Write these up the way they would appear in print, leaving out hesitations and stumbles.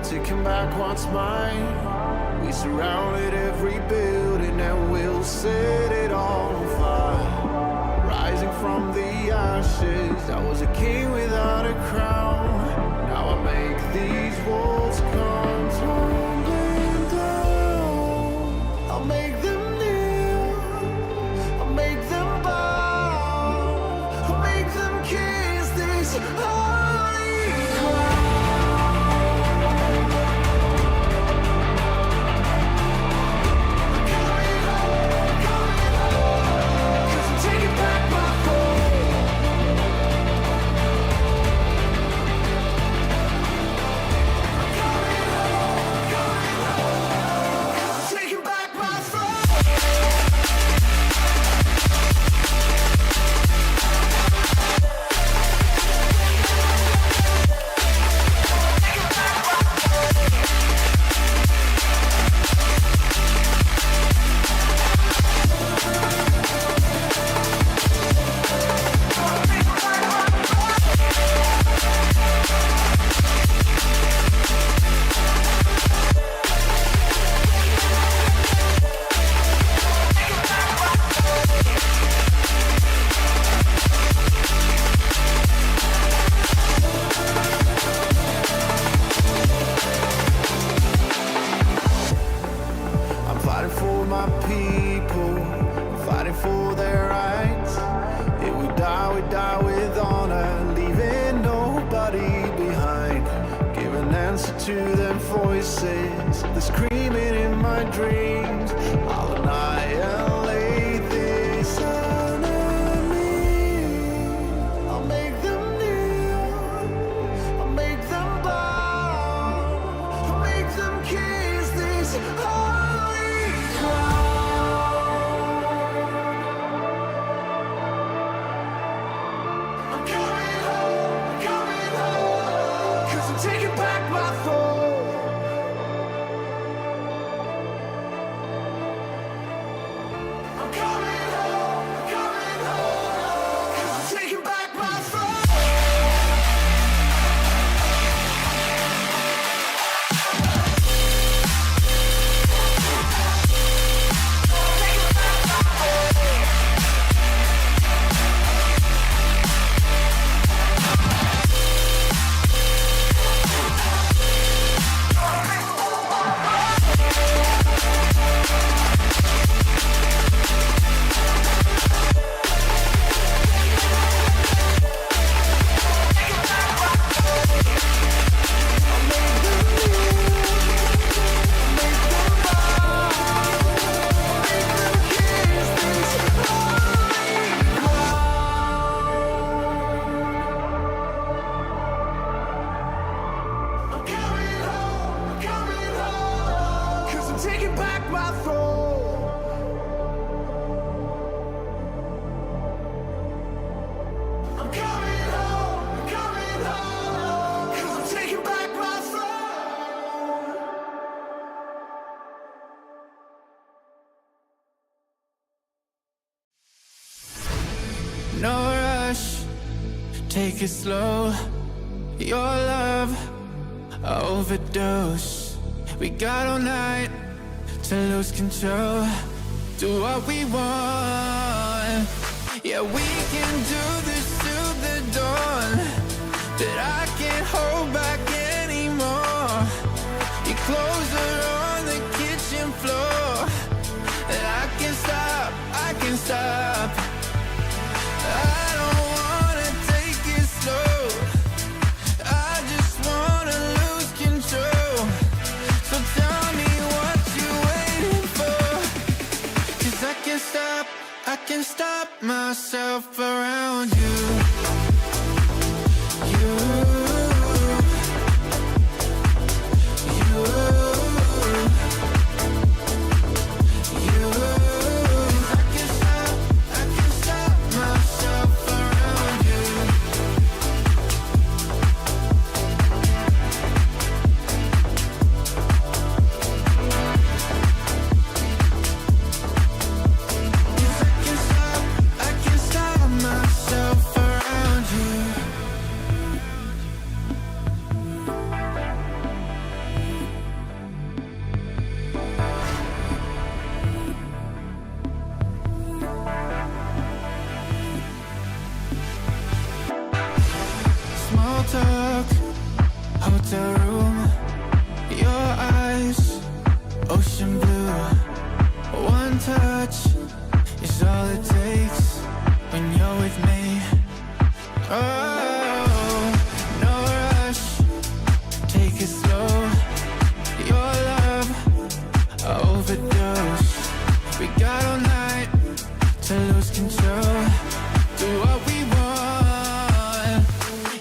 taking back what's mine. We surrounded every building and we'll set it all on fire. Rising from the ashes, I was a king without a crown. Now I make these walls come tumbling down. I'll make them kneel, I'll make them bow, I'll make them kiss this holy ground. To them voices, the screaming in my dreams, I'll annihilate this enemy. I'll make them kneel, I'll make them bow, I'll make them kiss this holy ground. I'm coming home, 'cause I'm taking back my throne. No rush, take it slow. Your love, overdose. We got all night to lose control. Do what we want. Yeah, we can do this till the dawn. That I can't hold back anymore. Your clothes are on the kitchen floor. And I can stop, I can stop. I don't wanna take it slow. I just wanna lose control. So tell me what you're waiting for. 'Cause I can't stop myself around you. You ocean blue. One touch is all it takes when you're with me. Oh, no rush, take it slow. Your love, overdose. We got all night to lose control. Do what we want.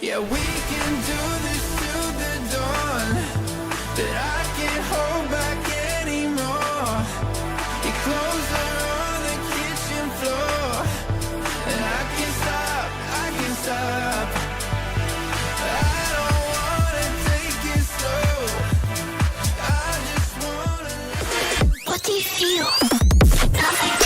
Yeah, we can do this till the dawn. But I can't hold back anymore. Your clothes are on the kitchen floor, and I can't stop, I can't stop. I don't wanna take it slow. I just wanna. What do you feel? Nothing.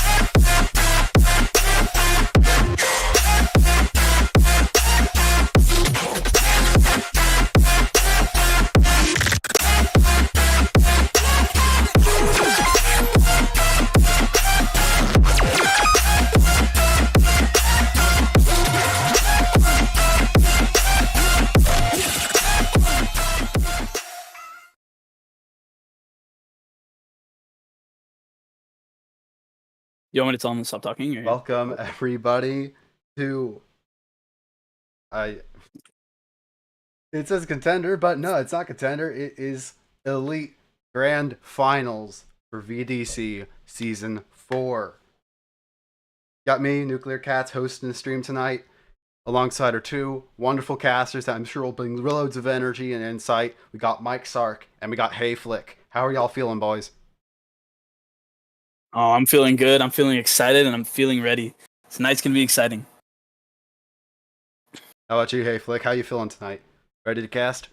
You want me to tell him to stop talking? Or... Welcome everybody to it says contender, but no, it's not contender. It is Elite Grand Finals for VDC Season 4. Got me, Nuclear Cats, hosting the stream tonight, alongside our two wonderful casters that I'm sure will bring loads of energy and insight. We got Mike Sark and we got Hey Flick. How are y'all feeling, boys? Oh, I'm feeling good. I'm feeling excited, and I'm feeling ready. Tonight's gonna be exciting. How about you, Hey Flick? How you feeling tonight? Ready to cast?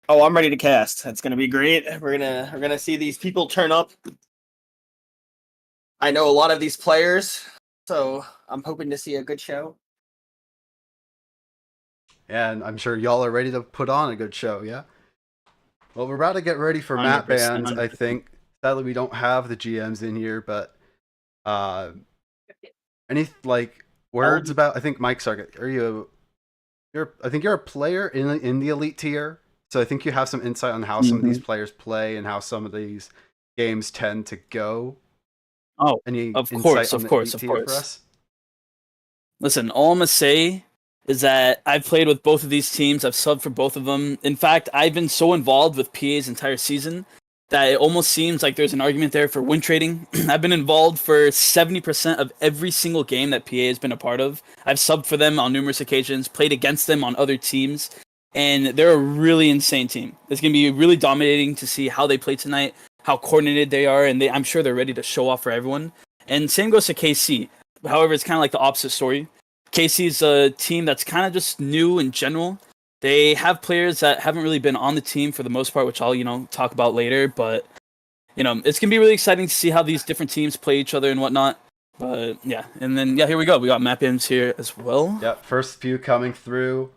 Oh, I'm ready to cast. That's gonna be great. We're gonna see these people turn up. I know a lot of these players, so I'm hoping to see a good show. And I'm sure y'all are ready to put on a good show, yeah? Well, we're about to get ready for map 100%, bans, I 100%. think. Sadly, we don't have the GMs in here, but any words about? I think Mike Sark, I think you're a player in the elite tier, so I think you have some insight on how some of these players play and how some of these games tend to go. Oh, Any of insight course, on of the course, elite of tier for course. us? Listen, all I'm gonna say is that I've played with both of these teams. I've subbed for both of them. In fact, I've been so involved with PA's entire season that it almost seems like there's an argument there for win trading. I've been involved for 70% of every single game that PA has been a part of. I've subbed for them on numerous occasions, played against them on other teams, and they're a really insane team. It's going to be really dominating to see how they play tonight, how coordinated they are, and I'm sure they're ready to show off for everyone. And same goes to KC. However, it's kind of like the opposite story. KC is a team that's kind of just new in general. They have players that haven't really been on the team for the most part, which I'll, talk about later. But, it's going to be really exciting to see how these different teams play each other and whatnot. But, yeah. And then, here we go. We got map ins here as well. Yep, first few coming through.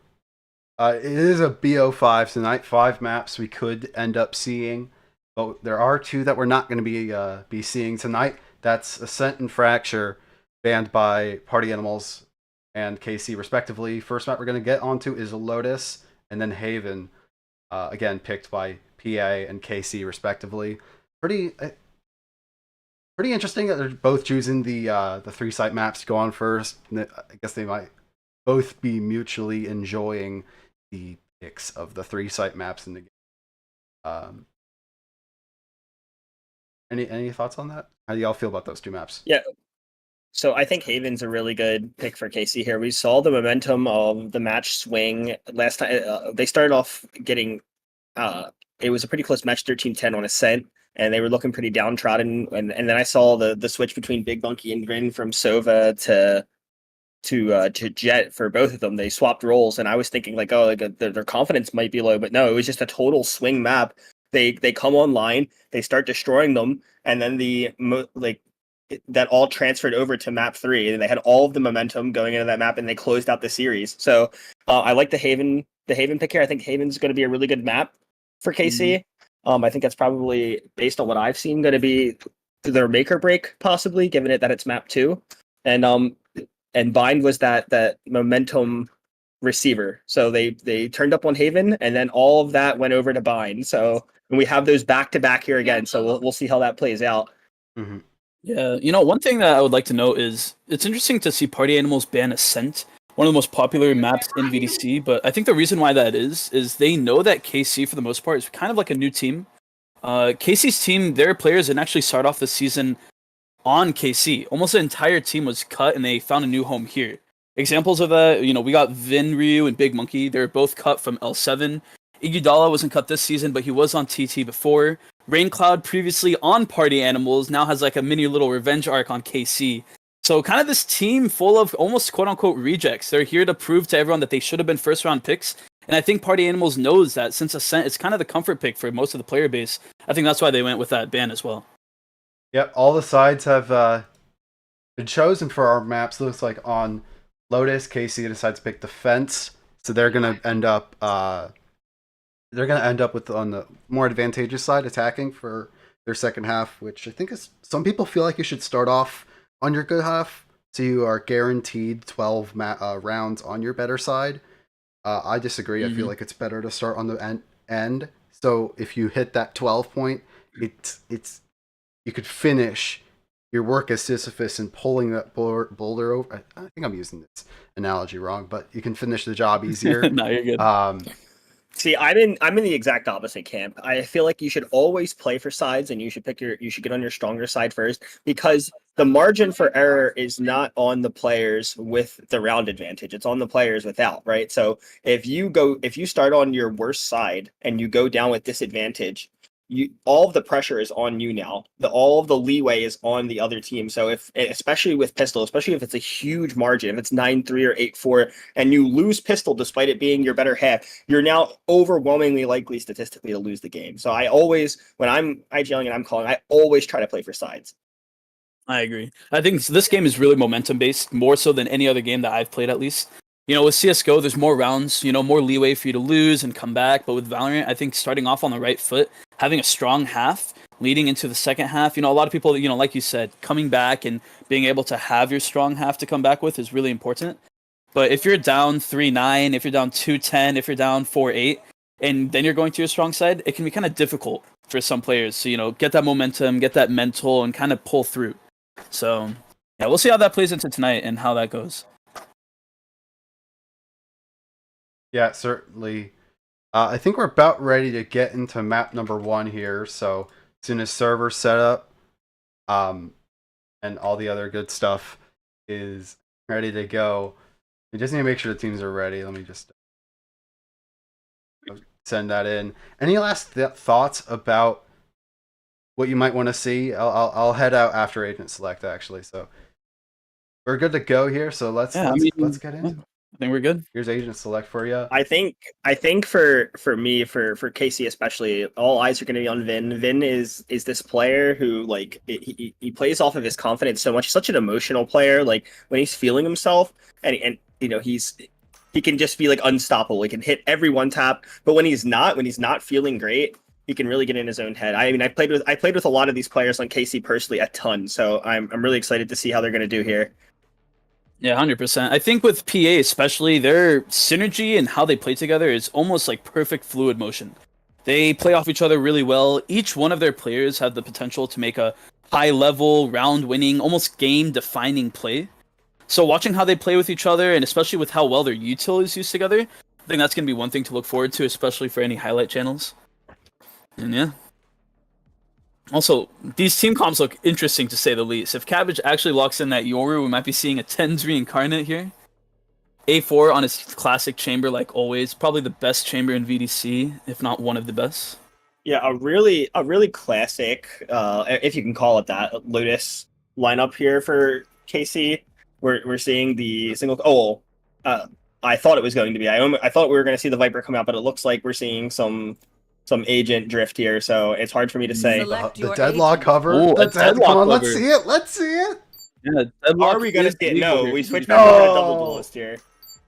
It is a BO5 tonight. 5 maps we could end up seeing. But there are 2 that we're not going to be seeing tonight. That's Ascent and Fracture, banned by Party Animals and KC respectively. First map we're going to get onto is Lotus, and then Haven, again picked by PA and KC respectively. Pretty interesting that they're both choosing the 3-site maps to go on first. I guess they might both be mutually enjoying the picks of the 3-site maps in the game. Any thoughts on that? How do y'all feel about those 2 maps? Yeah. So I think Haven's a really good pick for KC here. We saw the momentum of the match swing last time. They started off getting, it was a pretty close match, 13-10 on Ascent, and they were looking pretty downtrodden. And then I saw the switch between Big Bunky and Grin from Sova to Jet for both of them. They swapped roles, and I was thinking their confidence might be low, but no, it was just a total swing map. They come online, they start destroying them, and then that all transferred over to map 3, and they had all of the momentum going into that map, and they closed out the series. So I like the Haven pick here. I think Haven's going to be a really good map for KC. I think that's probably, based on what I've seen, going to be their make or break, possibly, given it that it's map 2. And Bind was that momentum receiver. So they turned up on Haven, and then all of that went over to Bind. So and we have those back to back here again. So we'll see how that plays out. Mm-hmm. Yeah, one thing that I would like to note is it's interesting to see Party Animals ban Ascent, one of the most popular maps in VDC. But I think the reason why that is they know that KC for the most part is kind of like a new team. KC's team, their players didn't actually start off the season on KC. Almost the entire team was cut, and they found a new home here. Examples of that, we got Vin Ryu and Big Monkey. They're both cut from L7. Iguodala wasn't cut this season, but he was on TT before. Raincloud, previously on Party Animals, now has like a mini little revenge arc on KC. So kind of this team full of almost quote-unquote rejects. They're here to prove to everyone that they should have been first-round picks. And I think Party Animals knows that since Ascent is kind of the comfort pick for most of the player base. I think that's why they went with that ban as well. Yep, all the sides have been chosen for our maps. Looks like on Lotus, KC decides to pick defense. So they're going to end up... They're going to end up with on the more advantageous side, attacking for their second half, which I think is some people feel like you should start off on your good half, so you are guaranteed 12 rounds on your better side. I disagree. Mm-hmm. I feel like it's better to start on the end. So if you hit that 12 point, it's you could finish your work as Sisyphus in pulling that boulder over. I think I'm using this analogy wrong, but you can finish the job easier. No, you're good. See, I'm in the exact opposite camp. I feel like you should always play for sides, and you should get on your stronger side first, because the margin for error is not on the players with the round advantage. It's on the players without, right? So if you start on your worst side and you go down with disadvantage, all of the pressure is on you now. All of the leeway is on the other team. So especially with pistol, especially if it's a huge margin, if it's 9-3 or 8-4, and you lose pistol despite it being your better half, you're now overwhelmingly likely statistically to lose the game. So I always, when I'm IGLing and I'm calling, I always try to play for sides. I agree. I think this game is really momentum based, more so than any other game that I've played, at least. With CSGO, there's more rounds, more leeway for you to lose and come back. But with Valorant, I think starting off on the right foot, having a strong half leading into the second half, a lot of people, like you said, coming back and being able to have your strong half to come back with is really important. But if you're down 3-9, if you're down 2-10, if you're down 4-8, and then you're going to your strong side, it can be kind of difficult for some players to, get that momentum, get that mental, and kind of pull through. So, yeah, we'll see how that plays into tonight and how that goes. Yeah, certainly. I think we're about ready to get into map number 1 here. So as soon as server setup and all the other good stuff is ready to go, we just need to make sure the teams are ready. Let me just send that in. Any last thoughts about what you might want to see? I'll head out after agent select, actually. So we're good to go here. So let's get into it. I think we're good. Here's agent select for you. I think for me, for KC especially, all eyes are going to be on Vin. Vin is this player who, like, he plays off of his confidence so much. He's such an emotional player. Like, when he's feeling himself, and he can just be like unstoppable. He can hit every one tap. But when he's not feeling great, he can really get in his own head. I mean, I played with a lot of these players on KC personally a ton. So I'm really excited to see how they're going to do here. Yeah, 100%. I think with PA especially, their synergy and how they play together is almost like perfect fluid motion. They play off each other really well. Each one of their players have the potential to make a high-level, round-winning, almost game-defining play. So watching how they play with each other, and especially with how well their util is used together, I think that's going to be one thing to look forward to, especially for any highlight channels. And yeah. Also, these team comps look interesting to say the least. If Cabbage actually locks in that Yoru, we might be seeing a Tens reincarnate here. A4 on his classic chamber, like always. Probably the best chamber in VDC, if not one of the best. Yeah, a really classic, if you can call it that, Lotus lineup here for KC. We're seeing the single. I thought it was going to be. I thought we were going to see the Viper come out, but it looks like we're seeing some agent drift here, so it's hard for me to say. The deadlock cover. Ooh, Come on, cover. let's see it. Let's see it. Yeah, deadlock. Are we gonna see it? No, we switched back to a double duelist here.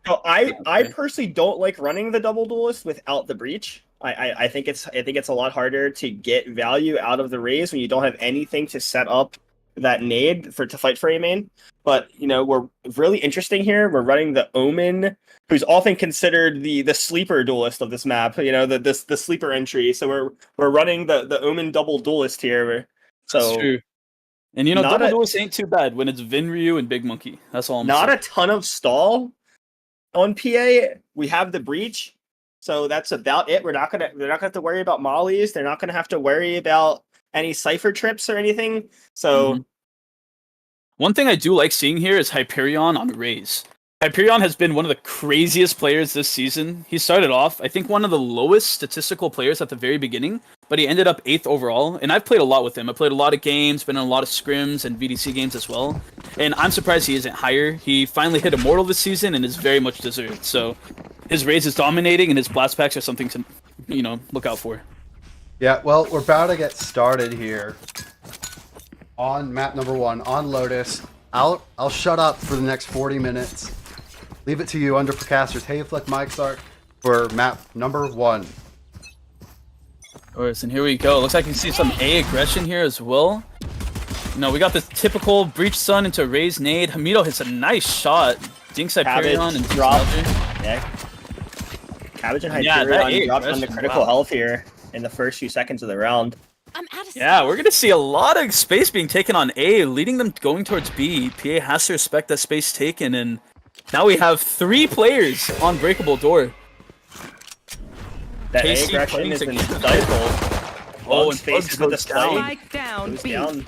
So I personally don't like running the double duelist without the breach. I think it's a lot harder to get value out of the raise when you don't have anything to set up that nade to fight for A main. But we're really interesting here. We're running the Omen, who's often considered the sleeper duelist of this map. The sleeper entry. So we're running the Omen double duelist here. So That's true. And Not double a- duelist ain't too bad when it's Vinryu and Big Monkey. That's all I'm not saying. a ton of stall on PA. We have the breach, so that's about it. They're not gonna have to worry about mollies. They're not gonna have to worry about any cipher trips or anything. So Mhm. One thing I do like seeing here is Hyperion on Raze. Hyperion has been one of the craziest players this season. He started off, I think, one of the lowest statistical players at the very beginning, but he ended up 8th overall. And I've played a lot with him. I played a lot of games, been in a lot of scrims and VDC games as well. And I'm surprised he isn't higher. He finally hit Immortal this season and is very much deserved. So his Raze is dominating, and his blast packs are something to, look out for. Yeah, well, we're about to get started here on map number 1 on Lotus. I'll shut up for the next 40 minutes. Leave it to you, undercasters. Hayflick, Mike Stark for map number 1. And here we go. Looks like you can see some A aggression here as well. We got the typical Breach Sun into Raze nade. Hamido hits a nice shot. Dinks Hyperion Cabbage and drop. Dinks yeah, Cabbage and Yeah, that Hyperion A dropped on the aggression, critical wow. health here in the first few seconds of the round. I'm out of Yeah, we're going to see a lot of space being taken on A, leading them going towards B. PA has to respect that space taken, and now we have 3 players on Breakable Door. That A KC aggression playing has been together. stifled. Oh, Bug and spaces Bugs with the goes down. spike. Spike down, Goes B. down.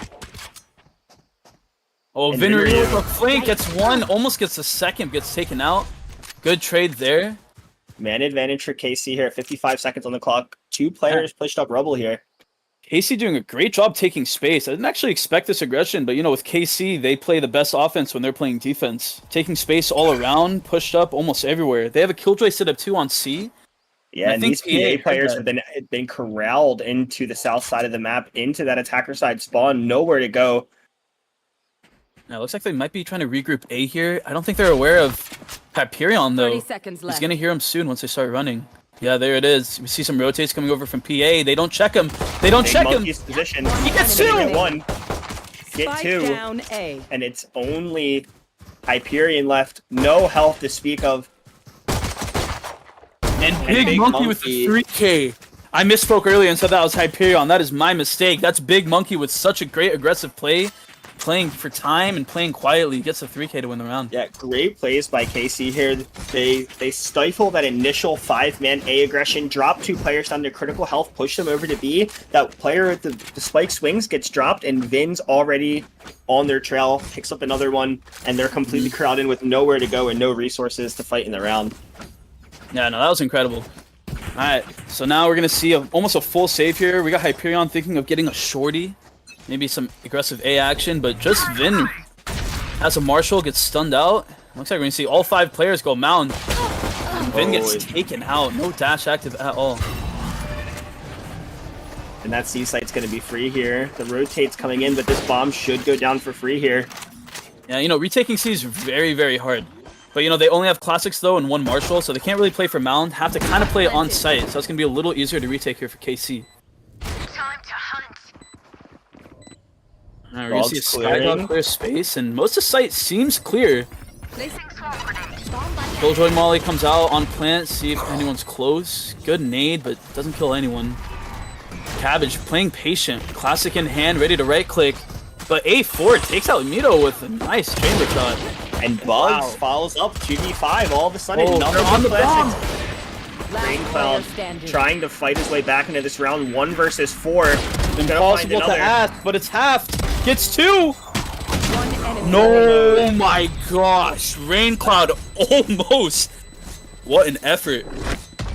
Oh, And Vinryu Vinryu. with a flank gets one, almost gets a second, gets taken out. Good trade there. Man advantage for KC here at 55 seconds on the clock. 2 players pushed up rubble here. KC doing a great job taking space. I didn't actually expect this aggression, but with KC, they play the best offense when they're playing defense. Taking space all around, pushed up almost everywhere. They have a Killjoy set up 2 on C. Yeah, I and think these PA PA players heard have been corralled into the south side of the map, into that attacker side spawn, nowhere to go. Now, it looks like they might be trying to regroup A here. I don't think they're aware of Hyperion, though. 30 seconds left. He's going to hear him soon once they start running. Yeah, there it is. We see some rotates coming over from PA. They don't check him. They don't Big check him. Monkey's position. He gets Gonna 2. Get 1. Get Spike 2. down A. And it's only Hyperion left. No health to speak of. And Big Big Monkey with the Monkey. 3K. I misspoke earlier and said that was Hyperion. That is my mistake. That's Big Monkey with such a great aggressive play. Playing for time and playing quietly. Gets a 3K to win the round. Yeah, great plays by KC here. They stifle that initial 5-man A aggression, drop 2 players down to critical health, push them over to B. That player with the spike swings gets dropped, and Vin's already on their trail, picks up another one, and they're completely crowded with nowhere to go and no resources to fight in the round. Yeah, no, that was incredible. Alright, so now we're going to see almost a full save here. We got Hyperion thinking of getting a shorty. Maybe some aggressive A action, but just Vin has a Marshall, gets stunned out. Looks like we're going to see all 5 players go mound. And Vin gets taken out. No dash active at all. And that C site's going to be free here. The rotate's coming in, but this bomb should go down for free here. Yeah, retaking C is very, very hard. But, they only have Classics, though, and 1 Marshall, so they can't really play for mound. Have to kind of play on site, so it's going to be a little easier to retake here for KC. Time to hunt. Alright, we're going to see a Dogs clearing. Skydog clear space, and most of the site seems clear. Placing swarm grenade. Killjoy Molly comes out on plant, see if anyone's close. Good nade, but doesn't kill anyone. Cabbage playing patient, classic in hand, ready to right click. But A4 takes out Mito with a nice chamber shot. And Bugs Wow. follows up 2v5 all of a sudden. Oh, Nothing they're on the classics. Last player Raincloud standing. trying to fight his way back into this round 1 versus 4. Gonna find Impossible to another. ask, but it's halved. Gets 2. One enemy No, my gosh. Raincloud almost. What an effort.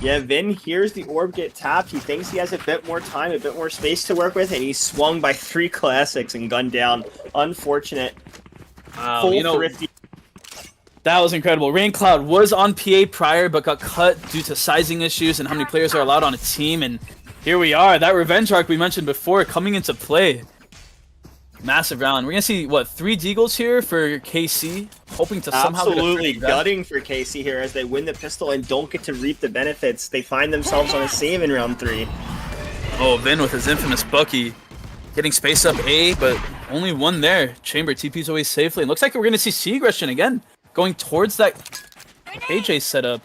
Yeah, Vin hears the orb get tapped. He thinks he has a bit more time, a bit more space to work with, and he's swung by 3 classics and gunned down. Unfortunate. Wow, Full thrifty. that was incredible. Raincloud was on PA prior, but got cut due to sizing issues and how many players are allowed on a team. And here we are. That revenge arc we mentioned before coming into play. Massive round. We're going to see, 3 Deagles here for KC, hoping to somehow get a Absolutely first round. gutting for KC here as they win the pistol and don't get to reap the benefits. They find themselves on a save in round 3. Oh, Vin with his infamous Bucky. Getting space up A, but Only one there. Chamber TP's away safely. And looks like we're going to see C aggression again. Going towards that KJ setup.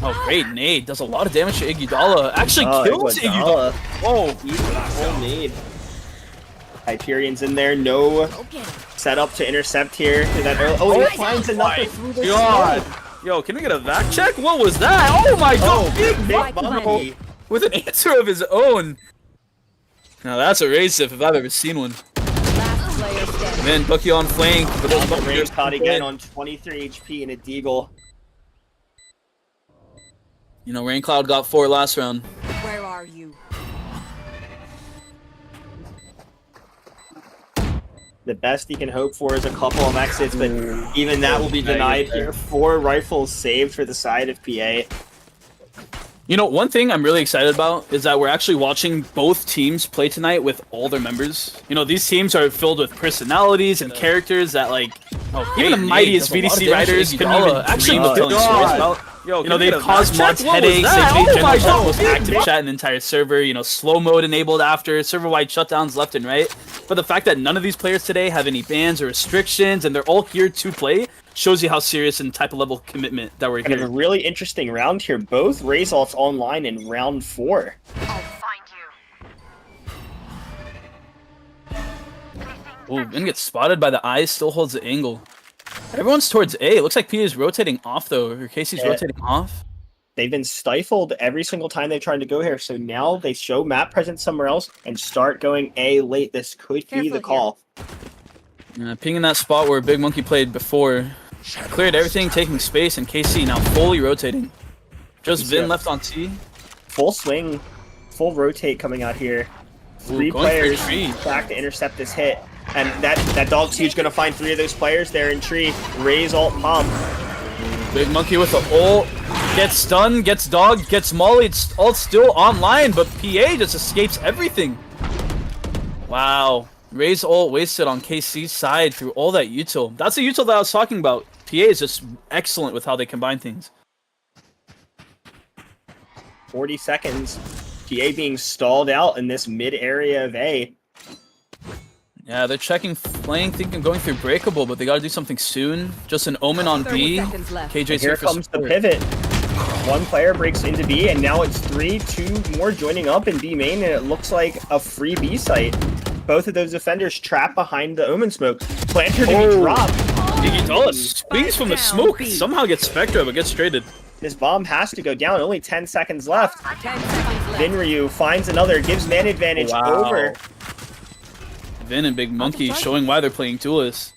Oh, great nade. Does a lot of damage to Iguodala. Actually kills Iguodala. Whoa. Full nade. Hyperion's in there. No setup to intercept here. Oh, he finds another through the God. smoke. Yo, can we get a vac check? What was that? Oh my god. Big Bumpy. With an answer of his own. Now that's a race if I've ever seen one. Last player standing. Man, Bucky on flank. But those The range caught again on 23 HP and a deagle. You know, Raincloud got 4 last round. Where are you? The best he can hope for is a couple of exits, but even that will be denied here. 4 rifles saved for the side of PA. You know, one thing I'm really excited about is that we're actually watching both teams play tonight with all their members. You know, these teams are filled with personalities and characters that, like, even the mightiest VDC riders couldn't even actually telling stories about. Yo, you know, they've caused mods headaches, they've made generally the most active chat in the entire server, you know, slow mode enabled after, server-wide shutdowns left and right. But the fact that none of these players today have any bans or restrictions, and they're all here to play, shows you how serious and type of level commitment that we're Kind of a here. really interesting round here. Both Razalts online in round 4. I'll find you. Ooh, Vin gets spotted by the eyes, still holds the angle. Everyone's towards A. It looks like P is rotating off, though. Or Casey's rotating off. They've been stifled every single time they've tried to go here, so now they show map presence somewhere else and start going A late. This could be the call. Pinging that spot where Big Monkey played before. Cleared everything, taking space, and KC now fully rotating. Just Vin left on T. Full swing, full rotate coming out here. 3 going for players tree. back to intercept this hit. And that dog siege gonna find 3 of those players there in tree. Raise alt pump. Big Monkey with the ult. Gets stunned, gets dogged, gets molly. It's all still online, but PA just escapes everything. Wow. Ray's ult wasted on KC's side through all that util. That's the util that I was talking about. PA is just excellent with how they combine things. 40 seconds. PA being stalled out in this mid area of A. Yeah, they're checking flank, thinking going through breakable, but they gotta do something soon. Just an omen on 30 B. seconds left. KJ's Here here for comes the support. pivot. 1 player breaks into B, and now it's 3, 2 more joining up in B main, and it looks like a free B site. Both of those defenders trapped behind the omen smoke. Planter to be dropped. Iguodala swings from the down, smoke. B. Somehow gets Spectra, but gets traded. This bomb has to go down. Only 10 seconds left. 10 seconds left. Vinryu finds another, gives man advantage over. Vin and Big Monkey showing why they're playing Duelist.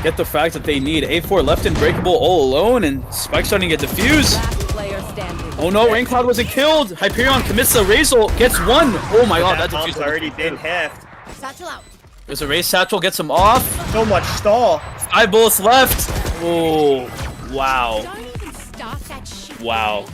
Get the fact that they need A4 left and breakable all alone, and Spike's starting to get diffused. Last player standing. Oh no, Raincloud wasn't killed. Hyperion commits the Razor, gets 1. Oh my god, That that bomb's defused. already been heft. Satchel out. There's a race satchel, gets him off. So much stall. 5 bullets left. Oh, wow. Don't even start that shit. Wow.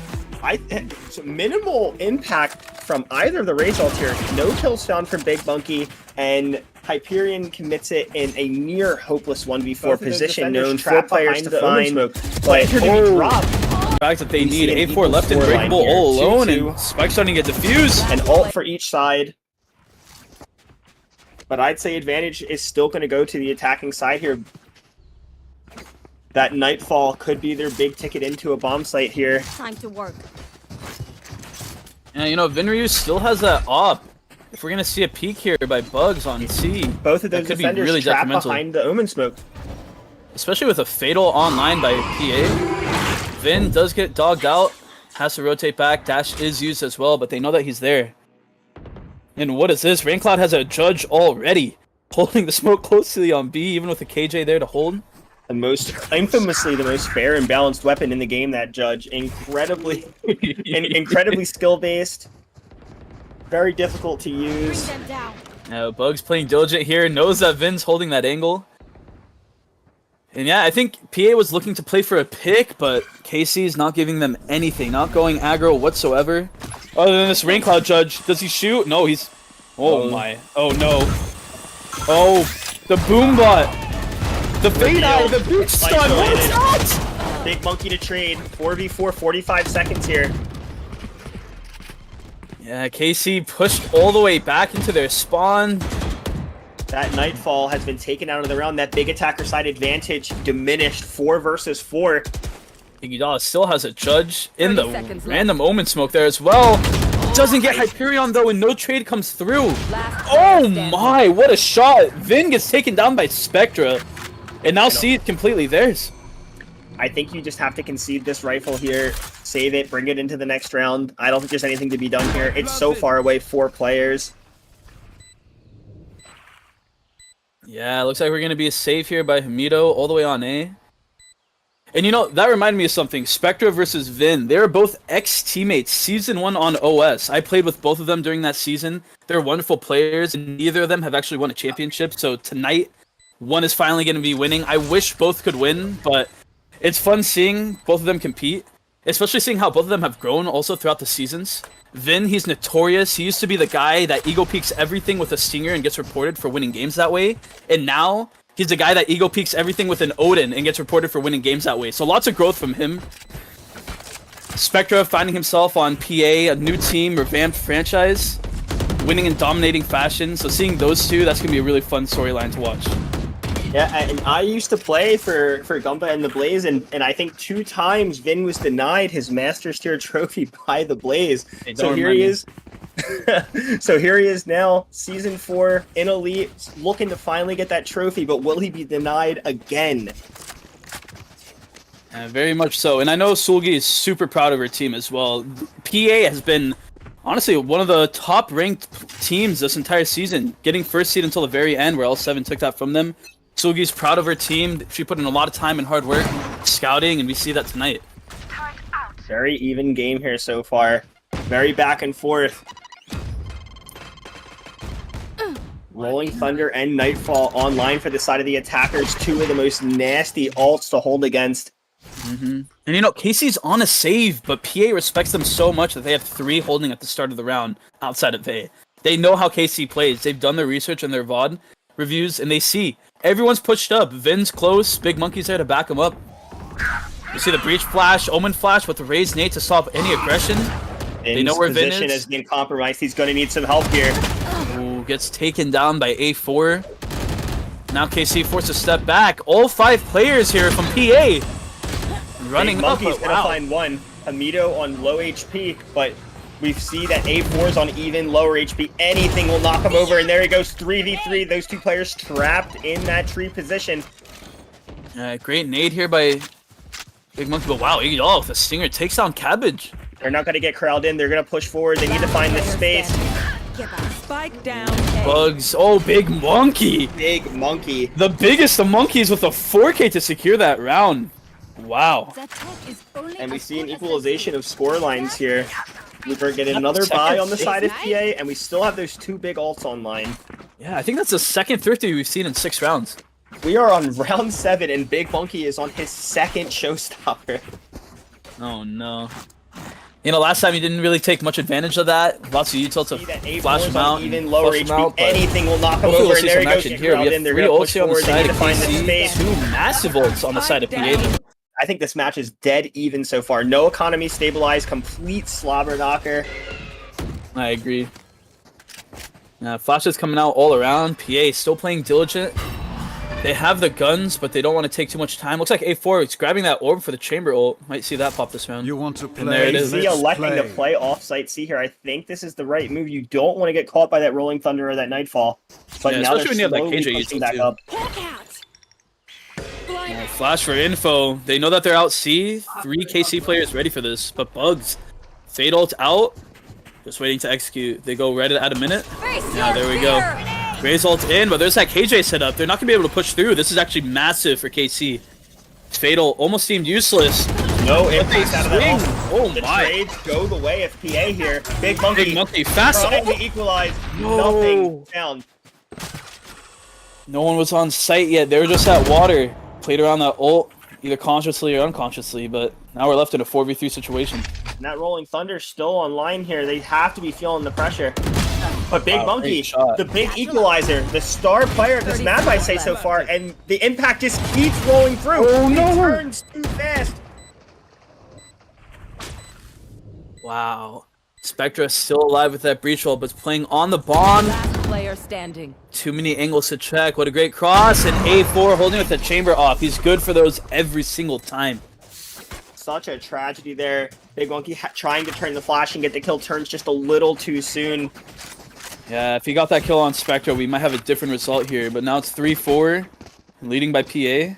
So minimal impact from either of the Razals here. No kills found from Big Monkey, and Hyperion commits it in a near hopeless 1v4 position, known 4 players to find. But The fact that they We need see an A4 left and equal scoreline breakable here. all alone, 2-2. and Spike's starting to get diffused. an ult for each side. But I'd say advantage is still going to go to the attacking side here. That Nightfall could be their big ticket into a bomb site here. Time to work. Yeah, you know, Vinryu still has that op. If we're gonna see a peek here by Bugs on C, Both of that those could be defenders really trapped detrimental. behind the Omen smoke. Especially with a fatal online by PA. Vin does get dogged out, has to rotate back. Dash is used as well, but they know that he's there. And what is this? Raincloud has a judge already, holding the smoke closely on B, even with a KJ there to hold. Infamously the most fair and balanced weapon in the game, that judge. Incredibly skill based. Very difficult to Bring use. them down. Bugs playing diligent here, knows that Vin's holding that angle. And yeah, I think PA was looking to play for a pick, but KC's not giving them anything, not going aggro whatsoever. Other than this Raincloud judge, does he shoot? No, he's... Oh my. Oh no. Oh, the boom bot. The fade out, the boot stun, what is that? Big Monkey to trade. 4v4, 45 seconds here. Yeah, KC pushed all the way back into their spawn. That Nightfall has been taken out of the round. That big attacker side advantage diminished 4 versus 4. Iguodala still has a judge in 30 the seconds random omen smoke there as well. Doesn't get Hyperion though, and no trade comes through. Last Oh player standing. my, what a shot. Vin gets taken down by Spectra. And now C is completely theirs. I think you just have to concede this rifle here, save it, bring it into the next round. I don't think there's anything to be done here. It's so far away, 4 players. Yeah, looks like we're going to be safe here by Hamido all the way on A. And you know, that reminded me of something. Spectra versus Vin. They were both ex-teammates season 1 on OS. I played with both of them during that season. They're wonderful players, and neither of them have actually won a championship. So tonight, one is finally going to be winning. I wish both could win, but it's fun seeing both of them compete. Especially seeing how both of them have grown also throughout the seasons. Vin, he's notorious. He used to be the guy that ego peaks everything with a stinger and gets reported for winning games that way. And now, he's the guy that ego peaks everything with an Odin and gets reported for winning games that way. So lots of growth from him. Spectra finding himself on PA, a new team, revamped franchise, winning in dominating fashion. So seeing those two, that's going to be a really fun storyline to watch. Yeah, and I used to play for Gumpa and the Blaze, and I think 2 times Vin was denied his Master's Tier trophy by the Blaze. Hey, So don't here remind he me. is. So here he is now, Season 4 in Elite, looking to finally get that trophy, but will he be denied again? Very much so. And I know Sulgi is super proud of her team as well. PA has been, honestly, one of the top-ranked teams this entire season, getting first seed until the very end, where L7 took that from them. Sulgi's proud of her team. She put in a lot of time and hard work, scouting, and we see that tonight. Very even game here so far. Very back and forth. Rolling Thunder and Nightfall online for the side of the attackers. 2 of the most nasty ults to hold against. And you know, Casey's on a save, but PA respects them so much that they have 3 holding at the start of the round outside of A. They know how Casey plays. They've done their research and their VOD reviews, and they see everyone's pushed up. Vin's close, Big Monkey's there to back him up. You see the Breach Flash, Omen Flash with the raised nade to stop any aggression. They know where Vin position is. has been compromised. He's going to need some help here. Ooh, gets taken down by A4. Now KC forced to step back. All 5 players here from PA. Running Big up, Monkey's but going to wow. find one. Hamido on low HP, but we see that A4's on even lower HP. Anything will knock him over, and there he goes, 3v3. Those 2 players trapped in that tree position. Great nade here by Big Monkey, but wow, Iguodala with a stinger takes down Cabbage. They're not going to get corralled in. They're going to push forward. They need to find this space. Spike down. A. Bugs, oh, Big Monkey. Big Monkey. The biggest of monkeys with a 4K to secure that round. Wow. That tech is only And we as see an good as equalization the- of score lines here. We're getting another buy on the side of PA, and we still have those 2 big ults online. Yeah, I think that's the second thrifty we've seen in 6 rounds. We are on round 7, and Big Monkey is on his 2nd showstopper. Oh no. You know, last time he didn't really take much advantage of that. Lots of util See that to A4 flash is him on out. even and lower flush him HP. out, but Anything will knock him hopefully over, we'll and see there he some goes. action Get here. We corralled have in. They're 3 going to push ulti on the forward. They side need to of find the KC, space. 2 massive ults on the side of PA. I think this match is dead even so far. No economy stabilized. Complete slobber knocker. I agree. Flash is coming out all around. PA still playing diligent. They have the guns, but they don't want to take too much time. Looks like A4 is grabbing that orb for the chamber ult. Might see that pop this round. You want to And there it play? is. See Let's electing to play offsite. See here, I think this is the right move. You don't want to get caught by that Rolling Thunder or that Nightfall. But Yeah, now they're especially when you have that slowly KJ pushing util back too. up. Hawk out. Blind. Flash for info. They know that they're out C. 3 KC players ready for this. But Bugs. Fade ult out. Just waiting to execute. They go right at a minute. Face Yeah, your there we go. fear. Raise ult in, but there's that KJ set up. They're not going to be able to push through. This is actually massive for KC. Fatal almost seemed useless. No But they impact out of that swing. ult. Oh The my. trades go the way of PA here. Big Monkey. Big Monkey fast. Trying Oh, to equalize. No. Nothing found. no one was on site yet. They were just at water. Played around that ult, either consciously or unconsciously, but now we're left in a 4v3 situation. And that Rolling Thunder still online here. They have to be feeling the pressure. But Big Wow, Monkey, great shot. the big equalizer, the star player of this 30 map, I'd say seconds so left. far, and the impact just keeps rolling through. Oh, He no. turns too fast. Wow. Spectra still alive with that breach roll, but it's playing on the Bond. player standing. Too many angles to check. What a great cross. And A4 holding with the chamber off. He's good for those every single time. Such a tragedy there. Big Monkey trying to turn the flash and get the kill, turns just a little too soon. Yeah, if he got that kill on Spectra, we might have a different result here. But now it's 3-4, leading by PA.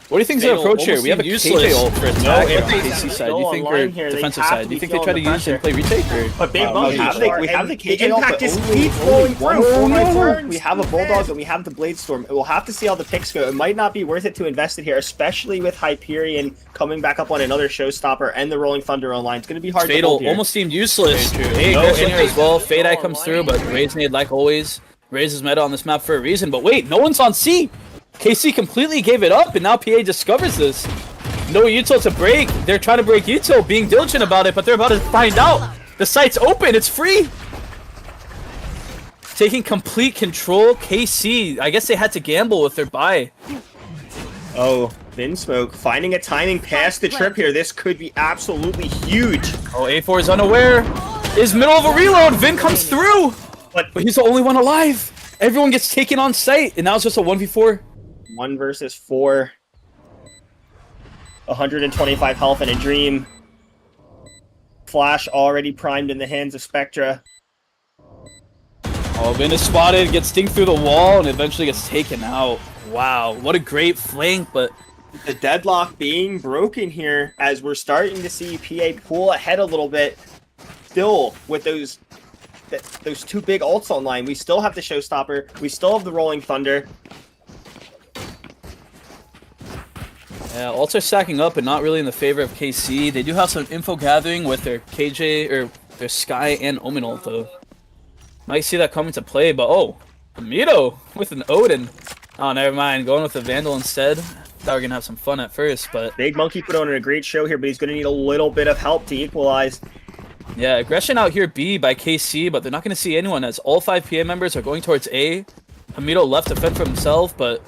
What do you think is the approach here? We have a KJ ult for attack on the KC side. Do you think, or defensive side? Do you think they try to use and play retake? Or? But Big Monkey, we have the KJ ult, but only flowing through. We have a Bulldog and we have the Blade Storm. We'll have to see how the picks go. It might not be worth it to invest it here, especially with Hyperion coming back up on another showstopper and the Rolling Thunder online. It's going to be hard to hold here. Almost seemed useless. Hey, aggression here as well. Fade Eye comes through, but Raze Nade, like always, raises meta on this map for a reason. But wait, no one's on C. KC completely gave it up, and now PA discovers this. No util to break. They're trying to break util, being diligent about it, but they're about to find out. The site's open. It's free. Taking complete control. KC, I guess they had to gamble with their buy. Oh, Vinsmoke finding a timing past the trip here. This could be absolutely huge. Oh, A4 is unaware. Is middle of a reload. Vin comes through. But he's the only one alive. Everyone gets taken on site, and now it's just a 1v4. 1 versus 4. 125 health in a dream. Flash already primed in the hands of Spectra. Oh, Vin is spotted, gets stinged through the wall, and eventually gets taken out. Wow, what a great flank, but The deadlock being broken here as we're starting to see PA pull ahead a little bit. Still, with those two big ults online, we still have the Showstopper. We still have the Rolling Thunder. yeah, ults are stacking up, but not really in the favor of KC. They do have some info gathering with their KJ, or their Sky and Omen ult, though. Might see that coming to play, but oh, Amito with an Odin. Oh, never mind. Going with the Vandal instead. Thought we were going to have some fun at first, but... Big Monkey put on a great show here, but he's going to need a little bit of help to equalize. Yeah, aggression out here B by KC, but they're not going to see anyone as all 5 PA members are going towards A. Hamito left to fend for himself, but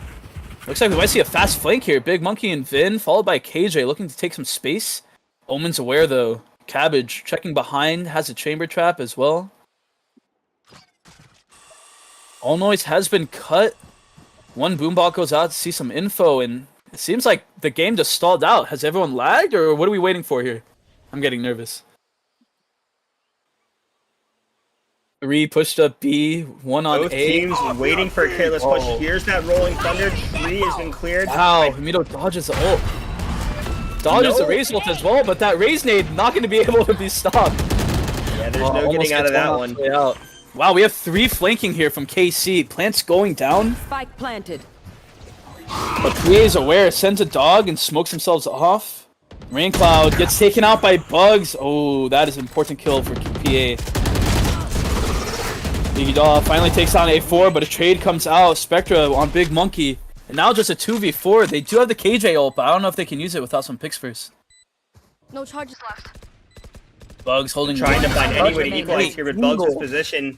looks like we might see a fast flank here. Big Monkey and Vin, followed by KJ, looking to take some space. Omen's aware, though. Cabbage checking behind, has a chamber trap as well. All noise has been cut. One boombot goes out to see some info, and it seems like the game just stalled out. Has everyone lagged, or what are we waiting for here? I'm getting nervous. 3 pushed up B, 1 on Both A. teams waiting for a careless push. Here's that Rolling Thunder. Tree has been cleared. Wow, Hamito dodges the ult. Dodges the Raze ult as well, but that Raze nade not going to be able to be stopped. Yeah, there's no getting out of that one. Wow, we have 3 flanking here from KC. Plants going down. Spike planted. But PA is aware, sends a dog and smokes themselves off. Rain Cloud gets taken out by Bugs. Oh, that is an important kill for PA. Iggy finally takes down A4, but a trade comes out. Spectra on Big Monkey. And now just a 2v4. They do have the KJ ult, but I don't know if they can use it without some picks first. No charges left. Bugs holding... Trying to find any way to equalize here, but Bugs' position.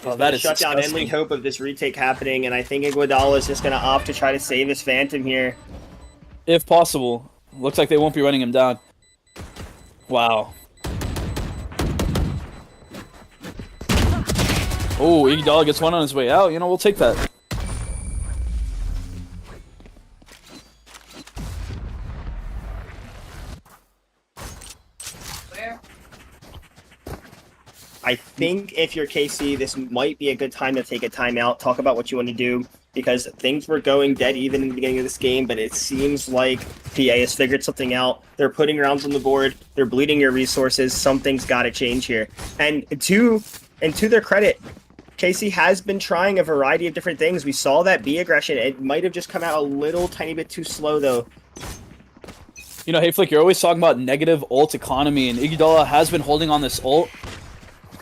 Oh, that is shut down any hope of this retake happening, and I think Iguodala is just going to opt to try to save his Phantom here. If possible. Looks like they won't be running him down. Wow. Oh, Iguodala gets one on his way out. You know, we'll take that. I think if you're KC, this might be a good time to take a timeout, talk about what you want to do, because things were going dead even in the beginning of this game, but it seems like PA has figured something out. They're putting rounds on the board. They're bleeding your resources. Something's got to change here. And to their credit, KC has been trying a variety of different things. We saw that B aggression. It might have just come out a little tiny bit too slow, though. You know, Hey Flick, you're always talking about negative ult economy, and Iguodala has been holding on this ult.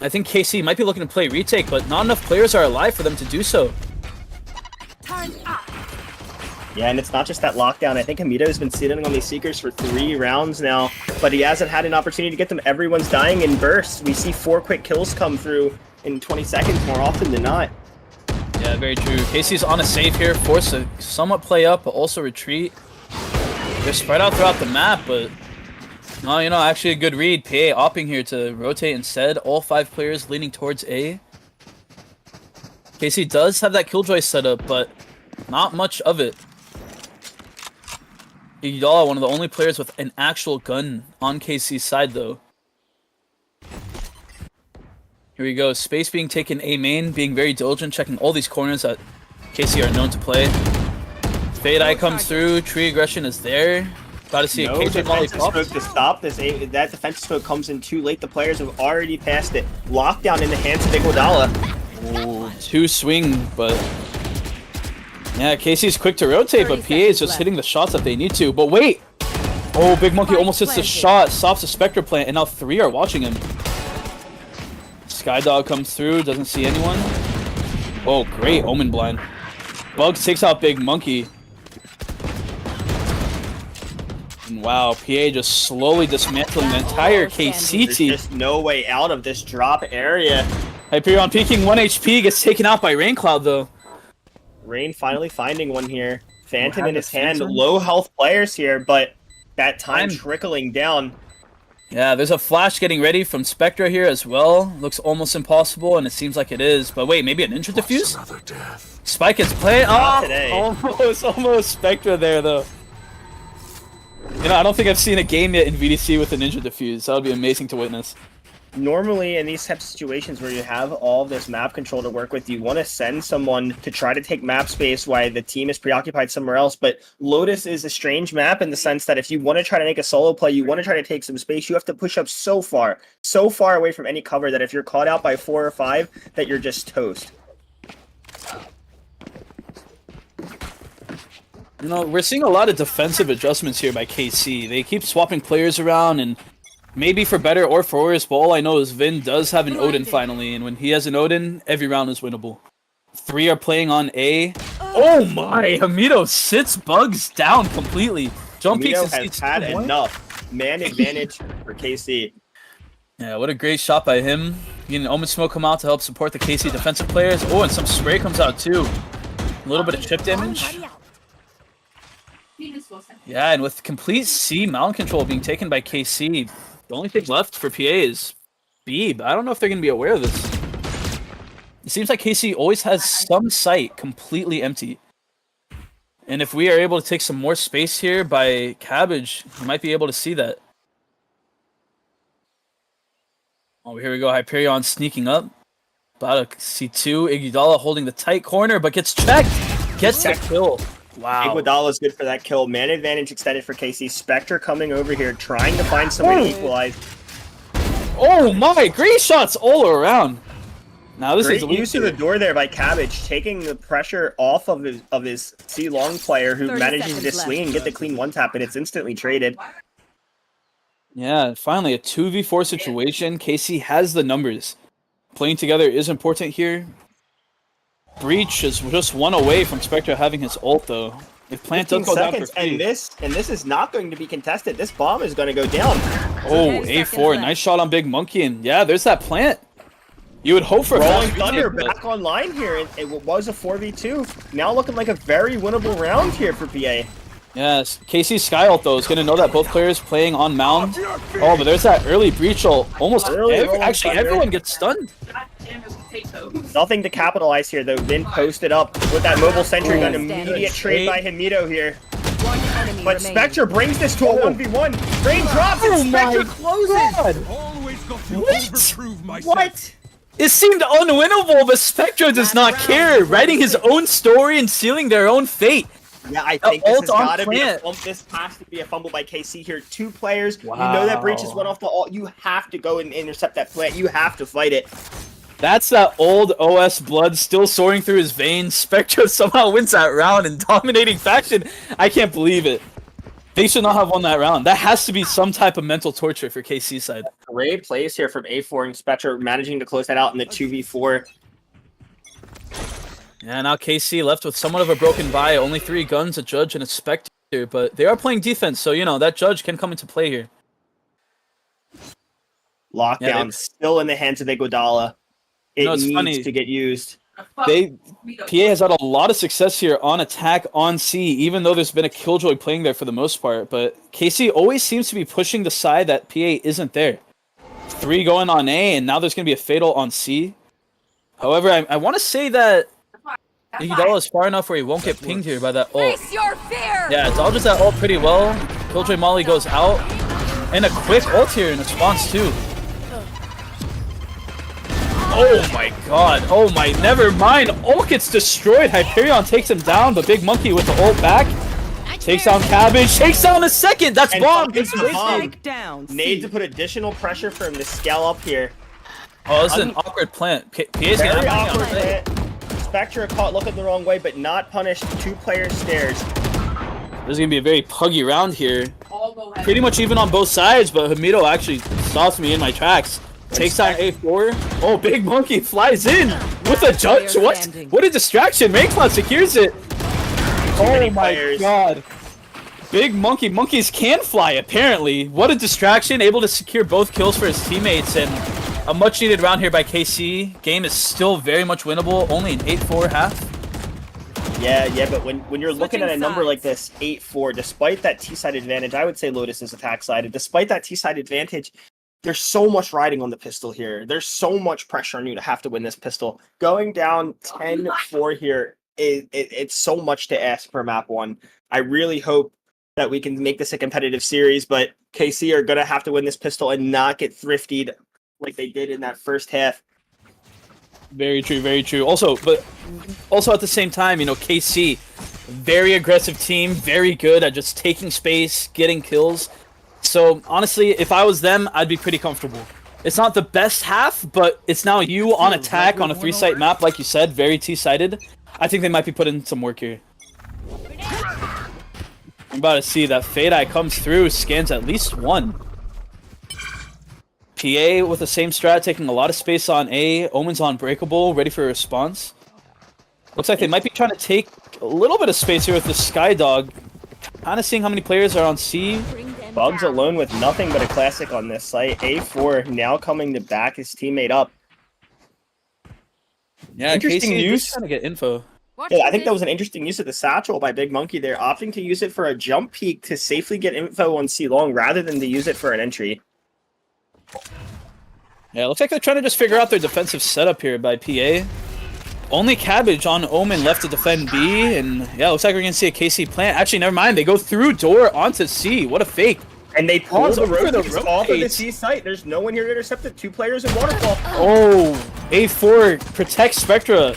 I think KC might be looking to play retake, but not enough players are alive for them to do so. Yeah, and it's not just that lockdown. I think Hamito has been sitting on these Seekers for 3 rounds now, but he hasn't had an opportunity to get them. Everyone's dying in bursts. We see 4 quick kills come through in 20 seconds more often than not. Yeah, very true. KC's on a save here, forced to somewhat play up, but also retreat. They're spread out throughout the map, but... no, you know, actually a good read. PA opting here to rotate instead. All 5 players leaning towards A. KC does have that Killjoy setup, but not much of it. Iguodala, one of the only players with an actual gun on KC's side, though. Here we go. Space being taken A main, being very diligent, checking all these corners that KC are known to play. Fade Eye comes through. Tree aggression is there. About to see a KJ Molly defensive pop. smoke to stop this. That defensive smoke comes in too late. The players have already passed it. Lockdown in the hands of Iguodala. Ooh, 2 swing, but yeah, KC's quick to rotate, but PA is just hitting the shots that they need to. But wait! Oh, Big Monkey almost hits the shot, stops the Spectre plant, and now 3 are watching him. Skydog comes through, doesn't see anyone. Oh, great Omen blind. Bugs takes out Big Monkey. And wow, PA just slowly dismantling the entire KC There's team. just no way out of this drop area. Hyperion peeking 1 HP, gets taken out by Raincloud though. Rain finally finding one here. Phantom Wow, in his the hand. Phantom. Low health players here, but that time I'm- trickling down. Yeah, there's a flash getting ready from Spectre here as well. Looks almost impossible, and it seems like it is. But wait, maybe a Ninja Diffuse? Spike is playing. Not Oh, today. almost Spectre there, though. You know, I don't think I've seen a game yet in VDC with a Ninja Diffuse. That would be amazing to witness. Normally, in these types of situations where you have all this map control to work with, you want to send someone to try to take map space while the team is preoccupied somewhere else. But Lotus is a strange map in the sense that if you want to try to make a solo play, you want to try to take some space, you have to push up so far away from any cover that if you're caught out by 4 or 5, that you're just toast. You know, we're seeing a lot of defensive adjustments here by KC. They keep swapping players around, and maybe for better or for worse, but all I know is Vin does have an Odin finally, and when he has an Odin, every round is winnable. 3 are playing on A. Oh my! Hamido sits Bugs down completely. Jump peeks Mito and has seats. had What? enough. Man advantage for KC. Yeah, what a great shot by him. Getting Omen Smoke come out to help support the KC defensive players. Oh, and some spray comes out too. A little bit of chip damage. Yeah, and with complete C mountain control being taken by KC, the only thing left for PA is B, but I don't know if they're going to be aware of this. It seems like KC always has some site completely empty. And if we are able to take some more space here by Cabbage, we might be able to see that. Oh, here we go. Hyperion sneaking up. About to see 2. Iguodala holding the tight corner, but gets checked. Gets the kill. Wow. Iguodala is good for that kill. Man advantage extended for KC. Spectre coming over here, trying to find some way to equalize. Oh my! Great shots all around. Now this is Great elite use of the tier. door there by Cabbage, taking the pressure off of his C long player who 30 manages to seconds just swing and get the clean 1-tap, and it's instantly traded. Yeah, finally a 2v4 situation. KC has the numbers. Playing together is important here. Breach is just 1 away from Spectre having his ult though. If Plant does 15 go down for seconds, free. and this is not going to be contested. This bomb is going to go down. Oh, 10 seconds A4, left. nice shot on Big Monkey, and yeah, there's that Plant. You would hope for a Rolling fast Thunder retake, but- back online here. It was a 4v2. Now looking like a very winnable round here for PA. Yes, KC Sky ult though is gonna know that both players playing on mound. Oh, but there's that early breach ult. Almost Rolling actually Thunder. everyone gets stunned. Nothing to capitalize here, though. Vin posted up with that mobile sentry gun. Oh, Immediate trade by Himido here. One enemy But remaining. Spectre brings this to a 1v1. Rain drops Oh and Spectre closes. Always got to What? overprove myself. What? It seemed unwinnable, but Spectre does not care, writing his own story and sealing their own fate. Yeah, I think this has ult on got to be a Plant. fumble. This has to be a fumble by KC here. 2 players. You know that breach is one off the ult. You have to go and intercept that plant. You have to fight it. That's that old OS blood still soaring through his veins. Spectre somehow wins that round in dominating faction. I can't believe it. They should not have won that round. That has to be some type of mental torture for KC side. Great plays here from A4 and Spectre managing to close that out in the 2v4. Yeah, now KC left with somewhat of a broken bye. Only 3 guns, a judge, and a Spectre. But they are playing defense, so, you know, that judge can come into play here. Lockdown Yeah, still in the hands of Iguodala. It know, it's needs funny. to get used. PA has had a lot of success here on attack on C, even though there's been a Killjoy playing there for the most part. But KC always seems to be pushing the side that PA isn't there. 3 going on A, and now there's going to be a fatal on C. However, I want to say that Iguodala is far enough where he won't get pinged here by that ult. Face your fear! Yeah, dodges that ult pretty well. Killjoy Molly goes out. And a quick ult here in response too. Oh my god. Oh my, never mind. Ult gets destroyed. Hyperion takes him down, but Big Monkey with the ult back. Takes down Cabbage. Takes down a second. That's And bomb. fucking It's wasted. bomb. Down. Need to put additional pressure for him to scale up here. Oh, this is an awkward plant. PA's Very gonna awkward have hit. Spectre caught looking the wrong way, but not punished. 2-player stairs. This is gonna be a very puggy round here. Pretty much even on both sides, but Hamido actually stops me in my tracks. Takes out A4. Oh, Big Monkey flies in with a judge. What? What a distraction. Rainflood secures it. Oh my god. Big Monkey. Monkeys can fly, apparently. What a distraction. Able to secure both kills for his teammates, and a much needed round here by KC. Game is still very much winnable. Only an 8-4 half. Yeah, but when you're looking at a number like this, 8-4, despite that T-side advantage, I would say Lotus is attack-sided. Despite that T-side advantage, there's so much riding on the pistol here. There's so much pressure on you to have to win this pistol. Going down 10-4 here, it's so much to ask for map 1. I really hope that we can make this a competitive series, but KC are going to have to win this pistol and not get thriftied like they did in that first half. Very true, very true. Also at the same time, you know, KC, very aggressive team, very good at just taking space, getting kills. So honestly, if I was them, I'd be pretty comfortable. It's not the best half, but it's now you on attack on a 3-site map, like you said, very T-sided. I think they might be putting some work here. I'm about to see that Fade Eye comes through, scans at least one. PA with the same strat, taking a lot of space on A. Omen's on Breakable, ready for a response. Looks like they might be trying to take a little bit of space here with the Skydog. Kind of seeing how many players are on C. Bugs alone with nothing but a classic on this site. A4 now coming to back his teammate up. Yeah, Interesting KC use. just trying to get info. Yeah, I think that was an interesting use of the satchel by Big Monkey there, opting to use it for a jump peek to safely get info on C long rather than to use it for an entry. Yeah, looks like they're trying to just figure out their defensive setup here by PA. Only Cabbage on Omen left to defend B, and yeah, looks like we're gonna see a KC plant. Actually, never mind, they go through door onto C. What a fake. And they pull the over road the off of the rotates. C site. There's no one here to intercept it. 2 players in Waterfall. Oh, A4 protects Spectra.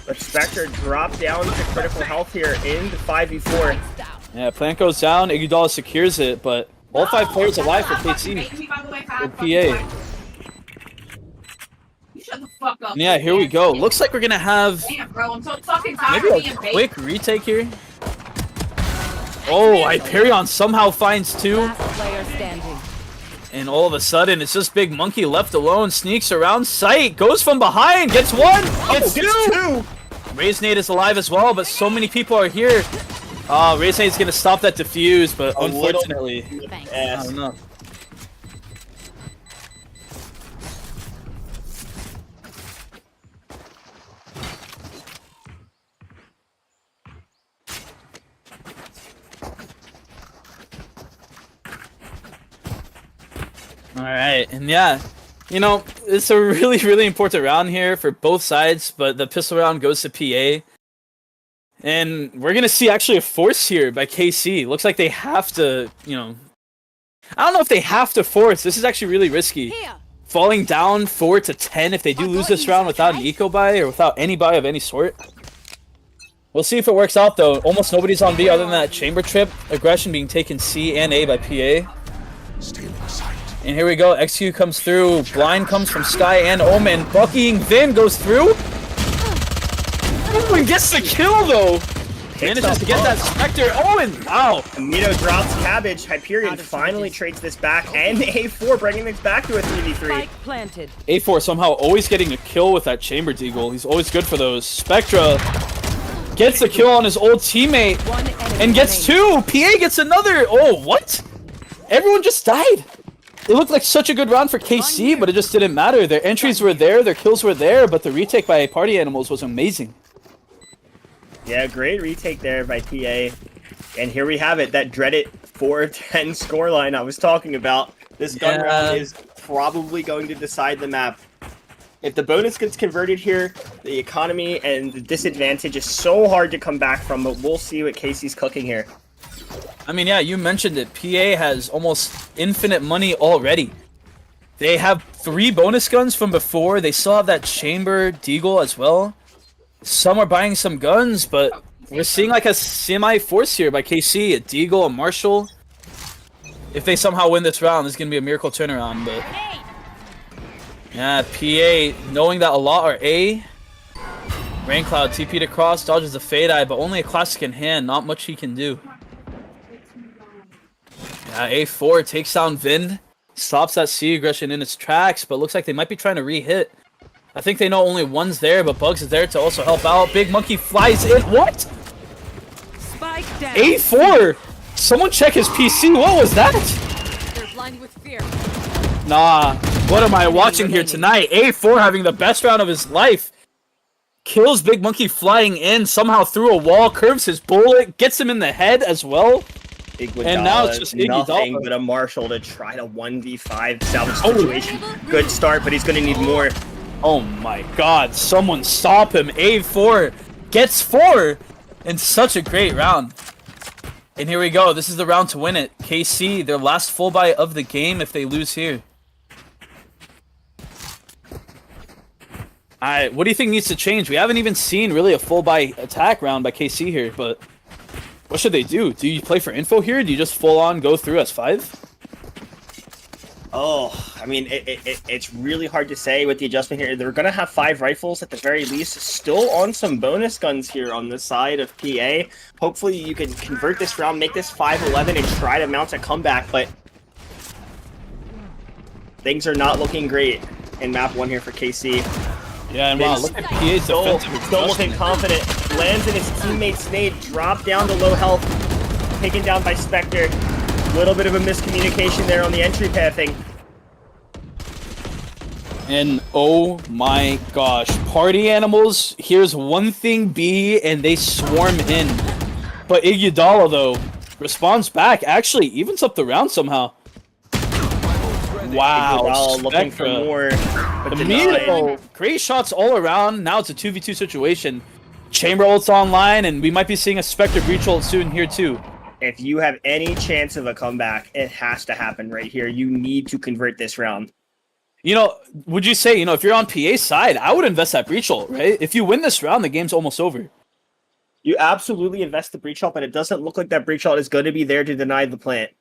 But Spectre dropped down to critical health here in the 5v4. Yeah, plant goes down, Iguodala secures it, but all 5 players alive for KC. With PA. Shut the fuck up. And yeah, here we go. Looks like we're gonna have Damn, bro, I'm so fucking tired maybe of a being bait. quick retake here. Oh, Hyperion somehow finds 2. Last player standing. And all of a sudden, it's just Big Monkey left alone, sneaks around sight, goes from behind, gets 1, gets 2! Raze Nade is alive as well, but so many people are here. Raze Nade is going to stop that defuse, but unfortunately, I don't know. Alright, and yeah, you know, it's a really, really important round here for both sides, but the pistol round goes to PA. And we're going to see actually a force here by KC. Looks like they have to, you know, I don't know if they have to force. This is actually really risky. Here. Falling down 4 to 10 if they do lose this round without an eco buy or without any buy of any sort. We'll see if it works out though. Almost nobody's on B other than that chamber trip. Aggression being taken C and A by PA. And here we go. XQ comes through. Blind comes from Sky and Omen. Buckying Vin goes through. Omen gets the kill though. Manages to get that Spectre. Owen! Wow. Mito drops Cabbage. Hyperion finally trades this back. And A4 bringing this back to a 3v3. Spike planted. A4 somehow always getting a kill with that Chamber Deagle. He's always good for those. Spectra gets the kill on his old teammate. One enemy And gets remaining. 2. PA gets another. Oh, what? Everyone just died. It looked like such a good round for KC, but it just didn't matter. Their entries were there, their kills were there, but the retake by Party Animals was amazing. Yeah, great retake there by PA. And here we have it, that dreaded 4-10 scoreline I was talking about. This gun Yeah. round is probably going to decide the map. If the bonus gets converted here, the economy and the disadvantage is so hard to come back from, but we'll see what Casey's cooking here. I mean, yeah, you mentioned it. PA has almost infinite money already. They have 3 bonus guns from before. They still have that chamber deagle as well. Some are buying some guns, but we're seeing like a semi-force here by KC, a deagle, a marshal. If they somehow win this round, this is going to be a miracle turnaround, but... Yeah, PA knowing that a lot are A. Raincloud TP'd across, dodges a Fade Eye, but only a classic in hand, not much he can do. Yeah, A4 takes down Vin. Stops that C aggression in its tracks, but looks like they might be trying to re-hit. I think they know only one's there, but Bugs is there to also help out. Big Monkey flies in. What? Spike down. A4! Someone check his PC. What was that? They're blind with fear. Nah. What am I watching here tonight? A4 having the best round of his life. Kills Big Monkey flying in, somehow through a wall, curves his bullet, gets him in the head as well. And now it's just nothing but a Marshall to try to 1v5 salvage situation. Good start, but he's going to need more. Oh my god, someone stop him. A4 gets 4 in such a great round. And here we go. This is the round to win it. KC, their last full buy of the game if they lose here. Alright, what do you think needs to change? We haven't even seen really a full buy attack round by KC here, but what should they do? Do you play for info here? Do you just full on go through as 5? Oh, I mean, it's really hard to say with the adjustment here. They're going to have 5 rifles at the very least. Still on some bonus guns here on the side of PA. Hopefully you can convert this round, make this 5-11, and try to mount a comeback, but things are not looking great in map 1 here for KC. Yeah, and wow, look at PA's defensive Still looking confident. Lands in his teammate's nade, drop down to low health, taken down by Spectre. Little bit of a miscommunication there on the entry pathing. And oh my gosh, party animals, here's one thing B, and they swarm in. But Iguodala, though, responds back, actually evens up the round somehow. Wow, Iguodala looking for more, but denied. Great shots all around. Now it's a 2v2 situation. Chamber ult's online, and we might be seeing a Spectre breach ult soon here too. If you have any chance of a comeback, it has to happen right here. You need to convert this round. You know, would you say, if you're on PA's side, I would invest that breach ult, right? If you win this round, the game's almost over. You absolutely invest the breach ult, but it doesn't look like that breach ult is going to be there to deny the plant.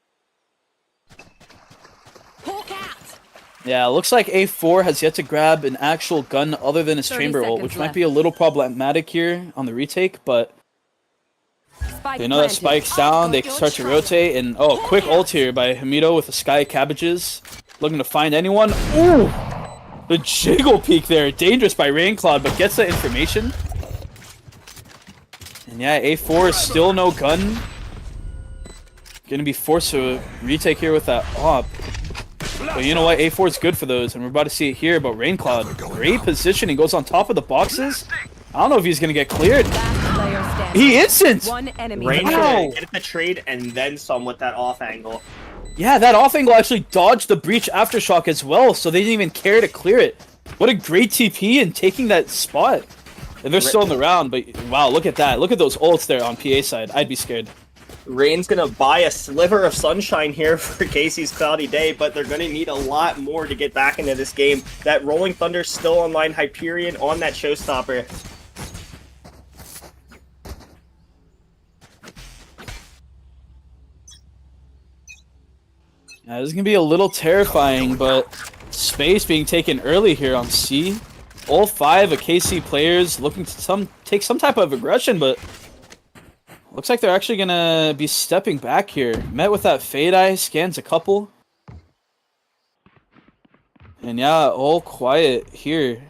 Yeah, it looks like A4 has yet to grab an actual gun other than his chamber ult, which might be a little problematic here on the retake, but they know that Spike's down, they start to rotate, and quick ult here by Hamido with the Sky Cabbages, looking to find anyone. Ooh! The jiggle peek there, dangerous by Raincloud, but gets the information. And yeah, A4 is still no gun. Gonna be forced to retake here with that AWP. But you know what? A4 is good for those, and we're about to see it here. But Raincloud, great positioning, goes on top of the boxes. I don't know if he's gonna get cleared. He isn't. One enemy. Raincloud get the trade and then some with that off angle. Yeah, that off angle actually dodged the breach aftershock as well, so they didn't even care to clear it. What a great TP in taking that spot. And they're still in the round, but wow, look at that. Look at those ults there on PA side. I'd be scared. Rain's gonna buy a sliver of sunshine here for Casey's cloudy day, but they're gonna need a lot more to get back into this game. That Rolling Thunder's still online, Hyperion on that showstopper. Yeah, this is gonna be a little terrifying, but space being taken early here on C. All 5 of KC players looking to take some type of aggression, but looks like they're actually gonna be stepping back here. Met with that Fade Eye, scans a couple. And yeah, all quiet here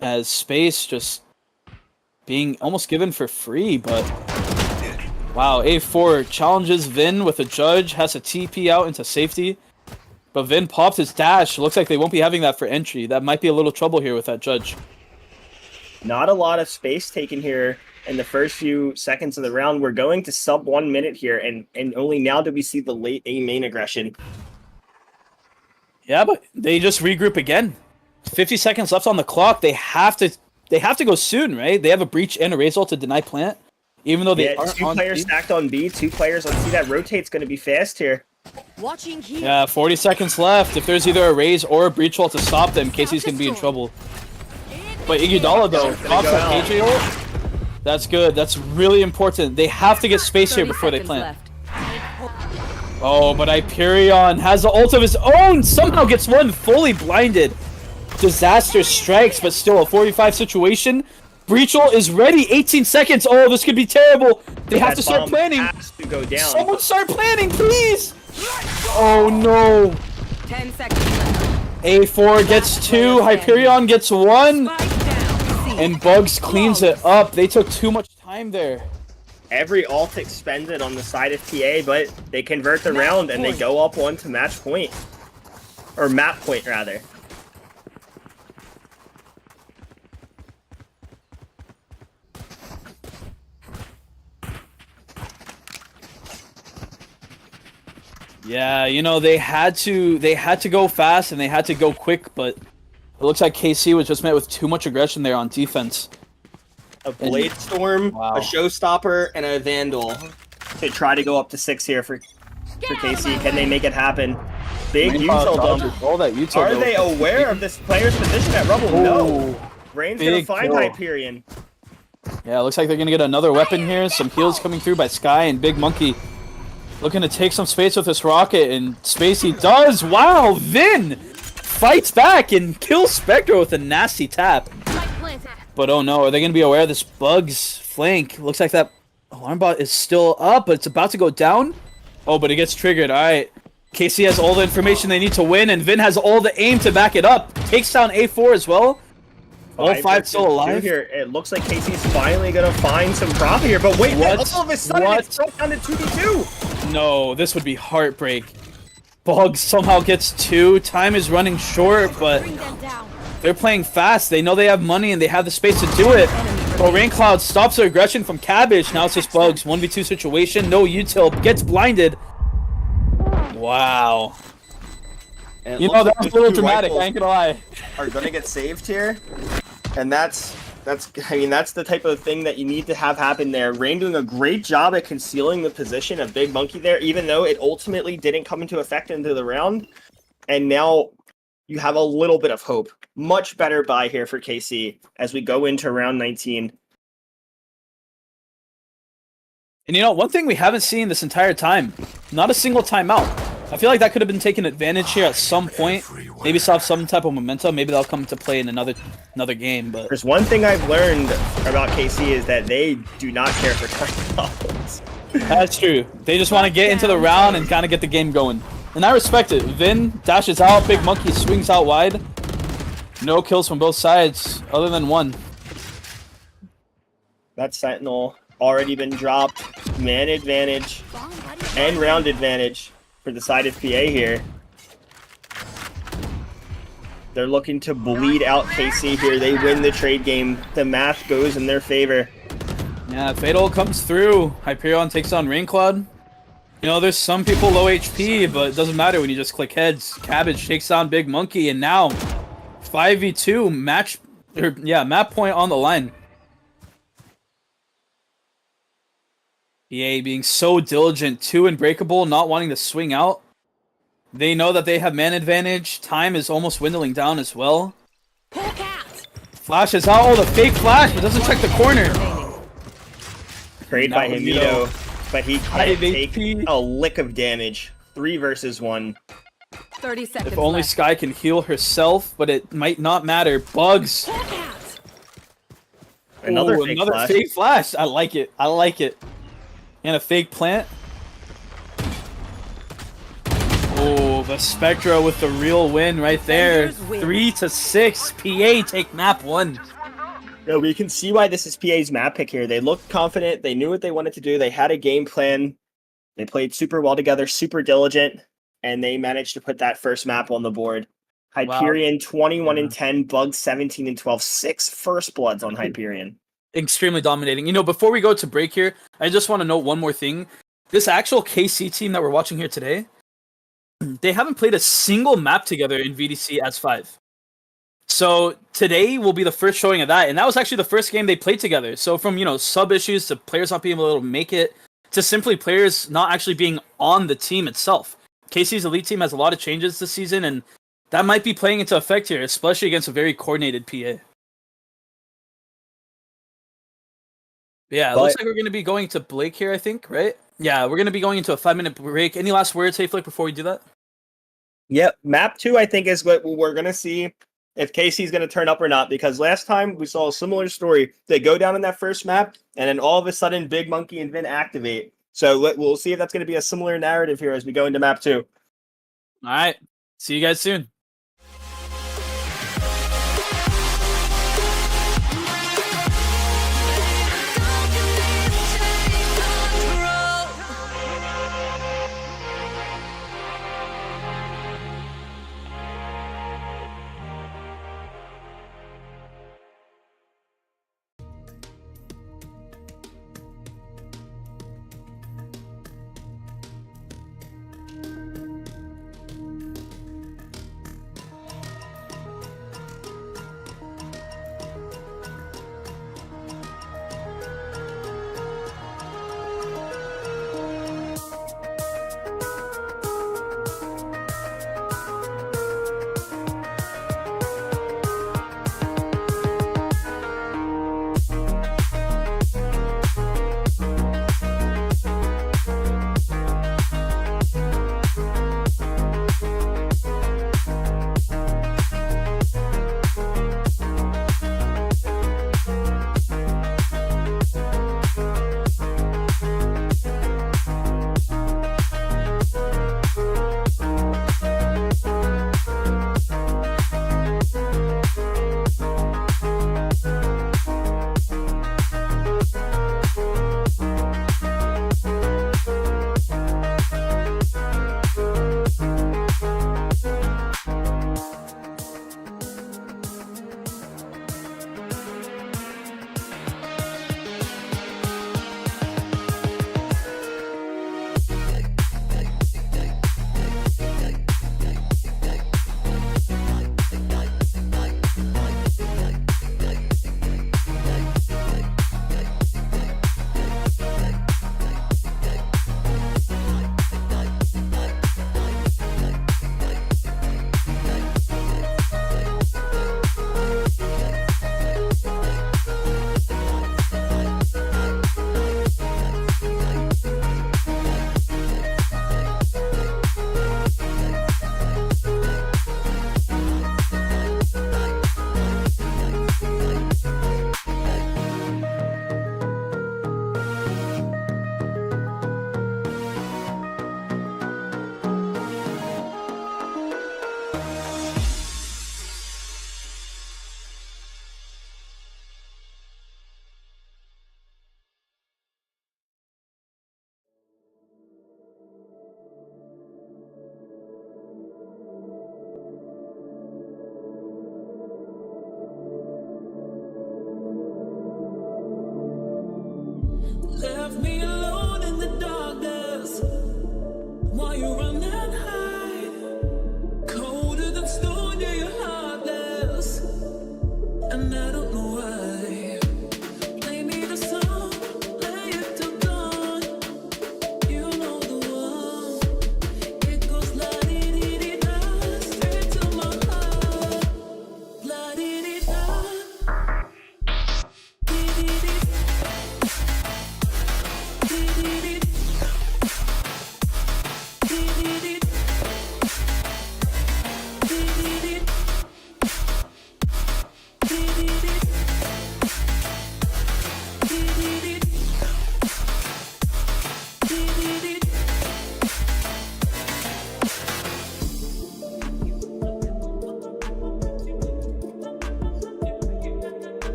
as space just being almost given for free, but wow, A4 challenges Vin with a judge, has a TP out into safety. But Vin popped his dash. Looks like they won't be having that for entry. That might be a little trouble here with that judge. Not a lot of space taken here in the first few seconds of the round. We're going to sub 1 minute here, and only now do we see the late A main aggression. Yeah, but they just regroup again. 50 seconds left on the clock. They have to go soon, right? They have a breach and a raise ult to deny plant. Even though they aren't 2 on players B. stacked on B, 2 players on C. That rotate's going to be fast here. Watching here. Yeah, 40 seconds left. If there's either a raise or a breach ult to stop them, Casey's going to be in trouble. But Iguodala, though, pops that KJ ult. That's good. That's really important. They have to get space here 30 before they seconds plant. left. Oh, but Hyperion has the ult of his own. Somehow gets one fully blinded. Disaster strikes, but still a 45 situation. Breach ult is ready. 18 seconds. Oh, this could be terrible. They have That to start bomb planning. has to go down. Someone start planning, please. Oh, no. 10 seconds left. A4 gets 2. Hyperion gets 1. Spike down. C. And Bugs cleans it up. They took too much time there. Every ult expended on the side of TA, but they convert the round and they go up 1 to match point. Or map point, rather. Yeah, you know, they had to go fast and they had to go quick, but it looks like KC was just met with too much aggression there on defense. A Blade Storm, Wow. a Showstopper, and a Vandal to try to go up to 6 here for KC. Can they make it happen? Big util dump. All that util Are though. they aware of this player's position at Rubble? No. Oh, Rain's gonna big find kill. Hyperion. yeah, it looks like they're gonna get another weapon here. Some heals coming through by Sky and Big Monkey. Looking to take some space with this rocket, and Spacey does. Wow, Vin fights back and kills Spectre with a nasty tap. But oh no, are they gonna be aware of this Bugs flank? Looks like that alarm bot is still up, but it's about to go down. Oh, but it gets triggered. All right, KC has all the information they need to win, and Vin has all the aim to back it up. Takes down A4 as well. All 5 still alive. Here, it looks like KC's finally gonna find some profit here. But wait, What? all of a sudden What? it's broke down to 2v2. No, this would be heartbreak. Bugs somehow gets 2. Time is running short, but Bring them down. they're playing fast. They know they have money and they have the space to do it. But Rain Cloud stops their aggression from Cabbage. Now it's just Bugs. 1v2 situation. No util. Gets blinded. Wow. And it You looks know, that like was a those little two dramatic. rifles I ain't gonna lie. are gonna get saved here, and that's the type of thing that you need to have happen there. Rain doing a great job at concealing the position of Big Monkey there, even though it ultimately didn't come into effect into the round, and now you have a little bit of hope. Much better buy here for KC as we go into round 19. And you know, one thing we haven't seen this entire time, not a single timeout. I feel like that could have been taken advantage here at some point. Maybe solve some type of momentum. Maybe that'll come to play in another game. But There's one thing I've learned about KC is that they do not care for timeouts. that's true. They just want to get into the round and kind of get the game going. And I respect it. Vin dashes out. Big Monkey swings out wide. No kills from both sides, other than one. That Sentinel already been dropped. Man advantage and round advantage for the side of PA here. They're looking to bleed out KC here. They win the trade game. The math goes in their favor. Yeah, Fatal comes through. Hyperion takes on Raincloud. You know, there's some people low HP, but it doesn't matter when you just click heads. Cabbage takes down Big Monkey, and now 5v2 map point on the line. EA being so diligent, 2 unbreakable, not wanting to swing out. They know that they have man advantage. Time is almost dwindling down as well. Flash is out. Oh, the fake flash, but doesn't check the corner. Prayed by Himito, but he can't take HP. a lick of damage. 3 versus 1. 30 seconds If only left. Sky can heal herself, but it might not matter. Bugs. Another Ooh, fake another flash. fake flash. I like it. I like it. And a fake plant. Oh, the Spectra with the real win right there. Defenders win. 3-6. PA take map 1. Yeah, we can see why this is PA's map pick here. They looked confident. They knew what they wanted to do. They had a game plan. They played super well together, super diligent, and they managed to put that first map on the board. Hyperion 21-10, Bugs 17-12, 6 first bloods on Hyperion. Extremely dominating. You know, before we go to break here, I just want to note one more thing. This actual KC team that we're watching here today, they haven't played a single map together in VDC as 5. So today will be the first showing of that, and that was actually the first game they played together. So from sub issues to players not being able to make it to simply players not actually being on the team itself. KC's elite team has a lot of changes this season, and that might be playing into effect here, especially against a very coordinated PA. Yeah, it looks like we're going to be going to Blake here, I think, right? Yeah, we're going to be going into a 5-minute break. Any last words, Hey Flick, before we do that? Yep, map 2 I think is what we're going to see if Casey's going to turn up or not, because last time we saw a similar story. They go down in that first map, and then all of a sudden Big Monkey and Vin activate. So we'll see if that's going to be a similar narrative here as we go into map 2. All right. See you guys soon.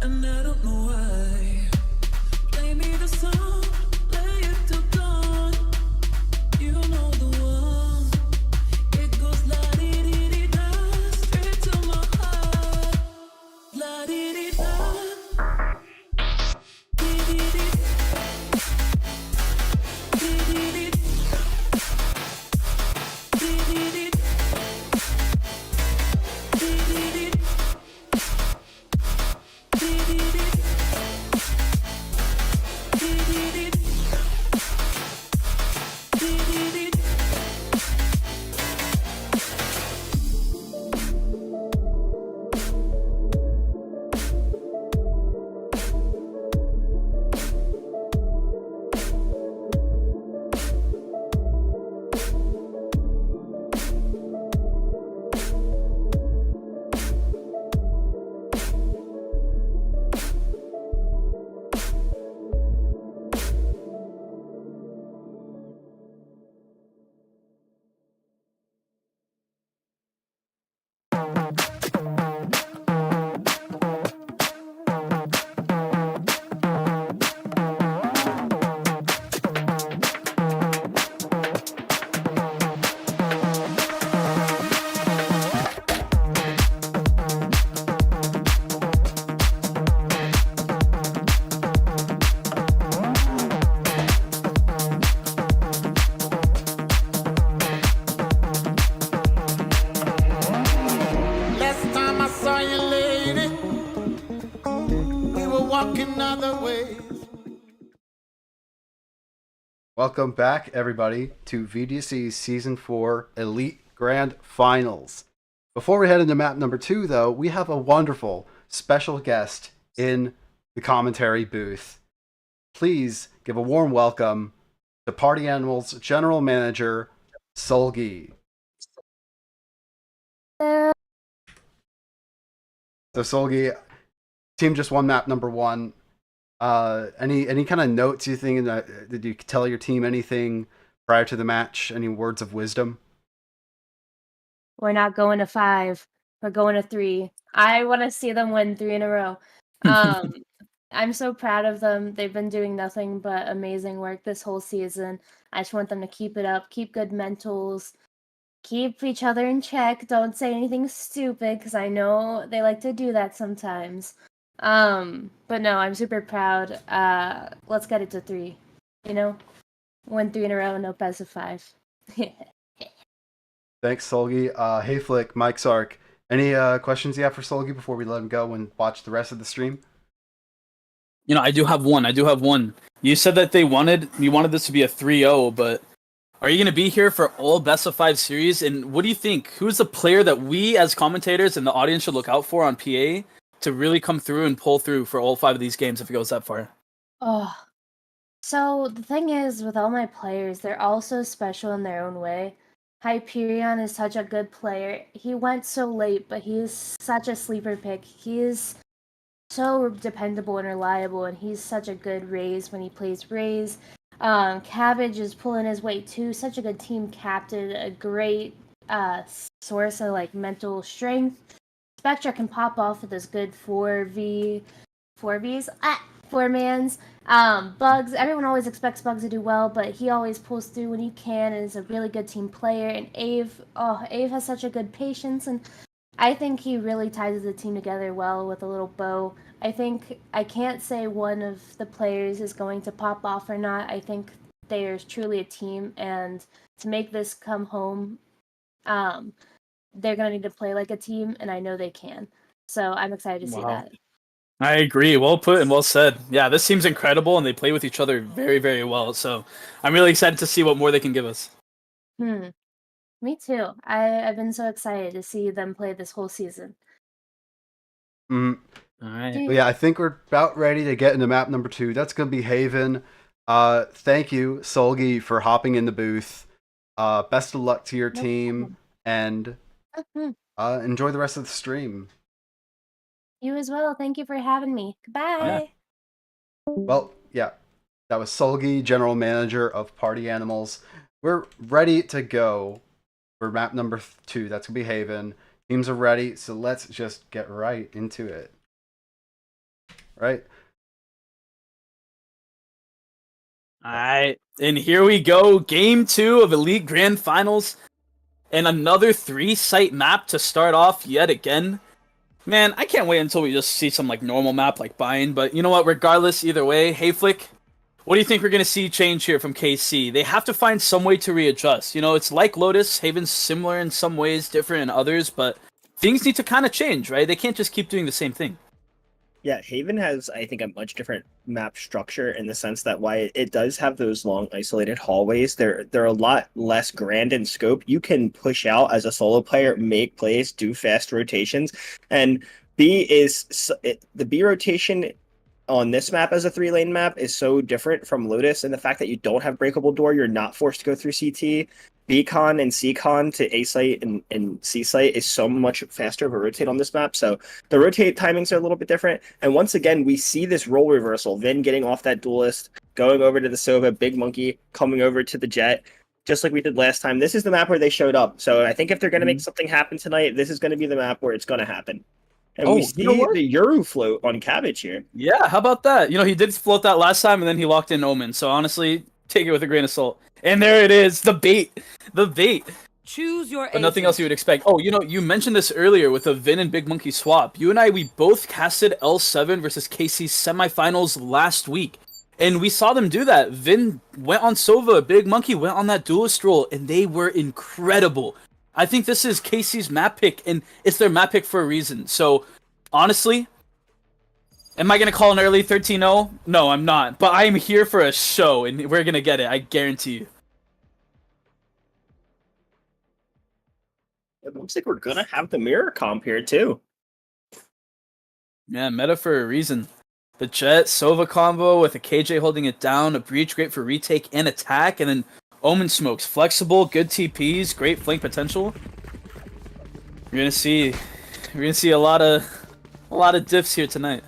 and I don't know why. Play me the song, play it till dawn. You know the one. It goes la di di di da, straight to my heart. La di di da, di di di, di di di, di di di, di di di. Last time I saw you, lady, we were walking other ways. Welcome back, everybody, to VDC Season 4 Elite Grand Finals. Before we head into map number 2, though, we have a wonderful special guest in the commentary booth. Please give a warm welcome to Party Animals General Manager, Solgi. So Solgi, team just won map number 1. Any kind of notes you think? Did you tell your team anything prior to the match? Any words of wisdom? We're not going to 5. We're going to 3. I want to see them win 3 in a row. I'm so proud of them. They've been doing nothing but amazing work this whole season. I just want them to keep it up, keep good mentals, keep each other in check. Don't say anything stupid, because I know they like to do that sometimes. But no, I'm super proud. Let's get it to 3. You know, win 3 in a row, no best of 5. Thanks, Solgi. Hey Flick, Mike Sark. Any questions you have for Solgi before we let him go and watch the rest of the stream? You know, I do have one. You said that you wanted this to be a 3-0, but are you going to be here for all best of 5 series? And what do you think? Who's the player that we as commentators and the audience should look out for on PA to really come through and pull through for all 5 of these games if it goes that far? Oh, so the thing is, with all my players, they're all so special in their own way. Hyperion is such a good player. He went so late, but he is such a sleeper pick. He is so dependable and reliable, and he's such a good Raze when he plays Raze. Cabbage is pulling his weight too. Such a good team captain, a great source of like mental strength. Spectra can pop off with his good 4Vs, 4-mans. Bugs, everyone always expects Bugs to do well, but he always pulls through when he can and is a really good team player. And Ave has such a good patience, and I think he really ties the team together well with a little bow. I can't say one of the players is going to pop off or not. I think there's truly a team, and to make this come home, they're going to need to play like a team, and I know they can. So I'm excited to see that. I agree. Well put and well said. Yeah, this team's incredible, and they play with each other very, very well. So I'm really excited to see what more they can give us. Me too. I've been so excited to see them play this whole season. All right. But yeah, I think we're about ready to get into map number 2. That's going to be Haven. Thank you, Solgi, for hopping in the booth. Best of luck to your team, and enjoy the rest of the stream. You as well. Thank you for having me. Goodbye. Well, yeah, that was Solgi, General Manager of Party Animals. We're ready to go for map number 2. That's going to be Haven. Teams are ready, so let's just get right into it. right? Alright, and here we go. Game 2 of Elite Grand Finals. And another 3-site map to start off yet again. Man, I can't wait until we just see some like normal map like Bind. But you know what, regardless, either way, hey Flick, what do you think we're going to see change here from KC? They have to find some way to readjust. You know, it's like Lotus, Haven's similar in some ways, different in others, but things need to kind of change, right? They can't just keep doing the same thing. Yeah, Haven has, I think, a much different map structure in the sense that while it does have those long isolated hallways, they're a lot less grand in scope. You can push out as a solo player, make plays, do fast rotations, and the B rotation on this map as a 3-lane map is so different from Lotus, and the fact that you don't have breakable door, you're not forced to go through CT. B-con and C-con to A-site and C-site is so much faster of a rotate on this map, so the rotate timings are a little bit different, and once again, we see this role reversal, Vin getting off that duelist, going over to the Sova, Big Monkey coming over to the Jet, just like we did last time. This is the map where they showed up, so I think if they're going to make something happen tonight, this is going to be the map where it's going to happen. And we see the Yoru float on Cabbage here. Yeah, how about that? You know, he did float that last time, and then he locked in Omen, so honestly, take it with a grain of salt. And there it is, the bait. The bait. Choose your But nothing else you would expect. Oh, you know, you mentioned this earlier with the Vin and Big Monkey swap. You and I, we both casted L7 versus KC semifinals last week. And we saw them do that. Vin went on Sova, Big Monkey went on that duelist role, and they were incredible. I think this is KC's map pick, and it's their map pick for a reason. So, honestly, am I going to call an early 13-0? No, I'm not. But I'm here for a show, and we're going to get it. I guarantee you. It looks like we're going to have the mirror comp here, too. Yeah, meta for a reason. The Jet, Sova combo with a KJ holding it down, a Breach great for retake and attack, and then Omen smokes. Flexible, good TPs, great flank potential. We're gonna see a lot of diffs here tonight.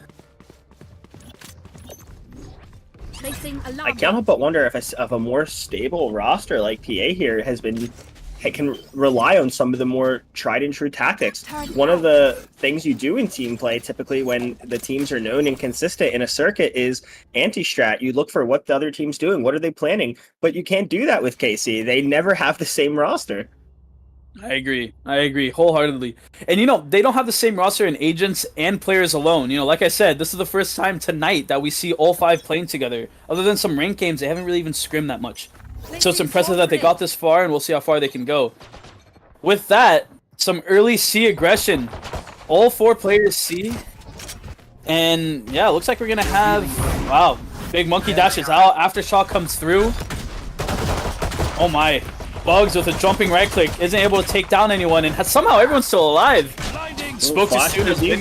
I can't help but wonder if a more stable roster like PA here can rely on some of the more tried and true tactics. One of the things you do in team play typically when the teams are known and consistent in a circuit is anti-strat. You look for what the other team's doing, what are they planning, but you can't do that with KC. They never have the same roster. I agree wholeheartedly. And you know, they don't have the same roster in agents and players alone. You know, like I said, this is the first time tonight that we see all 5 playing together. Other than some ranked games, they haven't really even scrimmed that much. So it's impressive that they got this far, and we'll see how far they can go. With that, some early C aggression. All 4 players C. And yeah, it looks like we're going to have... Wow, Big Monkey dashes out. Aftershock comes through. Oh my. Bugs with a jumping right click. Isn't able to take down anyone, and somehow everyone's still alive. Spoke to students. They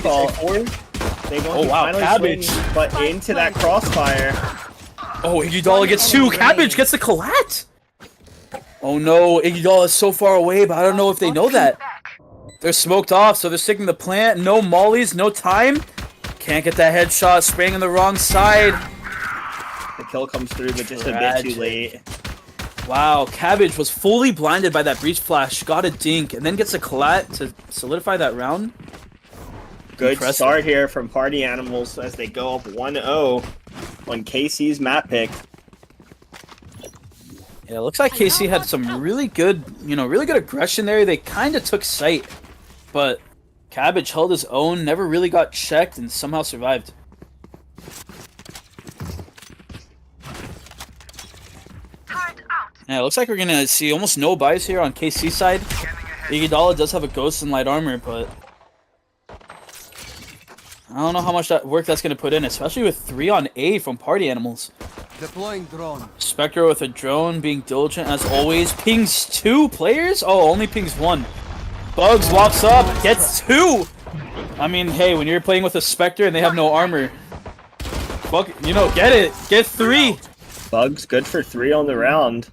wow, Cabbage. But into that crossfire. Oh, Iguodala gets 2. Cabbage gets the collat. Oh no, Iguodala is so far away, but I don't know if they know that. They're smoked off, so they're sticking the plant. No mollies, no time. Can't get that headshot, spraying on the wrong side. The kill comes through, but just a bit too late. Wow, Cabbage was fully blinded by that breach flash, got a dink, and then gets a collat to solidify that round. Good start here from Party Animals as they go up 1-0 on KC's map pick. Yeah, it looks like KC had some really good aggression there. They kind of took sight, but Cabbage held his own, never really got checked, and somehow survived. Yeah, it looks like we're going to see almost no buys here on KC side. Iguodala does have a ghost and light armor, but I don't know how much work that's going to put in, especially with 3 on A from Party Animals. Deploying drone. Spectre with a drone, being diligent as always. Pings 2 players? Oh, only pings 1. Bugs walks up, gets 2! I mean, hey, when you're playing with a Spectre and they have no armor, fuck, you know, get it! Get 3! Bugs good for 3 on the round.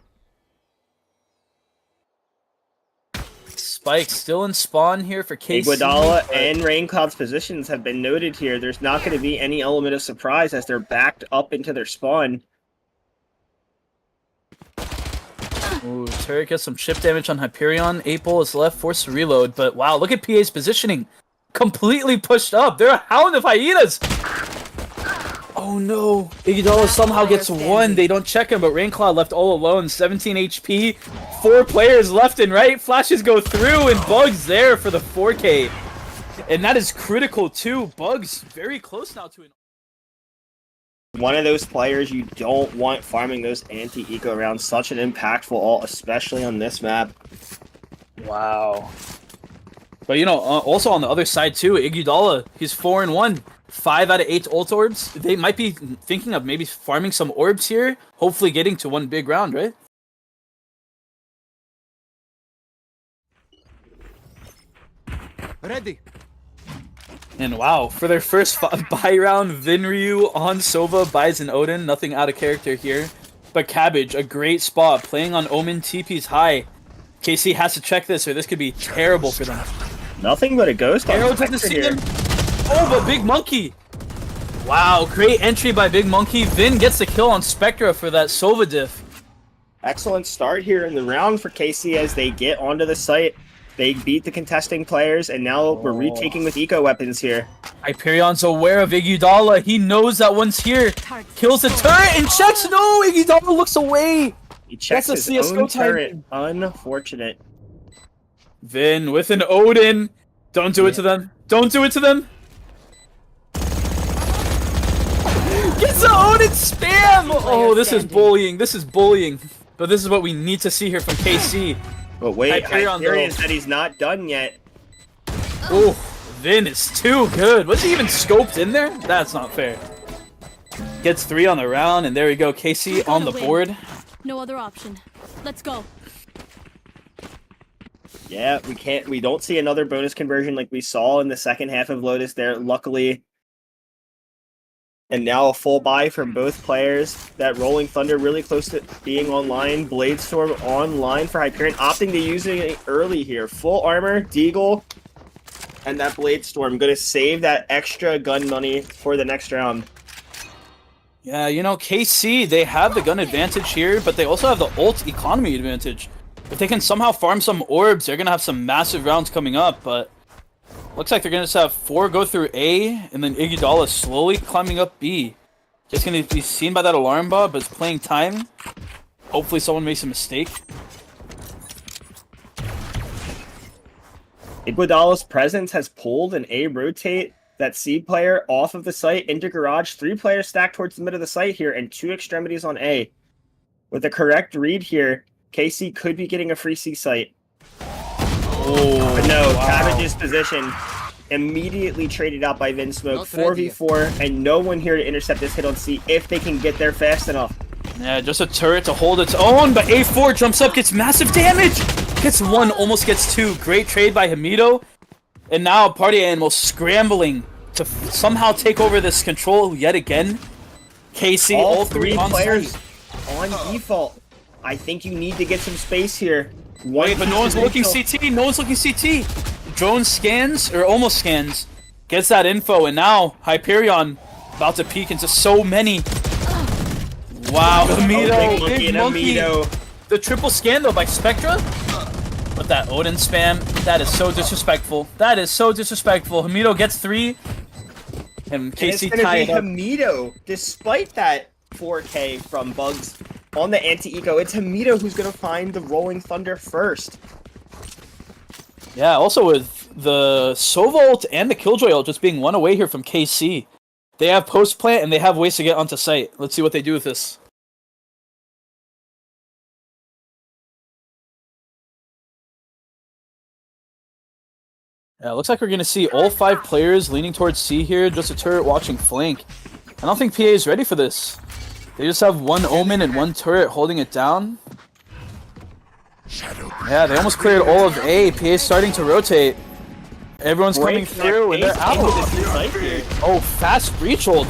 Spike still in spawn here for KC. Iguodala and Raincloud's positions have been noted here. There's not going to be any element of surprise as they're backed up into their spawn. Ooh, Turret gets some chip damage on Hyperion. 8-Ball is left, forced to reload, but wow, look at PA's positioning. Completely pushed up. They're a hound of hyenas. Oh no! Iguodala somehow gets one. They don't check him, but Rainclaw left all alone. 17 HP. 4 players left and right. Flashes go through, and Bugs there for the 4K. And that is critical too. Bugs very close now to an. One of those players you don't want farming those anti-eco rounds. Such an impactful ult, especially on this map. Wow. But you know, also on the other side too, Iguodala, he's 4-1. 5 out of 8 ult orbs. They might be thinking of maybe farming some orbs here, hopefully getting to one big round, right? Ready. And wow, for their first buy round, Vinryu on Sova buys an Odin. Nothing out of character here. But Cabbage, a great spot, playing on Omen, TP's high. KC has to check this or this could be terrible for them. Nothing but a ghost on Arrow doesn't Spectre see here. him. Oh, but Big Monkey. Wow, great entry by Big Monkey. Vin gets the kill on Spectra for that Sova diff. Excellent start here in the round for KC as they get onto the site. They beat the contesting players, and now we're retaking with eco weapons here. Hyperion's aware of Iguodala. He knows that one's here. Kills the turret and checks. No, Iguodala looks away. He checks That's a his CS:GO own turret. timing. Unfortunate. Vin with an Odin. Don't do it to them. Don't do it to them. Gets the Odin spam. Oh, this is bullying. This is bullying. But this is what we need to see here from KC. But wait, Hyperion, Hyperion though. said he's not done yet. Oh, Vin is too good. Was he even scoped in there? That's not fair. Gets 3 on the round, and there we go. KC on the board. No other option. Let's go. Yeah, we don't see another bonus conversion like we saw in the second half of Lotus there, luckily. And now a full buy from both players. That Rolling Thunder really close to being online. Bladestorm online for Hyperion, opting to using it early here. Full armor, Deagle, and that Bladestorm. Gonna save that extra gun money for the next round. Yeah, you know, KC, they have the gun advantage here, but they also have the ult economy advantage. If they can somehow farm some orbs, they're gonna have some massive rounds coming up, but looks like they're gonna just have 4 go through A, and then Iguodala slowly climbing up B. Just gonna be seen by that alarm bot, but it's playing time. Hopefully someone makes a mistake. Iguodala's presence has pulled an A rotate that C player off of the site into garage. 3 players stacked towards the middle of the site here, and 2 extremities on A. With the correct read here, KC could be getting a free C site. Oh, But no, wow. Cabbage's position immediately traded out by Vinsmoke. 4v4, and no one here to intercept this hit on C if they can get there fast enough. Yeah, just a turret to hold its own, but A4 jumps up, gets massive damage! Gets 1, almost gets 2. Great trade by Hamido. And now Party Animal scrambling to somehow take over this control yet again. KC, all 3 on players site. on default. I think you need to get some space here. Wait, but no one's looking CT. No one's looking CT. Drone scans, or almost scans, gets that info, and now Hyperion about to peek into so many. Wow, Hamido, Big Monkey. The triple scan though by Spectra. But that Odin spam, that is so disrespectful. That is so disrespectful. Hamido gets 3, and KC tie it up. Hamido, despite that 4K from Bugs on the anti-eco, it's Hamido who's gonna find the Rolling Thunder first. Yeah, also with the Sova ult and the Killjoy ult just being 1 away here from KC. They have post plant and they have ways to get onto site. Let's see what they do with this. Yeah, it looks like we're going to see all 5 players leaning towards C here, just a turret watching flank. I don't think PA is ready for this. They just have 1 Omen and 1 turret holding it down. Yeah, they almost cleared all of A. PA is starting to rotate. Everyone's coming through and they're out. Oh, fast breach hold.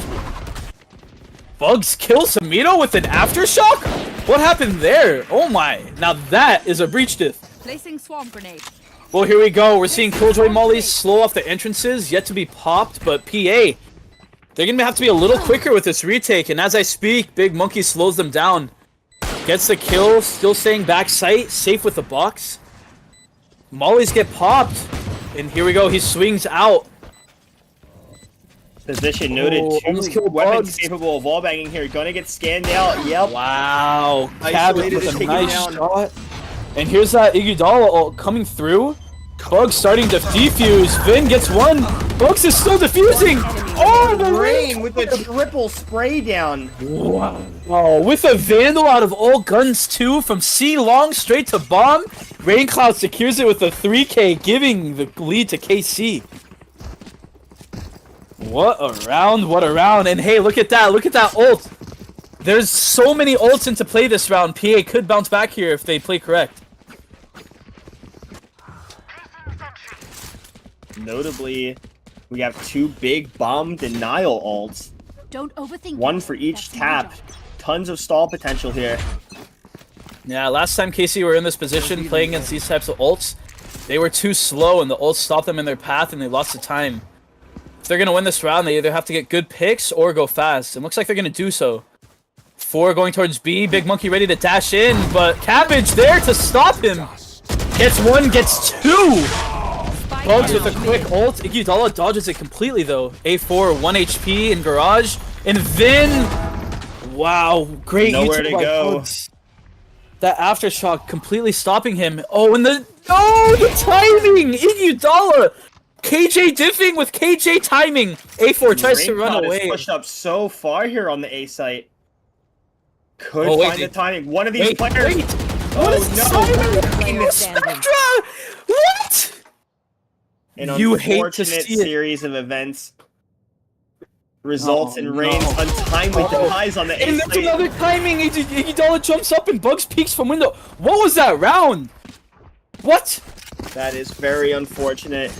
Bugs kills Hamido with an aftershock? What happened there? Oh my. Now that is a breach diff. Placing swarm grenade. Well, here we go. We're seeing Killjoy Mollies slow off the entrances, yet to be popped, but PA, they're going to have to be a little quicker with this retake, and as I speak, Big Monkey slows them down. Gets the kill, still staying back sight, safe with the box. Mollies get popped, and here we go. He swings out. Position noted. Almost Two killed weapons Bugs. capable of wall banging here. Gonna get scanned out. Yep. Wow. Isolated Cabbage with and a taken nice down. shot. And here's that Iguodala ult coming through. Bugs starting to defuse. Vin gets one. Bugs is still defusing. Oh, the Rain with the triple spray down. Wow. Oh, with a Vandal out of all guns too, from C long straight to bomb. Raincloud secures it with a 3K, giving the lead to KC. What a round, what a round. And hey, look at that ult. There's so many ults into play this round. PA could bounce back here if they play correct. Notably, we have two big bomb denial ults. Don't overthink. One it. for each That's my tap. job. Tons of stall potential here. Yeah, last time KC were in this position playing against these types of ults, they were too slow and the ults stopped them in their path and they lost the time. If they're going to win this round, they either have to get good picks or go fast. It looks like they're going to do so. 4 going towards B. Big Monkey ready to dash in, but Cabbage there to stop him. Gets 1, gets 2. Bugs with a quick ult. Iguodala dodges it completely though. A4, 1 HP in Garage. And Vin. Wow, great Nowhere YouTube to by go. Bugs. That aftershock completely stopping him. Oh, and the the timing! Iguodala! KJ diffing with KJ timing. A4 tries to run Raincloud is away. pushed up so far here on the A site. Could Oh, wait, find the dude. timing. One of these Wait, players. wait. Oh What is no! Player standing. Spectra! What? An You hate to unfortunate see it. series of events results Oh, in no. Rain's untimely Oh. demise on the A And there's site. another timing. Iguodala jumps up and Bugs peeks from window. What was that round? What? That is very unfortunate.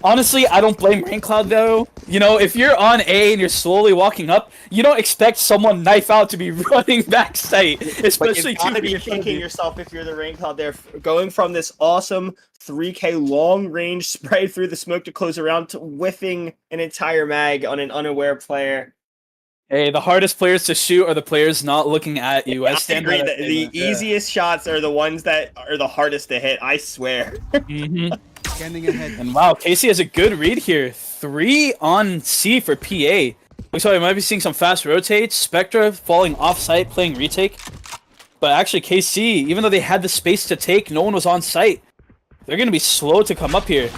Honestly, I don't blame Raincloud though. You know, if you're on A and you're slowly walking up, you don't expect someone knife out to be running back site, But especially you've got to to be kicking yourself if you're the Raincloud there. Going from this awesome 3K long range spray through the smoke to close around to whiffing an entire mag on an unaware player. Hey, the hardest players to shoot are the players not looking at you. I I stand agree by that that the statement. Yeah. easiest shots are the ones that are the hardest to hit. I swear. Mhm. Scanning ahead. And wow, Casey has a good read here. 3 on C for PA. Looks like we might be seeing some fast rotates. Spectra falling off site, playing retake. But actually, KC, even though they had the space to take, no one was on site. They're going to be slow to come up here.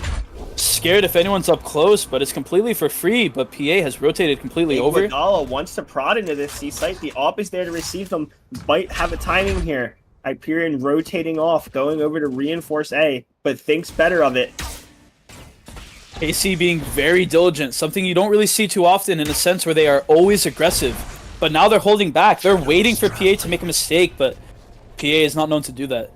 Scared if anyone's up close, but it's completely for free. But PA has rotated completely over. Iguodala wants to prod into this C site. The op is there to receive them. Might have a timing here. Hyperion rotating off, going over to reinforce A, but thinks better of it. KC being very diligent, something you don't really see too often in a sense where they are always aggressive. But now they're holding back. They're waiting for PA to make a mistake, but PA is not known to do that.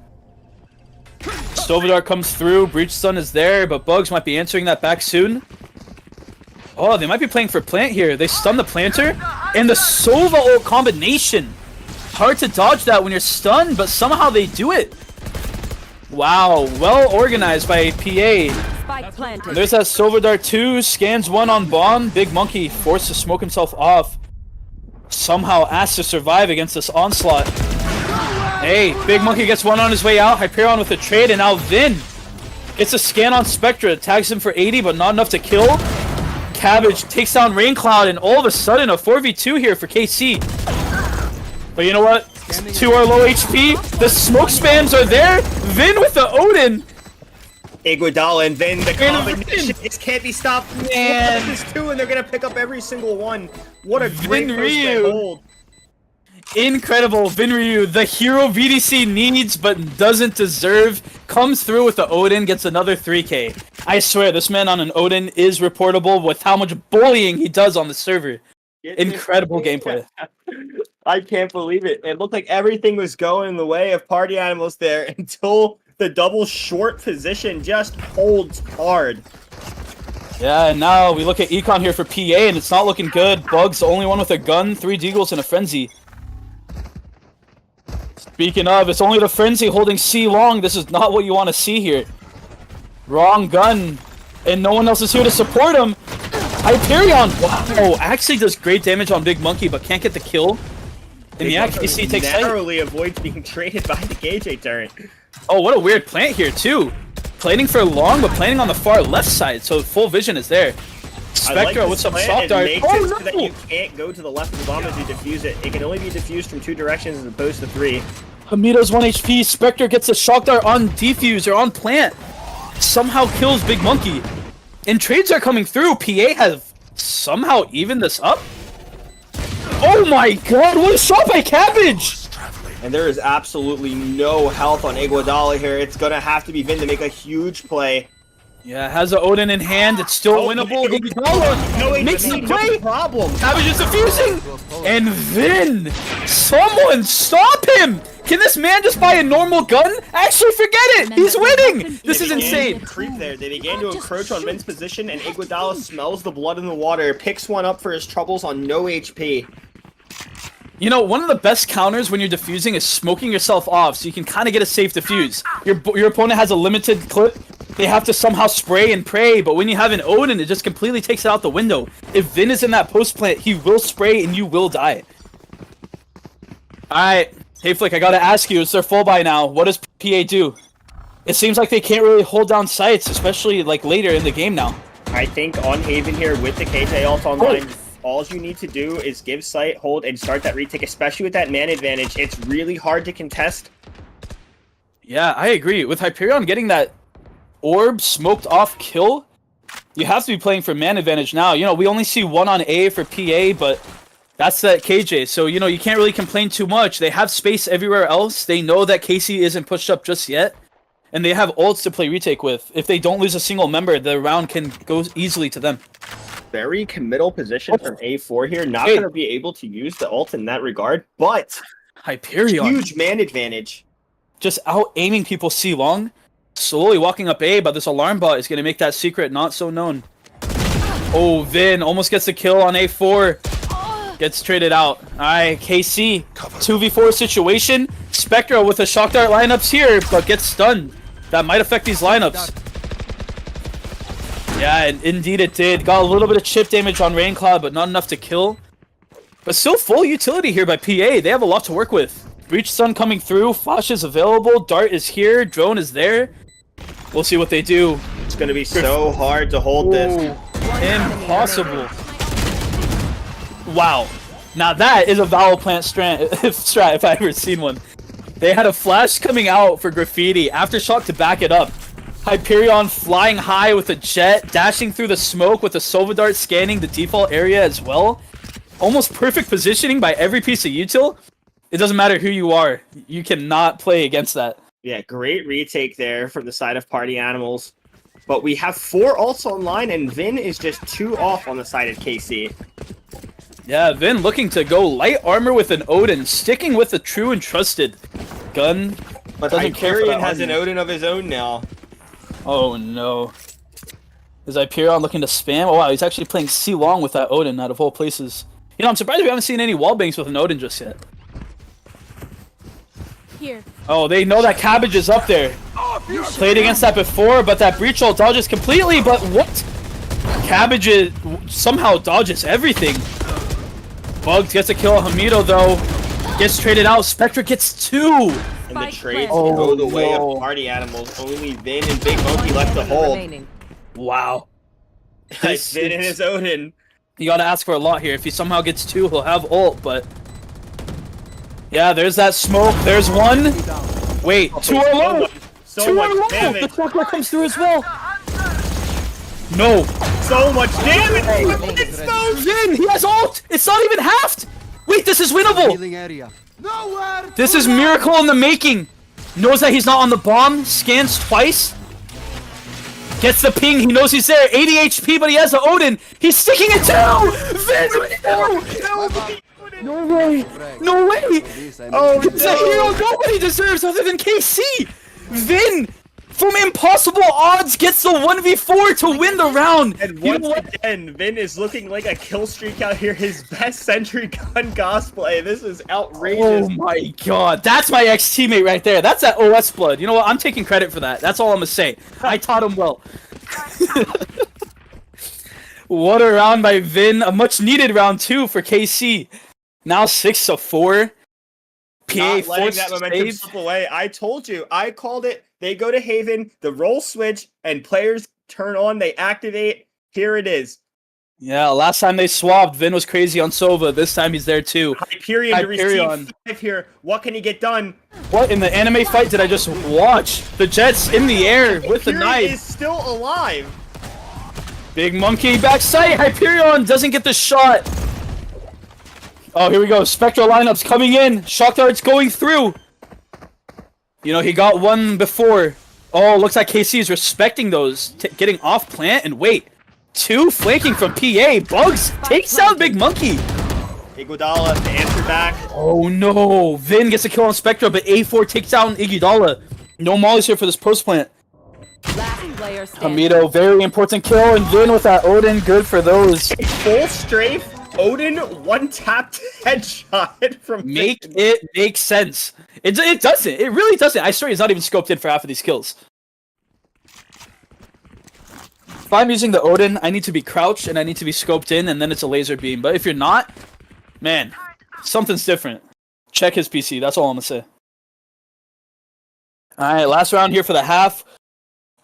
Stovadar comes through, Breach Stun is there, but Bugs might be answering that back soon. Oh, they might be playing for plant here. They stun the planter, and the Sova ult combination. Hard to dodge that when you're stunned, but somehow they do it. Wow, well organized by PA. Spike planted. There's that Sovadar 2, scans 1 on bomb. Big Monkey forced to smoke himself off. Somehow asked to survive against this onslaught. Hey, Big Monkey gets 1 on his way out. Hyperion with a trade, and now Vin gets a scan on Spectra. Tags him for 80, but not enough to kill. Cabbage takes down Raincloud, and all of a sudden a 4v2 here for KC. But you know what? 2 are low HP. The smoke spams are there. Vin with the Odin. Iguodala, and then the And combination just can't be stopped. Man. There's 2, and they're gonna pick up every single one. What a great Vin post to Ryu. hold. Incredible. Vinryu, the hero VDC needs but doesn't deserve, comes through with the Odin, gets another 3K. I swear, this man on an Odin is reportable with how much bullying he does on the server. Incredible gameplay. I can't believe it. It looked like everything was going the way of Party Animals there until the double short position just holds hard. Yeah, and now we look at Econ here for PA, and it's not looking good. Bugs, the only one with a gun, 3 deagles, and a frenzy. Speaking of, it's only the frenzy holding C long. This is not what you want to see here. Wrong gun, and no one else is here to support him. Hyperion, wow, actually does great damage on Big Monkey, but can't get the kill. And yeah, KC takes sight. narrowly avoids being traded by the KJ turret. Oh, what a weird plant here, too. Planning for long, but planning on the far left side, so full vision is there. Spectre with this some plan. shock It dart. makes Oh it so that no! you can't go to the left of the bomb as you defuse it. It can only be defused from 2 directions as opposed to 3. Hamido's 1 HP. Spectre gets a shock dart on defuse or on plant. Somehow kills Big Monkey. And trades are coming through. PA have somehow evened this up. Oh my god, what a shot by Cabbage! And there is absolutely no health on Iguodala here. It's going to have to be Vin to make a huge play. Yeah, has a Odin in hand. It's still winnable. Iguodala makes the play. Problem. Cabbage is defusing. And Vin, someone stop him! Can this man just buy a normal gun? Actually, forget it! He's winning! This is insane. Creep there. They began to encroach on Vin's position, and Iguodala smells the blood in the water, picks one up for his troubles on no HP. You know, one of the best counters when you're defusing is smoking yourself off so you can kind of get a safe defuse. Your opponent has a limited clip. They have to somehow spray and pray, but when you have an Odin, it just completely takes it out the window. If Vin is in that post plant, he will spray and you will die. Alright, hey Flick, I gotta ask you, it's their full buy now. What does PA do? It seems like they can't really hold down sights, especially like later in the game now. I think on Haven here with the KJ ult online, all you need to do is give sight, hold, and start that retake, especially with that man advantage. It's really hard to contest. Yeah, I agree. With Hyperion getting that orb smoked off kill, you have to be playing for man advantage now. You know, we only see 1 on A for PA, but that's that KJ. So, you know, you can't really complain too much. They have space everywhere else. They know that KC isn't pushed up just yet. And they have ults to play retake with. If they don't lose a single member, the round can go easily to them. Very committal position from A4 here. Not going to be able to use the ult in that regard, but Hyperion. huge man advantage. Just out aiming people C long. Slowly walking up A, but this alarm bot is going to make that secret not so known. Oh, Vin almost gets the kill on A4. Gets traded out. Alright, KC. 2v4 situation. Spectre with a shock dart lineups here, but gets stunned. That might affect these lineups. Yeah, and indeed it did. Got a little bit of chip damage on Raincloud, but not enough to kill. But still full utility here by PA. They have a lot to work with. Breach Stun coming through. Flash is available. Dart is here. Drone is there. We'll see what they do. It's going to be so hard to hold this. Impossible. Wow. Now that is a Valorant strat if I ever seen one. They had a flash coming out for Graffiti. Aftershock to back it up. Hyperion flying high with a jet, dashing through the smoke with a Sova Dart scanning the default area as well. Almost perfect positioning by every piece of util. It doesn't matter who you are. You cannot play against that. Yeah, great retake there from the side of Party Animals. But we have 4 ults online, and Vin is just 2 off on the side of KC. Yeah, Vin looking to go light armor with an Odin, sticking with a true and trusted gun. But Doesn't care for Hyperion that has an armor. Odin of his own now. Oh no. Is Hyperion looking to spam? Oh wow, he's actually playing C long with that Odin out of all places. You know, I'm surprised we haven't seen any wall banks with an Odin just yet. Here. Oh, they know that Cabbage is up there. Played against that before, but that breach ult dodges completely, but what? Cabbage somehow dodges everything. Bugs gets a kill on Hamido though. Gets traded out. Spectre gets 2. And the Spike trades planted. go the way no. of Party Animals. Only Vin and Big Monkey left to hold. Remaining. Wow. It's Vin and his Odin. You gotta ask for a lot here. If he somehow gets 2, he'll have ult, but... Yeah, there's that smoke. There's 1. Wait, 2 are low! So 2 much are low! damage. The Chakra comes through as well! No! So much damage. Vin, he has ult! It's not even halved! Wait, this is winnable! area. This is miracle in the making! Knows that he's not on the bomb, scans twice. Gets the ping, he knows he's there. 80 HP, but he has the Odin. He's sticking it too! Vin, no way! No way! Oh, it's a hero nobody deserves other than KC! Vin, from impossible odds, gets the 1v4 to win the round! And You know once what? again, Vin is looking like a kill streak out here. His best sentry gun cosplay. This is outrageous. Oh my god, that's my ex-teammate right there. That's that OS blood. You know what? I'm taking credit for that. That's all I'm gonna say. I taught him well. What a round by Vin. A much needed round too for KC. Now 6-4. PA Not letting forced that to momentum save. slip away. I told you. I called it. They go to Haven, the role switch, and players turn on. They activate. Here it is. Yeah, last time they swapped, Vin was crazy on Sova. This time he's there too. Hyperion to Hyperion. receive 5 here. What can he get done? What in the anime fight did I just watch? The Jets in the air with the Hyperion knife. is still alive. Big monkey backside. Hyperion doesn't get the shot. Oh, here we go. Spectral lineups coming in. Shock darts going through. You know, he got one before. Oh, looks like KC is respecting those. Getting off plant and wait. 2 flanking from PA. Bugs takes down Big Monkey. Iguodala to answer back. Oh no. Vin gets a kill on Spectra, but A4 takes down Iguodala. No mollies here for this post plant. Last player standing. Hamito, very important kill, and Vin with that Odin, good for those. Full strafe. Odin one-tapped headshot from Make it make sense. It doesn't. It really doesn't. I swear he's not even scoped in for half of these kills. If I'm using the Odin, I need to be crouched and I need to be scoped in, and then it's a laser beam. But if you're not, man, something's different. Check his PC. That's all I'm gonna say. All right, last round here for the half.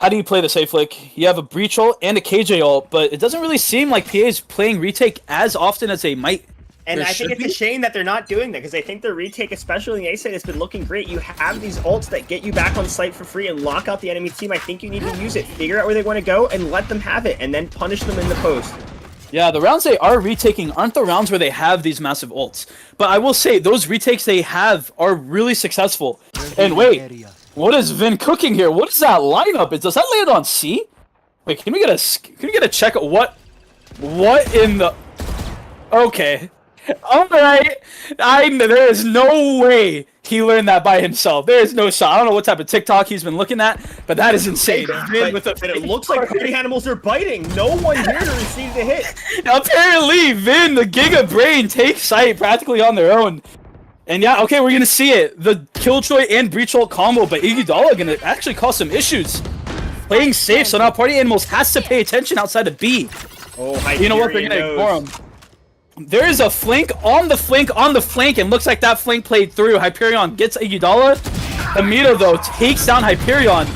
How do you play the safe flick? You have a breach ult and a KJ ult, but it doesn't really seem like PA is playing retake as often as they might. And I think it's a shame that they're not doing that, because I think their retake, especially in the A side, has been looking great. You have these ults that get you back on site for free and lock out the enemy team. I think you need to use it. Figure out where they want to go and let them have it, and then punish them in the post. Yeah, the rounds they are retaking aren't the rounds where they have these massive ults. But I will say, those retakes they have are really successful. And wait, what is Vin cooking here? What is that lineup? Does that land on C? Wait, can we get a check? What in the... Okay. Alright. There is no way he learned that by himself. There is no shot. I don't know what type of TikTok he's been looking at, but that is insane. But it looks like party animals are biting. No one here to receive the hit. Apparently, Vin, the Giga Brain, takes sight practically on their own. And yeah, okay, we're gonna see it. The Killjoy and Breach ult combo, but Iguodala gonna actually cause some issues. Playing safe, so now Party Animals has to pay attention outside of B. Oh, you know what? They're gonna ignore him. There is a flank on the flank on the flank, and looks like that flank played through. Hyperion gets Iguodala. Amito, though, takes down Hyperion.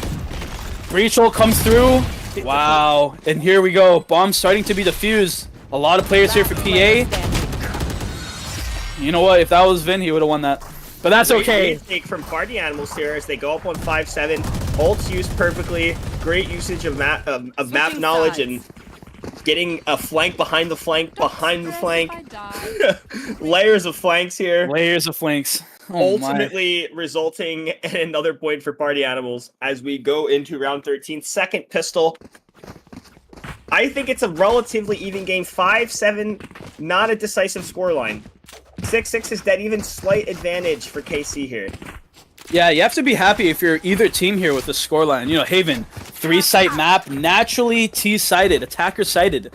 Breach ult comes through. Wow. And here we go. Bomb starting to be defused. A lot of players here for PA. You know what? If that was Vin, he would have won that. But that's okay. Great take from Party Animals here as they go up on 5-7. Ults used perfectly. Great usage of map knowledge and getting a flank behind the flank behind the flank. Layers of flanks here. Layers of flanks. Oh, ultimately resulting in another point for Party Animals as we go into round 13. Second pistol. I think it's a relatively even game. 5-7, not a decisive scoreline. 6-6 is that even slight advantage for KC here. Yeah, you have to be happy if you're either team here with the scoreline. You know, Haven, 3-site map, naturally T-sided, attacker-sided.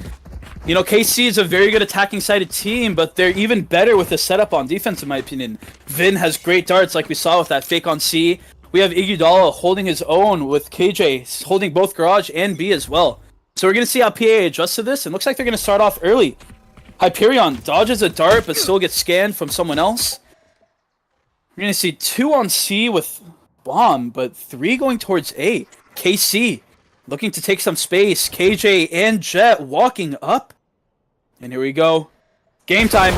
You know, KC is a very good attacking-sided team, but they're even better with the setup on defense, in my opinion. Vin has great darts, like we saw with that fake on C. We have Iguodala holding his own with KJ, holding both Garage and B as well. So we're going to see how PA adjusts to this, and looks like they're going to start off early. Hyperion dodges a dart, but still gets scanned from someone else. We're going to see 2 on C with Bomb, but 3 going towards A. KC looking to take some space. KJ and Jet walking up. And here we go. Game time.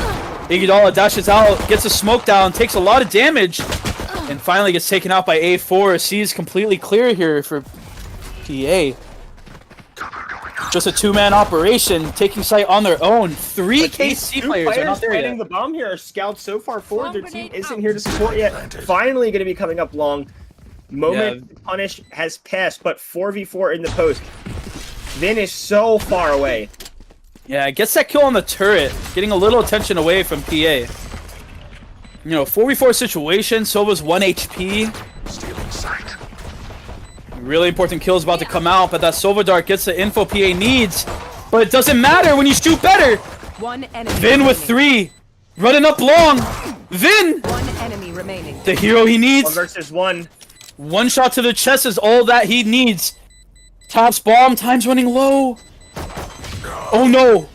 Iguodala dashes out, gets a smoke down, takes a lot of damage, and finally gets taken out by A4. C is completely clear here for PA. Just a 2-man operation, taking site on their own. 3 KC players are not there yet. The bomb here are scouted so far forward. Their team isn't here to support yet. Finally going to be coming up long. Moment to punish has passed, but 4v4 in the post. Vin is so far away. Yeah, gets that kill on the turret, getting a little attention away from PA. You know, 4v4 situation, Sova's 1 HP. Stealing sight. Really important kill is about to come out, but that Sova Dart gets the info PA needs. But it doesn't matter when you shoot better. One enemy Vin with 3. Running up long. Vin! One enemy remaining. The hero he needs. 1 versus 1. One shot to the chest is all that he needs. Taps bomb, time's running low. Oh no.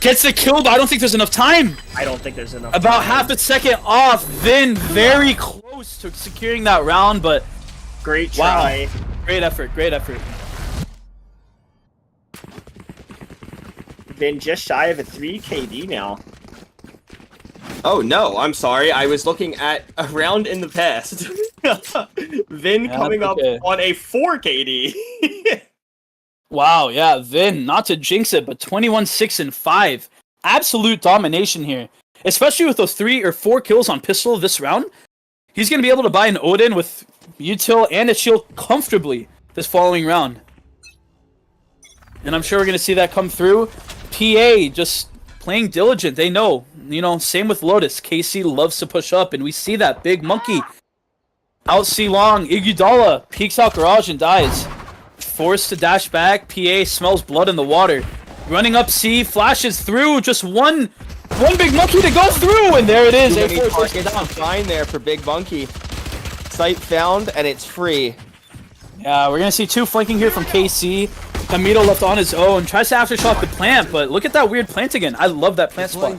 Gets the kill, but I don't think there's enough time. I don't think there's enough About time. half a second off. Vin very close to securing that round, but great try. Wow. Great effort, great effort. been just shy of a 3 KD now. Oh no, I'm sorry. I was looking at a round in the past. Vin Yeah, coming up okay. on a 4 KD. Wow, yeah, Vin, not to jinx it, but 21-6-5. Absolute domination here. Especially with those 3 or 4 kills on pistol this round. He's going to be able to buy an Odin with util and a shield comfortably this following round. And I'm sure we're going to see that come through. PA just playing diligent. They know. You know, same with Lotus. KC loves to push up, and we see that. Big Monkey. Out C long. Iguodala peeks out garage and dies. Forced to dash back. PA smells blood in the water. Running up C, flashes through. Just one Big Monkey to go through, and there it is. Too many A4 takes it targets down. fine there for Big Monkey. Site found, and it's free. Yeah, we're going to see 2 flanking here from KC. Camilo left on his own. Tries to aftershock the plant, but look at that weird plant again. I love that plant spot.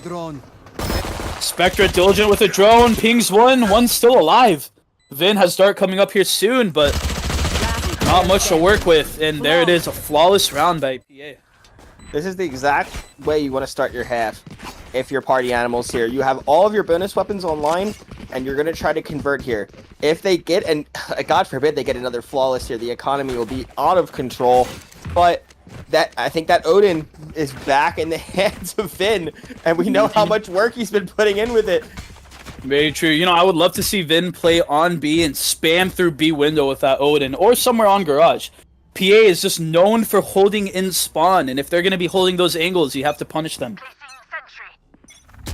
Spectra diligent with a drone. Pings one. One's still alive. Vin has Dart coming up here soon, but not much to work with. And there it is. A flawless round by PA. This is the exact way you want to start your half if you're party animals here. You have all of your bonus weapons online, and you're going to try to convert here. If they get, and God forbid they get another flawless here, the economy will be out of control. But I think that Odin is back in the hands of Vin, and we know how much work he's been putting in with it. Very true. You know, I would love to see Vin play on B and spam through B window with that Odin, or somewhere on garage. PA is just known for holding in spawn, and if they're going to be holding those angles, you have to punish them.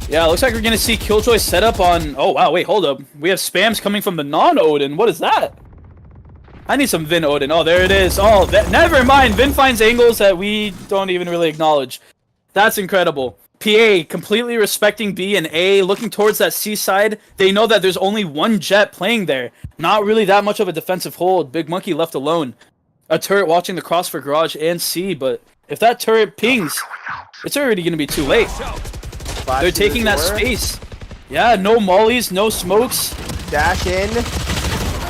Yeah, looks like we're going to see Killjoy set up on... Oh, wow, wait, hold up. We have spams coming from the non-Odin. What is that? I need some Vin Odin. Oh, there it is. Oh, never mind. Vin finds angles that we don't even really acknowledge. That's incredible. PA completely respecting B and A, looking towards that C side. They know that there's only one Jet playing there. Not really that much of a defensive hold. Big Monkey left alone. A turret watching the cross for garage and C, but if that turret pings, it's already going to be too late. They're taking that space. Yeah, no mollies, no smokes. Dash in.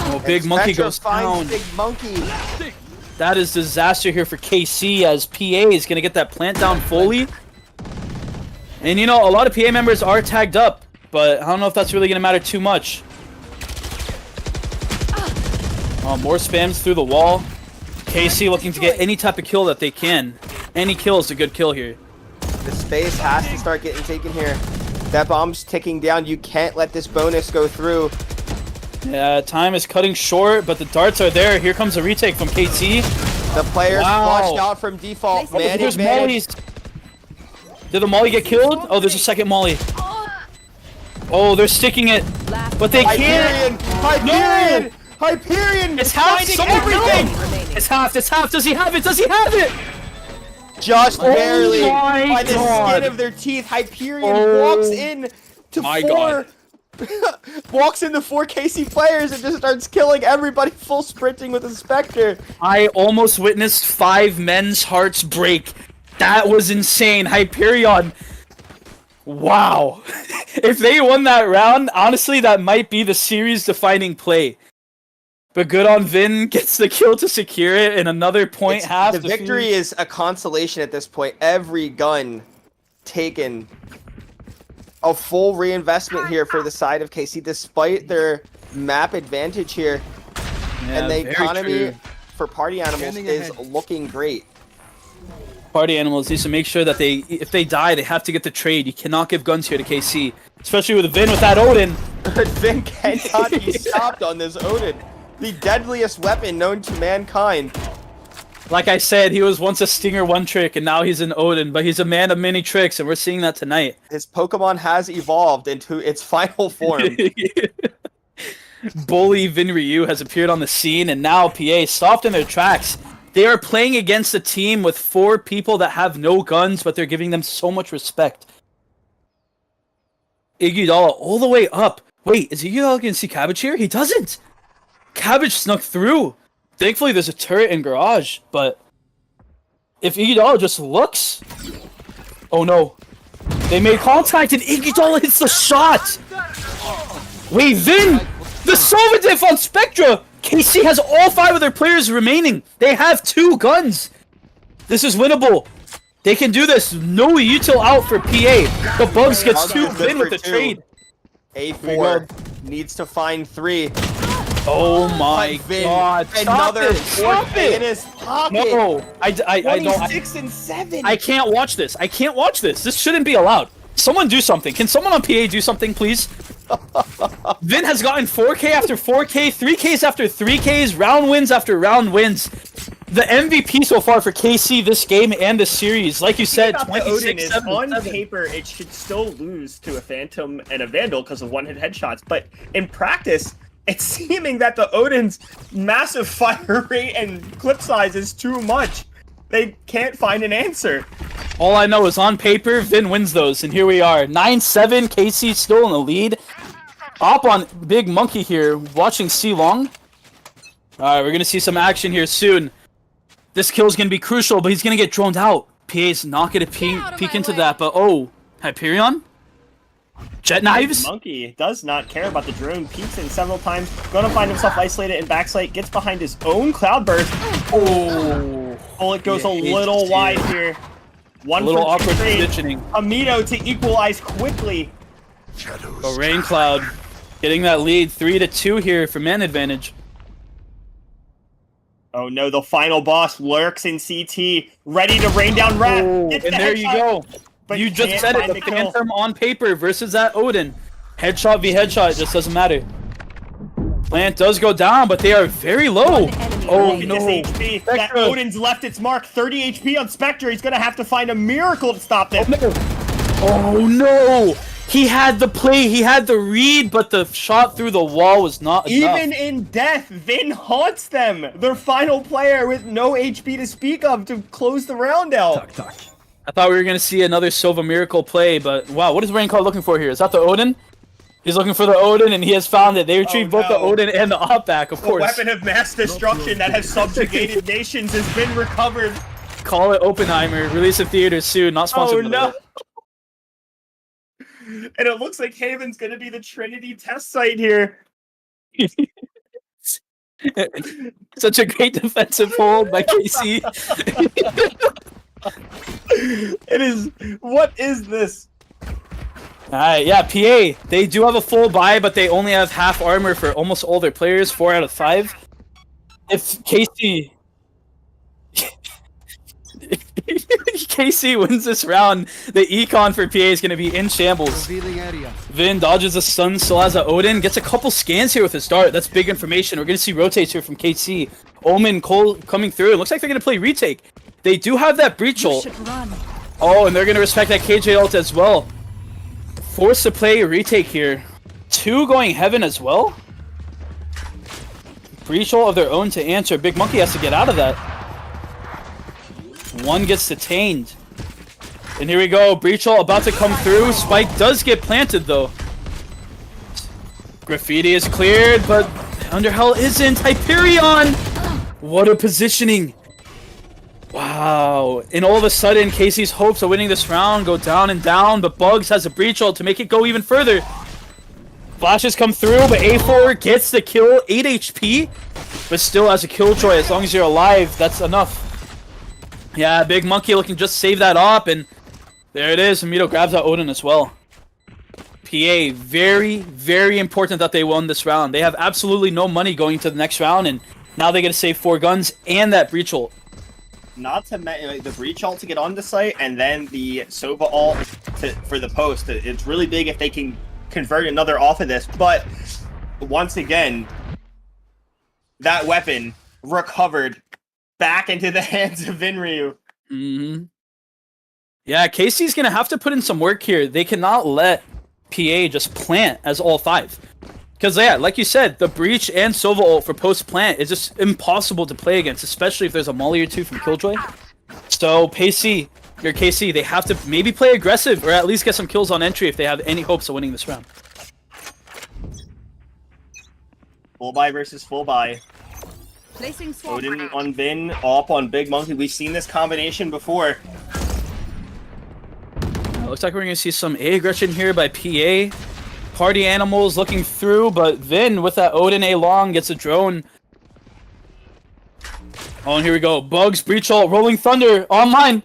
Oh, Big Monkey goes down. Big Monkey. That is disaster here for KC as PA is going to get that plant down fully. And you know, a lot of PA members are tagged up, but I don't know if that's really going to matter too much. Oh, more spams through the wall. KC looking to get any type of kill that they can. Any kill is a good kill here. The space has to start getting taken here. That bomb's ticking down. You can't let this bonus go through. Yeah, time is cutting short, but the darts are there. Here comes a retake from KT. The players flushed out from default. Man There's advantage. mollies. Did the molly get killed? Oh, there's a second molly. Oh, they're sticking it, but they can't. Hyperion! Hyperion! It's half. finding everything! It's half. It's half. Does he have it? Does he have it? Just barely. my By the God. skin of their teeth, Hyperion walks in to my four. Walks into 4 KC players and just starts killing everybody full sprinting with a Spectre. I almost witnessed 5 men's hearts break. That was insane. Hyperion. Wow. If they won that round, honestly, that might be the series-defining play. But good on Vin, gets the kill to secure it, and another point half. The victory is a consolation at this point. Every gun taken. A full reinvestment here for the side of KC, despite their map advantage here. Yeah, and the very economy true. for party animals is looking great. Party animals needs to make sure that if they die, they have to get the trade. You cannot give guns here to KC. Especially with Vin with that Odin. But Vin cannot be stopped on this Odin. The deadliest weapon known to mankind. Like I said, he was once a Stinger 1 trick, and now he's an Odin. But he's a man of many tricks, and we're seeing that tonight. His Pokemon has evolved into its final form. Bully Vin Ryu has appeared on the scene, and now PA stopped in their tracks. They are playing against a team with 4 people that have no guns, but they're giving them so much respect. Iguodala all the way up. Wait, is Iguodala going to see Cabbage here? He doesn't! Cabbage snuck through. Thankfully, there's a turret in garage, but if Iguodala just looks... Oh no. They made contact and Iguodala hits the shot! Wait, Vin! The Sovadiff on Spectra! KC has all 5 of their players remaining. They have 2 guns. This is winnable. They can do this. No util out for PA. The Bugs gets Bugs 2 is good in for with the 2. trade. A4 needs to find 3. Oh my Vin, god. another Stop 4K in it. his pocket. No, I don't. 26 and 7. I can't watch this. I can't watch this. This shouldn't be allowed. Someone do something. Can someone on PA do something, please? Vin has gotten 4K after 4K, 3Ks after 3Ks, round wins after round wins. The MVP so far for KC this game and this series, like you said, Odin 26 is 7, on 7. paper, it should still lose to a Phantom and a Vandal because of one-hit headshots, but in practice, it's seeming that the Odin's massive fire rate and clip size is too much. They can't find an answer. All I know is on paper, Vin wins those, and here we are. 9-7, KC still in the lead. Up on Big Monkey here, watching C Long. Alright, we're gonna see some action here soon. This kill's gonna be crucial, but he's gonna get droned out. PA's not gonna peek into that, but oh, Hyperion? Jet knives? Monkey does not care about the drone, peeks in several times, gonna find himself isolated in backside, gets behind his own cloudburst. Oh, Bullet goes a little wide here. One a little for two awkward trade. positioning. Amito to equalize quickly. Oh, Rain Cloud getting that lead 3-2 here for man advantage. Oh no, the final boss lurks in CT, ready to rain down Wrath. Oh, Gets and the there you headshot, go. but You just can't said it, find the kill. Phantom on paper versus that Odin. Headshot v headshot, it just doesn't matter. Plant does go down, but they are very low. Oh Look at no. this HP. That Spectre. Odin's left its mark. 30 HP on Spectre. He's gonna have to find a miracle to stop this. Oh no! He had the play, he had the read, but the shot through the wall was not enough. Even in death, Vin haunts them. Their final player with no HP to speak of to close the round out. I thought we were gonna see another Silva miracle play, but wow, what is Rain Cloud looking for here? Is that the Odin? He's looking for the Odin, and he has found it. They retrieved both the Odin and the op back, of The course. weapon of mass destruction that has subjugated nations has been recovered. Call it Oppenheimer. Release in theaters soon. Not sponsored. Oh by no. that. And it looks like Haven's gonna be the Trinity test site here. Such a great defensive hold by KC. It is. What is this? Alright, yeah, PA. They do have a full buy, but they only have half armor for almost all their players, 4 out of 5. If KC... KC wins this round, the econ for PA is going to be in shambles. Vin dodges a stun, still has a Odin, gets a couple scans here with his dart. That's big information. We're going to see rotates here from KC. Omen, Cole coming through. It looks like they're going to play retake. They do have that breach ult. Oh, and they're going to respect that KJ ult as well. Forced to play retake here. 2 going heaven as well. Breach ult of their own to answer. Big Monkey has to get out of that. 1 gets detained. And here we go. Breach ult about to come through. Spike does get planted though. Graffiti is cleared, but Underhell isn't. Hyperion! What a positioning. Wow. And all of a sudden, Casey's hopes of winning this round go down and down, but Bugs has a breach ult to make it go even further. Flashes come through, but A4 gets the kill. 8 HP, but still has a killjoy. As long as you're alive, that's enough. Yeah, Big Monkey looking just save that op, and there it is. Amito grabs that Odin as well. PA, very, very important that they won this round. They have absolutely no money going to the next round, and now they get to save 4 guns and that breach ult. Not to mention the breach ult to get on the site, and then the Sova ult for the post. It's really big if they can convert another off of this. But once again, that weapon recovered back into the hands of Vinryu. Yeah, Casey's gonna have to put in some work here. They cannot let PA just plant as all 5. Because, yeah, like you said, the Breach and Sova ult for post-plant is just impossible to play against, especially if there's a molly or 2 from Killjoy. So, KC, they have to maybe play aggressive, or at least get some kills on entry if they have any hopes of winning this round. Full buy versus full buy. Placing swamp. Odin on Vin, up on Big Monkey. We've seen this combination before. Looks like we're going to see some A aggression here by PA. Party Animals looking through, but Vin with that Odin A long gets a drone. Oh, and here we go. Bugs, Breach ult, Rolling Thunder, online.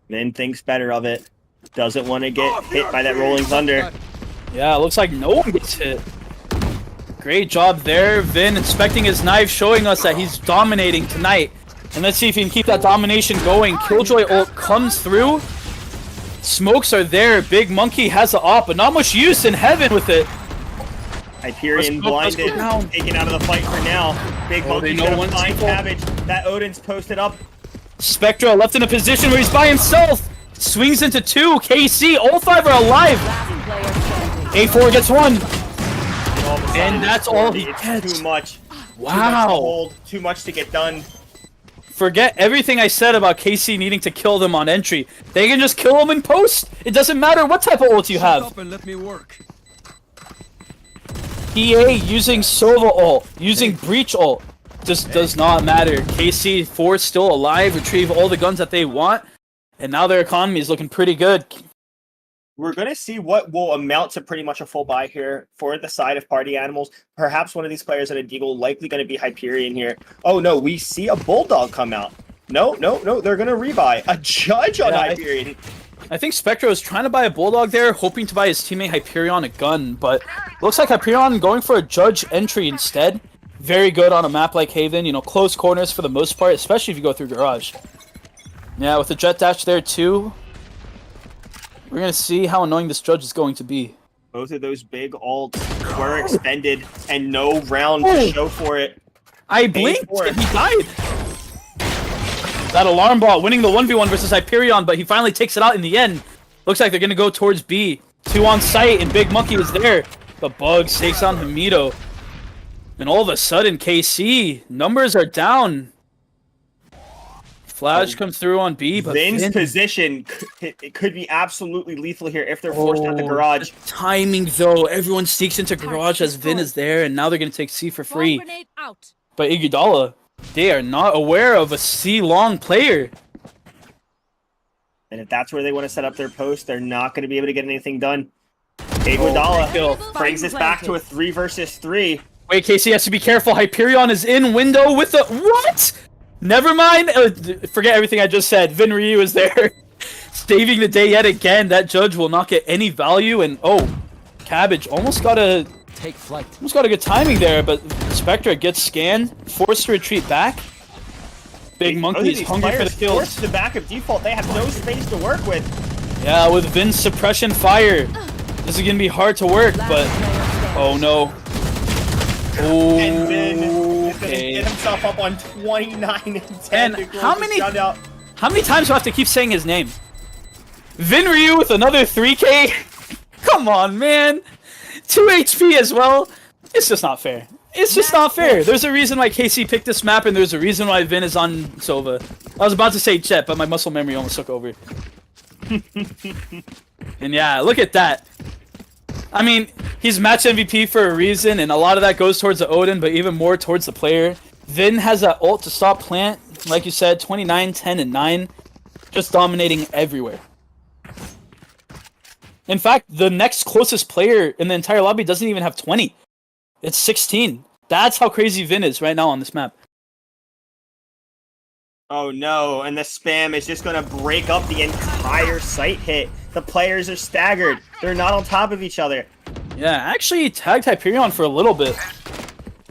Vin thinks better of it. Doesn't want to get hit by that rolling thunder. Yeah, it looks like no one gets hit. Great job there. Vin inspecting his knife, showing us that he's dominating tonight. And let's see if he can keep that domination going. Killjoy ult comes through. Smokes are there. Big Monkey has the op, but not much use in heaven with it. Hyperion blinded, taken out of the fight for now. Big Monkey's gonna find Cabbage. That Odin's posted up. Spectra left in a position where he's by himself. Swings into 2. KC, all 5 are alive. A4 gets 1. And that's all he gets. Too much. Wow. Too much to get done. Forget everything I said about KC needing to kill them on entry. They can just kill them in post. It doesn't matter what type of ult you have. EA using Sova ult, using Breach ult. Just does not matter. KC4 still alive, retrieve all the guns that they want. And now their economy is looking pretty good. We're going to see what will amount to pretty much a full buy here for the side of Party Animals. Perhaps one of these players at a Deagle, likely going to be Hyperion here. Oh no, we see a Bulldog come out. No, they're going to rebuy. A Judge on Hyperion. I think Spectra was trying to buy a Bulldog there, hoping to buy his teammate Hyperion a gun, but looks like Hyperion going for a Judge entry instead. Very good on a map like Haven, you know, close corners for the most part, especially if you go through Garage. Yeah, with the Jet Dash there too. We're going to see how annoying this Judge is going to be. Both of those big ults were expended and no round to show for it. I blinked and he died. That alarm bot winning the 1v1 versus Hyperion, but he finally takes it out in the end. Looks like they're going to go towards B. 2 on site and Big Monkey is there. The Bugs takes on Hamido. And all of a sudden, KC, numbers are down. Flash comes through on B, but Vin's position, it could be absolutely lethal here if they're forced out the Garage. The timing, though. Everyone sneaks into Garage as Vin is there, and now they're going to take C for free. But Iguodala, they are not aware of a C-long player. And if that's where they want to set up their post, they're not going to be able to get anything done. Iguodala brings this back to a 3 versus 3. Wait, KC has to be careful. Hyperion is in window with the... What? Never mind. Forget everything I just said. Vin Ryu is there. Saving the day yet again. That Judge will not get any value. And, Cabbage almost got a... Take flight. Almost got a good timing there, but Spectra gets scanned. Forced to retreat back. Big Monkey's hungry for the kills. Forced to the back of default. They have no space to work with. Yeah, with Vin's suppression fire. This is going to be hard to work, but... Oh, no. Oh, and Vin is going to get himself up on 29 and 10. And how many times do I have to keep saying his name? Vin Ryu with another 3K? Come on, man. 2 HP as well. It's just not fair. It's just not fair. There's a reason why KC picked this map, and there's a reason why Vin is on Sova. I was about to say Chet, but my muscle memory almost took over. And yeah, look at that. I mean, he's match MVP for a reason, and a lot of that goes towards the Odin, but even more towards the player. Vin has that ult to stop plant, like you said, 29, 10, and 9. Just dominating everywhere. In fact, the next closest player in the entire lobby doesn't even have 20. It's 16. That's how crazy Vin is right now on this map. Oh no, and the spam is just going to break up the entire site hit. The players are staggered. They're not on top of each other. Yeah, actually he tagged Hyperion for a little bit.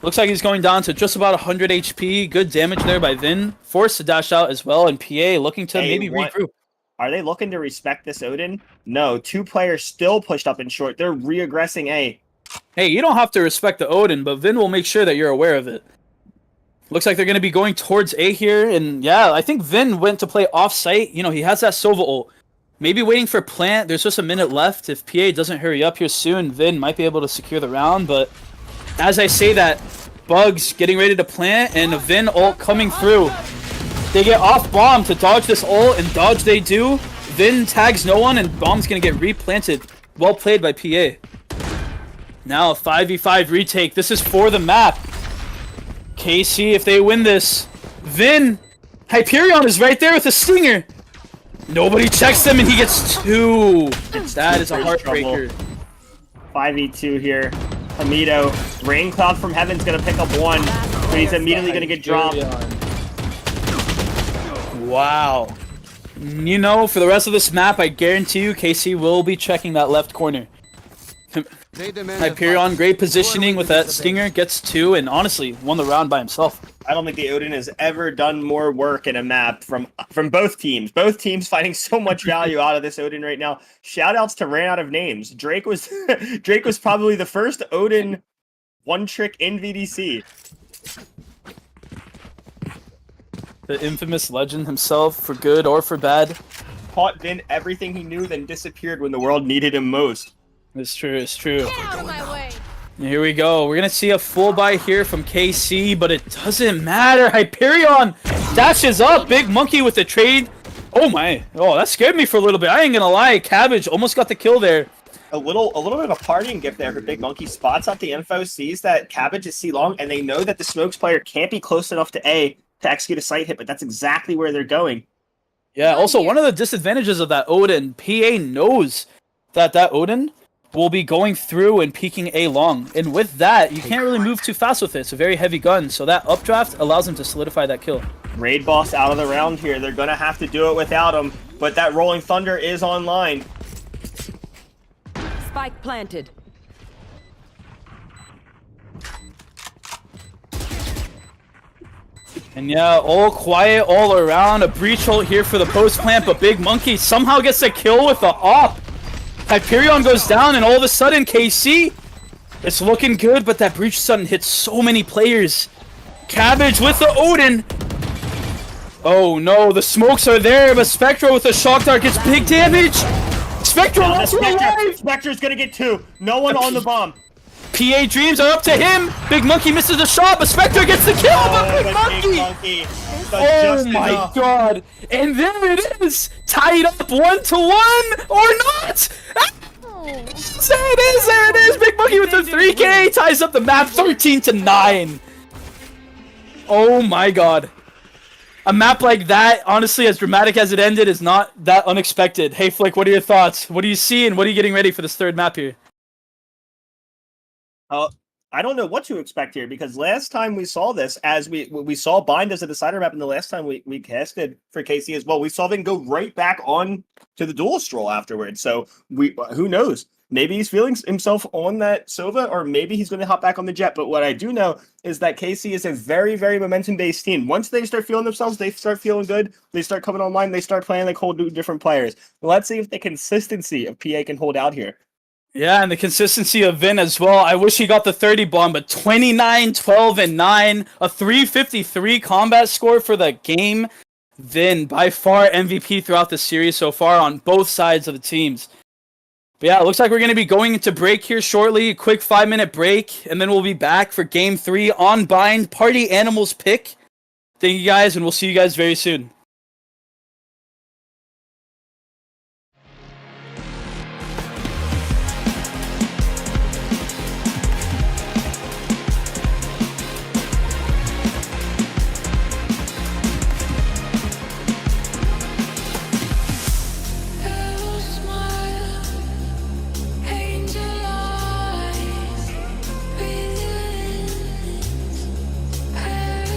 Looks like he's going down to just about 100 HP. Good damage there by Vin. Forced to dash out as well, and PA looking to maybe regroup. Are they looking to respect this Odin? No, 2 players still pushed up in short. They're re-aggressing A. Hey, you don't have to respect the Odin, but Vin will make sure that you're aware of it. Looks like they're going to be going towards A here, and yeah, I think Vin went to play off-site. You know, he has that Sova ult. Maybe waiting for plant. There's just a minute left. If PA doesn't hurry up here soon, Vin might be able to secure the round, but as I say that, Bugs getting ready to plant, and a Vin ult coming through. They get off bomb to dodge this ult, and dodge they do. Vin tags no one, and bomb's going to get replanted. Well played by PA. Now a 5v5 retake. This is for the map. KC, if they win this. Vin! Hyperion is right there with a stinger. Nobody checks him, and he gets 2. That is a heartbreaker. 5v2 here. Hamido. Rain Cloud from Heaven's going to pick up 1, but he's immediately going to get dropped. Wow. You know, for the rest of this map, I guarantee you KC will be checking that left corner. Hyperion, great positioning with that stinger, gets 2, and honestly, won the round by himself. I don't think the Odin has ever done more work in a map from both teams. Both teams finding so much value out of this Odin right now. Shoutouts to Ran Out of Names. Drake was probably the first Odin one trick in VDC. The infamous legend himself, for good or for bad. Taught Vin everything he knew, then disappeared when the world needed him most. It's true, it's true. Get out of my way. Here we go. We're gonna see a full buy here from KC, but it doesn't matter. Hyperion dashes up. Big Monkey with the trade. Oh my. Oh, that scared me for a little bit. I ain't gonna lie. Cabbage almost got the kill there. A little bit of a partying gift there for Big Monkey. Spots out the info, sees that Cabbage is C long, and they know that the Smokes player can't be close enough to A to execute a sight hit, but that's exactly where they're going. Yeah, also one of the disadvantages of that Odin, PA knows that Odin will be going through and peeking A long. And with that, you can't really move too fast with it. It's a very heavy gun, so that updraft allows him to solidify that kill. Raid boss out of the round here. They're going to have to do it without him, but that Rolling Thunder is online. Spike planted. And yeah, all quiet all around. A breach ult here for the post plant, but Big Monkey somehow gets a kill with the op. Hyperion goes down, and all of a sudden, KC, it's looking good, but that breach sudden hits so many players. Cabbage with the Odin. Oh no, the smokes are there, but Spectro with the shock dart gets big damage. Spectro also alive. Spectre's gonna get 2. No one on the bomb. PA dreams are up to him. Big Monkey misses the shot, but Spectre gets the kill. But Big Monkey. Oh my god. And there it is. Tied up 1-1 or not. There it is. Big Monkey with the 3K ties up the map 13-9. Oh my god. A map like that, honestly, as dramatic as it ended, is not that unexpected. Hey Flick, what are your thoughts? What do you see and what are you getting ready for this third map here? I don't know what to expect here, because last time we saw this, as we saw Bind as a decider map, and the last time we casted for KC as well, we saw them go right back on to the dual stroll afterwards. So who knows? Maybe he's feeling himself on that Sova, or maybe he's going to hop back on the Jet. But what I do know is that KC is a very, very momentum-based team. Once they start feeling themselves, they start feeling good. They start coming online. They start playing like whole different players. Let's see if the consistency of PA can hold out here. Yeah, and the consistency of Vin as well. I wish he got the 30 bomb, but 29, 12, and 9. A 353 combat score for the game. Vin, by far MVP throughout the series so far on both sides of the teams. But yeah, it looks like we're going to be going into break here shortly. A quick 5-minute break, and then we'll be back for Game 3 on Bind. Party Animals pick. Thank you guys, and we'll see you guys very soon. Paradise.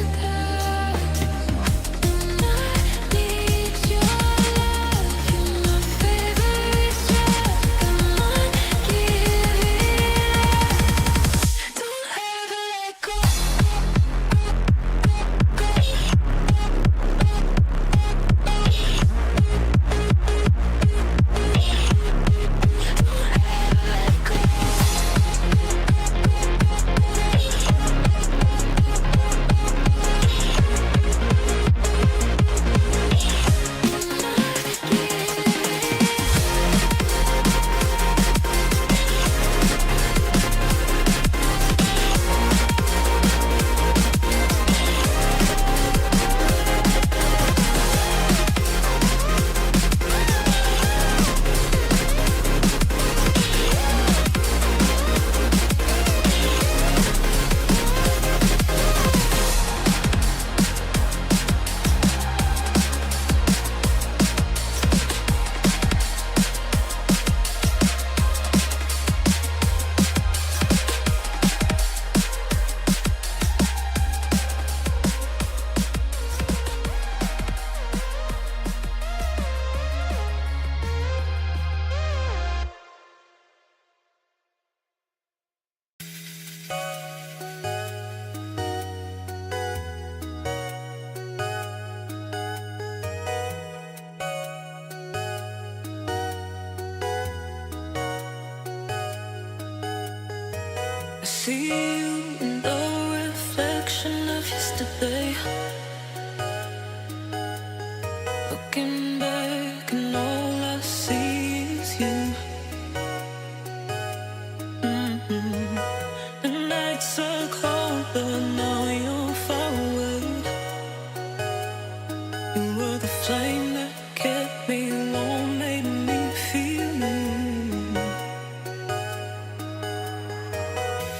I see you in the reflection of yesterday. Looking back and all I see is you. The nights are cold, but now you're far away. You were the flame that kept me warm, made me feel new.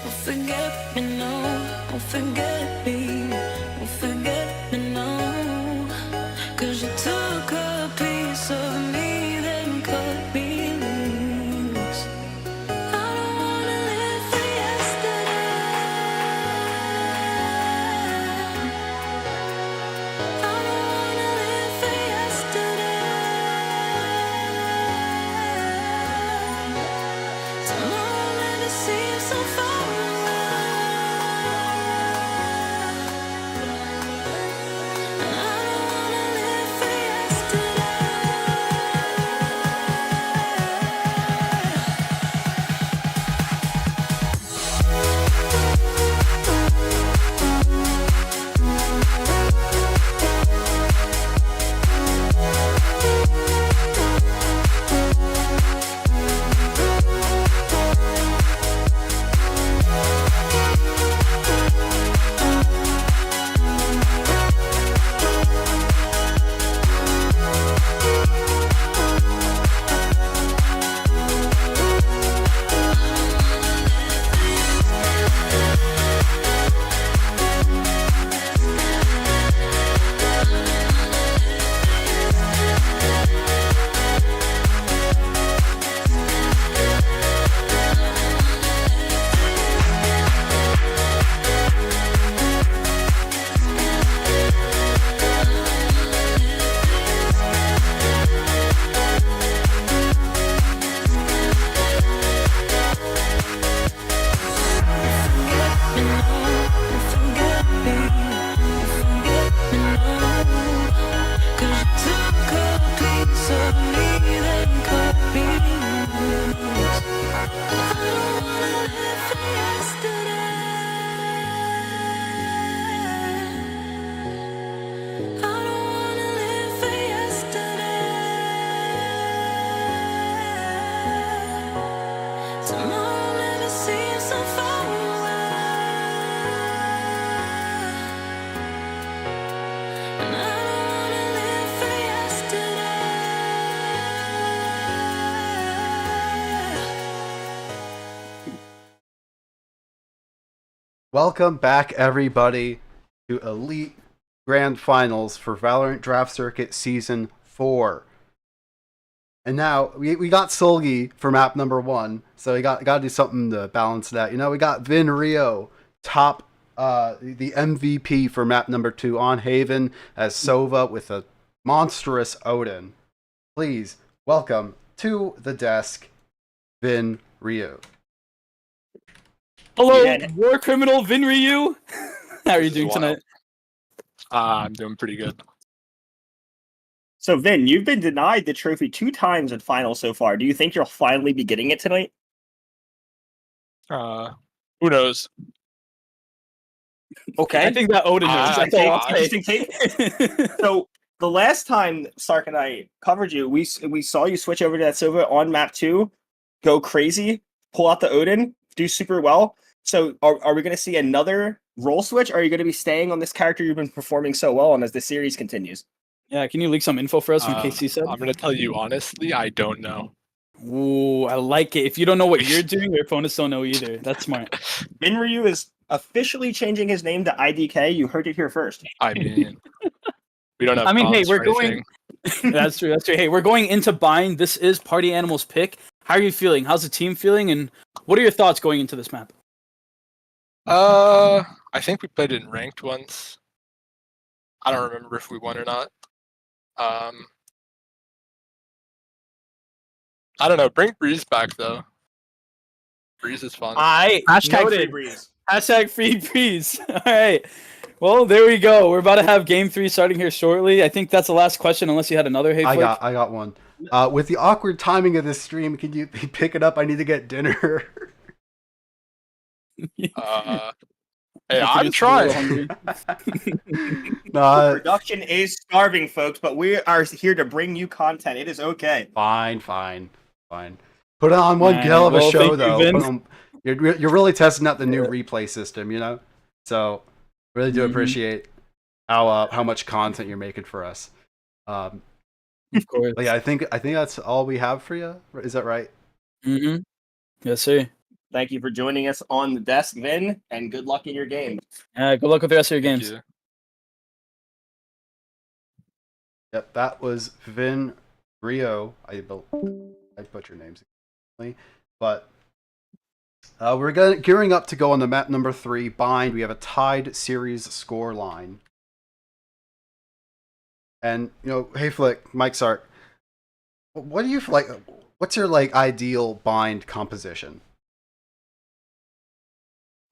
Don't forget me now, don't forget me, don't forget me now. 'Cause you took a piece of me, then cut me loose. I don't wanna live for yesterday. I don't wanna live for yesterday. Tomorrow never seems so far away. And I don't wanna live for yesterday. Tomorrow never seems so far away. And I don't wanna live for yesterday. Welcome back, everybody, to Elite Grand Finals for Valorant Draft Circuit Season 4. And now, we got Solgi for map number 1, so we got to do something to balance that. You know, we got Vin Rio, the MVP for map number 2 on Haven, as Sova with a monstrous Odin. Please, welcome to the desk, Vin Rio. Hello, Yeah. war criminal Vin Ryu. How are you doing tonight? I'm doing pretty good. So, Vin, you've been denied the trophy 2 times in finals so far. Do you think you'll finally be getting it tonight? Who knows? Okay. I think that Odin knows. That's all I'll say. Interesting take. So, the last time Stark and I covered you, we saw you switch over to that Sova on map 2, go crazy, pull out the Odin, do super well. So, are we going to see another role switch, or are you going to be staying on this character you've been performing so well on as the series continues? Yeah, can you leak some info for us from KC said? I'm going to tell you honestly, I don't know. Ooh, I like it. If you don't know what you're doing, your opponents don't know either. That's smart. Vin Ryu is officially changing his name to IDK. You heard it here first. I mean, we don't have. I mean, hey, prompts we're or going. anything. That's true. That's true. Hey, we're going into bind. This is Party Animals pick. How are you feeling? How's the team feeling? And what are your thoughts going into this map? I think we played in ranked once. I don't remember if we won or not. I don't know. Bring Breeze back though. Breeze is fun. Hashtag noted. free Breeze. Hashtag free Breeze. All right. Well, there we go. We're about to have game 3 starting here shortly. I think that's the last question, unless you had another. Hey, I got one. With the awkward timing of this stream, can you pick it up? I need to get dinner. Hey, The I'm producer's a little trying. hungry. No, Production is starving, folks, but we are here to bring you content. It is okay. fine. Put on one Alright, hell of a well, show, thank you, though. Vin. You're really testing out the new Yeah. replay system, you know. So really do Mhm. appreciate how much content you're making for us. Of course. But yeah, I think that's all we have for you. Is that right? Mm-hmm. Yes, sir. Thank you for joining us on the desk, Vin, and good luck in your game. Good luck with the rest of your Thank games. you. Yep, that was Vin Rio. I butcher names, but we're gearing up to go on the map number 3, Bind. We have a tied series score line. And, hey Flick, Mike Sark, what do you like? What's your ideal Bind composition?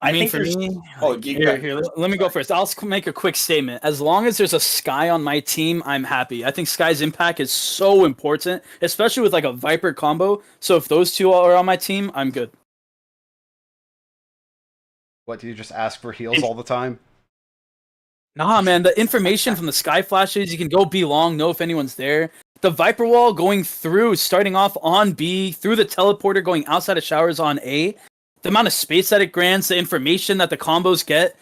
I mean, think for there's- me, Oh, you here, got- here, let me go first. I'll make a quick statement. As long as there's a Sky on my team, I'm happy. I think Sky's impact is so important, especially with a Viper combo. So if those two are on my team, I'm good. What, do you just ask for heals all the time? Nah, man, the information from the Sky flashes, you can go B long, know if anyone's there. The Viper wall going through, starting off on B, through the teleporter going outside of showers on A. The amount of space that it grants, the information that the combos get,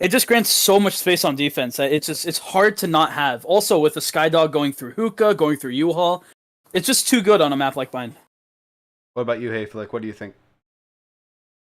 it just grants so much space on defense. It's hard to not have. Also, with the Skydog going through Hookah, going through U-Haul, it's just too good on a map like Bind. What about you, Hey Flick? What do you think?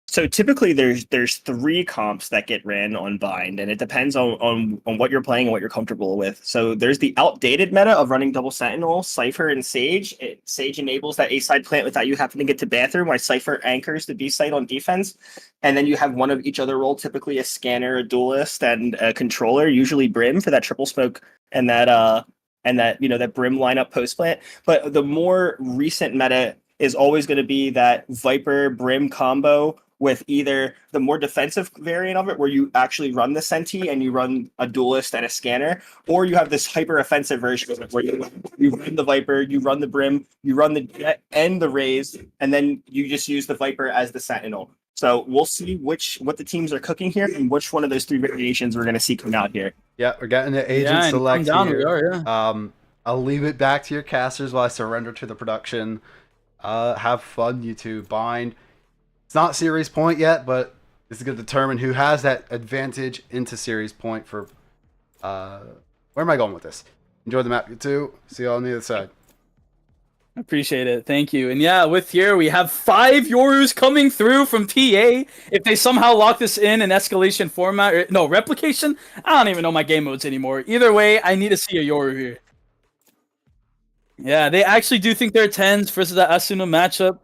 So typically there's 3 comps that get ran on Bind, and it depends on what you're playing and what you're comfortable with. So there's the outdated meta of running double Sentinel, Cypher, and Sage. Sage enables that A side plant without you having to get to bathroom, while Cypher anchors the B site on defense. And then you have one of each other role, typically a scanner, a duelist, and a controller, usually Brim for that triple smoke and that that Brim lineup post plant. But the more recent meta is always going to be that Viper Brim combo with either the more defensive variant of it, where you actually run the Senti and you run a duelist and a scanner, or you have this hyper offensive version of it where you run the Viper, you run the Brim, you run the Jet and the Raze, and then you just use the Viper as the Sentinel. So we'll see what the teams are cooking here and which one of those 3 variations we're going to see come out here. Yeah, we're getting the agent Yeah, and select come down, here. we are, yeah. I'll leave it back to your casters while I surrender to the production. Have fun, you two. Bind. It's not series point yet, but this is going to determine who has that advantage into series point for... where am I going with this? Enjoy the map, you two. See you on the other side. Appreciate it. Thank you. And yeah, with here, we have 5 Yorus coming through from PA. If they somehow lock this in an escalation format, or no, replication, I don't even know my game modes anymore. Either way, I need to see a Yoru here. Yeah, they actually do think they're 10s versus that Asuna matchup.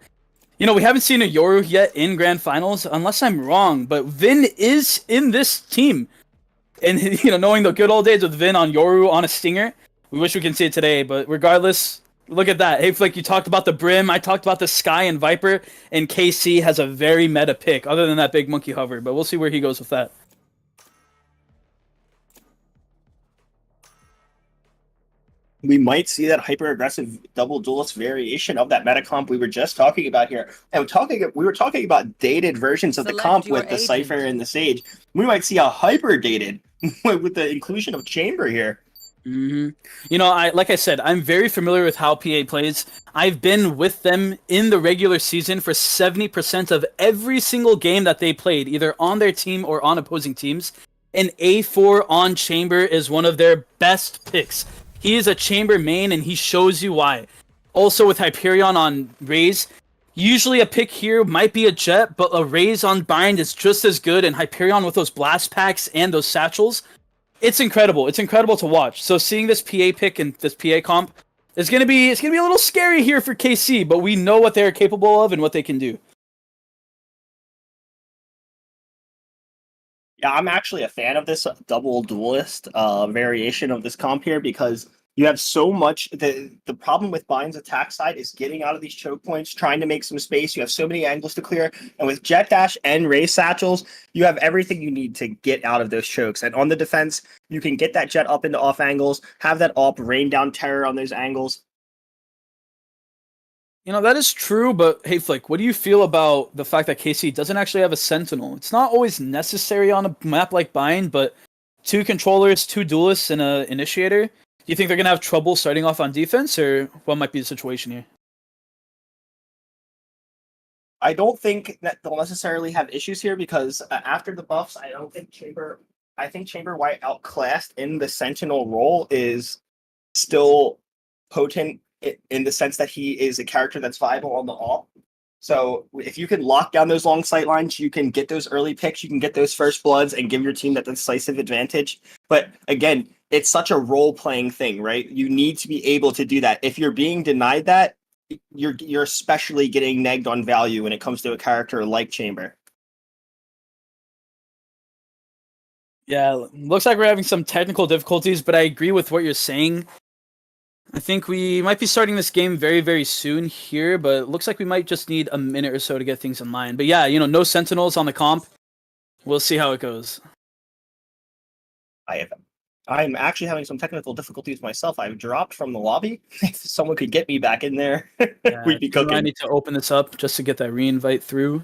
We haven't seen a Yoru yet in Grand Finals, unless I'm wrong, but Vin is in this team. And, knowing the good old days with Vin on Yoru on a Stinger, we wish we can see it today, but regardless, look at that. Hey, Flick, you talked about the Brim, I talked about the Sky and Viper, and KC has a very meta pick, other than that big monkey hover, but we'll see where he goes with that. We might see that hyper aggressive double duelist variation of that meta comp we were just talking about here. And we were talking about dated versions of the Select comp your with the agent. Cypher and the Sage. We might see a hyper dated with the inclusion of Chamber here. Like I said, I'm very familiar with how PA plays. I've been with them in the regular season for 70% of every single game that they played, either on their team or on opposing teams. And A4 on Chamber is one of their best picks. He is a Chamber main, and he shows you why. Also, with Hyperion on Raze, usually a pick here might be a Jet, but a Raze on Bind is just as good, and Hyperion with those blast packs and those satchels, it's incredible. It's incredible to watch. So seeing this PA pick and this PA comp is gonna be a little scary here for KC, but we know what they're capable of and what they can do. Yeah, I'm actually a fan of this double duelist variation of this comp here because you have so much. The problem with Bind's attack side is getting out of these choke points, trying to make some space. You have so many angles to clear, and with Jet Dash and Ray Satchels, you have everything you need to get out of those chokes. And on the defense, you can get that Jet up into off angles, have that AWP rain down terror on those angles. That is true, but hey, Flick, what do you feel about the fact that KC doesn't actually have a Sentinel? It's not always necessary on a map like Bind, but 2 controllers, 2 duelists, and an initiator. Do you think they're going to have trouble starting off on defense, or what might be the situation here? I don't think that they'll necessarily have issues here because after the buffs, I think Chamber White outclassed in the Sentinel role is still potent in the sense that he is a character that's viable on the off. So if you can lock down those long sight lines, you can get those early picks, you can get those first bloods and give your team that decisive advantage. But again, it's such a role-playing thing, right? You need to be able to do that. If you're being denied that, you're especially getting negged on value when it comes to a character like Chamber. Yeah, looks like we're having some technical difficulties, but I agree with what you're saying. I think we might be starting this game very, very soon here, but it looks like we might just need a minute or so to get things in line. But yeah, no Sentinels on the comp. We'll see how it goes. I'm actually having some technical difficulties myself. I've dropped from the lobby. If someone could get me back in there, we'd be cooking. I need to open this up just to get that re-invite through.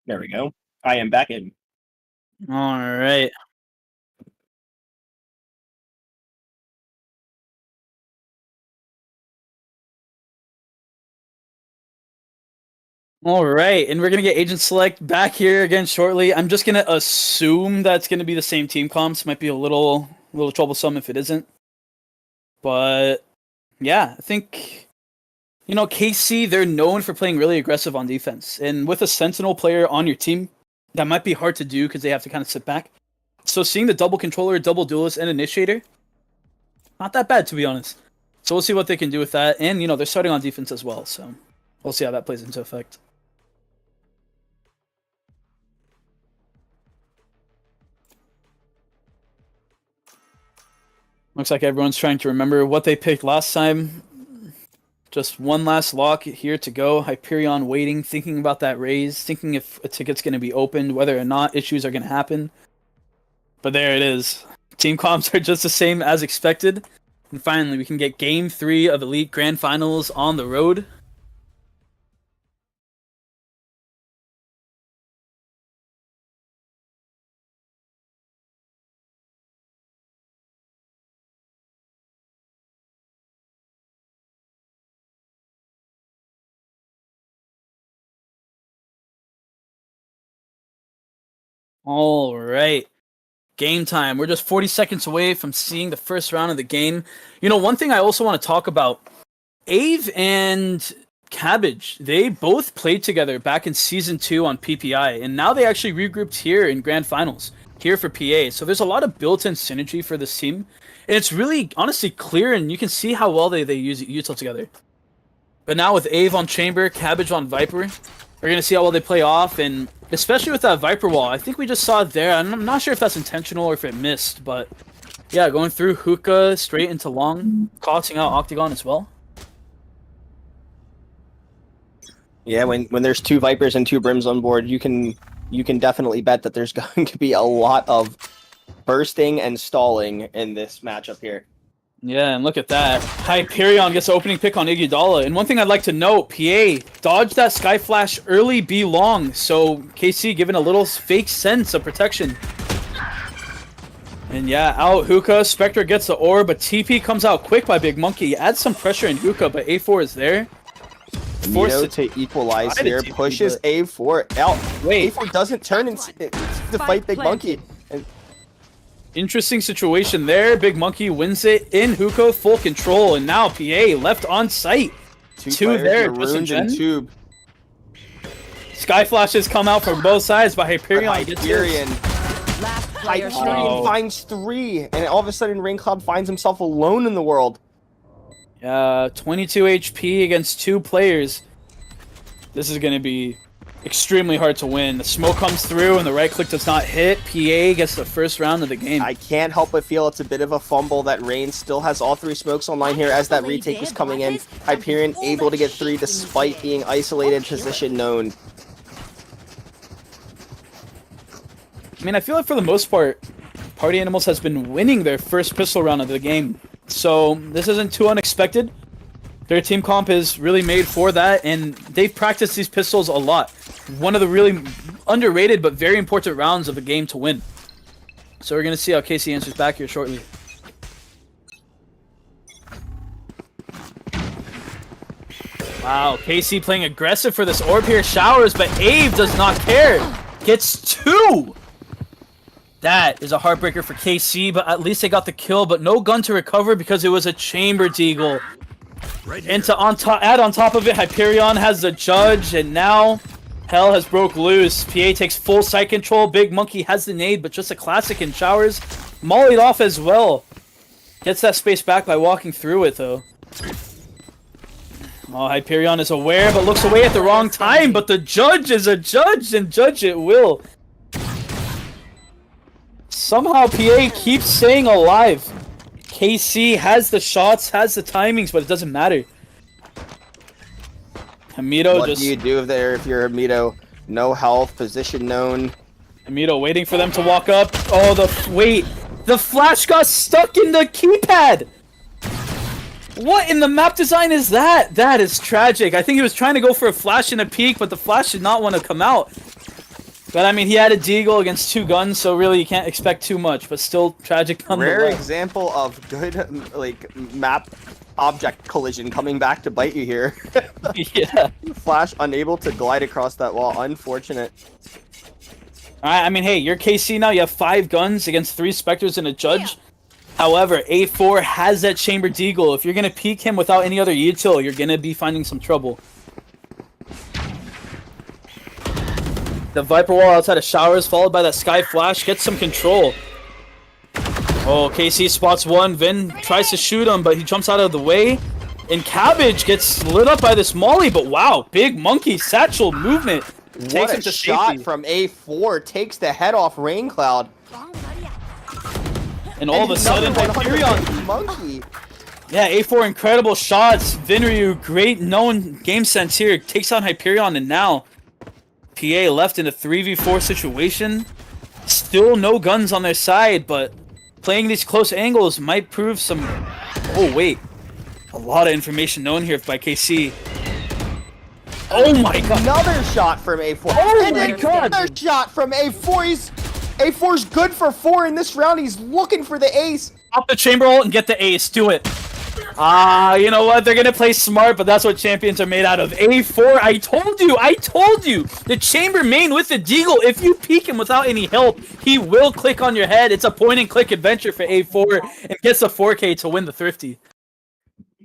There we go. I am back in. All right. All right, and we're going to get Agent Select back here again shortly. I'm just going to assume that's going to be the same team comps. Might be a little troublesome if it isn't. But yeah, I think KC, they're known for playing really aggressive on defense. And with a Sentinel player on your team, that might be hard to do because they have to kind of sit back. So seeing the double controller, double duelist, and initiator, not that bad to be honest. So we'll see what they can do with that. And they're starting on defense as well, so we'll see how that plays into effect. Looks like everyone's trying to remember what they picked last time. Just one last lock here to go. Hyperion waiting, thinking about that raise, thinking if a ticket's going to be opened, whether or not issues are going to happen. But there it is. Team comps are just the same as expected. And finally, we can get Game 3 of Elite Grand Finals on the road. All right. Game time. We're just 40 seconds away from seeing the first round of the game. One thing I also want to talk about, Ave and Cabbage, they both played together back in Season 2 on PPI, and now they actually regrouped here in Grand Finals, here for PA. So there's a lot of built-in synergy for this team, and it's really, honestly, clear, and you can see how well they use util together. But now with Ave on Chamber, Cabbage on Viper, we're going to see how well they play off, and especially with that Viper wall, I think we just saw it there. I'm not sure if that's intentional or if it missed, but yeah, going through Hookah straight into Long, costing out Octagon as well. Yeah, when there's 2 Vipers and 2 Brims on board, you can definitely bet that there's going to be a lot of bursting and stalling in this matchup here. Yeah, and look at that. Hyperion gets the opening pick on Iguodala. And one thing I'd like to note, PA dodged that Sky Flash early B long, so KC given a little fake sense of protection. And yeah, out Hookah. Spectre gets the orb, but TP comes out quick by Big Monkey. Adds some pressure in Hookah, but A4 is there. Nito to equalize here, TP, pushes but... A4 out. Wait. A4 doesn't turn and to fight Big Monkey. And interesting situation there. Big Monkey wins it in Hookah, full control, and now PA left on site. 2 there, Marooned and Tube. Sky Flashes come out from both sides, but Hyperion gets Hyperion finds 3, and all of a sudden Rain Cloud finds himself alone in the world. 22 HP against 2 players. This is going to be extremely hard to win. The smoke comes through and the right click does not hit. PA gets the first round of the game. I can't help but feel it's a bit of a fumble that Rain still has all 3 smokes online here as that retake was coming in. Hyperion able to get 3 despite being isolated, position known. I mean, I feel like for the most part, Party Animals has been winning their first pistol round of the game. So this isn't too unexpected. Their team comp is really made for that, and they've practiced these pistols a lot. One of the really underrated but very important rounds of the game to win. So we're going to see how Casey answers back here shortly. Wow, Casey playing aggressive for this orb here. Showers, but Ave does not care. Gets 2! That is a heartbreaker for KC, but at least they got the kill, but no gun to recover because it was a chamber deagle. And to add on top of it, Hyperion has the judge, and now hell has broke loose. PA takes full site control. Big Monkey has the nade, but just a classic in Showers. Mollied off as well. Gets that space back by walking through it, though. Oh, Hyperion is aware, but looks away at the wrong time. But the judge is a judge, and judge it will. Somehow PA keeps staying alive. KC has the shots, has the timings, but it doesn't matter. Hamido What do you do there if you're Hamido? No health, position known. Hamido waiting for them to walk up. Oh, wait. The flash got stuck in the keypad. What in the map design is that? That is tragic. I think he was trying to go for a flash and a peek, but the flash did not want to come out. But I mean, he had a deagle against 2 guns, so really you can't expect too much, but still tragic nonetheless. Rare example of good, like, map object collision coming back to bite you here. Yeah. Flash unable to glide across that wall. Unfortunate. Alright, I mean, hey, you're KC now. You have 5 guns against 3 Spectres and a Judge. However, A4 has that Chamber Deagle. If you're going to peek him without any other util, you're going to be finding some trouble. The Viper Wall outside of Showers, followed by that Sky Flash, gets some control. Oh, KC spots one. Vin tries to shoot him, but he jumps out of the way. And Cabbage gets lit up by this Molly, but wow, Big Monkey satchel movement. What a shot from A4 takes the head off Raincloud. And all of a sudden, Hyperion. Monkey. Yeah, A4 incredible shots. Vinryu, great known game sense here. Takes on Hyperion, and now PA left in a 3v4 situation. Still no guns on their side, but playing these close angles might prove some... Oh, wait. A lot of information known here by KC. Oh my god. Another shot from A4. Oh my god. Another shot from A4. A4's good for 4 in this round. He's looking for the ace. Pop the chamber ult and get the ace. Do it. You know what? They're gonna play smart, but that's what champions are made out of. A4, I told you! The chamber main with the deagle, if you peek him without any help, he will click on your head. It's a point-and-click adventure for A4, and gets a 4K to win the Thrifty.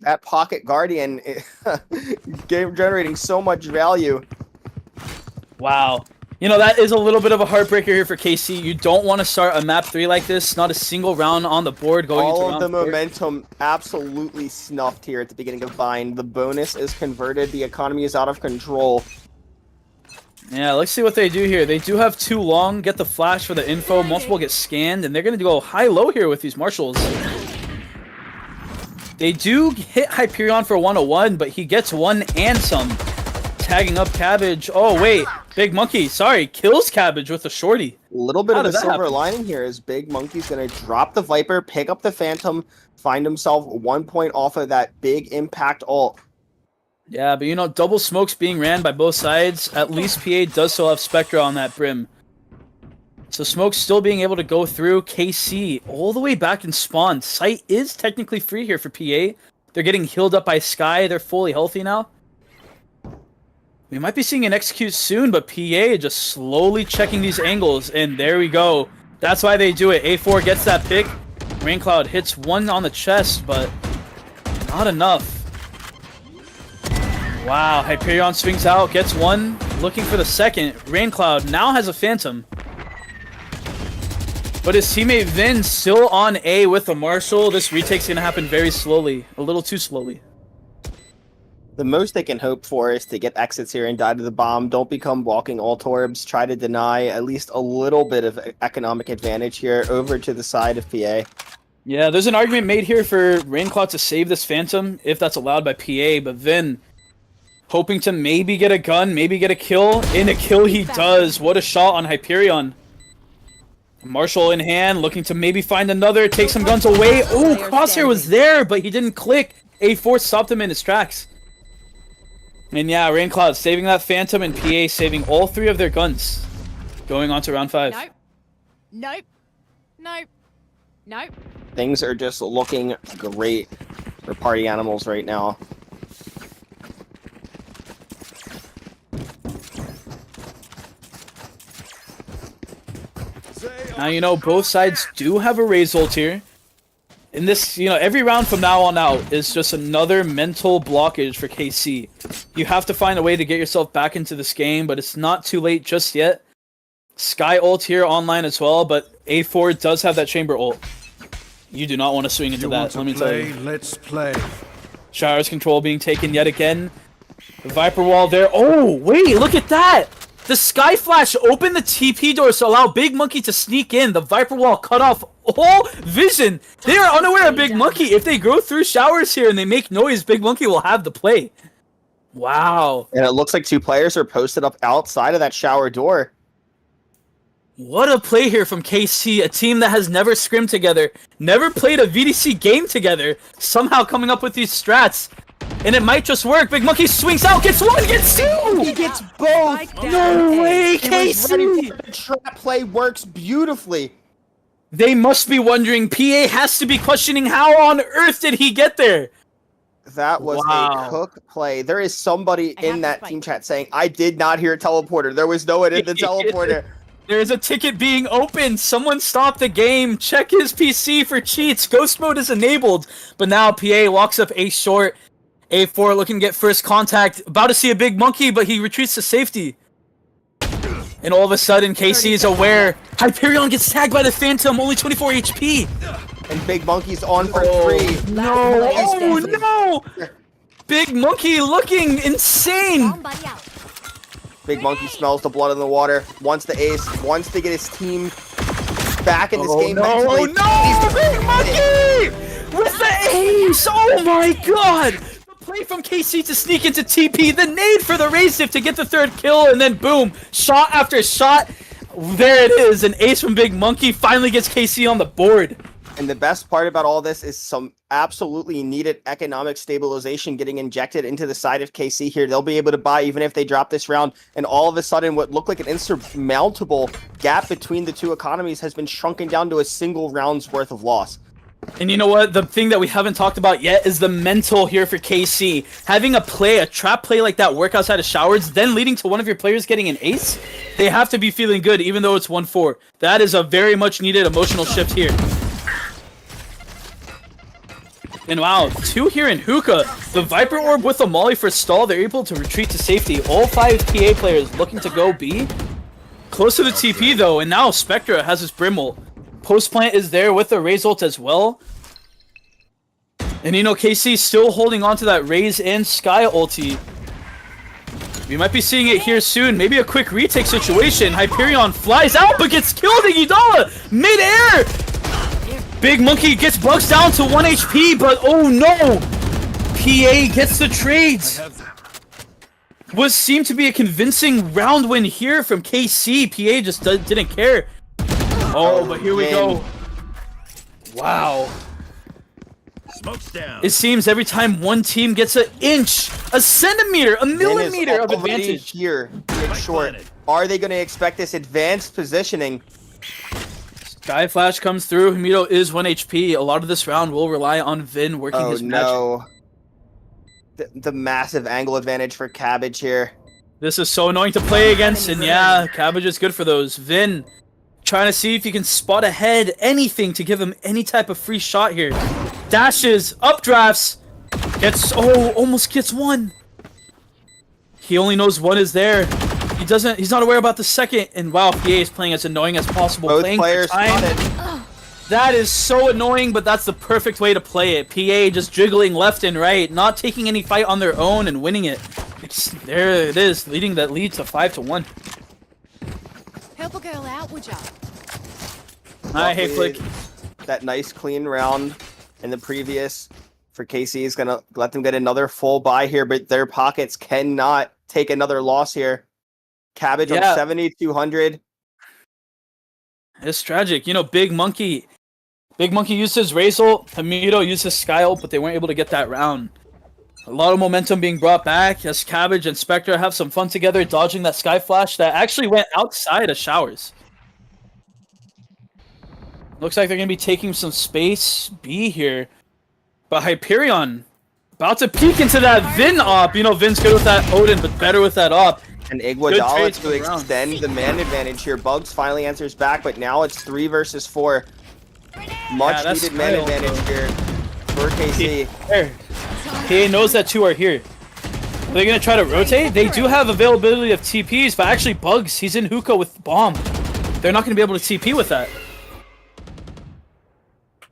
That Pocket Guardian generating so much value. Wow. You know, that is a little bit of a heartbreaker here for KC. You don't want to start a map 3 like this. Not a single round on the board going into round 4. All of the momentum absolutely snuffed here at the beginning of Bind. The bonus is converted. The economy is out of control. Yeah, let's see what they do here. They do have 2 long. Get the flash for the info. Multiple get scanned. And they're going to go high-low here with these marshals. They do hit Hyperion for 101, but he gets 1 and some. Tagging up Cabbage. Oh, wait. Big Monkey, sorry, kills Cabbage with a shorty. A little bit of a silver lining here is Big Monkey's going to drop the Viper, pick up the Phantom, find himself 1 point off of that big impact ult. Yeah, but you know, double smokes being ran by both sides. At least PA does still have Spectra on that brim. So Smoke's still being able to go through. KC all the way back in spawn. Sight is technically free here for PA. They're getting healed up by Sky. They're fully healthy now. We might be seeing an execute soon, but PA just slowly checking these angles, and there we go. That's why they do it. A4 gets that pick. Raincloud hits 1 on the chest, but not enough. Wow, Hyperion swings out, gets 1, looking for the second. Raincloud now has a Phantom. But his teammate Vin still on A with a Marshal. This retake's going to happen very slowly, a little too slowly. The most they can hope for is to get exits here and die to the bomb. Don't become walking alt orbs. Try to deny at least a little bit of economic advantage here over to the side of PA. Yeah, there's an argument made here for Rainclaw to save this Phantom, if that's allowed by PA, but Vin hoping to maybe get a gun, maybe get a kill. And a kill he does. What a shot on Hyperion. Marshall in hand, looking to maybe find another, take some guns away. Oh, Crosshair was there, but he didn't click. A4 stopped him in his tracks. And yeah, Raincloud saving that Phantom and PA saving all 3 of their guns. Going on to round 5. Nope. Nope. Nope. Nope. Things are just looking great for Party Animals right now. Now, you know, both sides do have a raise ult here. In this, you know, every round from now on out is just another mental blockage for KC. You have to find a way to get yourself back into this game, but it's not too late just yet. Sky ult here online as well, but A4 does have that chamber ult. You do not want to swing into that, let me tell you. Let's play. Showers control being taken yet again. The Viper wall there. Oh, wait, look at that! The Sky Flash opened the TP doors to allow Big Monkey to sneak in. The Viper wall cut off all vision. They are unaware of Big Monkey. If they go through showers here and they make noise, Big Monkey will have the play. Wow. And it looks like 2 players are posted up outside of that shower door. What a play here from KC, a team that has never scrimmed together, never played a VDC game together, somehow coming up with these strats. And it might just work. Big Monkey swings out, gets 1, gets 2! He gets both! No way, KC! KC! The trap play works beautifully. They must be wondering, PA has to be questioning how on earth did he get there? That was a cook play. There is somebody in that team chat saying, I did not hear a teleporter. There was no one in the teleporter. There's a ticket being opened. Someone stop the game. Check his PC for cheats. Ghost mode is enabled. But now PA walks up A short. A4 looking to get first contact. About to see a Big Monkey, but he retreats to safety. And all of a sudden, KC is aware. Hyperion gets tagged by the Phantom, only 24 HP. And Big Monkey's on for 3. No! Oh no! Big Monkey looking insane. Big Monkey smells the blood in the water. Wants the ace. Wants to get his team back in this game mentally. Oh no! Big Monkey! With the ace! Oh my god! Play from KC to sneak into TP, the nade for the raise diff to get the 3rd kill, and then boom, shot after shot. There it is, an ace from Big Monkey finally gets KC on the board. And the best part about all this is some absolutely needed economic stabilization getting injected into the side of KC here. They'll be able to buy even if they drop this round, and all of a sudden what looked like an insurmountable gap between the 2 economies has been shrunken down to a single round's worth of loss. And you know what? The thing that we haven't talked about yet is the mental here for KC. Having a trap play like that work outside of showers, then leading to one of your players getting an ace, they have to be feeling good even though it's 1-4. That is a very much needed emotional shift here. And wow, 2 here in Hookah. The Viper Orb with the Molly for stall, they're able to retreat to safety. All 5 PA players looking to go B. Close to the TP though, and now Spectra has his Brimble. Post plant is there with the Raze ult as well. And you know, KC still holding on to that Raze and Sky ulti. We might be seeing it here soon. Maybe a quick retake situation. Hyperion flies out but gets killed. Iguodala mid-air. Big Monkey gets bugs down to 1 HP, but oh no! PA gets the trades. What seemed to be a convincing round win here from KC. PA just didn't care. Oh, but here we go. Wow. Smoke's down. It seems every time one team gets an inch, a centimeter, a millimeter of advantage. Here, in short, are they going to expect this advanced positioning? Sky Flash comes through. Himido is 1 HP. A lot of this round will rely on Vin working his magic. Oh no. The massive angle advantage for Cabbage here. This is so annoying to play against, and yeah, Cabbage is good for those. Vin trying to see if he can spot ahead, anything to give him any type of free shot here. Dashes, updrafts, almost gets 1. He only knows 1 is there. He's not aware about the second, and wow, PA is playing as annoying as possible. Both playing players for time. spotted. That is so annoying, but that's the perfect way to play it. PA just jiggling left and right, not taking any fight on their own and winning it. There it is, leading that lead to 5-1. Help a girl out, would ya? Alright, hey Flick. That nice clean round in the previous for KC is gonna let them get another full buy here, but their pockets cannot take another loss here. Cabbage on 7,200. It's tragic. You know, Big Monkey used his Raze ult, Hamido used his Sky ult, but they weren't able to get that round. A lot of momentum being brought back as Cabbage and Spectre have some fun together, dodging that Sky Flash that actually went outside of Showers. Looks like they're going to be taking some space B here. But Hyperion about to peek into that Vin op. You know, Vin's good with that Odin, but better with that op. And Iguodala trades to for the round. extend the man advantage here. Bugs finally answers back, but now it's 3 versus 4. Much that's needed man wild, advantage here for KC. PA knows that 2 are here. Are they going to try to rotate? They do have availability of TPs, but actually Bugs, he's in hookah with Bomb. They're not going to be able to TP with that.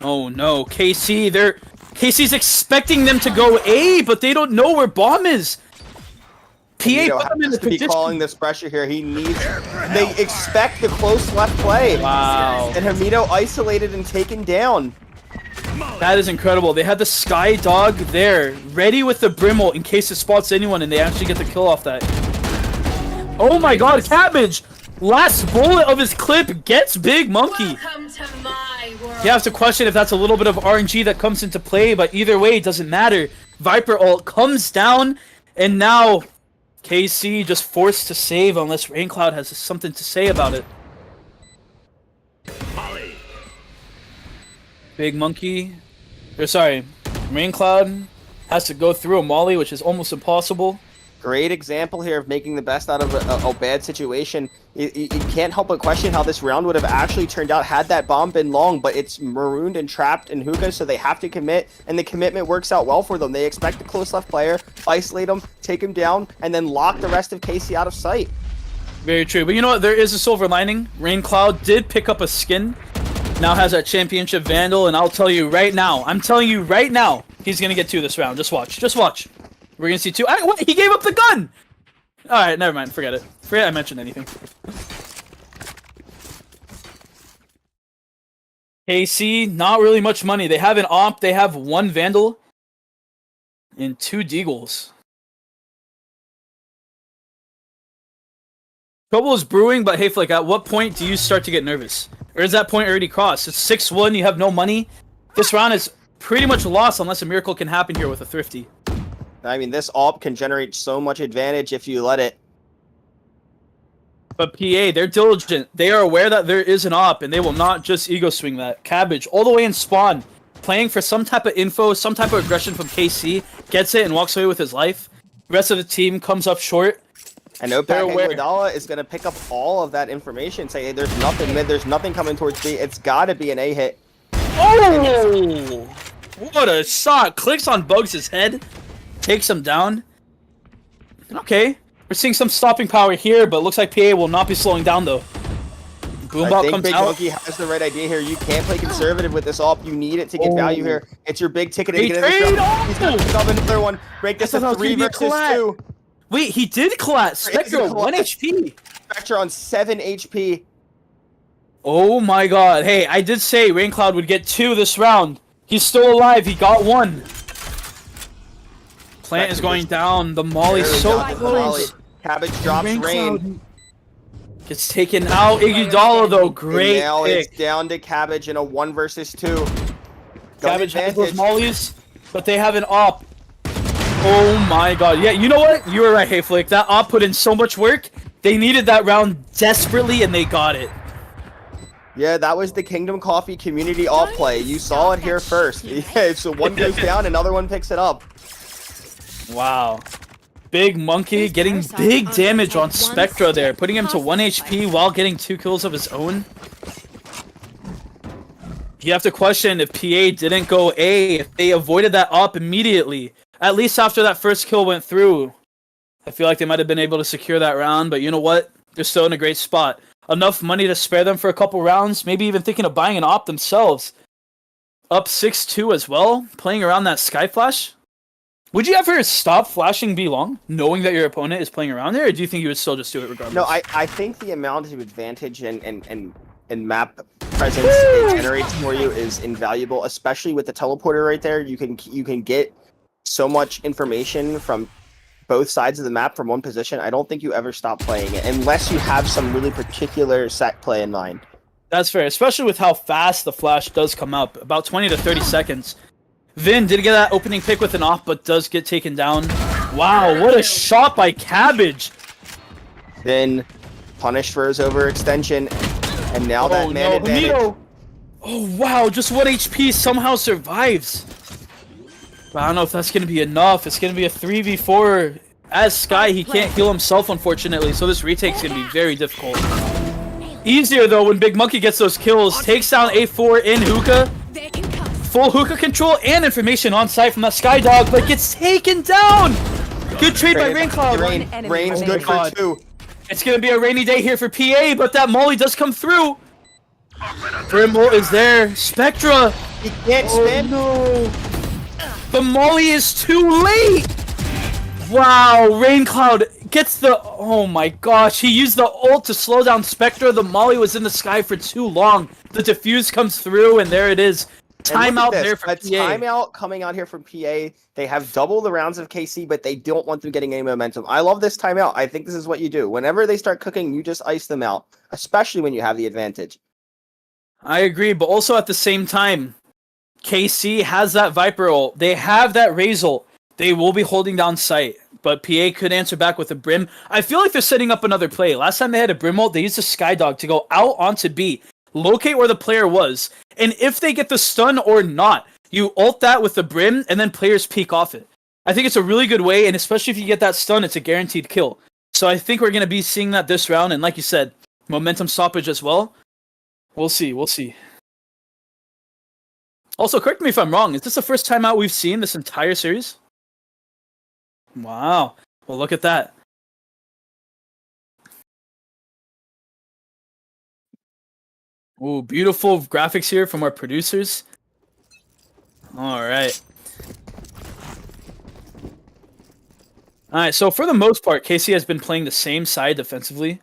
Oh no, KC's expecting them to go A, but they don't know where Bomb is. PA put them in the to be position. calling this pressure here. They expect the close left play. Wow. And Hamido isolated and taken down. That is incredible. They had the Sky Dog there, ready with the Brimble in case it spots anyone, and they actually get the kill off that. Oh my god, Cabbage! Last bullet of his clip gets Big Monkey. You have to question if that's a little bit of RNG that comes into play, but either way, it doesn't matter. Viper ult comes down, and now KC just forced to save unless Raincloud has something to say about it. Big Monkey, or sorry, Raincloud has to go through a Molly, which is almost impossible. Great example here of making the best out of a bad situation. You can't help but question how this round would have actually turned out had that bomb been long, but it's marooned and trapped in hookah, so they have to commit, and the commitment works out well for them. They expect the close left player, isolate him, take him down, and then lock the rest of KC out of sight. Very true. But you know what? There is a silver lining. Raincloud did pick up a skin. Now has that championship Vandal, and I'll tell you right now, I'm telling you right now, he's going to get 2 this round. Just watch. Just watch. We're going to see 2. What? He gave up the gun! Alright, never mind. Forget it. Forget I mentioned anything. KC, not really much money. They have an Omp, they have 1 Vandal, and 2 Deagles. Trouble is brewing, but hey, Flick, at what point do you start to get nervous? Or is that point already crossed? It's 6-1, you have no money. This round is pretty much lost unless a miracle can happen here with a Thrifty. I mean, this AWP can generate so much advantage if you let it. But PA, they're diligent. They are aware that there is an AWP, and they will not just ego swing that. Cabbage, all the way in spawn, playing for some type of info, some type of aggression from KC, gets it and walks away with his life. The rest of the team comes up short. And Opak Iguodala is going to pick up all of that information, say, hey, there's nothing mid, there's nothing coming towards B. It's got to be an A hit. Oh! What a shot. Clicks on Bugs' head. Takes him down. Okay. We're seeing some stopping power here, but looks like PA will not be slowing down, though. Boombot comes Big out. Monkey has the right idea here. You can't play conservative with this AWP. You need it to get value here. It's your big ticket to get in this round. He's going to pick up another one. Break this to 3 versus 2. Wait, he did collat. Spectre 1 HP. Spectre on 7 HP. Oh my god. Hey, I did say Raincloud would get 2 this round. He's still alive. He got 1. Plant is going down. The Molly's so close. Cabbage drops Rain. Gets taken out. Iguodala, though. Great and now pick. it's down to Cabbage in a 1 versus 2. Cabbage has those Mollies, but they have an AWP. Oh my god. Yeah, you know what? You were right, Hey Flick. That AWP put in so much work. They needed that round desperately, and they got it. Yeah, that was the Kingdom Coffee community AWP play. You saw it here first. Yeah, so one goes down, another one picks it up. Wow. Big Monkey getting big damage on Spectra there, putting him to 1 HP while getting 2 kills of his own. You have to question if PA didn't go A, if they avoided that AWP immediately. At least after that first kill went through. I feel like they might have been able to secure that round, but you know what? They're still in a great spot. enough money to spare them for a couple rounds, maybe even thinking of buying an op themselves. Up 6-2 as well, playing around that Sky Flash. Would you ever stop flashing B long, knowing that your opponent is playing around there, or do you think you would still just do it regardless? No, I think the amount of advantage and map presence it generates for you is invaluable, especially with the teleporter right there. You can get so much information from both sides of the map from one position. I don't think you ever stop playing it unless you have some really particular set play in mind. That's fair, especially with how fast the flash does come up, about 20 to 30 seconds. Vin did get that opening pick with an off, but does get taken down. Wow, what a shot by Cabbage! Vin punished for his overextension, and now that man advantage. Benito. Oh wow, just 1 HP somehow survives. But I don't know if that's going to be enough. It's going to be a 3v4. As Sky, he can't heal himself, unfortunately, so this retake's going to be very difficult. Easier, though, when Big Monkey gets those kills. Takes down A4 in hookah. Full hookah control and information on site from that Sky Dog, but gets taken down! Good trade by Raincloud. Rain's good for 2. It's going to be a rainy day here for PA, but that Molly does come through. Brimble is there. Spectra. He can't spin. No. The Molly is too late. Wow, Raincloud gets the... Oh my gosh, he used the ult to slow down Spectra. The Molly was in the sky for too long. The defuse comes through, and there it is. Timeout there for PA. Timeout coming out here from PA. They have double the rounds of KC, but they don't want them getting any momentum. I love this timeout. I think this is what you do. Whenever they start cooking, you just ice them out, especially when you have the advantage. I agree, but also at the same time, KC has that Viper ult. They have that Raze ult. They will be holding down sight, but PA could answer back with a Brim. I feel like they're setting up another play. Last time they had a Brim ult, they used a Skydog to go out onto B, locate where the player was, and if they get the stun or not, you ult that with the Brim, and then players peek off it. I think it's a really good way, and especially if you get that stun, it's a guaranteed kill. So I think we're going to be seeing that this round, and like you said, momentum stoppage as well. We'll see, we'll see. Also, correct me if I'm wrong, is this the first time out we've seen this entire series? Wow. Well, look at that. Ooh, beautiful graphics here from our producers. Alright. Alright, so for the most part, KC has been playing the same side defensively.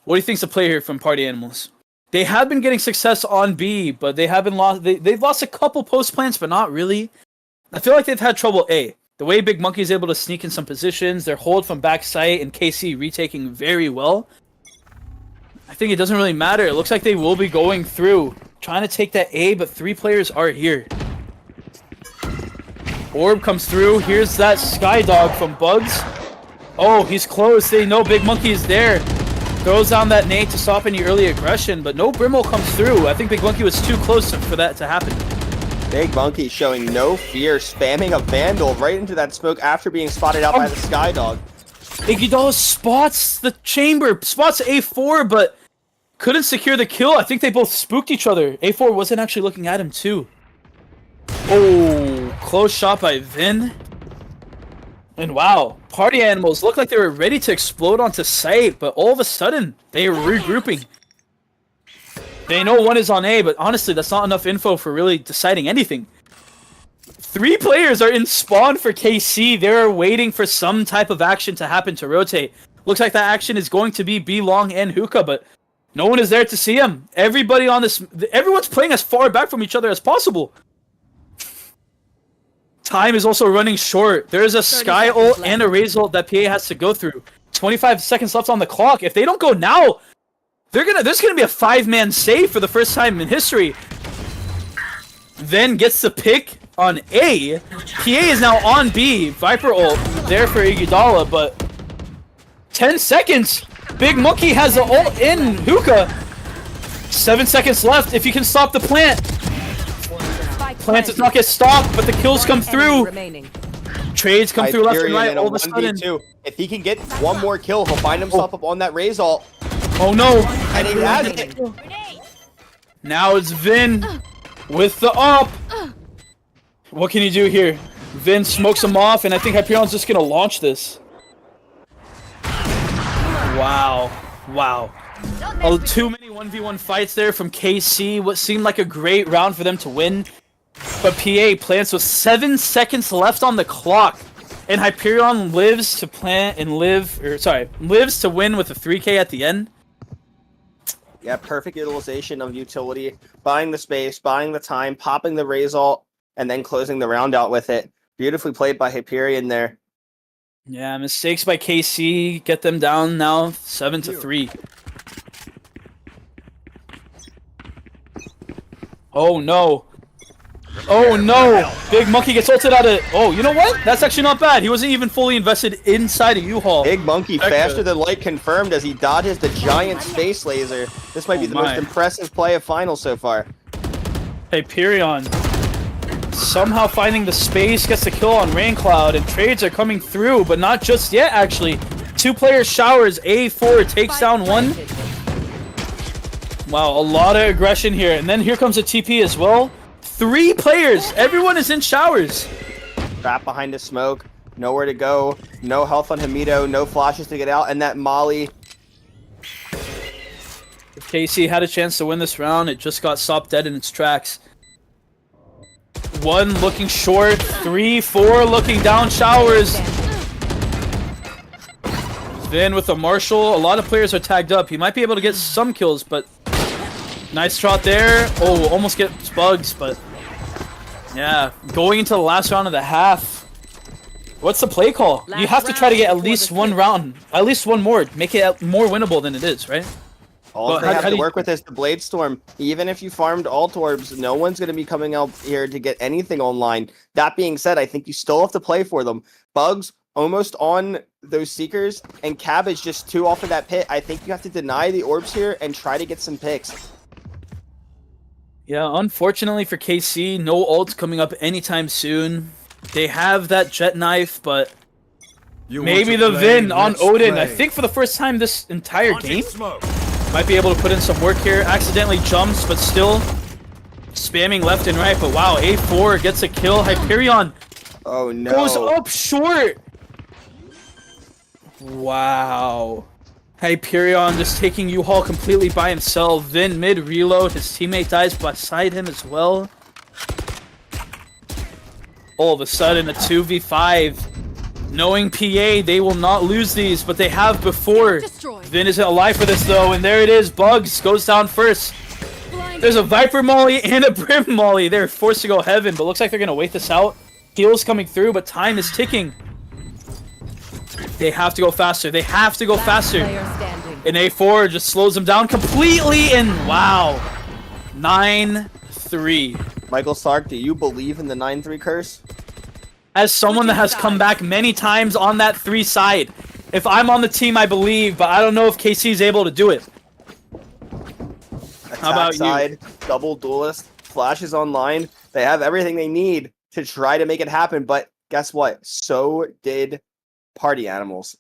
What do you think's the play here from Party Animals? They have been getting success on B, but they haven't lost. They've lost a couple post plants, but not really. I feel like they've had trouble A. The way Big Monkey is able to sneak in some positions, their hold from backside, and KC retaking very well. I think it doesn't really matter. It looks like they will be going through, trying to take that A, but 3 players are here. Orb comes through. Here's that Skydog from Bugs. Oh, he's close. They know Big Monkey is there. Throws down that nade to stop any early aggression, but no Brimble comes through. I think Big Monkey was too close for that to happen. Big Monkey showing no fear, spamming a Vandal right into that smoke after being spotted out by the Skydog. Iguodala spots the chamber, spots A4, but couldn't secure the kill. I think they both spooked each other. A4 wasn't actually looking at him too. Oh, close shot by Vin. And wow, Party Animals looked like they were ready to explode onto site, but all of a sudden, they are regrouping. They know one is on A, but honestly, that's not enough info for really deciding anything. 3 players are in spawn for KC. They're waiting for some type of action to happen to rotate. Looks like that action is going to be B long and hookah, but no one is there to see him. Everybody on this, everyone's playing as far back from each other as possible. Time is also running short. There's a Sky ult and a Raze ult that PA has to go through. 25 seconds left on the clock. If they don't go now, there's gonna be a 5-man save for the first time in history. Then gets the pick on A. PA is now on B. Viper ult there for Iguodala, but 10 seconds. Big Monkey has the ult in hookah. 7 seconds left. If you can stop the plant. Plant does not get stopped, but the kills come through. Trades come through left and right all of a sudden. If he can get one more kill, he'll find himself up on that Raze ult. Oh no! And he has it. Now it's Vin with the up. What can he do here? Vin smokes him off, and I think Hyperion's just gonna launch this. Wow. Wow. Oh, too many 1v1 fights there from KC. What seemed like a great round for them to win. But PA plants with 7 seconds left on the clock. And Hyperion lives to plant and lives to win with a 3K at the end. Yeah, perfect utilization of utility. Buying the space, buying the time, popping the raise ult, and then closing the round out with it. Beautifully played by Hyperion there. Yeah, mistakes by KC get them down now 7-3. Oh no. Oh no! Big Monkey gets ulted out of... Oh, you know what? That's actually not bad. He wasn't even fully invested inside a U-Haul. Big Monkey faster than light confirmed as he dodges the giant space laser. This might be the most impressive play of finals so far. Hyperion somehow finding the space, gets the kill on Raincloud, and trades are coming through, but not just yet actually. 2-player showers, A4 takes down 1. Wow, a lot of aggression here, and then here comes a TP as well. 3 players, everyone is in showers. Trapped behind the smoke, nowhere to go, no health on Hamido, no flashes to get out, and that Molly. If KC had a chance to win this round, it just got stopped dead in its tracks. 1 looking short, 3, 4 looking down showers. Then with a Marshall, a lot of players are tagged up. He might be able to get some kills, but nice shot there. Oh, almost gets bugs, but yeah, going into the last round of the half. What's the play call? You have to try to get at least 1 round, at least 1 more, make it more winnable than it is, right? All they have to work with is the Blade Storm. Even if you farmed alt orbs, no one's going to be coming out here to get anything online. That being said, I think you still have to play for them. Bugs almost on those Seekers, and Cabbage just 2 off of that pit. I think you have to deny the orbs here and try to get some picks. Yeah, unfortunately for KC, no ults coming up anytime soon. They have that jet knife, but maybe the Vin on Odin, I think for the first time this entire game, might be able to put in some work here. Accidentally jumps, but still spamming left and right. But wow, A4 gets a kill. Hyperion goes up short. Wow. Hyperion just taking U-Haul completely by himself. Vin mid reload. His teammate dies beside him as well. All of a sudden, a 2v5. Knowing PA, they will not lose these, but they have before. Vin isn't alive for this though, and there it is. Bugs goes down first. There's a Viper Molly and a Brim Molly. They're forced to go heaven, but looks like they're going to wait this out. Heals coming through, but time is ticking. They have to go faster. They have to go faster. And A4 just slows them down completely, and wow. 9-3. Michael Stark, do you believe in the 9-3 curse? As someone that has come back many times on that 3 side, if I'm on the team, I believe, but I don't know if KC is able to do it. How about side, you? Double duelist, Flash is online. They have everything they need to try to make it happen, but guess what? So did Party Animals.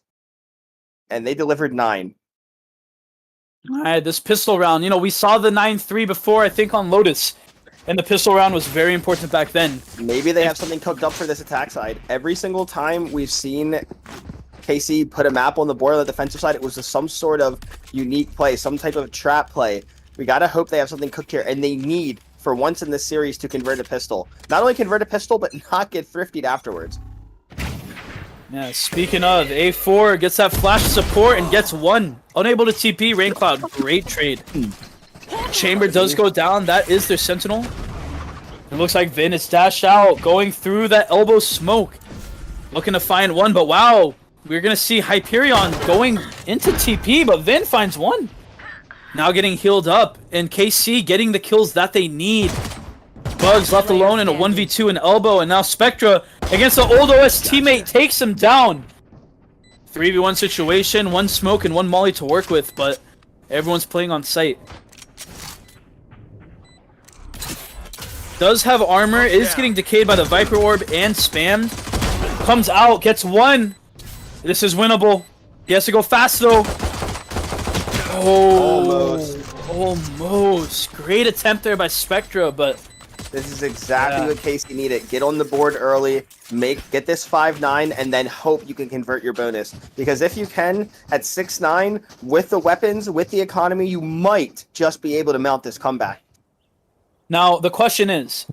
And they delivered 9. Alright, this pistol round, you know, we saw the 9-3 before, I think, on Lotus. And the pistol round was very important back then. Maybe they have something cooked up for this attack side. Every single time we've seen KC put a map on the board on the defensive side, it was some sort of unique play, some type of trap play. We gotta hope they have something cooked here, and they need, for once in this series, to convert a pistol. Not only convert a pistol, but not get thriftied afterwards. Yeah, speaking of, A4 gets that flash support and gets 1. Unable to TP, Raincloud, great trade. Chamber does go down, that is their Sentinel. It looks like Vin is dashed out, going through that elbow smoke. Looking to find 1, but wow, we're gonna see Hyperion going into TP, but Vin finds 1. Now getting healed up, and KC getting the kills that they need. Bugs left alone in a 1v2 in elbow, and now Spectra against the old OS teammate takes him down. 3v1 situation, 1 smoke and 1 molly to work with, but everyone's playing on site. Does have armor, is getting decayed by the Viper Orb and spammed. Comes out, gets 1. This is winnable. He has to go fast though. Oh, almost. Great attempt there by Spectra, but This is exactly what Casey needed. Get on the board early, get this 5-9, and then hope you can convert your bonus. Because if you can, at 6-9, with the weapons, with the economy, you might just be able to mount this comeback. Now, the question is,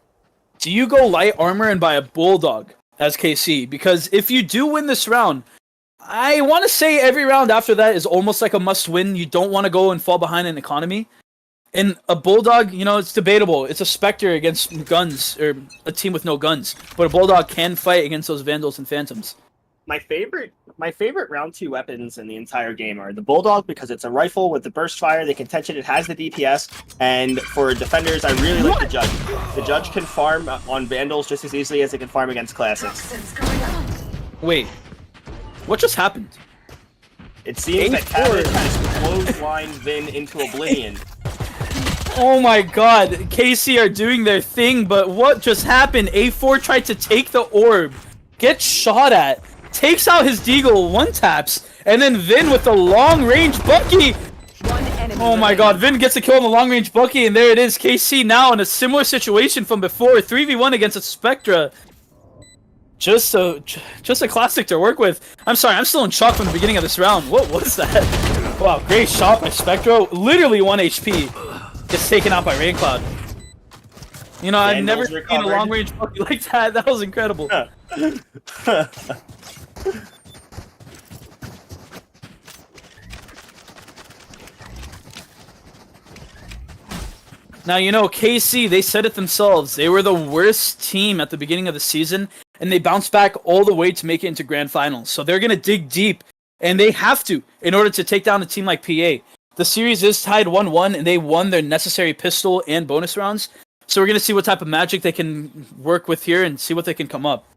do you go light armor and buy a Bulldog as KC? Because if you do win this round, I want to say every round after that is almost like a must-win. You don't want to go and fall behind in economy. And a Bulldog, you know, it's debatable. It's a Spectre against guns, or a team with no guns. But a Bulldog can fight against those Vandals and Phantoms. My favorite round 2 weapons in the entire game are the Bulldog, because it's a rifle with the burst fire, the contention, it has the DPS, and for defenders, I really like the Judge. The Judge can farm on Vandals just as easily as it can farm against Classics. Wait, what just happened? It seems that Cabbage has clotheslined Vin into oblivion. Oh my god, KC are doing their thing, but what just happened? A4 tried to take the orb, gets shot at, takes out his deagle, one taps, and then Vin with the long range Bucky. Oh my god, Vin gets a kill on the long range Bucky, and there it is. KC now in a similar situation from before, 3v1 against a Spectra. Just a classic to work with. I'm sorry, I'm still in shock from the beginning of this round. What was that? Wow, great shot by Spectra. Literally 1 HP. Gets taken out by Raincloud. You know, I've never seen a long range Bucky like that. That was incredible. Now, you know, KC, they said it themselves. They were the worst team at the beginning of the season, and they bounced back all the way to make it into Grand Finals. So they're going to dig deep, and they have to, in order to take down a team like PA. The series is tied 1-1, and they won their necessary pistol and bonus rounds. So we're going to see what type of magic they can work with here and see what they can come up.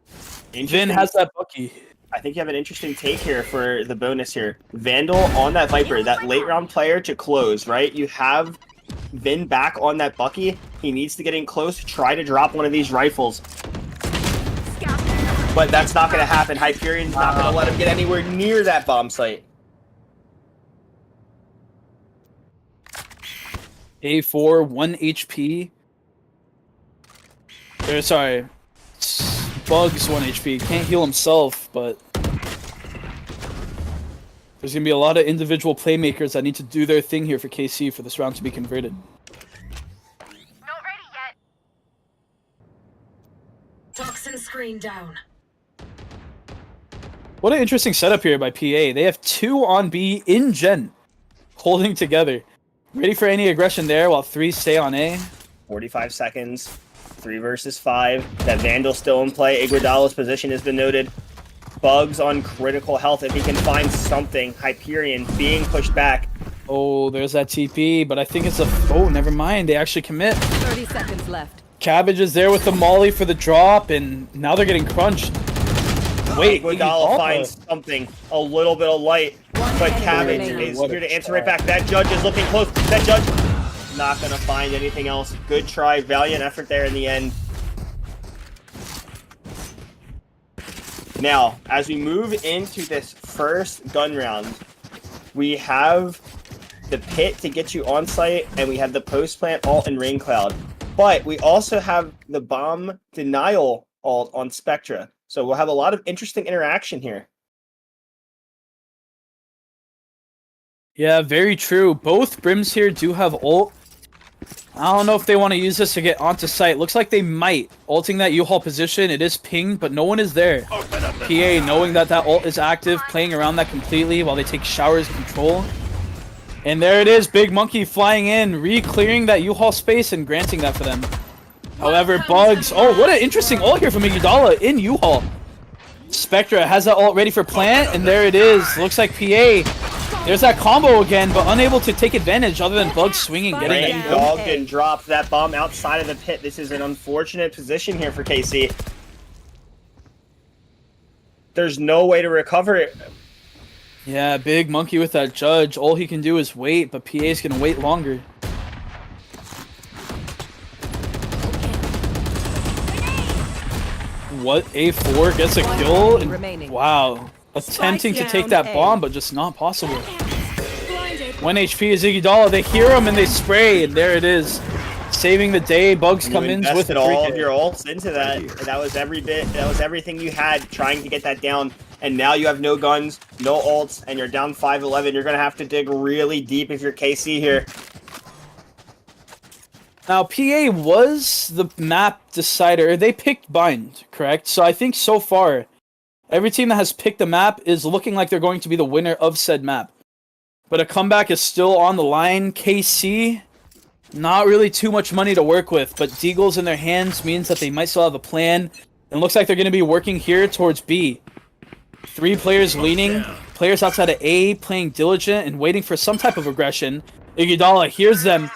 Vin has that Bucky. I think you have an interesting take here for the bonus here. Vandal on that Viper, that late round player to close, right? You have Vin back on that Bucky. He needs to get in close, try to drop one of these rifles. But that's not going to happen. Hyperion's not going to let him get anywhere near that bomb site. A4, 1 HP. Sorry. Bugs 1 HP. Can't heal himself, but there's going to be a lot of individual playmakers that need to do their thing here for KC for this round to be converted. Not ready yet. Toxin screen down. What an interesting setup here by PA. They have 2 on B in Gen, holding together. Ready for any aggression there while 3 stay on A. 45 seconds. 3 versus 5. That Vandal still in play. Iguodala's position has been noted. Bugs on critical health if he can find something. Hyperion being pushed back. Oh, there's that TP, but I think it's a... Oh, never mind. They actually commit. 30 seconds left. Cabbage is there with the molly for the drop, and now they're getting crunched. Wait, Iguodala finds something. A little bit of light. But Cabbage is here to answer right back. That Judge is looking close. That Judge not going to find anything else. Good try. Valiant effort there in the end. Now, as we move into this first gun round, we have the pit to get you on site, and we have the post plant alt and rain cloud. But we also have the bomb denial alt on Spectra. So we'll have a lot of interesting interaction here. Yeah, very true. Both Brims here do have ult. I don't know if they want to use this to get onto site. Looks like they might. Ulting that U-Haul position, it is pinged, but no one is there. PA, knowing that that ult is active, playing around that completely while they take showers of control. And there it is, Big Monkey flying in, re-clearing that U-Haul space and granting that for them. However, Bugs... Oh, what an interesting ult here from Iguodala in U-Haul. Spectra has that ult ready for plant, and there it is. Looks like PA... There's that combo again, but unable to take advantage other than Bugs swinging, getting Rain dogged and dropped that bomb outside of the pit. This is an unfortunate position here for KC. There's no way to recover it. Yeah, Big Monkey with that Judge. All he can do is wait, but PA's gonna wait longer. What? A4 gets a kill? And, wow. Attempting to take that bomb, but just not possible. 1 HP is Iguodala. They hear him and they spray, and there it is. saving the day. Bugs You come in with invested a all free of your ults into that. And that was every bit. That was everything you had trying to get that down. And now you have no guns, no ults, and you're down 5-11. You're gonna have to dig really deep if you're KC here. Now, PA was the map decider. They picked Bind, correct? So I think so far, every team that has picked the map is looking like they're going to be the winner of said map. But a comeback is still on the line. KC, not really too much money to work with, but Deagles in their hands means that they might still have a plan. And looks like they're going to be working here towards B. 3 players leaning, players outside of A playing diligent and waiting for some type of aggression. Iguodala hears them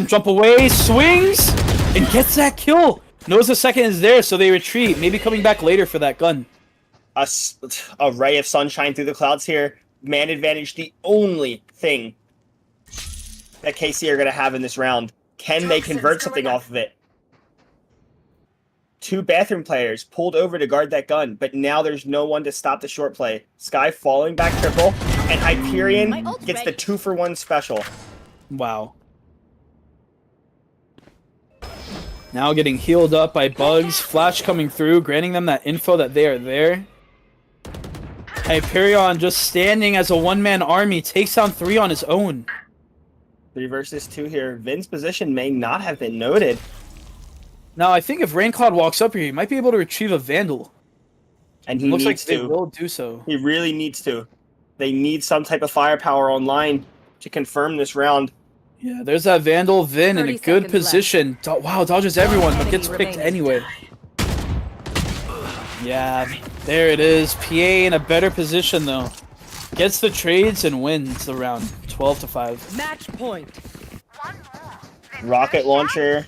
jump away, swings, and gets that kill. Knows the second is there, so they retreat. Maybe coming back later for that gun. A ray of sunshine through the clouds here. Man advantage, the only thing that KC are going to have in this round. Can they convert something off of it? 2 bathroom players pulled over to guard that gun, but now there's no one to stop the short play. Sky falling back triple, and Hyperion gets the 2-for-1 special. Wow. Now getting healed up by Bugs. Flash coming through, granting them that info that they are there. Hyperion just standing as a one-man army, takes down 3 on his own. 3 versus 2 here. Vin's position may not have been noted. Now, I think if Raincloud walks up here, he might be able to retrieve a Vandal. And he looks needs like to. they will do so. He really needs to. They need some type of firepower online to confirm this round. Yeah, there's that Vandal. Vin in a 30 good seconds position. Wow, dodges everyone, but gets enemy picked remains. anyway. Yeah, there it is. PA in a better position, though. Gets the trades and wins the round. 12-5. Match point. Rocket Launcher,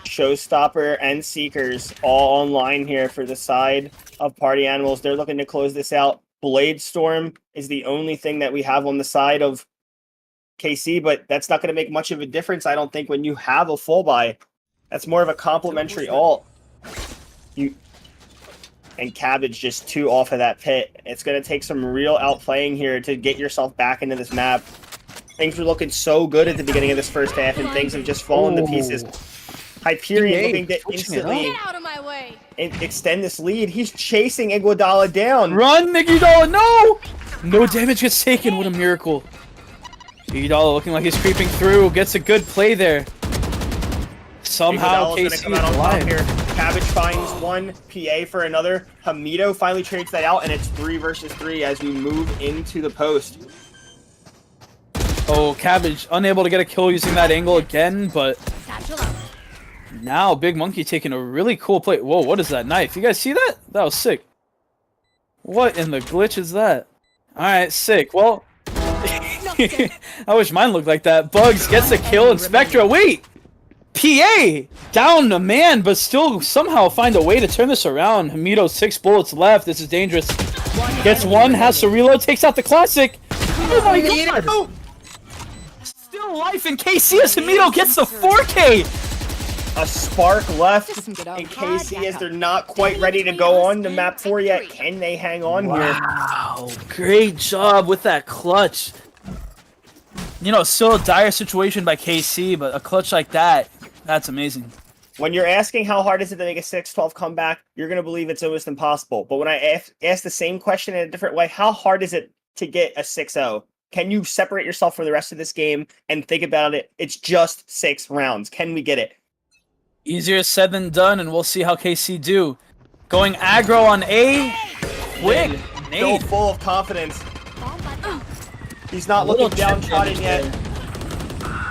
Showstopper, and Seekers all online here for the side of Party Animals. They're looking to close this out. Blade Storm is the only thing that we have on the side of KC, but that's not going to make much of a difference, I don't think, when you have a full buy. That's more of a complimentary alt. And Cabbage just 2 off of that pit. It's going to take some real outplaying here to get yourself back into this map. Things were looking so good at the beginning of this first half, and things have just fallen to pieces. Hyperion looking to instantly Get out of my way. extend this lead. He's chasing Iguodala down. Run, Iguodala! No! No damage gets taken. What a miracle. Iguodala looking like he's creeping through. Gets a good play there. Somehow Iguodala's KC gonna come out is on top alive. here. Cabbage finds 1, PA for another. Hamido finally trades that out, and it's 3 versus 3 as we move into the post. Oh, Cabbage unable to get a kill using that angle again, but Satchel out. now Big Monkey taking a really cool play. Whoa, what is that knife? You guys see that? That was sick. What in the glitch is that? Alright, sick. Well, I wish mine looked like that. Bugs gets a kill, and Spectra, wait! PA! Down a man, but still somehow find a way to turn this around. Hamido, 6 bullets left. This is dangerous. Gets 1, has to reload, takes out the classic. Oh my god! Still life in KC as Hamido gets the 4K! A spark left Just some good in old KC as they're not quite ready to go on to map 4 yet. Can they hang on here? Wow, great job with that clutch. You know, still a dire situation by KC, but a clutch like that, that's amazing. When you're asking how hard is it to make a 6-12 comeback, you're going to believe it's almost impossible. But when I ask the same question in a different way, how hard is it to get a 6-0? Can you separate yourself from the rest of this game and think about it? It's just 6 rounds. Can we get it? Easier said than done, and we'll see how KC do. Going aggro on A. Quick. Still Nade. full of confidence. He's not Little looking downtrodden check yet.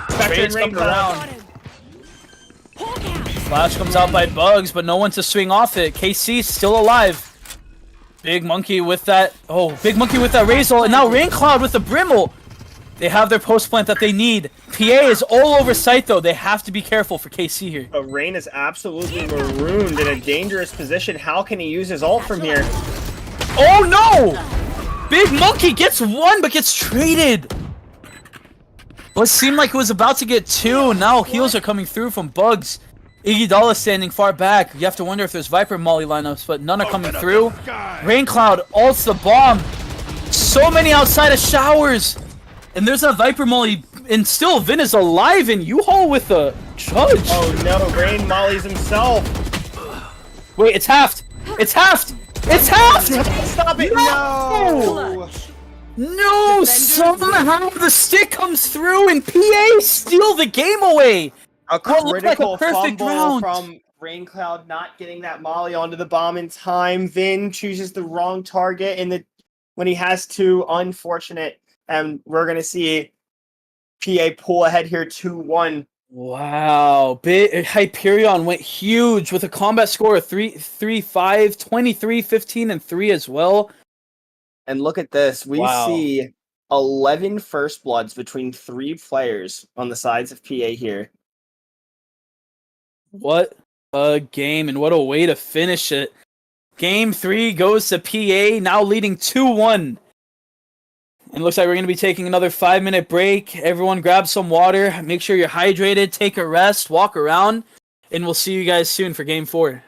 Spectre Trades and come Raincloud. around. Flash comes out by Bugs, but no one to swing off it. KC still alive. Big Monkey with that. Oh, Big Monkey with that Razor, and now Raincloud with the Brimble. They have their post plant that they need. PA is all over site though. They have to be careful for KC here. But Rain is absolutely marooned in a dangerous position. How can he use his ult from here? Oh no! Big Monkey gets 1 but gets traded. What seemed like it was about to get 2. Now heals are coming through from Bugs. Iguodala standing far back. You have to wonder if there's Viper Molly lineups, but none are coming through. Raincloud ults the bomb. So many outside of showers. And there's a Viper Molly and still Vin is alive in U-Haul with a judge. Oh no, Rain mollies himself. Wait, it's halved. It's halved. It's halved. Stop it! No! No, somehow the stick comes through and PA steal the game away. A What looked like a critical perfect fumble round. from Raincloud not getting that molly onto the bomb in time. Vin chooses the wrong target when he has to. Unfortunate. And we're going to see PA pull ahead here 2-1. Wow, Hyperion went huge with a combat score of 3-5, 23, 15, and 3 as well. And look at this. We Wow. see 11 first bloods between 3 players on the sides of PA here. What a game, and what a way to finish it. Game 3 goes to PA, now leading 2-1. And looks like we're going to be taking another 5-minute break. Everyone grab some water, make sure you're hydrated, take a rest, walk around, and we'll see you guys soon for Game 4.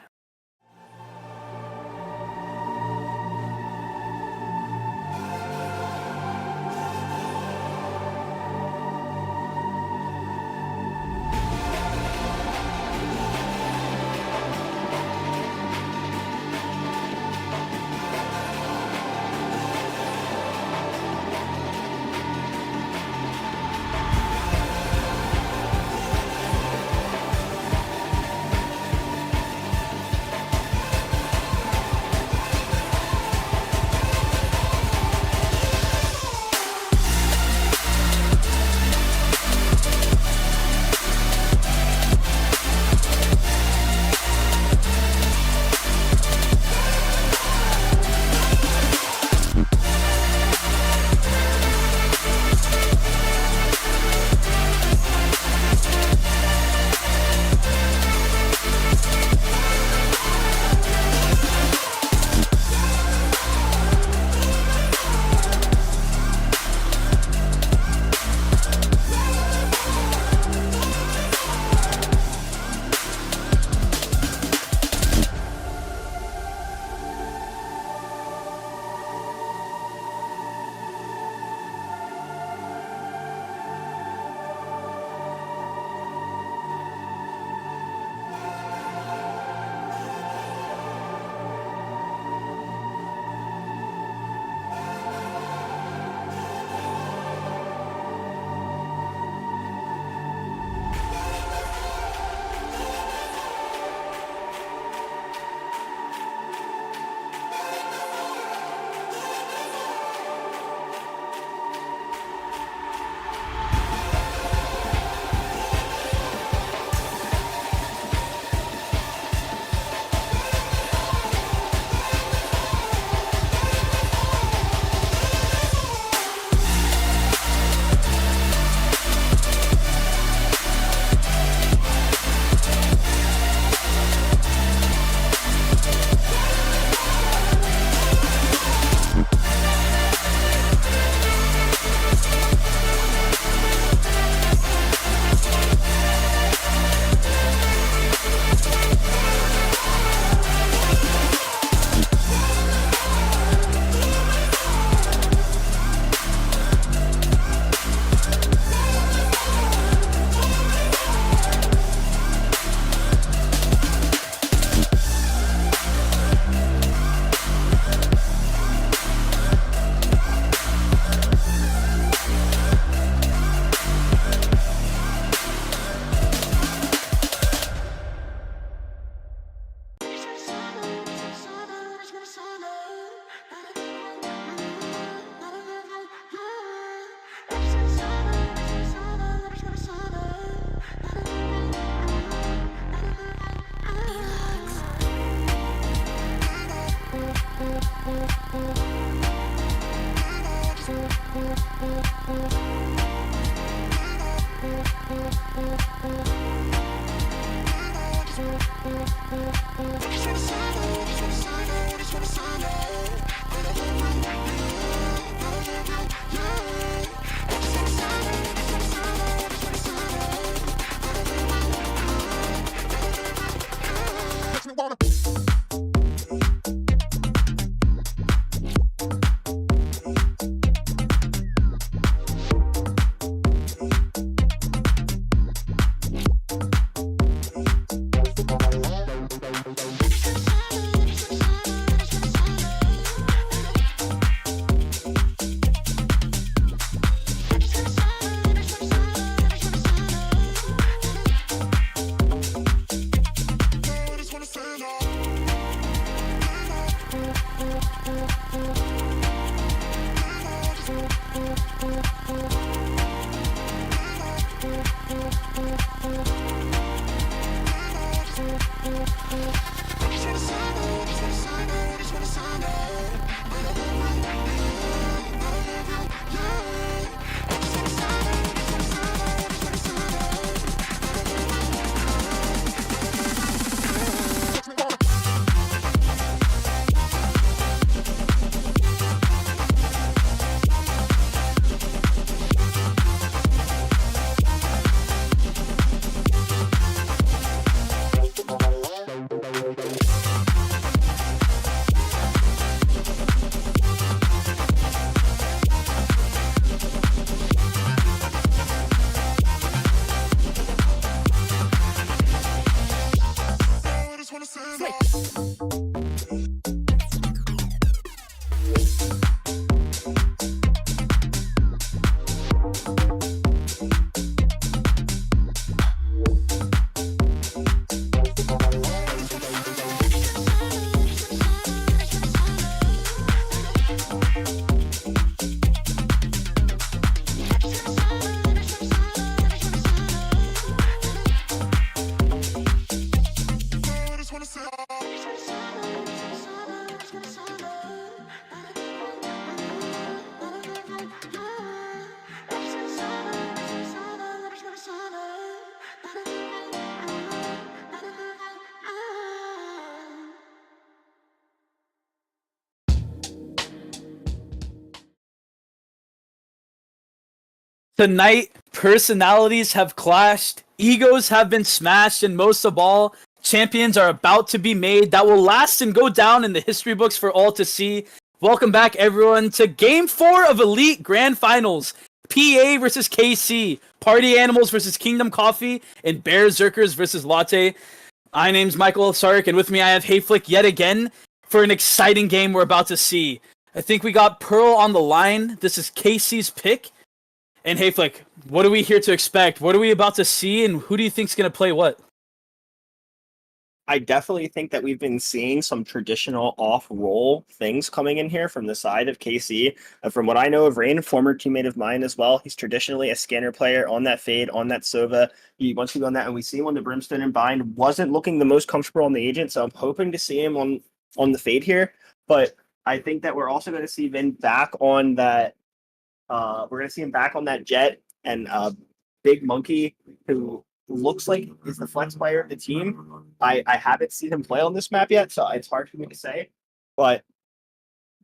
Tonight, personalities have clashed, egos have been smashed, and most of all, champions are about to be made that will last and go down in the history books for all to see. Welcome back, everyone, to Game 4 of Elite Grand Finals. PA versus KC, Party Animals versus Kingdom Coffee, and Bearzerkers versus Latte. My name's Michael Sark, and with me I have Hayflick yet again for an exciting game we're about to see. I think we got Pearl on the line. This is KC's pick. And Hayflick, what are we here to expect? What are we about to see, and who do you think's going to play what? I definitely think that we've been seeing some traditional off-roll things coming in here from the side of KC. From what I know of Rain, former teammate of mine as well, he's traditionally a scanner player on that Fade, on that Sova. He wants to go on that, and we see him on the Brimstone and Bind. Wasn't looking the most comfortable on the Agent, so I'm hoping to see him on the Fade here. But I think that we're also going to see Vin back on that. We're going to see him back on that Jet and Big Monkey, who looks like is the flex player of the team. I haven't seen him play on this map yet, so it's hard for me to say. But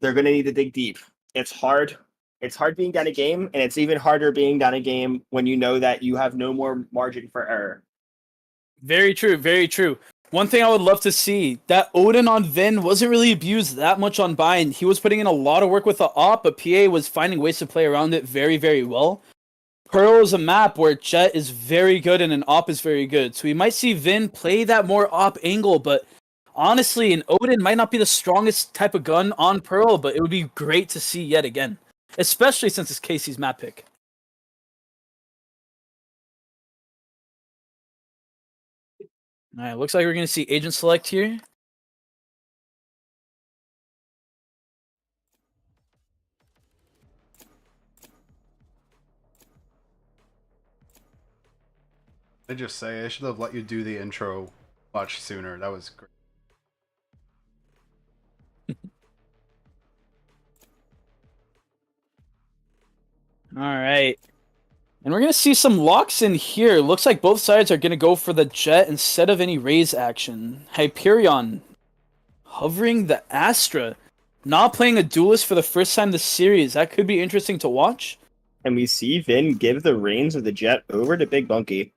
they're going to need to dig deep. It's hard. It's hard being down a game, and it's even harder being down a game when you know that you have no more margin for error. Very true, very true. One thing I would love to see, that Odin on Vin wasn't really abused that much on Bind. He was putting in a lot of work with the op, but PA was finding ways to play around it very, very well. Pearl is a map where Jet is very good and an op is very good. So we might see Vin play that more op angle, but honestly, an Odin might not be the strongest type of gun on Pearl, but it would be great to see yet again. Especially since it's Casey's map pick. Alright, looks like we're going to see Agent Select here. I just say I should have let you do the intro much sooner. That was great. Alright. And we're going to see some locks in here. Looks like both sides are going to go for the Jet instead of any raise action. Hyperion hovering the Astra. Not playing a duelist for the first time this series. That could be interesting to watch. And we see Vin give the reins of the Jet over to Big Bunky.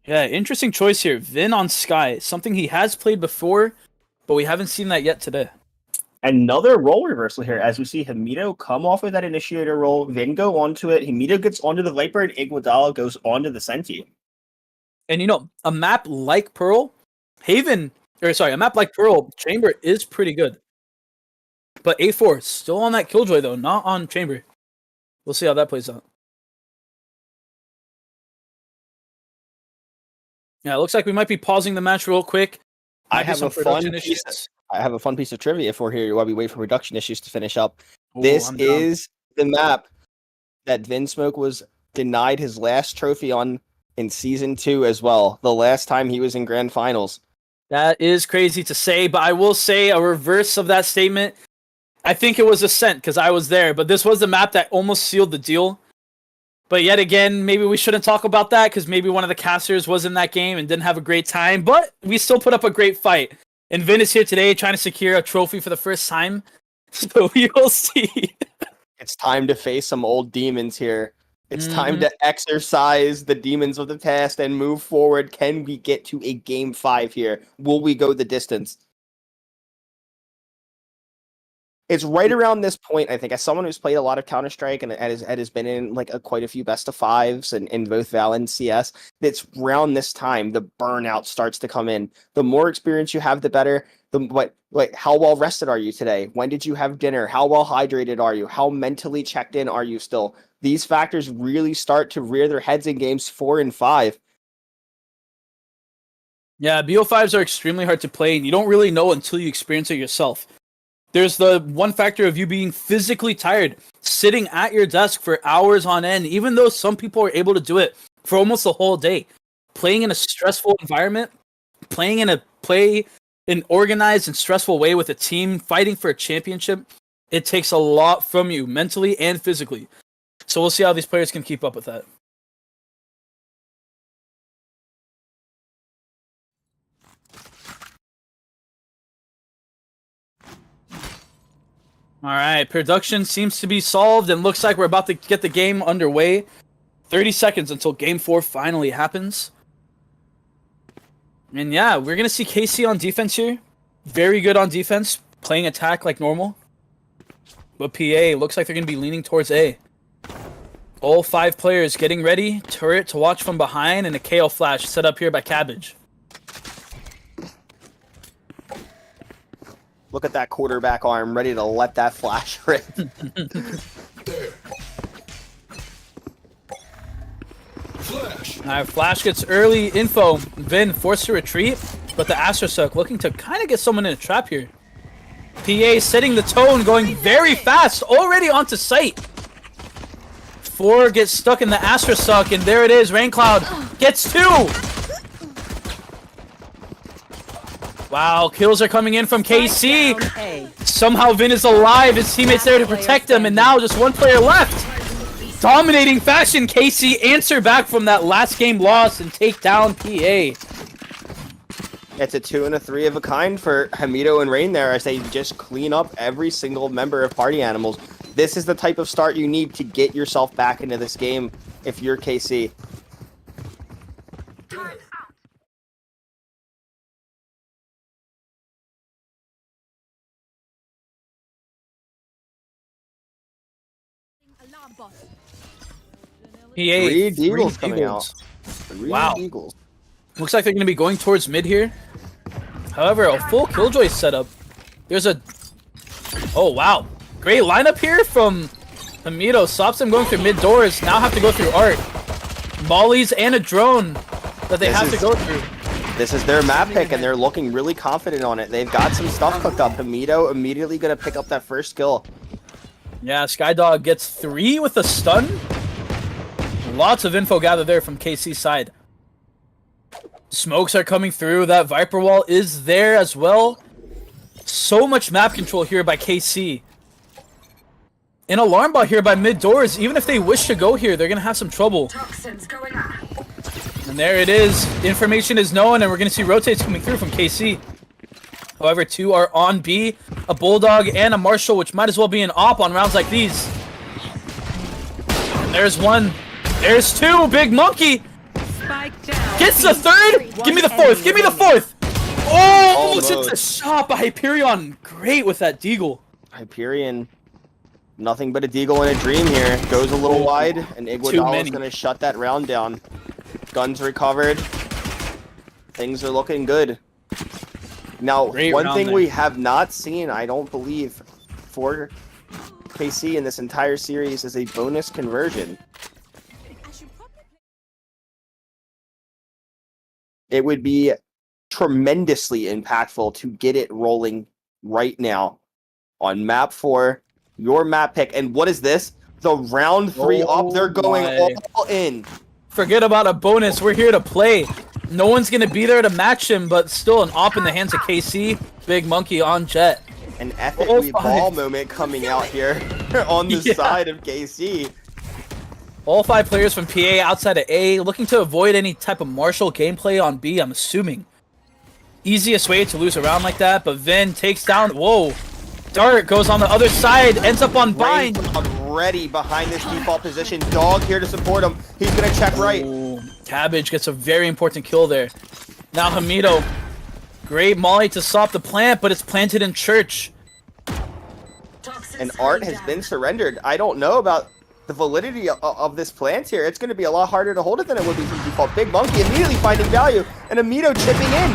Yeah, interesting choice here. Vin on Sky. Something he has played before, but we haven't seen that yet today. Another role reversal here, as we see Himido come off of that initiator role, Vin go onto it, Himido gets onto the Viper, and Iguodala goes onto the Senti. And you know, a map like Pearl, a map like Pearl, Chamber is pretty good. But A4 still on that Killjoy though, not on Chamber. We'll see how that plays out. Yeah, it looks like we might be pausing the match real quick. I have a fun piece of trivia for here while we wait for production issues to finish up. This is the map that Vinsmoke was denied his last trophy on in Season 2 as well, the last time he was in Grand Finals. That is crazy to say, but I will say a reverse of that statement. I think it was Ascent because I was there, but this was the map that almost sealed the deal. But yet again, maybe we shouldn't talk about that because maybe one of the casters was in that game and didn't have a great time, but we still put up a great fight. And Vin is here today trying to secure a trophy for the first time. So we will see. It's time to face some old demons here. It's time to exercise the demons of the past and move forward. Can we get to a Game 5 here? Will we go the distance? It's right around this point, I think, as someone who's played a lot of Counter-Strike and has been in like quite a few best of fives and in both Val and CS, it's around this time the burnout starts to come in. The more experience you have, the better. How well rested are you today? When did you have dinner? How well hydrated are you? How mentally checked in are you still? These factors really start to rear their heads in games 4 and 5. Yeah, BO5s are extremely hard to play, and you don't really know until you experience it yourself. There's the one factor of you being physically tired, sitting at your desk for hours on end, even though some people are able to do it for almost the whole day. Playing in a stressful environment, playing in an organized and stressful way with a team, fighting for a championship, it takes a lot from you, mentally and physically. So we'll see how these players can keep up with that. All right, production seems to be solved and looks like we're about to get the game underway. 30 seconds until Game 4 finally happens. And yeah, we're going to see KC on defense here. Very good on defense, playing attack like normal. But PA looks like they're going to be leaning towards A. All 5 players getting ready. Turret to watch from behind and a KO flash set up here by Cabbage. Look at that quarterback arm, ready to let that flash rip. Alright, Flash gets early info. Vin forced to retreat, but the Astrosuck looking to kind of get someone in a trap here. PA setting the tone, going very fast, already onto site. 4 gets stuck in the Astrosuck, and there it is. Raincloud gets 2. Wow, kills are coming in from KC. Somehow Vin is alive. His teammates there to protect him, and now just 1 player left. Dominating fashion, KC answer back from that last game loss and take down PA. It's a 2 and a 3 of a kind for Hamido and Rain there as they just clean up every single member of Party Animals. This is the type of start you need to get yourself back into this game if you're KC. Alarm bot. PA, 3 Deagles coming Deagles. out. 3 Wow. Deagles. Looks like they're going to be going towards mid here. However, a full Killjoy setup. There's a... Oh, wow. Great lineup here from Hamido. Stops them going through mid doors. Now have to go through Art. Mollies and a drone that they have to go through. This is their map pick, and they're looking really confident on it. They've got some stuff cooked up. Hamido immediately going to pick up that first kill. Yeah, Skydog gets 3 with a stun. Lots of info gathered there from KC's side. Smokes are coming through. That Viper wall is there as well. So much map control here by KC. An alarm bot here by mid doors. Even if they wish to go here, they're going to have some trouble. And there it is. Information is known, and we're going to see rotates coming through from KC. However, 2 are on B. A Bulldog and a Marshall, which might as well be an op on rounds like these. And there's 1. There's 2. Big Monkey. Gets the 3rd. Give me the 4th. Give me the 4th. Oh, almost hits a shot by Hyperion. Great with that Deagle. Hyperion, nothing but a Deagle and a dream here. Goes a little wide, and Iguodala is going to shut that round down. Guns recovered. Things are looking good. Now, one thing we have not seen, I don't believe, for KC in this entire series is a bonus conversion. It would be tremendously impactful to get it rolling right now on map 4, your map pick. And what is this? The round 3 up, they're going all in. Forget about a bonus. We're here to play. No one's going to be there to match him, but still an op in the hands of KC. Big Monkey on Jet. An ethically ball moment coming out here on the side of KC. All 5 players from PA outside of A, looking to avoid any type of Marshall gameplay on B, I'm assuming. Easiest way to lose a round like that, but Vin takes down... Whoa. Dart goes on the other side, ends up on Bind. Ready behind this default position. Dog here to support him. He's going to check right. Ooh, Cabbage gets a very important kill there. Now Hamido. Great molly to stop the plant, but it's planted in church. and Art has been surrendered. I don't know about the validity of this plant here. It's going to be a lot harder to hold it than it would be from default. Big Monkey immediately finding value, and Amito chipping in.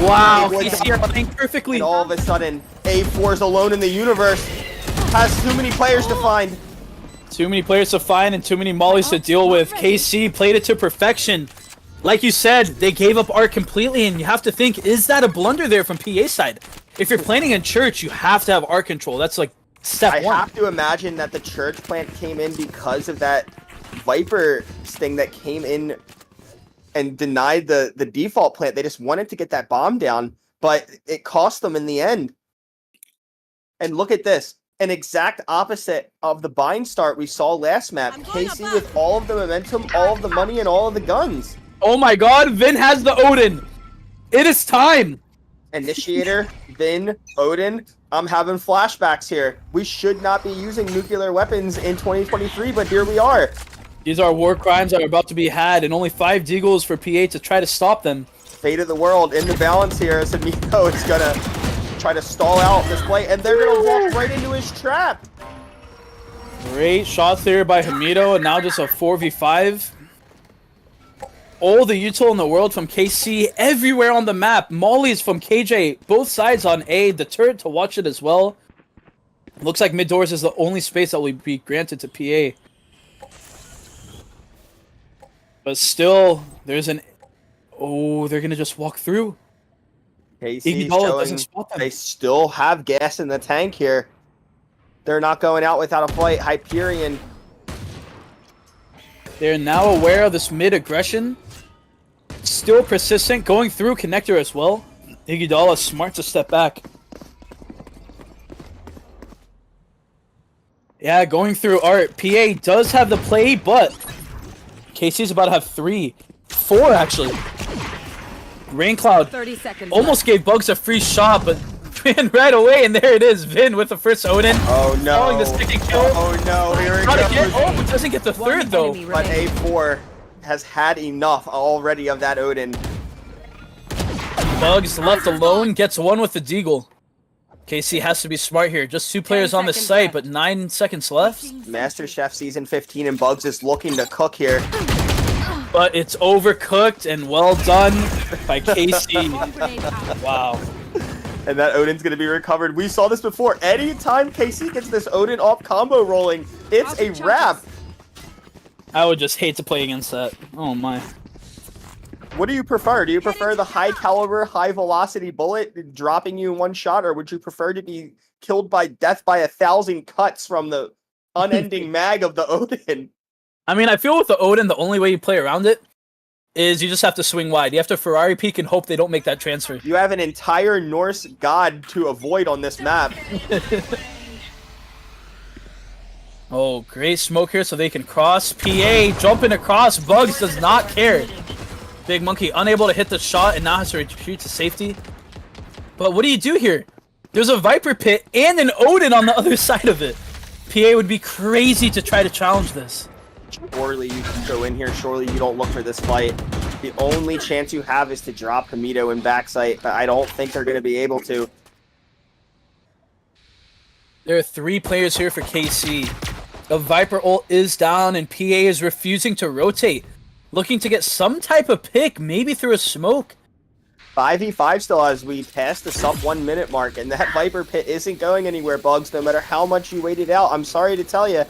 Wow. KC are playing perfectly. And all of a sudden, A4 is alone in the universe. Has too many players to find. Too many players to find and too many mollies to deal with. KC played it to perfection. Like you said, they gave up Art completely, and you have to think, is that a blunder there from PA side? If you're planning in church, you have to have Art control. That's like step one. I have to imagine that the church plant came in because of that Viper thing that came in and denied the default plant. They just wanted to get that bomb down, but it cost them in the end. And look at this. An exact opposite of the bind start we saw last map. KC with all of the momentum, all of the money, and all of the guns. Oh my god, Vin has the Odin. It is time. Initiator, Vin, Odin. I'm having flashbacks here. We should not be using nuclear weapons in 2023, but here we are. These are war crimes that are about to be had, and only 5 deagles for PA to try to stop them. Fate of the world in the balance here as Amito is gonna try to stall out this play, and they're gonna walk right into his trap. Great shots there by Hamito, and now just a 4v5. All the util in the world from KC everywhere on the map. Mollies from KJ, both sides on A. The turret to watch it as well. Looks like mid doors is the only space that will be granted to PA. But still, there's an... Oh, they're going to just walk through. KC showing they still have gas in the tank here. They're not going out without a fight. Hyperion. They're now aware of this mid aggression. Still persistent, going through connector as well. Iguodala smart to step back. Yeah, going through Art. PA does have the play, but KC's about to have 3, 4 actually. Raincloud 30 seconds almost gave Bugs a free shot, but ran right away, and there it is. Vin with the first Odin. Oh no. Following the second kill. Oh no, here it goes. Oh, doesn't get the third though. But A4 has had enough already of that Odin. Bugs left alone, gets one with the deagle. KC has to be smart here. Just 2 players on the site, but 9 seconds left. Master Chef Season 15 and Bugs is looking to cook here. But it's overcooked and well done by KC. Wow. And that Odin's going to be recovered. We saw this before. Anytime KC gets this Odin off combo rolling, it's a wrap. I would just hate to play against that. Oh my. What do you prefer? Do you prefer the high caliber, high velocity bullet dropping you in one shot, or would you prefer to be killed by death by 1,000 cuts from the unending mag of the Odin? I mean, I feel with the Odin, the only way you play around it is you just have to swing wide. You have to Ferrari peek and hope they don't make that transfer. You have an entire Norse god to avoid on this map. Oh, great smoke here so they can cross. PA jumping across. Bugs does not care. Big Monkey unable to hit the shot and now has to retreat to safety. But what do you do here? There's a Viper pit and an Odin on the other side of it. PA would be crazy to try to challenge this. Surely you can go in here. Surely you don't look for this fight. The only chance you have is to drop Hamito in backside, but I don't think they're going to be able to. There are 3 players here for KC. The Viper ult is down and PA is refusing to rotate. Looking to get some type of pick, maybe through a smoke. 5v5 still as we pass the sub 1 minute mark, and that Viper pit isn't going anywhere, Bugs, no matter how much you wait it out. I'm sorry to tell you.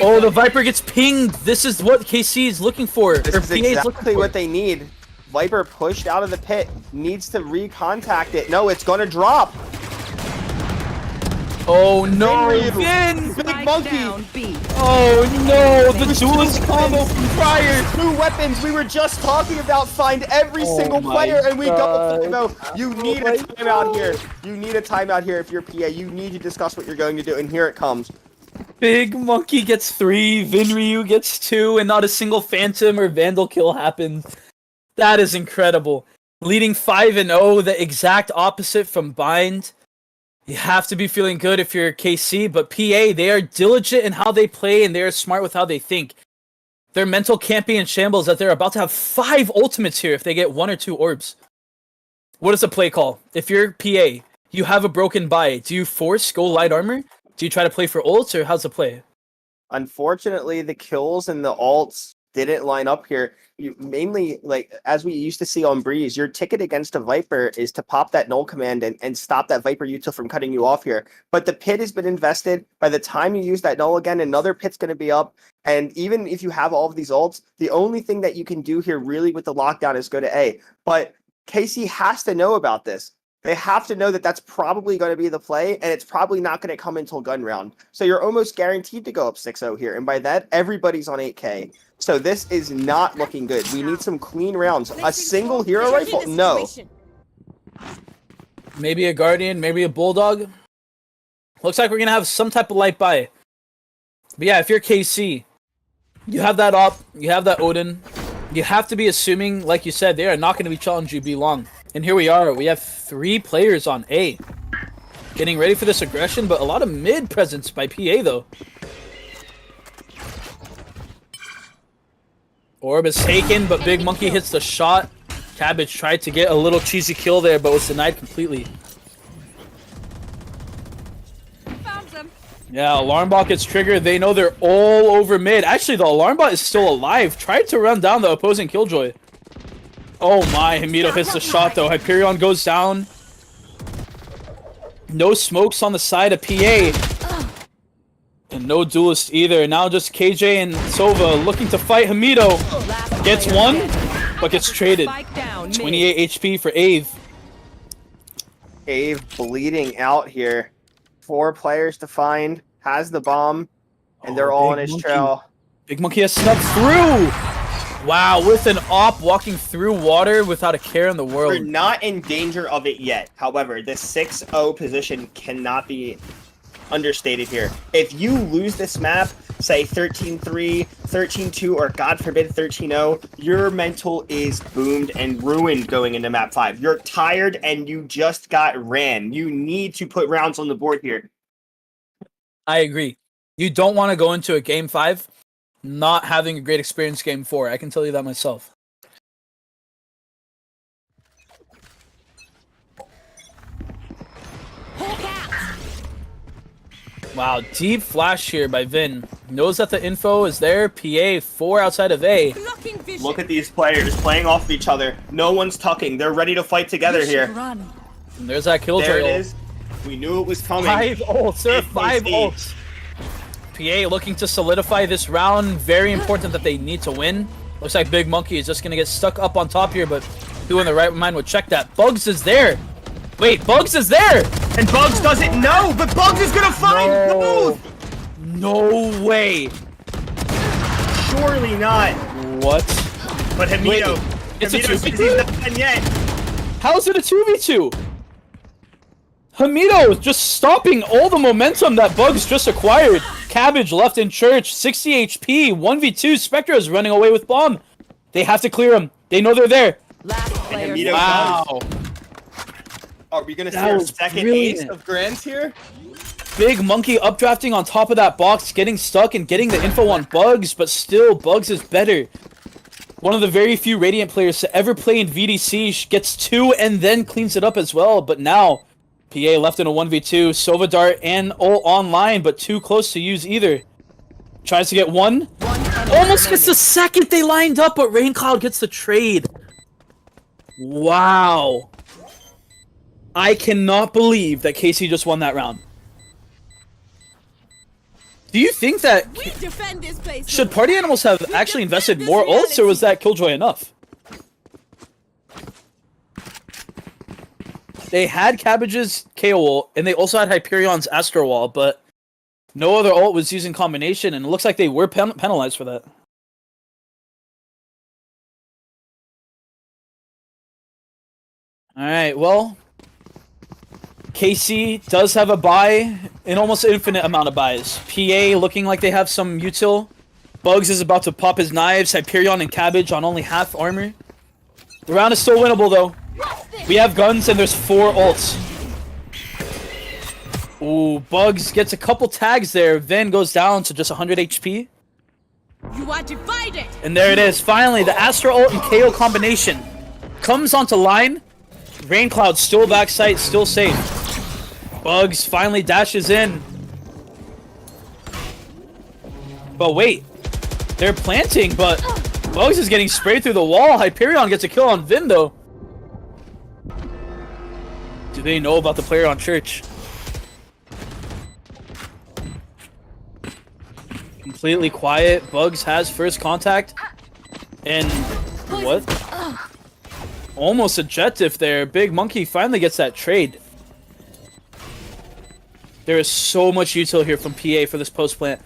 Oh, the Viper gets pinged. This is what KC is looking for. This is exactly what they need. Viper pushed out of the pit, needs to recontact it. No, it's gonna drop. Oh no, Vin! Big Monkey! Oh no, the duelist combo from prior! 2 weapons we were just talking about. Find every single player and we double timeout. You need a timeout here. You need a timeout here if you're PA. You need to discuss what you're going to do, and here it comes. Big Monkey gets 3, Vinryu gets 2, and not a single Phantom or Vandal kill happens. That is incredible. Leading 5-0, the exact opposite from Bind. You have to be feeling good if you're KC, but PA, they are diligent in how they play and they are smart with how they think. Their mental can't be in shambles that they're about to have 5 ultimates here if they get 1 or 2 orbs. What is the play call? If you're PA, you have a broken buy. Do you force go light armor? Do you try to play for ults, or how's the play? Unfortunately, the kills and the alts didn't line up here. You mainly, like, as we used to see on Breeze, your ticket against a Viper is to pop that null command and stop that Viper util from cutting you off here. But the pit has been invested. By the time you use that null again, another pit's going to be up. And even if you have all of these ults, the only thing that you can do here really with the lockdown is go to A. But KC has to know about this. They have to know that that's probably going to be the play, and it's probably not going to come until gun round. So you're almost guaranteed to go up 6-0 here. And by that, everybody's on 8K. So this is not looking good. We need some clean rounds. A single hero rifle? No. Maybe a Guardian, maybe a Bulldog. Looks like we're going to have some type of light buy. But yeah, if you're KC, you have that op, you have that Odin. You have to be assuming, like you said, they are not going to be challenging B long. And here we are. We have 3 players on A. Getting ready for this aggression, but a lot of mid presence by PA, though. Orb is taken, but Big Monkey hits the shot. Cabbage tried to get a little cheesy kill there, but was denied completely. Found them. Yeah, alarm bot gets triggered. They know they're all over mid. Actually, the alarm bot is still alive. Tried to run down the opposing killjoy. Oh my, Himido hits the shot though. Hyperion goes down. No smokes on the side of PA. And no duelist either. Now just KJ and Sova looking to fight Himido. Gets one, but gets traded. 28 HP for Ave. Ave bleeding out here. 4 players to find. Has the bomb. And they're all on his trail. Big Monkey has snuck through. Wow, with an op walking through water without a care in the world. We're not in danger of it yet. However, this 6-0 position cannot be understated here. If you lose this map, say 13-3, 13-2, or God forbid 13-0, your mental is boomed and ruined going into map 5. You're tired and you just got ran. You need to put rounds on the board here. I agree. You don't want to go into a game 5 not having a great experience game 4. I can tell you that myself. Wow, deep flash here by Vin. Knows that the info is there. PA 4 outside of A. Look at these players playing off of each other. No one's tucking. They're ready to fight together here. And there's that killjoy. There it ult. is. We knew it was coming. 5 ults, there are 5 ults. PA looking to solidify this round. Very important that they need to win. Looks like Big Monkey is just going to get stuck up on top here, but who in the right mind would check that? Bugs is there. Wait, Bugs is there! And Bugs doesn't know, but Bugs is going to find both! No way. Surely not. What? But Himido. It's a Himido says 2v2? he's not done yet. How is it a 2v2? Himido just stopping all the momentum that Bugs just acquired. Cabbage left in church, 60 HP, 1v2. Spectre is running away with bomb. They have to clear him. They know they're there. And Himido Wow. does. Are we going to see That our was second brilliant. ace of Grands here? Big Monkey updrafting on top of that box, getting stuck and getting the info on Bugs, but still, Bugs is better. One of the very few Radiant players to ever play in VDC gets 2 and then cleans it up as well, but now PA left in a 1v2, Sova Dart and ult online, but too close to use either. Tries to get 1. Almost gets the second they lined up, but Raincloud gets the trade. Wow. I cannot believe that KC just won that round. Do you think that... Should Party Animals have actually invested more ults, or was that Killjoy enough? They had Cabbage's KO ult, and they also had Hyperion's Astro Wall, but no other ult was used in combination, and it looks like they were penalized for that. Alright, well... KC does have a buy, an almost infinite amount of buys. PA looking like they have some util. Bugs is about to pop his knives. Hyperion and Cabbage on only half armor. The round is still winnable though. We have guns and there's 4 ults. Ooh, Bugs gets a couple tags there, then goes down to just 100 HP. You are divided. And there it is. Finally, the Astra ult and KO combination comes onto line. Raincloud still backside, still safe. Bugs finally dashes in. But wait, they're planting, but Bugs is getting sprayed through the wall. Hyperion gets a kill on Vin though. Do they know about the player on Church? Completely quiet. Bugs has first contact. And what? Almost a jet diff there. Big Monkey finally gets that trade. There is so much util here from PA for this post plant.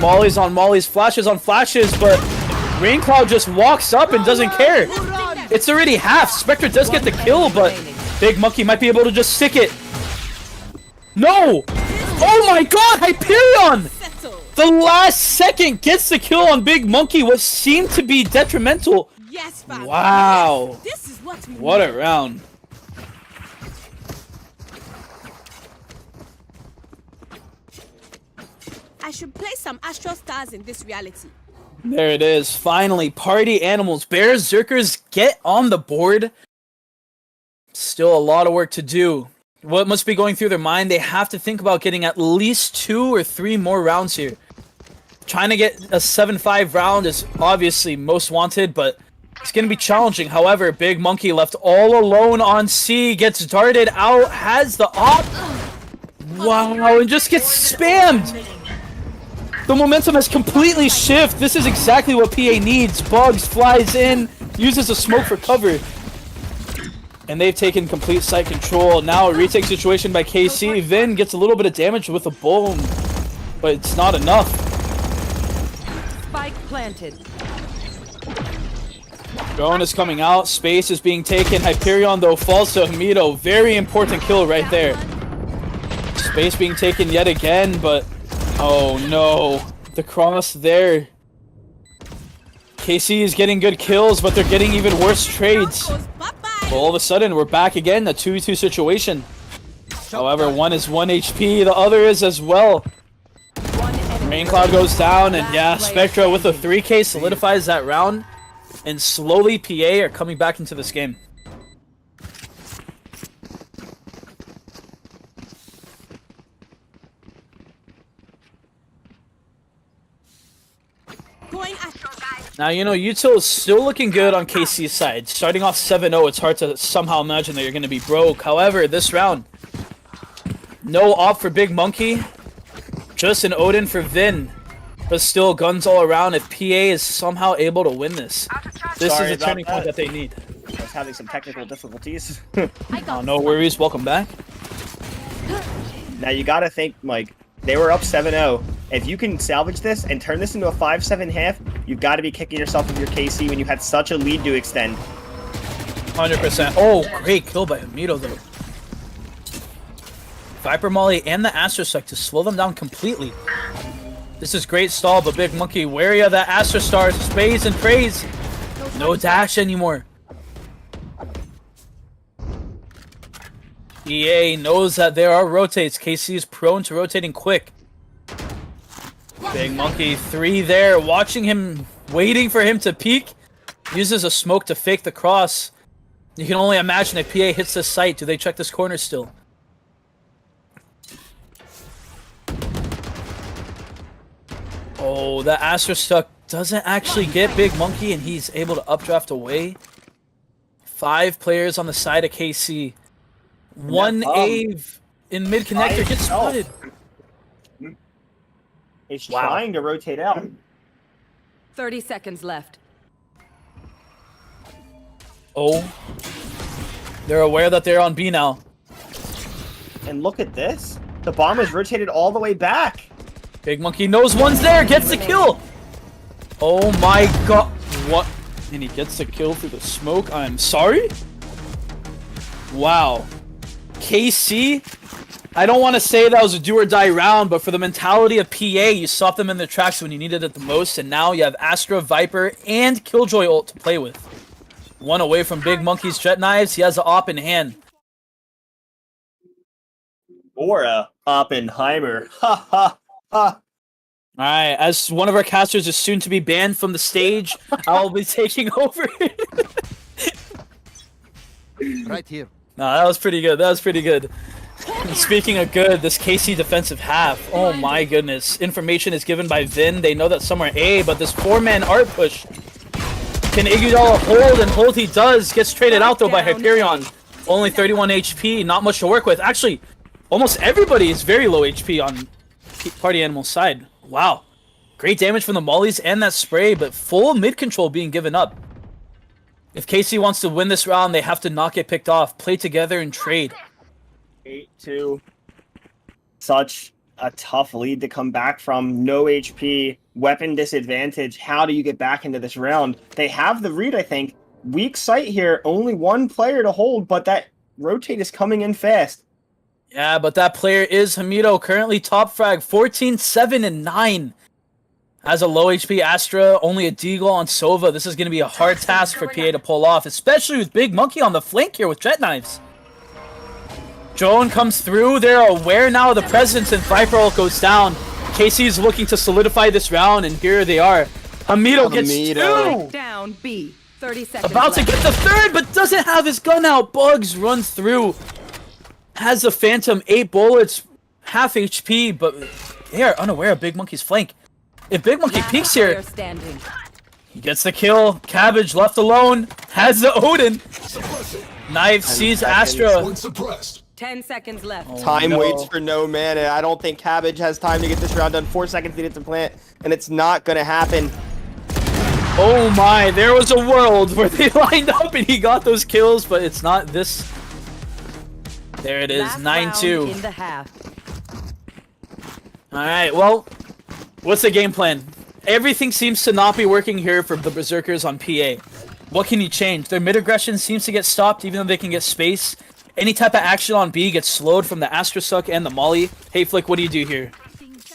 Molly's on Molly's, flashes on flashes, but Raincloud just walks up and doesn't care. It's already half. Spectre does get the kill, but Big Monkey might be able to just stick it. No! Oh my god, Hyperion! The last second gets the kill on Big Monkey, what seemed to be detrimental. Yes, Wow. This is what we What a round. I should play some Astral Stars in this reality. There it is. Finally, party animals. Bearzerkers get on the board. Still a lot of work to do. What must be going through their mind? They have to think about getting at least 2 or 3 more rounds here. Trying to get a 7-5 round is obviously most wanted, but it's going to be challenging. However, Big Monkey left all alone on C, gets darted out, has the op. Wow, and just gets spammed. The momentum has completely shifted. This is exactly what PA needs. Bugs flies in, uses a smoke for cover. And they've taken complete site control. Now a retake situation by KC. Vin gets a little bit of damage with a bone, but it's not enough. Spike planted. Drone is coming out. Space is being taken. Hyperion, though, falls to Hamido. Very important kill right there. Space being taken yet again, but... oh, no. The cross there. KC is getting good kills, but they're getting even worse trades. All of a sudden, we're back again, a 2v2 situation. However, one is 1 HP, the other is as well. Raincloud goes down, and yeah, Spectra with a 3k solidifies that round. And slowly, PA are coming back into this game. Now, you know, util is still looking good on KC's side. Starting off 7-0, it's hard to somehow imagine that you're going to be broke. However, this round, no op for Big Monkey. Just an Odin for Vin. But still, guns all around. If PA is somehow able to win this, this is a turning point that they need. I was having some technical difficulties. Oh, no worries. Welcome back. Now, you got to think, like, they were up 7-0. If you can salvage this and turn this into a 5-7 half, you've got to be kicking yourself with your KC when you had such a lead to extend. 100%. Oh, great kill by Hamido, though. Viper Molly and the Astrosec to slow them down completely. This is great stall, but Big Monkey wary of that Astrostar. Space and praise. No dash anymore. EA knows that there are rotates. KC is prone to rotating quick. Big Monkey 3 there, watching him, waiting for him to peek. Uses a smoke to fake the cross. You can only imagine if PA hits this site. Do they check this corner still? Oh, the Astro Stuck doesn't actually get Big Monkey, and he's able to updraft away. 5 players on the side of KC. One Ave in mid connector gets spotted. It's trying to rotate out. 30 seconds left. Oh. They're aware that they're on B now. And look at this. The bomb is rotated all the way back. Big Monkey knows one's there, gets the kill. Oh my god. What? And he gets the kill through the smoke. I'm sorry? Wow. KC, I don't want to say that was a do or die round, but for the mentality of PA, you stopped them in their tracks when you needed it the most, and now you have Astra, Viper, and Killjoy ult to play with. One away from Big Monkey's jet knives, he has the op in hand. Or a Oppenheimer. Ha ha ha. Alright, as one of our casters is soon to be banned from the stage, I'll be taking over. Right here. No, that was pretty good. That was pretty good. And speaking of good, this KC defensive half, oh my goodness. Information is given by Vin. They know that somewhere A, but this 4-man art push. Can Iguodala hold? And hold he does. Gets traded out though by Hyperion. Only 31 HP, not much to work with. Actually, almost everybody is very low HP on Party Animal's side. Wow. Great damage from the mollies and that spray, but full mid control being given up. If KC wants to win this round, they have to not get picked off. Play together and trade. 8-2. Such a tough lead to come back from. No HP, weapon disadvantage. How do you get back into this round? They have the read, I think. Weak sight here. Only one player to hold, but that rotate is coming in fast. Yeah, but that player is Hamido, currently top frag, 14, 7, and 9. As a low HP Astra, only a deagle on Sova. This is going to be a hard task for PA to pull off, especially with Big Monkey on the flank here with jet knives. Drone comes through. They're aware now of the presence, and Viper ult goes down. KC is looking to solidify this round, and here they are. Hamido gets 2. Down B. 30 seconds About to get the 3rd, but doesn't have his gun out. Bugs runs through. Has the Phantom, 8 bullets, half HP, but they are unaware of Big Monkey's flank. If Big Monkey peeks here, he gets the kill. Cabbage left alone, has the Odin. Knife sees Astra. 10 seconds left. Time waits for no man, and I don't think Cabbage has time to get this round done. 4 seconds needed to plant, and it's not going to happen. Oh my, there was a world where they lined up and he got those kills, but it's not this. There it is, 9-2. In the half. Alright, well, what's the game plan? Everything seems to not be working here for the Bearzerkers on PA. What can you change? Their mid-aggression seems to get stopped even though they can get space. Any type of action on B gets slowed from the Astra Suck and the Molly. Hey Flick, what do you do here?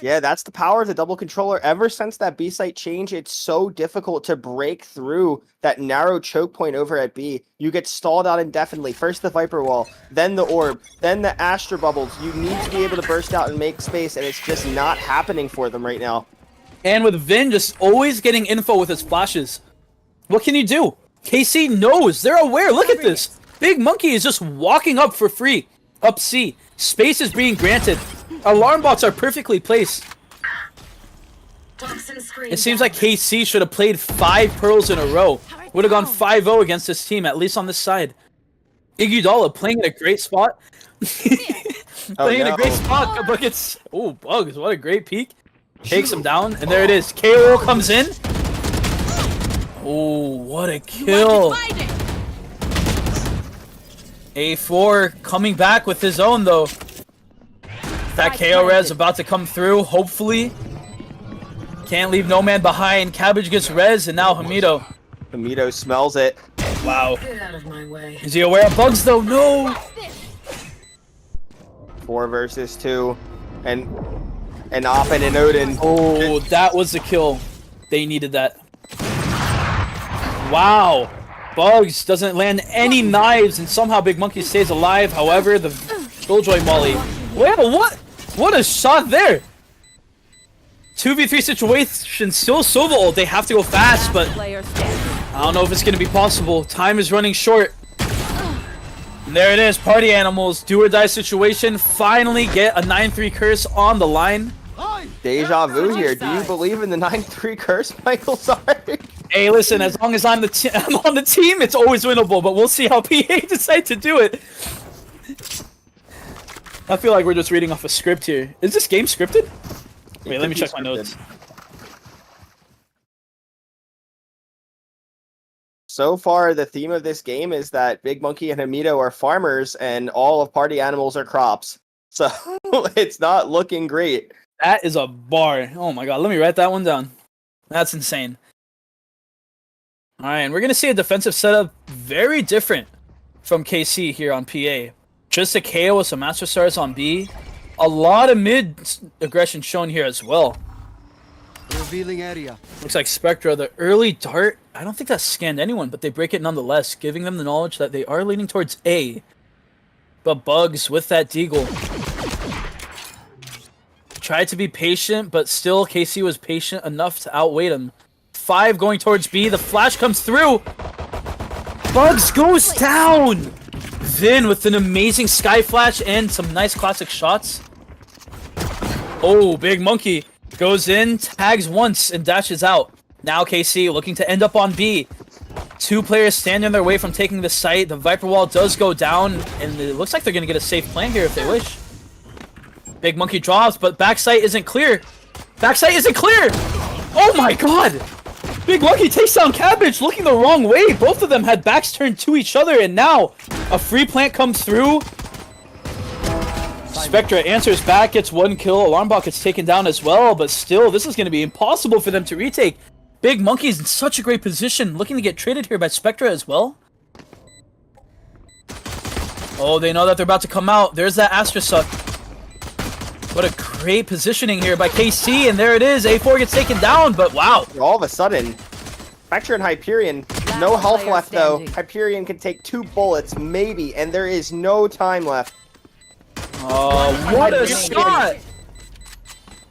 Yeah, that's the power of the double controller. Ever since that B site change, it's so difficult to break through that narrow choke point over at B. You get stalled out indefinitely. First the Viper Wall, then the Orb, then the Astra Bubbles. You need to be able to burst out and make space, and it's just not happening for them right now. And with Vin just always getting info with his flashes. What can you do? KC knows. They're aware. Look at this. Big Monkey is just walking up for free. Up C. Space is being granted. Alarm bots are perfectly placed. It seems like KC should have played 5 pearls in a row. Would have gone 5-0 against this team, at least on this side. Iguodala playing in a great spot. Playing in a great spot. Buckets. Oh, Bugs. What a great peek. Takes him down, and there it is. KO comes in. Oh, what a kill. A4 coming back with his own, though. That KO res about to come through, hopefully. Can't leave no man behind. Cabbage gets res, and now Hamido. Hamido smells it. Wow. Is he aware of Bugs, though? No! 4 versus 2. And Oppen and Odin. Oh, that was the kill. They needed that. Wow. Bugs doesn't land any knives, and somehow Big Monkey stays alive. However, the Killjoy Molly. Wow, what? What a shot there! 2v3 situation, still Sova ult. They have to go fast, but I don't know if it's going to be possible. Time is running short. And there it is, Party Animals, do or die situation. Finally get a 9-3 curse on the line. Deja vu here. Do you believe in the 9-3 curse, Michael? Sorry. Hey, listen, as long as I'm on the team, it's always winnable, but we'll see how PA decide to do it. I feel like we're just reading off a script here. Is this game scripted? Wait, let me check my notes. So far, the theme of this game is that Big Monkey and Hamido are farmers, and all of Party Animals are crops. So, it's not looking great. That is a bar. Oh my god, let me write that one down. That's insane. Alright, and we're going to see a defensive setup very different from KC here on PA. Just a KO with some Master Stars on B. A lot of mid aggression shown here as well. Revealing area. Looks like Spectra, the early dart. I don't think that scanned anyone, but they break it nonetheless, giving them the knowledge that they are leaning towards A. But Bugs with that deagle. Tried to be patient, but still KC was patient enough to outweight him. 5 going towards B. The flash comes through. Bugs goes down. goes in with an amazing sky flash and some nice classic shots. Oh, Big Monkey goes in, tags once, and dashes out. Now KC looking to end up on B. 2 players stand in their way from taking the site. The Viper Wall does go down, and it looks like they're going to get a safe plant here if they wish. Big Monkey drops, but backside isn't clear. Backside isn't clear! Oh my god! Big Monkey takes down Cabbage, looking the wrong way. Both of them had backs turned to each other, and now a free plant comes through. Spectra answers back, gets 1 kill. Alarmbot gets taken down as well, but still, this is going to be impossible for them to retake. Big Monkey's in such a great position, looking to get traded here by Spectra as well. Oh, they know that they're about to come out. There's that Astra Suck. What a great positioning here by KC, and there it is. A4 gets taken down, but wow. All of a sudden, Spectra and Hyperion, no health left though. Hyperion can take 2 bullets, maybe, and there is no time left. Oh, what a shot!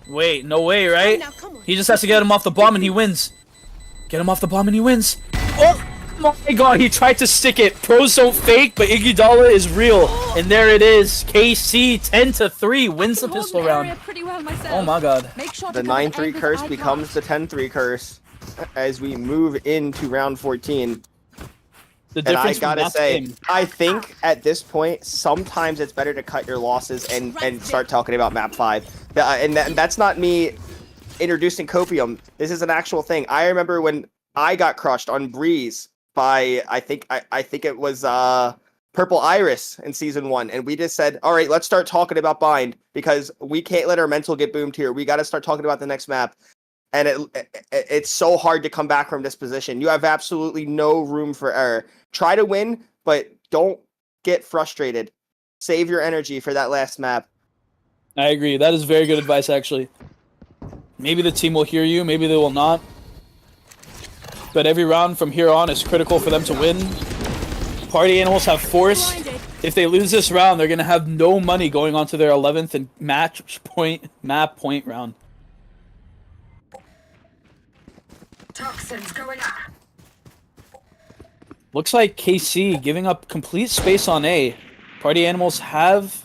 Wait, no way, right? He just has to get him off the bomb and he wins. Get him off the bomb and he wins. Oh my god, he tried to stick it. Pros don't fake, but Iguodala is real. And there it is. KC 10-3 wins the pistol round. Oh my god. The 9-3 curse becomes the 10-3 curse as we move into round 14. And I gotta say, I think at this point, sometimes it's better to cut your losses and start talking about map 5. And that's not me introducing copium. This is an actual thing. I remember when I got crushed on Breeze by, I think it was Purple Iris in Season 1. And we just said, all right, let's start talking about Bind because we can't let our mental get boomed here. We got to start talking about the next map. And it's so hard to come back from this position. You have absolutely no room for error. Try to win, but don't get frustrated. Save your energy for that last map. I agree. That is very good advice, actually. Maybe the team will hear you. Maybe they will not. But every round from here on is critical for them to win. Party Animals have force. If they lose this round, they're going to have no money going on to their 11th and map point round. Toxins going up. Looks like KC giving up complete space on A. Party Animals have...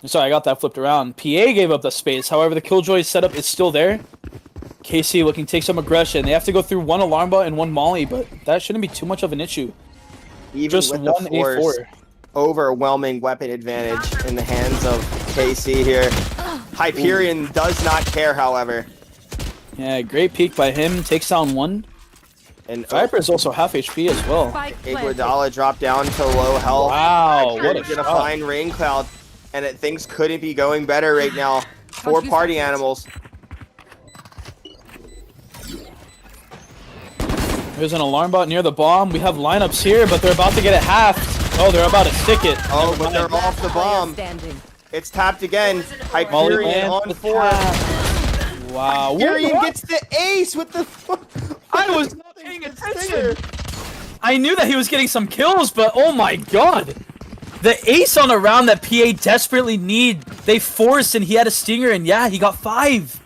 Sorry, I got that flipped around. PA gave up the space. However, the Killjoy setup is still there. KC looking to take some aggression. They have to go through 1 Alarmbot and 1 Molly, but that shouldn't be too much of an issue. Even just with 1 the force, A4. Overwhelming weapon advantage in the hands of KC here. Hyperion does not care, however. Yeah, great peek by him. Takes down 1. And Viper is also half HP as well. Iguodala dropped down to low health. Wow, what a gonna shot. find Rain Cloud, and things couldn't be going better right now for Party Animals. There's an Alarmbot near the bomb. We have lineups here, but they're about to get it halved. Oh, they're about to stick it. Oh, but they're off the bomb. It's tapped again. Hyperion on 4. Wow. Hyperion gets the ace with the... I was not paying attention. I knew that he was getting some kills, but oh my god. The ace on a round that PA desperately need. They forced and he had a stinger and yeah, he got 5.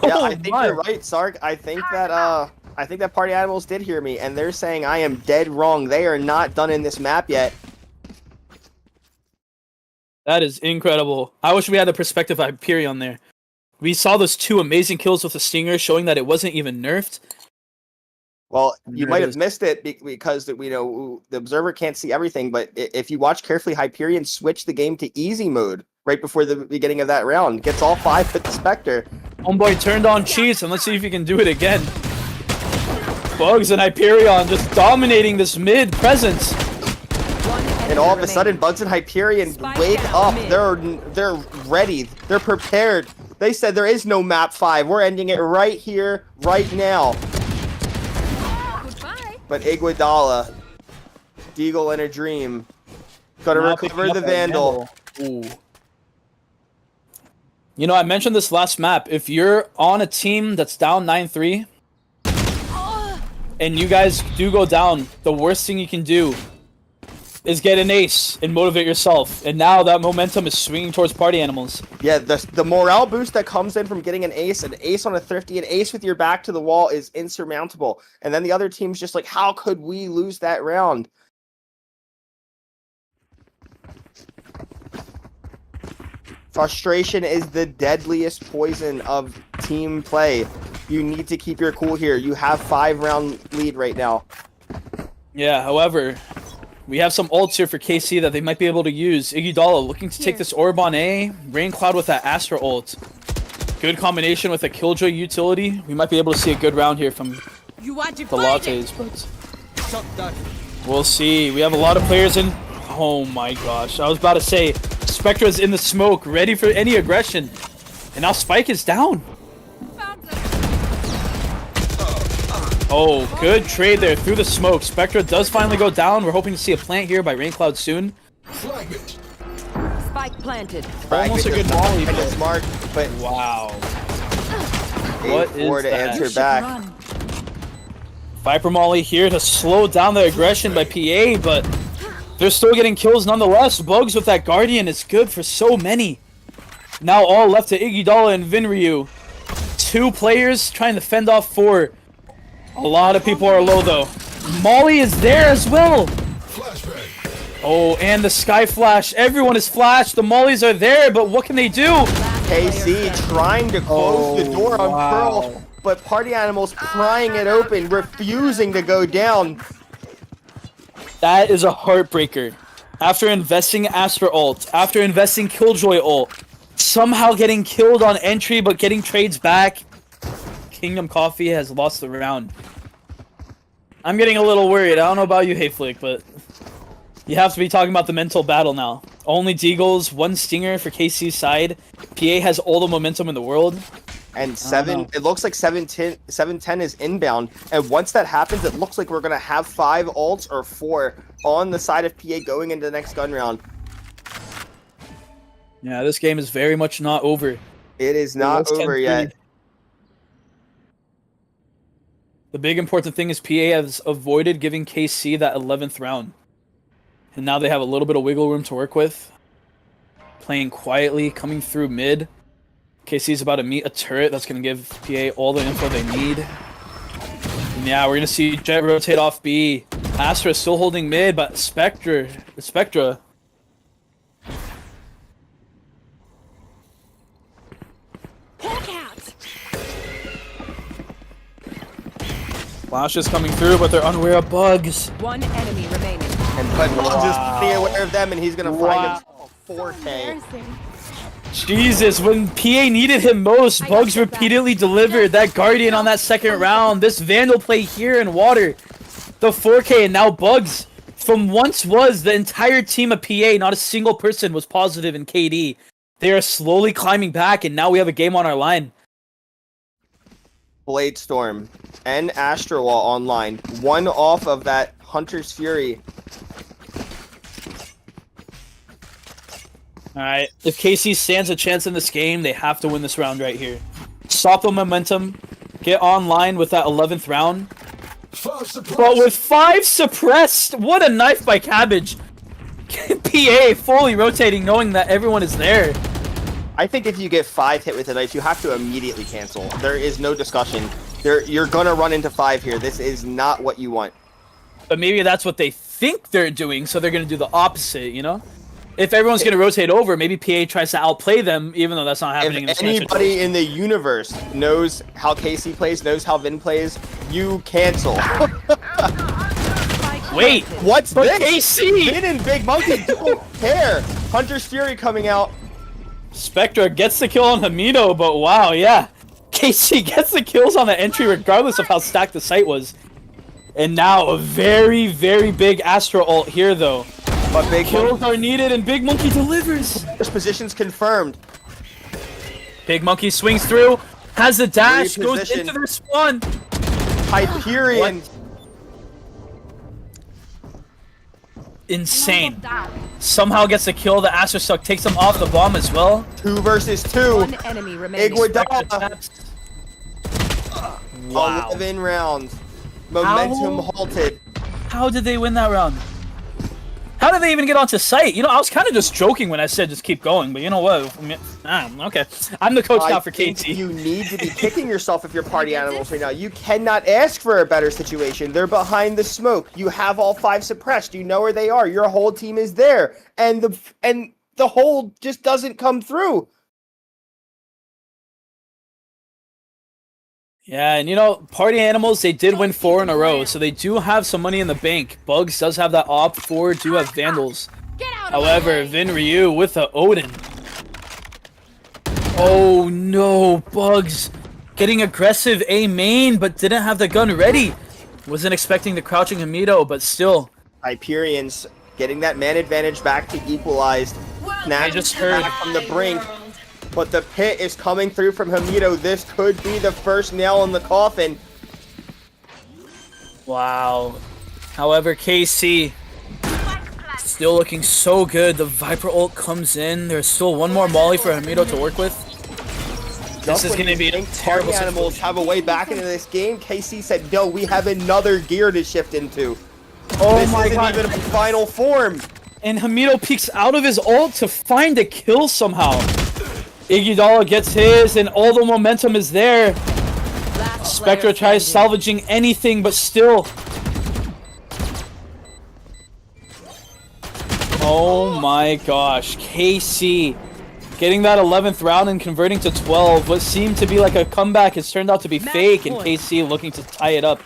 Yeah, Oh I think my. you're right, Sark. I think that Party Animals did hear me, and they're saying I am dead wrong. They are not done in this map yet. That is incredible. I wish we had the perspective of Hyperion there. We saw those 2 amazing kills with the stinger, showing that it wasn't even nerfed. Well, you might have missed it because the observer can't see everything, but if you watch carefully, Hyperion switched the game to easy mode right before the beginning of that round. Gets all 5 with the Spectre. Homeboy turned on cheats, and let's see if he can do it again. Bugs and Hyperion just dominating this mid presence. And all of a sudden, Bugs and Hyperion wake up. They're ready. They're prepared. They said there is no map 5. We're ending it right here, right now. But Iguodala, Deagle in a dream, gotta recover the Vandal. Ooh. You know, I mentioned this last map. If you're on a team that's down 9-3, and you guys do go down, the worst thing you can do is get an ace and motivate yourself. And now that momentum is swinging towards Party Animals. Yeah, the morale boost that comes in from getting an ace on a thrifty, an ace with your back to the wall is insurmountable. And then the other team's just like, how could we lose that round? Frustration is the deadliest poison of team play. You need to keep your cool here. You have 5-round lead right now. Yeah, however, we have some ults here for KC that they might be able to use. Iguodala looking to take this orb on A. Raincloud with that Astra ult. Good combination with a Killjoy utility. We might be able to see a good round here from the Lattes, but we'll see. We have a lot of players in. Oh my gosh. I was about to say, Spectra's in the smoke, ready for any aggression. And now Spike is down. Oh, good trade there through the smoke. Spectra does finally go down. We're hoping to see a plant here by Raincloud soon. Spike planted. Almost a good molly, but but smart, but wow. What is to that? answer back. Viper molly here to slow down the aggression by PA, but they're still getting kills nonetheless. Bugs with that Guardian is good for so many. Now all left to Iguodala and Vinryu. 2 players trying to fend off 4. A lot of people are low though. Molly is there as well. Oh, and the Sky Flash. Everyone is flashed. The Mollies are there, but what can they do? KC trying to close the door on Pearl, but Party Animals prying it open, refusing to go down. That is a heartbreaker. After investing Astra ult, after investing Killjoy ult, somehow getting killed on entry but getting trades back, Kingdom Coffee has lost the round. I'm getting a little worried. I don't know about you, Hayflick, but you have to be talking about the mental battle now. Only Deagles, 1 Stinger for KC's side. PA has all the momentum in the world. And it looks like 710 is inbound. And once that happens, it looks like we're going to have 5 ults or 4 on the side of PA going into the next gun round. Yeah, this game is very much not over. It is not over yet. The big important thing is PA has avoided giving KC that 11th round. And now they have a little bit of wiggle room to work with. Playing quietly, coming through mid. KC's about to meet a turret that's going to give PA all the info they need. And yeah, we're going to see Jet rotate off B. Astra still holding mid, but Spectra. Flash is coming through, but they're unaware of bugs. 1 enemy remaining. And Bud will just be aware of them, and he's going to find him 4K. Jesus, when PA needed him most, Bugs repeatedly delivered that Guardian on that second round. This Vandal play here in water. The 4K, and now Bugs. From once was the entire team of PA, not a single person was positive in KD. They are slowly climbing back, and now we have a game on our line. Blade Storm and Astro Wall online. 1 off of that Hunter's Fury. Alright, if KC stands a chance in this game, they have to win this round right here. Stop the momentum, get online with that 11th round. But with 5 suppressed, what a knife by Cabbage. PA fully rotating, knowing that everyone is there. I think if you get 5 hit with a knife, you have to immediately cancel. There is no discussion. You're gonna run into 5 here. This is not what you want. But maybe that's what they think they're doing, so they're gonna do the opposite, you know? If everyone's gonna rotate over, maybe PA tries to outplay them, even though that's not happening in this If anybody in the universe knows how KC plays, knows how Vin plays, you cancel. Wait, what's but this? KC! Vin and Big Monkey don't care. Hunter's Fury coming out. Spectra gets the kill on Hamido, but wow, yeah. KC gets the kills on the entry regardless of how stacked the site was. And now a very, very big Astro ult here, though. But Big kills are needed, and Big Monkey delivers. This position's confirmed. Big Monkey swings through, has the dash, goes into their spawn. Hyperion. Insane. Somehow gets a kill. The Astro Suck takes him off the bomb as well. 2 versus 2. 1 enemy remaining. Iguodala. Wow. 11 rounds. Momentum halted. How did they win that round? How did they even get onto site? You know, I was kind of just joking when I said just keep going, but you know what? Okay. I'm the coach now for KT. You need to be kicking yourself if you're Party Animals right now. You cannot ask for a better situation. They're behind the smoke. You have all 5 suppressed. You know where they are. Your whole team is there. And the hold just doesn't come through. Yeah, and you know, Party Animals, they did win 4 in a row, so they do have some money in the bank. Bugs does have that op, 4 do have Vandals. However, Vin Ryu with the Odin. Oh no, Bugs getting aggressive A main, but didn't have the gun ready. Wasn't expecting the crouching Hamido, but still. Hyperions getting that man advantage back to equalized. I just heard from the brink. But the pit is coming through from Hamido. This could be the first nail in the coffin. Wow. However, KC still looking so good. The Viper ult comes in. There's still one more molly for Hamido to work with. This is going to be a terrible Party Animals have a way back into this game. KC said, no, we have another gear to shift into. Oh this my isn't god. even a final form. And Hamido peeks out of his ult to find a kill somehow. Iguodala gets his, and all the momentum is there. Spectre tries salvaging anything, but still. Oh my gosh. KC getting that 11th round and converting to 12. What seemed to be like a comeback has turned out to be fake, and KC looking to tie it up.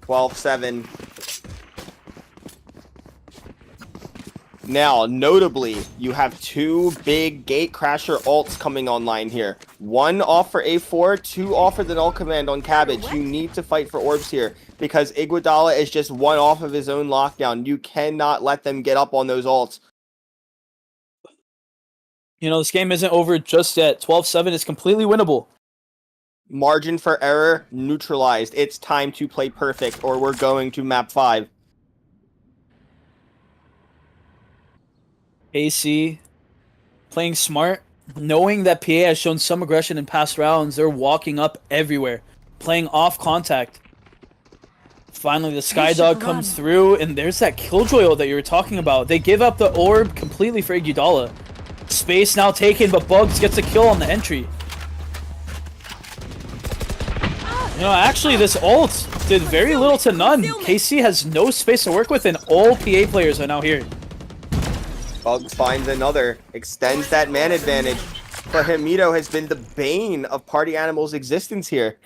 12-7. Now, notably, you have 2 big Gate Crasher ults coming online here. 1 off for A4, 2 off for the Null Command on Cabbage. You need to fight for orbs here, because Iguodala is just 1 off of his own lockdown. You cannot let them get up on those ults. You know, this game isn't over just yet. 12-7 is completely winnable. Margin for error neutralized. It's time to play perfect, or we're going to map 5. AC playing smart, knowing that PA has shown some aggression in past rounds. They're walking up everywhere, playing off contact. Finally, the Skydog comes through, and there's that Killjoy ult that you were talking about. They give up the orb completely for Iguodala. Space now taken, but Bugs gets a kill on the entry. You know, actually, this ult did very little to none. KC has no space to work with, and all PA players are now here. Bugs finds another, extends that man advantage, but Hamido has been the bane of Party Animals' existence here.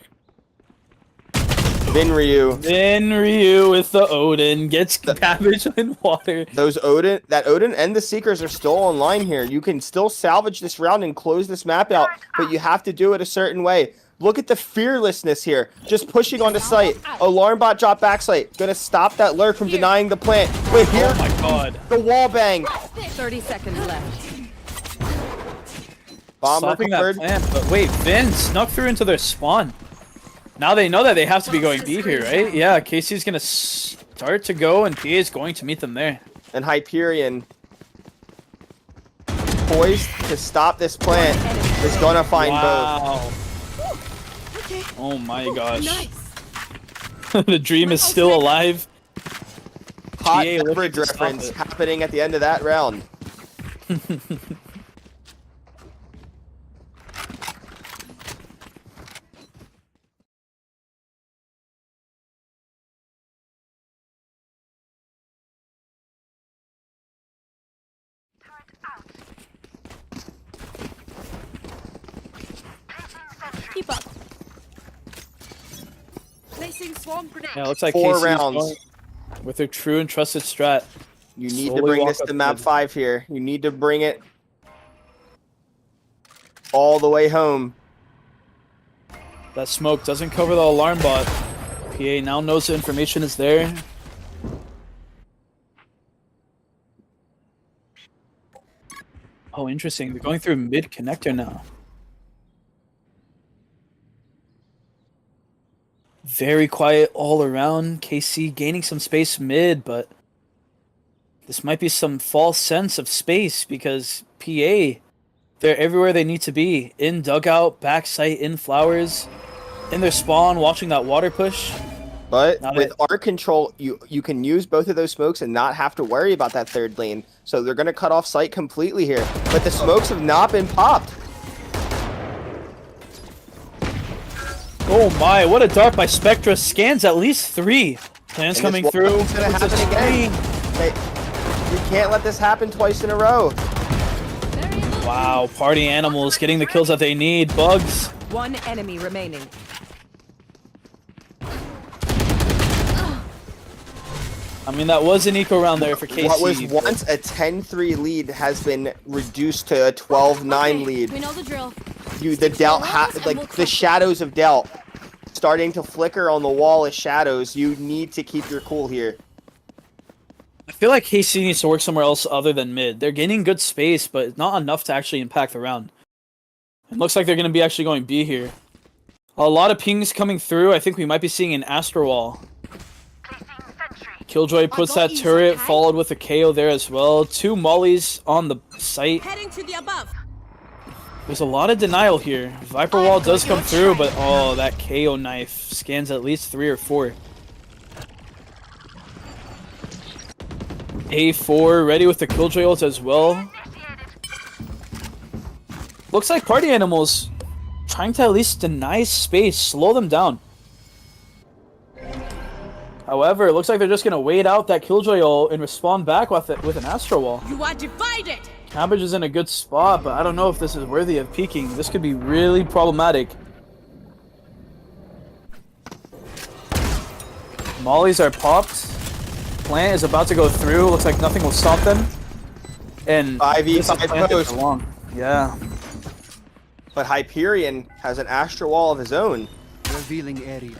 Vin Ryu with the Odin gets Cabbage in water. That Odin and the Seekers are still online here. You can still salvage this round and close this map out, but you have to do it a certain way. Look at the fearlessness here. Just pushing onto site. Alarm bot drop backside. Gonna stop that lurk from denying the plant. Wait, here. Oh my god. The wall bang. 30 seconds left. Bomb Stopping recovered. that plant, but wait, Vin snuck through into their spawn. Now they know that they have to be going B here, right? Yeah, KC's gonna start to go, and PA is going to meet them there. And Hyperion, poised to stop this plant, is gonna find both. Oh my gosh. The dream is still alive. Hot PA beverage looking to stop reference it. happening at the end of that round. Keep up. Placing swarm grenade. Yeah, it looks like 4 KC's rounds. going with their true and trusted strat. You need to Slowly bring walk this up to map mid. 5 here. You need to bring it all the way home. That smoke doesn't cover the alarm bot. PA now knows the information is there. Oh, interesting. They're going through mid connector now. Very quiet all around. KC gaining some space mid, but this might be some false sense of space because PA, they're everywhere they need to be. In dugout, backside, in flowers, in their spawn, watching that water push. But Now with that- our control, you can use both of those smokes and not have to worry about that third lane. So they're going to cut off sight completely here. But the smokes have not been popped. Oh my, what a dart by Spectra. Scans at least 3. Plans And coming this through. It's going to It's a happen again. screen. You can't let this happen twice in a row. Wow, party animals getting the kills that they need. Bugs. One enemy remaining. I mean, that was an eco round there for KC. What was once a 10-3 lead has been reduced to a 12-9 lead. We know the drill. The Delt, like the shadows of Delt, starting to flicker on the wall as shadows. You need to keep your cool here. I feel like KC needs to work somewhere else other than mid. They're gaining good space, but not enough to actually impact the round. It looks like they're going to be actually going B here. A lot of pings coming through. I think we might be seeing an Astro Wall. Killjoy puts that turret, followed with a KO there as well. 2 mollies on the site. Heading to the above. There's a lot of denial here. Viper Wall does come through, but oh, that KO knife scans at least 3 or 4. A4 ready with the Killjoy ult as well. Looks like Party Animals trying to at least deny space, slow them down. However, it looks like they're just going to wait out that Killjoy ult and respond back with an Astro Wall. You are divided. Cabbage is in a good spot, but I don't know if this is worthy of peeking. This could be really problematic. Mollies are popped. Plant is about to go through. Looks like nothing will stop them. And 5v5 post. Long. Yeah. But Hyperion has an Astro Wall of his own. Revealing area.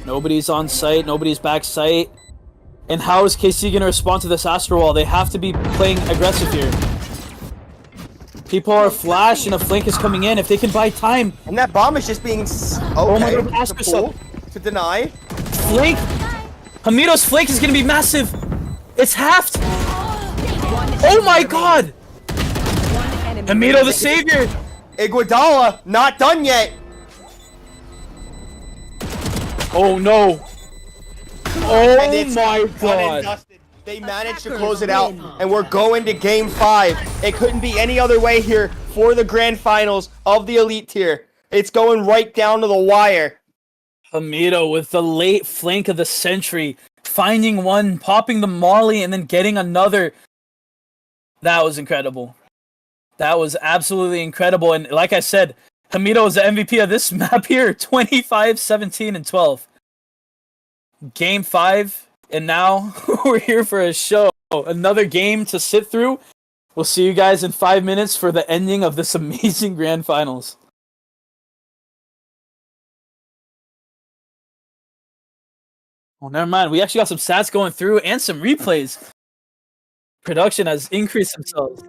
Nobody's on site. Nobody's back site. And how is KC going to respond to this Astro Wall? They have to be playing aggressive here. People are flash and a flank is coming in. If they can buy time. And that bomb is just being Oh my god, pass yourself. To deny. Flank. Hamido's flank is going to be massive. It's halved. Oh my god. Hamido the savior. Iguodala not done yet. Oh no. Oh my god. They managed to close it out, and we're going to game 5. It couldn't be any other way here for the grand finals of the elite tier. It's going right down to the wire. Hamido with the late flank of the century, finding one, popping the molly, and then getting another. That was incredible. That was absolutely incredible. And like I said, Hamido is the MVP of this map here. 25, 17, and 12. Game 5, and now we're here for a show. Another game to sit through. We'll see you guys in 5 minutes for the ending of this amazing grand finals. Oh, never mind. We actually got some stats going through and some replays. Production has increased themselves.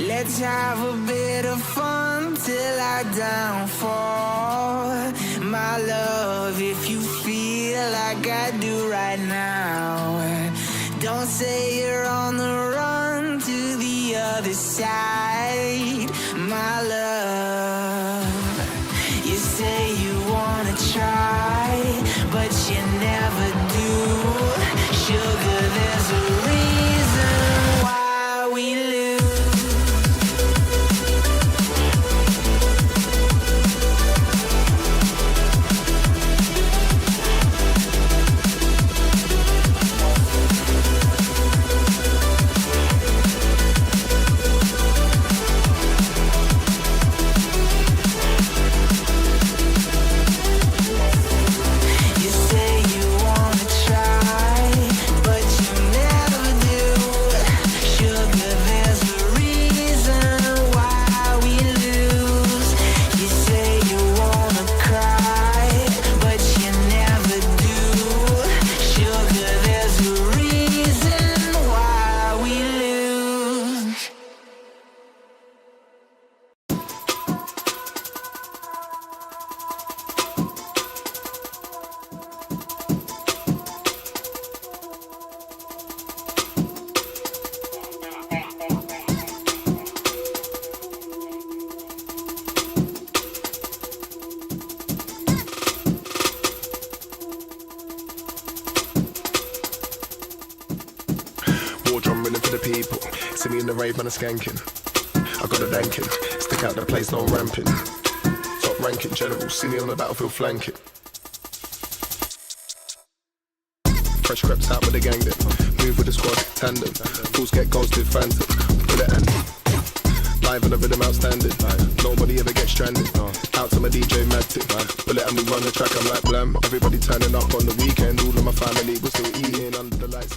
Let's have a bit of fun till I downfall. My love, if you feel like I do right now, don't say you're on the run to the other side. My love, you say you wanna try, but you never do. Sugar, there's a reason why we lose. You say you wanna try, but you never do. Sugar, there's a reason why we lose. You say you wanna cry, but you never do. Sugar, there's a reason why we lose. War drum running for the people. See me in the rave, man, I'm skanking. I got a danking. Stick out the place, no ramping. Top ranking general. See me on the battlefield flanking. Fresh creps out with the gang then. Move with the squad, tandem. Fools get ghosted, phantom. Bullet and live on the rhythm outstanding. Nobody ever gets stranded. Out to my DJ Matic. Bullet and we run the track, I'm like blam. Everybody turning up on the weekend. All of my family was still eating under the lights.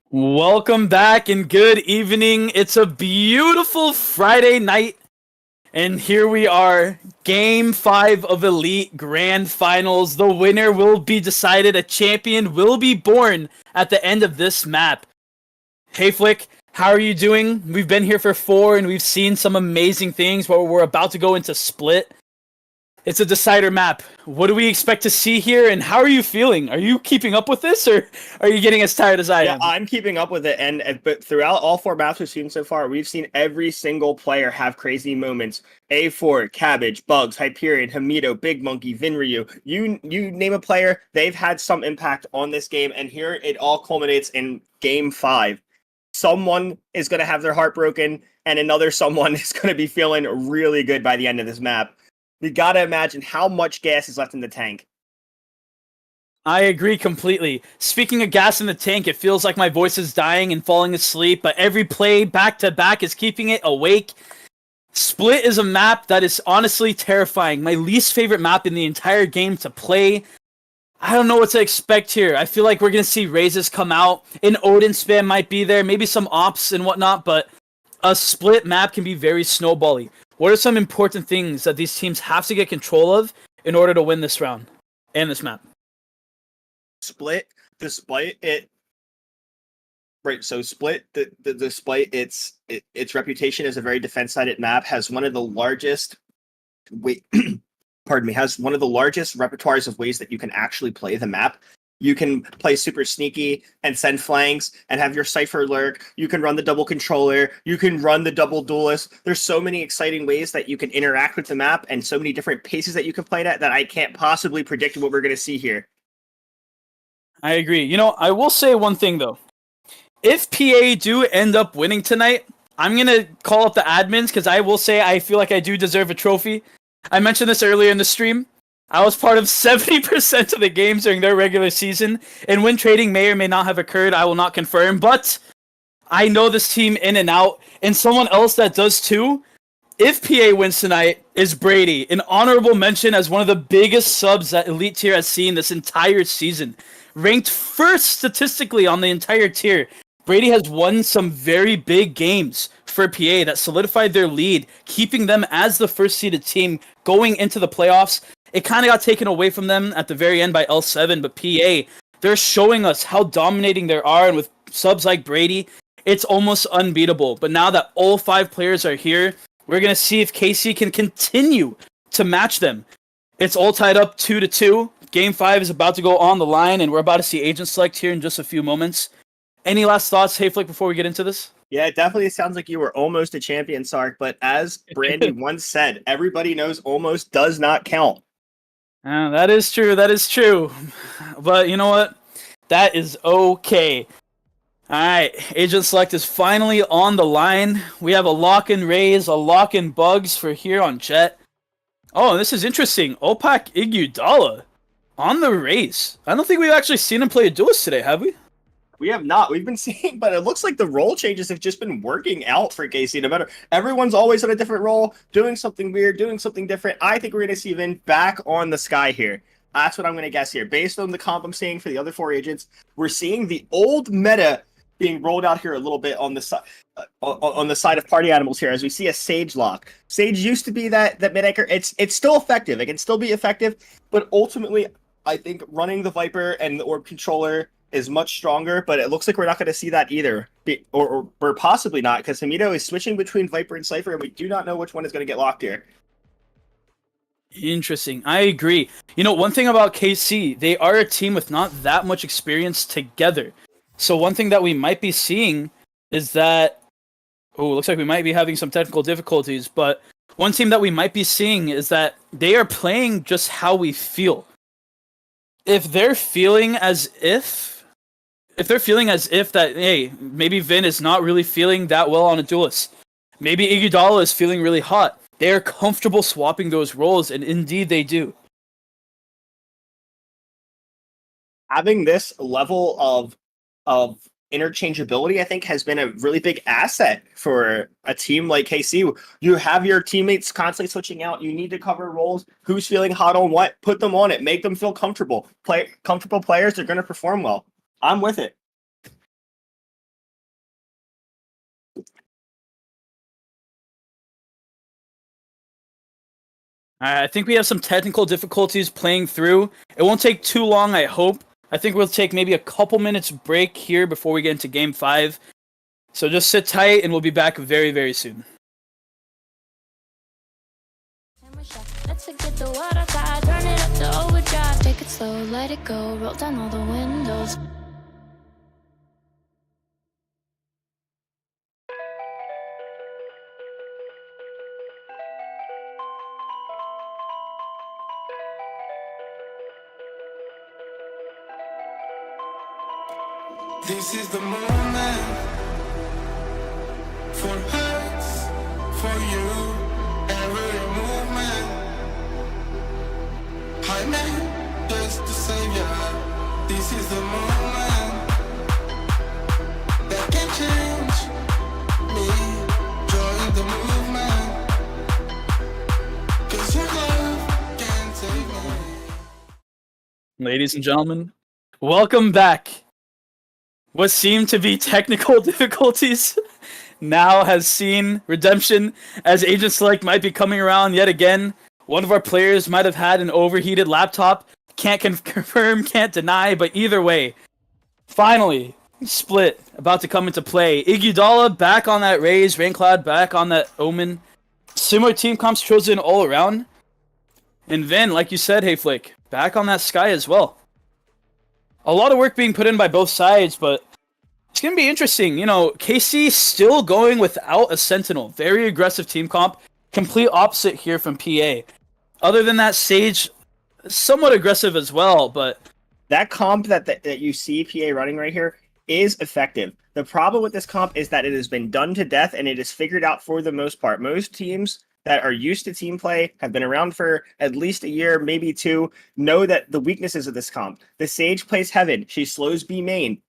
Welcome back and good evening. It's a beautiful Friday night, and here we are, Game 5 of Elite Grand Finals. The winner will be decided. A champion will be born at the end of this map. Hey Flick, how are you doing? We've been here for 4 and we've seen some amazing things, but we're about to go into Split. It's a decider map. What do we expect to see here, and how are you feeling? Are you keeping up with this, or are you getting as tired as I am? I'm keeping up with it, but throughout all 4 maps we've seen so far, we've seen every single player have crazy moments. A4, Cabbage, Bugs, Hyperion, Hamido, Big Monkey, Vinryu. You name a player, they've had some impact on this game, and here it all culminates in Game 5. Someone is going to have their heart broken, and another someone is going to be feeling really good by the end of this map. We gotta imagine how much gas is left in the tank. I agree completely. Speaking of gas in the tank, it feels like my voice is dying and falling asleep, but every play back to back is keeping it awake. Split is a map that is honestly terrifying. My least favorite map in the entire game to play. I don't know what to expect here. I feel like we're going to see raises come out. An Odin spam might be there, maybe some ops and whatnot, but a split map can be very snowbally. What are some important things that these teams have to get control of in order to win this round and this map? Split, despite it, right? So Split, despite its reputation as a very defense-sided map, has one of the largest has one of the largest repertoires of ways that you can actually play the map. You can play super sneaky and send flanks and have your Cypher lurk. You can run the double controller. You can run the double duelist. There's so many exciting ways that you can interact with the map and so many different paces that you can play at that I can't possibly predict what we're going to see here. I agree. You know, I will say one thing, though. If PA do end up winning tonight, I'm going to call up the admins because I will say I feel like I do deserve a trophy. I mentioned this earlier in the stream. I was part of 70% of the games during their regular season, and win trading may or may not have occurred. I will not confirm, but I know this team in and out, and someone else that does too, if PA wins tonight, is Brady. An honorable mention as one of the biggest subs that Elite Tier has seen this entire season. Ranked first statistically on the entire tier. Brady has won some very big games for PA that solidified their lead, keeping them as the first-seeded team going into the playoffs. It kind of got taken away from them at the very end by L7, but PA, they're showing us how dominating they are, and with subs like Brady, it's almost unbeatable. But now that all 5 players are here, we're going to see if KC can continue to match them. It's all tied up 2-2. Game 5 is about to go on the line, and we're about to see Agent Select here in just a few moments. Any last thoughts, Hayflick, before we get into this? Yeah, it definitely sounds like you were almost a champion, Sark. But as Brandy once said, everybody knows almost does not count. That is true. That is true. But you know what? That is okay. All right, Agent Select is finally on the line. We have a lock and raise, a lock and bugs for here on Jet. Oh, this is interesting. Opak Iguodala on the raise. I don't think we've actually seen him play a duelist today, have we? We have not. We've been seeing, but it looks like the role changes have just been working out for KC. No matter, everyone's always on a different role, doing something weird, doing something different. I think we're going to see Vin back on the sky here. That's what I'm going to guess here. Based on the comp I'm seeing for the other 4 agents, we're seeing the old meta being rolled out here a little bit on the side of party animals here, as we see a Sage lock. Sage used to be that mid anchor. It's still effective. It can still be effective, but ultimately, I think running the Viper and the Orb controller is much stronger, but it looks like we're not going to see that either, or possibly not, because Hamido is switching between Viper and Cypher, and we do not know which one is going to get locked here. Interesting. I agree. You know, one thing about KC, they are a team with not that much experience together. So one thing that we might be seeing is that, looks like we might be having some technical difficulties, but one team that we might be seeing is that they are playing just how we feel. If they're feeling as if that, hey, maybe Vin is not really feeling that well on a duelist. Maybe Iguodala is feeling really hot. They are comfortable swapping those roles, and indeed they do. Having this level of interchangeability, I think, has been a really big asset for a team like KC. You have your teammates constantly switching out. You need to cover roles. Who's feeling hot on what? Put them on it. Make them feel comfortable. Comfortable players, they're going to perform well. I'm with it. I think we have some technical difficulties playing through. It won't take too long, I hope. I think we'll take maybe a couple minutes break here before we get into Game 5. So just sit tight, and we'll be back very, very soon. Let's forget the water tide, turn it up to overdrive. Take it slow, let it go, roll down all the windows. This is the moment for us, for you, every movement. Hi man, just to save ya. This is the moment that can change me. Join the movement, 'cause your love can save me. Ladies and gentlemen, welcome back. What seemed to be technical difficulties now has seen redemption, as Agent Select might be coming around yet again. One of our players might have had an overheated laptop. Can't confirm, can't deny, but either way, finally, split about to come into play. Iguodala back on that Raze, Raincloud back on that Omen. Similar team comps chosen all around. And Vin, like you said, Hayflick, back on that Sky as well. A lot of work being put in by both sides, but it's going to be interesting. You know, KC still going without a Sentinel. Very aggressive team comp. Complete opposite here from PA. Other than that, Sage, somewhat aggressive as well, but... That comp that you see PA running right here is effective. The problem with this comp is that it has been done to death, and it is figured out for the most part. Most teams that are used to team play, have been around for at least a year, maybe 2, know that the weaknesses of this comp. The Sage plays Heaven. She slows B main,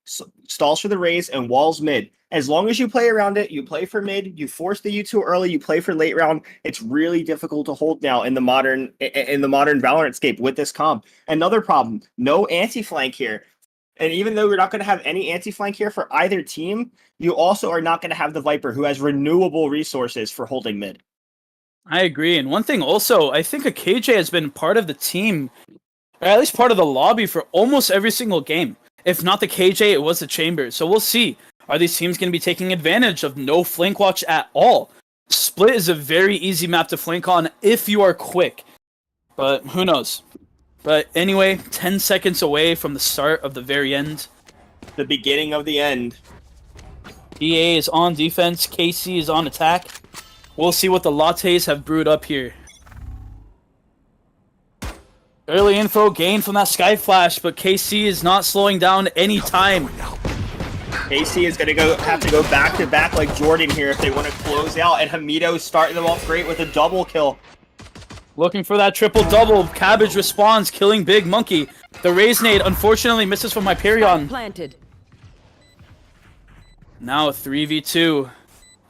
stalls for the Raze, and walls mid. As long as you play around it, you play for mid, you force the U2 early, you play for late round, it's really difficult to hold now in the modern Valorant scape with this comp. Another problem, no anti-flank here. And even though we're not going to have any anti-flank here for either team, you also are not going to have the Viper, who has renewable resources for holding mid. I agree. And one thing also, I think a KJ has been part of the team, or at least part of the lobby, for almost every single game. If not the KJ, it was the Chamber. So we'll see. Are these teams going to be taking advantage of no flank watch at all? Split is a very easy map to flank on if you are quick. But who knows? But anyway, 10 seconds away from the start of the very end. The beginning of the end. EA is on defense. KC is on attack. We'll see what the Lattes have brewed up here. Early info gained from that Sky Flash, but KC is not slowing down any time. KC is going to have to go back to back like Jordan here if they want to close out. And Hamido's starting them off great with a double kill. Looking for that triple-double. Cabbage responds, killing Big Monkey. The Raise Nade unfortunately misses from Hyperion. Planted. Now a 3v2.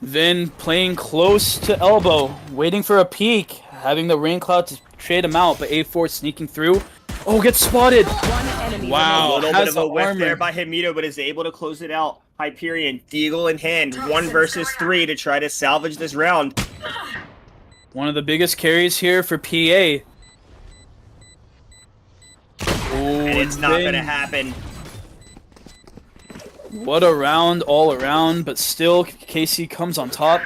Vin playing close to elbow, waiting for a peek, having the Rain Cloud to trade him out, but A4 sneaking through. Oh, gets spotted! Wow, A little has bit of a the whiff armor. there by Hamido, but is able to close it out. Hyperion, Deagle in hand, 1 versus 3 to try to salvage this round. One of the biggest carries here for PA. And it's not going to happen. What a round all around, but still KC comes on top.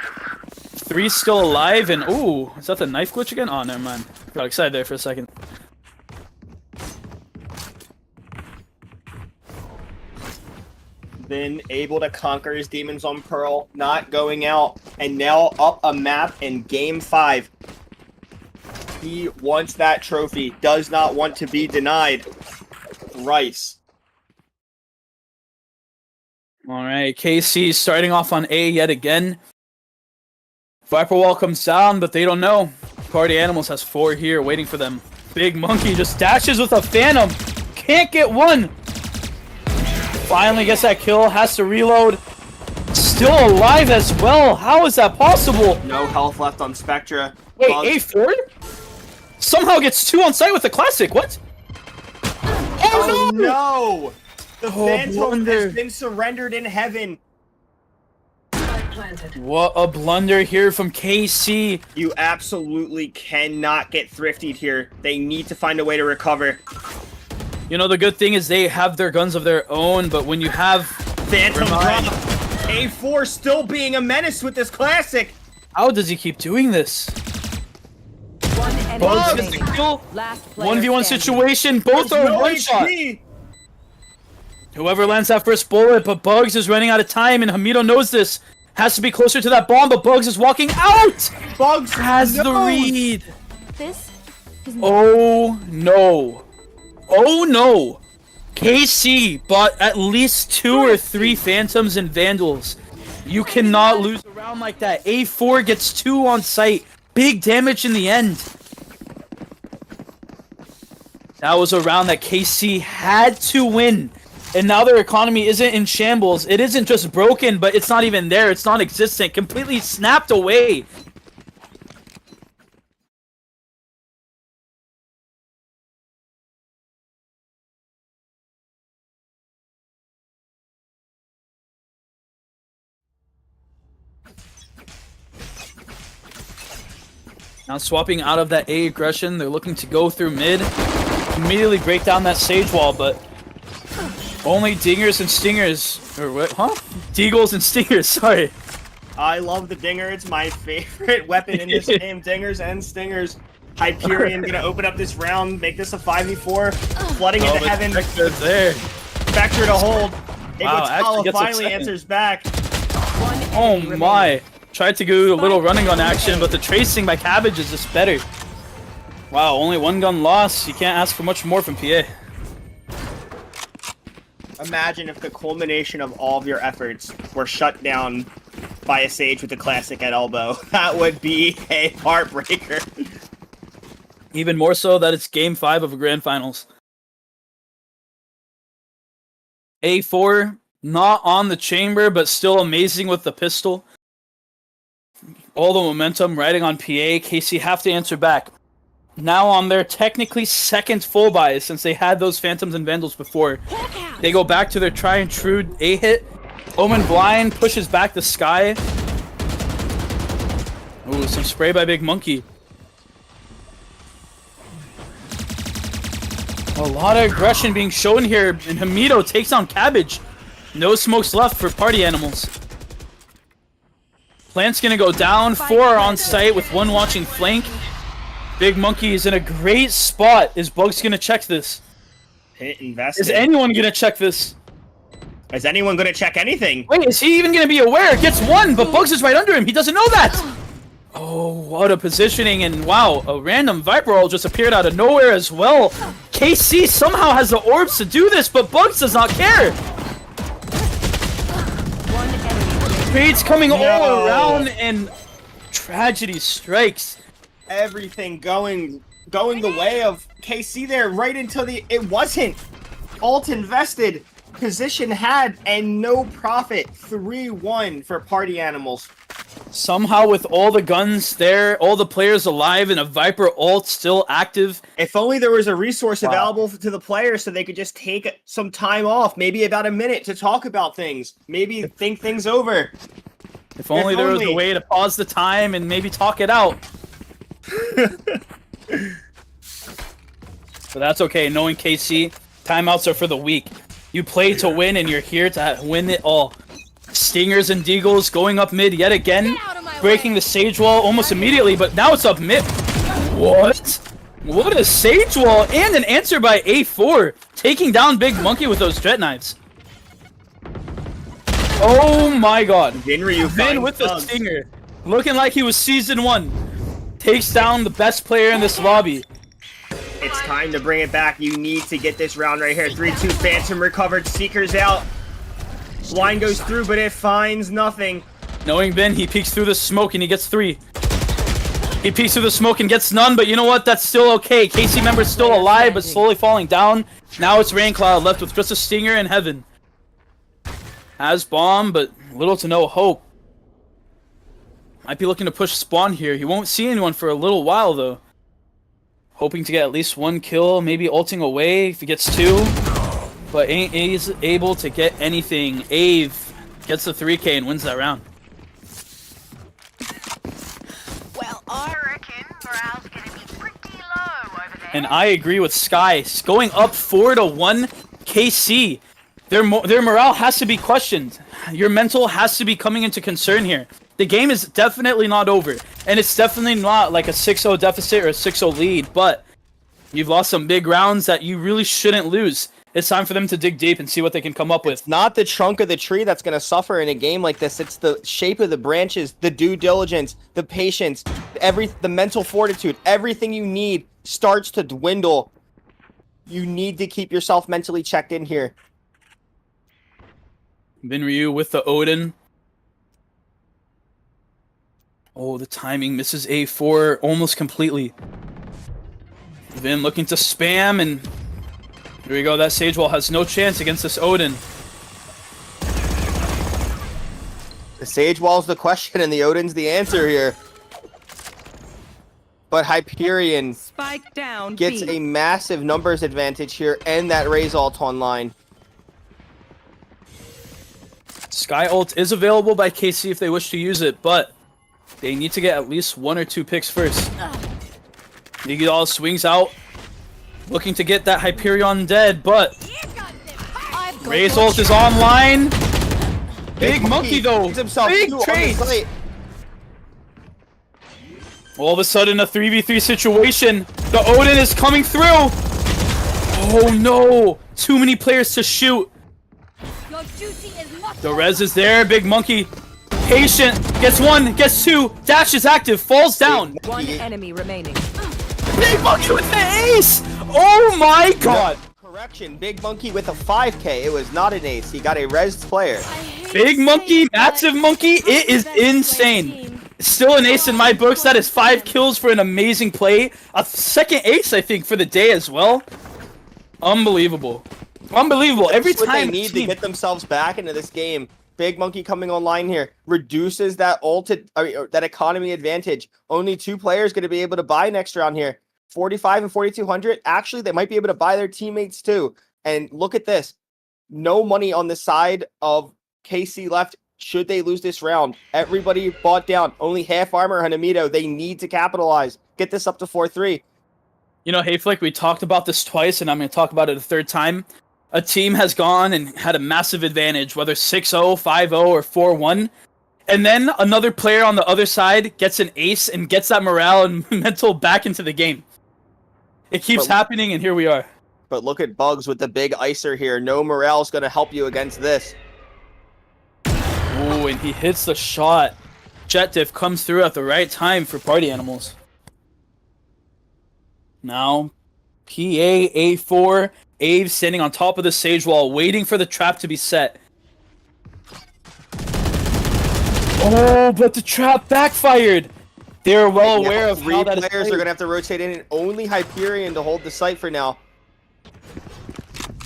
3 still alive, and ooh, is that the knife glitch again? Oh, never mind. Got excited there for a second. Then able to conquer his demons on Pearl, not going out, and now up a map in game 5. He wants that trophy, does not want to be denied. Rice. Alright, KC starting off on A yet again. Viper Wall comes down, but they don't know. Party Animals has 4 here waiting for them. Big Monkey just dashes with a Phantom. Can't get one. Finally gets that kill, has to reload. Still alive as well. How is that possible? No health left on Spectra. Wait, A4? Somehow gets 2 on site with the classic. What? Oh no! The Phantom blunder. has been surrendered in heaven. What a blunder here from KC. You absolutely cannot get thriftied here. They need to find a way to recover. You know, the good thing is they have their guns of their own, but when you have Phantom drop, A4 still being a menace with this classic. How does he keep doing this? One enemy Bugs gets remaining. the kill. Last player 1v1 standing. situation. Both There's are no one shot. HP. Whoever lands that first bullet, but Bugs is running out of time, and Hamido knows this. Has to be closer to that bomb, but Bugs is walking out. Bugs has the read. This is Oh no. Oh no. KC bought at least 2 or 3 Phantoms and Vandals. You cannot lose a round like that. A4 gets 2 on site. Big damage in the end. That was a round that KC had to win. And now their economy isn't in shambles. It isn't just broken, but it's not even there. It's non-existent. Completely snapped away. Now swapping out of that A aggression, they're looking to go through mid. Immediately break down that sage wall, but only dingers and stingers. Or what? Huh? Deagles and stingers, sorry. I love the dinger. It's my favorite weapon in this game. Dingers and stingers. Hyperion gonna open up this round, make this a 5v4, flooding into heaven. Spectre's there. Spectre to hold. Wow, actually Iguodala gets a finally second. answers back. Oh my. Tried to do a little running gun action, but the tracing by Cabbage is just better. Wow, only 1 gun loss. You can't ask for much more from PA. Imagine if the culmination of all of your efforts were shut down by a Sage with a classic at elbow. That would be a heartbreaker. Even more so that it's game 5 of a grand finals. A4, not on the chamber, but still amazing with the pistol. All the momentum riding on PA. KC have to answer back. Now on their technically second full buy, since they had those Phantoms and Vandals before. They go back to their try and true A hit. Omen Blind pushes back the Sky. Ooh, some spray by Big Monkey. A lot of aggression being shown here, and Hamido takes on Cabbage. No smokes left for Party Animals. Plant's gonna go down, 4 are on site with 1 watching flank. Big Monkey is in a great spot. Is Bugs gonna check this? Hit invested. Is anyone gonna check this? Is anyone gonna check anything? Wait, is he even gonna be aware? Gets 1, but Bugs is right under him. He doesn't know that. Oh, what a positioning, and wow, a random Viper roll just appeared out of nowhere as well. KC somehow has the orbs to do this, but Bugs does not care. Trades coming all around, and tragedy strikes. Everything going the way of KC there, right until it wasn't. Alt invested, position had, and no profit. 3-1 for Party Animals. Somehow with all the guns there, all the players alive, and a Viper ult still active. If only there was a resource available to the players so they could just take some time off, maybe about a minute to talk about things, maybe think things over. If only there was a way to pause the time and maybe talk it out. But that's okay, knowing KC, timeouts are for the weak. You play to win, and you're here to win it all. Stingers and Deagles going up mid yet again, breaking the Sage Wall almost immediately, but now it's up mid. What? What a Sage Wall, and an answer by A4, taking down Big Monkey with those Jet Knives. Oh my god. Vin with the Stinger, looking like he was Season 1, takes down the best player in this lobby. It's time to bring it back. You need to get this round right here. 3-2 Phantom recovered. Seeker's out. Blind goes through, but it finds nothing. Knowing Ben, he peeks through the smoke and he gets 3. He peeks through the smoke and gets none, but you know what? That's still okay. KC member's still alive, but slowly falling down. Now it's Raincloud left with just a Stinger in heaven. Has bomb, but little to no hope. Might be looking to push spawn here. He won't see anyone for a little while, though. Hoping to get at least 1 kill, maybe ulting away if he gets 2. But ain't able to get anything. Ave gets the 3K and wins that round. Well, I reckon morale's gonna be pretty low over there. And I agree with Sky. Going up 4-1 KC. Their morale has to be questioned. Your mental has to be coming into concern here. The game is definitely not over. And it's definitely not like a 6-0 deficit or a 6-0 lead. But you've lost some big rounds that you really shouldn't lose. It's time for them to dig deep and see what they can come up with. It's not the trunk of the tree that's going to suffer in a game like this. It's the shape of the branches, the due diligence, the patience, the mental fortitude. Everything you need starts to dwindle. You need to keep yourself mentally checked in here. Vin Ryu with the Odin. Oh, the timing misses A4 almost completely. Vin looking to spam, and here we go. That Sage Wall has no chance against this Odin. The Sage Wall's the question, and the Odin's the answer here. But Hyperion Spike down gets B. a massive numbers advantage here, and that Raze ult online. Sky ult is available by KC if they wish to use it, but they need to get at least 1 or 2 picks first. Nigidal swings out, looking to get that Hyperion dead, but Raze ult is online. Big Monkey though, big trade. All of a sudden a 3v3 situation. The Odin is coming through. Oh no, too many players to shoot. The res is there, Big Monkey. Patient, gets 1, gets 2, dash is active, falls down. 1 enemy remaining. Big Monkey with the ace! Oh my god! Correction, Big Monkey with a 5K. It was not an ace. He got a rezzed player. Big Monkey, massive Monkey, it is insane. Still an ace in my books. That is 5 kills for an amazing play. A second ace, I think, for the day as well. Unbelievable. Unbelievable. Every That's what time they need to get themselves back into this game. Big Monkey coming online here reduces that that economy advantage. Only 2 players going to be able to buy next round here. 45 and 4200. Actually, they might be able to buy their teammates too. And look at this. No money on the side of KC left should they lose this round. Everybody bought down. Only half armor on Amido. They need to capitalize. Get this up to 4-3. You know, hey Flick, we talked about this twice, and I'm going to talk about it a third time. A team has gone and had a massive advantage, whether 6-0, 5-0, or 4-1. And then another player on the other side gets an ace and gets that morale and mental back into the game. It keeps happening, and here we are. But look at Bugs with the big icer here. No morale's going to help you against this. Ooh, and he hits the shot. Jet diff comes through at the right time for Party Animals. Now, PA A4, Ave standing on top of the sage wall, waiting for the trap to be set. Oh, but the trap backfired. They're well aware of how that is players are going to have to rotate in, and only Hyperion to hold the site for now.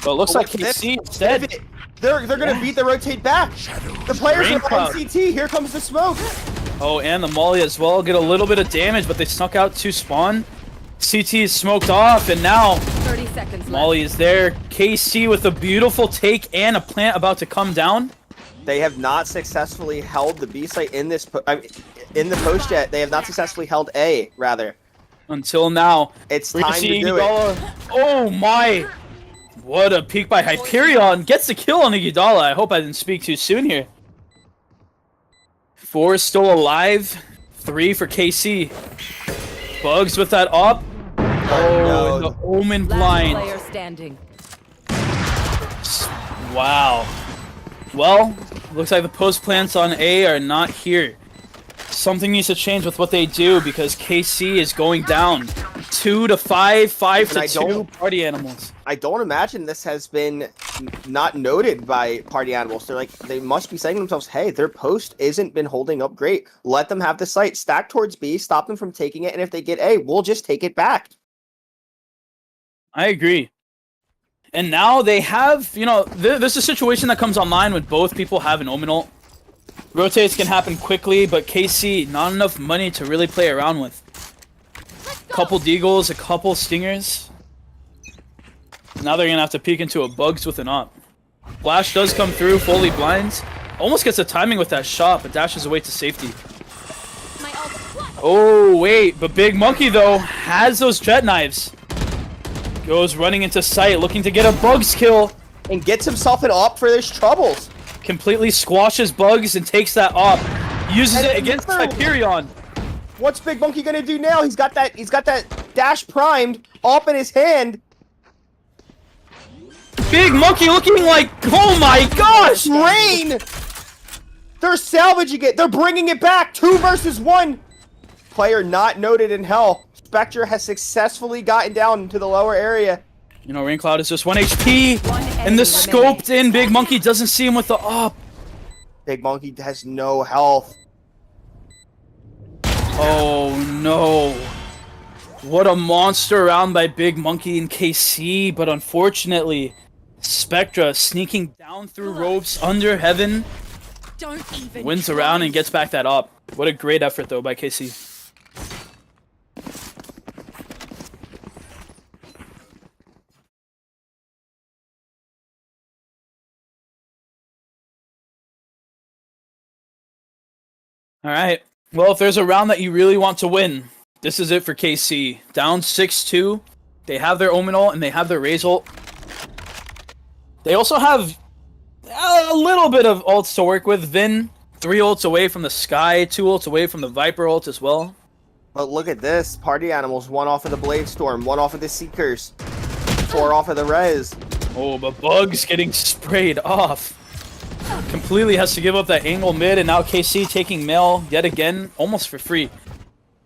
But it looks like KC instead. They're going to beat the rotate back. The players are on CT. Here comes the smoke. Oh, and the Molly as well. Get a little bit of damage, but they snuck out to spawn. CT is smoked off, and now 30 seconds left. Molly is there. KC with a beautiful take and a plant about to come down. They have not successfully held the B site in this in the post yet. They have not successfully held A, rather. Until now. It's time to do it. Oh my! What a peek by Hyperion. Gets the kill on Iguodala. I hope I didn't speak too soon here. 4 is still alive. 3 for KC. Bugs with that op. Oh, and the Omen blind. Last player standing. Wow. Well, looks like the post plants on A are not here. Something needs to change with what they do because KC is going down. 2 to 5, 5 to 2 Party Animals. I don't imagine this has been not noted by Party Animals. They must be saying to themselves, hey, their post isn't been holding up great. Let them have the site. Stack towards B, stop them from taking it, and if they get A, we'll just take it back. I agree. And now they have, you know, this is a situation that comes online when both people have an Omen ult. Rotates can happen quickly, but KC, not enough money to really play around with. Couple deagles, a couple stingers. Now they're gonna have to peek into a Bugs with an op. Flash does come through, fully blinds. Almost gets the timing with that shot, but dashes away to safety. Oh, wait, but Big Monkey, though, has those jet knives. Goes running into sight, looking to get a Bugs kill. And gets himself an op for his troubles. Completely squashes Bugs and takes that op. Uses it against Hyperion. What's Big Monkey gonna do now? He's got that dash primed, op in his hand. Big Monkey looking like, oh my gosh! Rain! They're salvaging it. They're bringing it back. 2 versus 1. Player not noted in hell. Spectre has successfully gotten down into the lower area. You know, Rain Cloud is just 1 HP, and the scoped in Big Monkey doesn't see him with the op. Big Monkey has no health. Oh no. What a monster round by Big Monkey and KC, but unfortunately, Spectra sneaking down through ropes under heaven, wins around and gets back that op. What a great effort though by KC. Alright, well if there's a round that you really want to win, this is it for KC. Down 6-2, they have their Omen ult and they have their Raze ult. They also have a little bit of ults to work with. Vin, 3 ults away from the Sky, 2 ults away from the Viper ult as well. But look at this, Party Animals, 1 off of the Blade Storm, 1 off of the Seekers, 4 off of the Rez. Oh, but Bugs getting sprayed off. Completely has to give up that angle mid, and now KC taking Mail yet again, almost for free.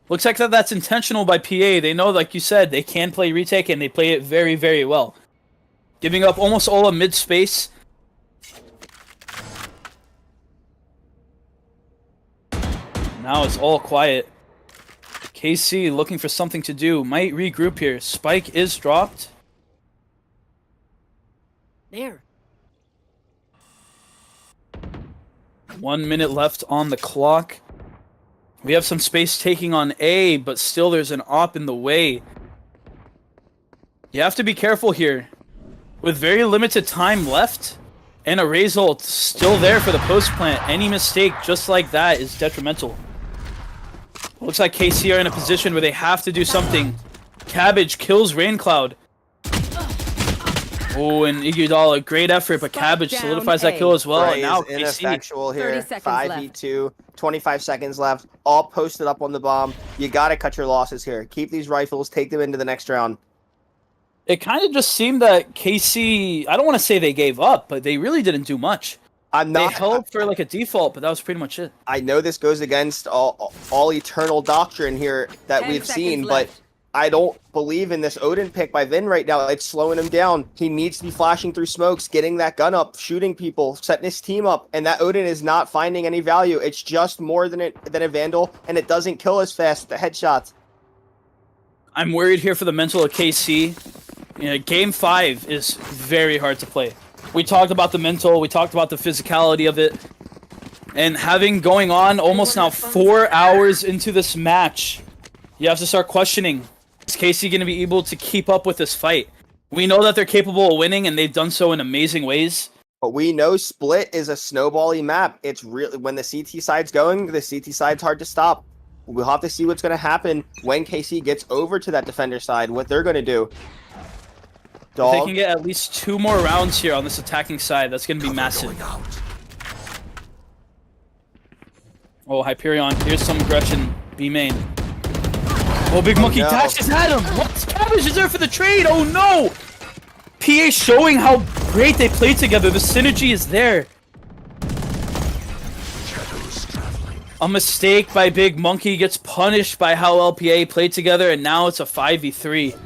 Looks like that's intentional by PA. They know, like you said, they can play retake, and they play it very, very well. Giving up almost all of mid space. Now it's all quiet. KC looking for something to do. Might regroup here. Spike is dropped. There. 1 minute left on the clock. We have some space taking on A, but still there's an op in the way. You have to be careful here. With very limited time left, and a Raze ult still there for the post plant, any mistake just like that is detrimental. Looks like KC are in a position where they have to do something Cabbage kills Raincloud. Oh, and Iguodala, great effort, but Cabbage down solidifies that A. kill as well. Bray And now is KC. ineffectual 30 here. seconds 5v2, 25 seconds left. All posted up on the bomb. You gotta cut your losses here. Keep these rifles, take them into the next round. It kind of just seemed that KC, I don't want to say they gave up, but they really didn't do much. I'm They not. held for like a default, but that was pretty much it. I know this goes against all eternal doctrine here that 10 we've seen, seconds but left. I don't believe in this Odin pick by Vin right now. It's slowing him down. He needs to be flashing through smokes, getting that gun up, shooting people, setting his team up, and that Odin is not finding any value. It's just more than a Vandal, and it doesn't kill as fast. The headshots. I'm worried here for the mental of KC. You know, Game 5 is very hard to play. We talked about the mental, we talked about the physicality of it, and having going on almost now 4 hours into this match, you have to start questioning, is KC going to be able to keep up with this fight? We know that they're capable of winning, and they've done so in amazing ways. But we know Split is a snowbally map. It's really when the CT side's going, the CT side's hard to stop. We'll have to see what's going to happen when KC gets over to that defender side, what they're going to do. If they can get at least 2 more rounds here on this attacking side, that's going to be massive. Oh, Hyperion, here's some aggression. B main. Oh, Big Monkey no. dashes at him! What? Cabbage is there for the trade! Oh no! PA showing how great they play together. The synergy is there. A mistake by Big Monkey gets punished by how LPA played together, and now it's a 5v3.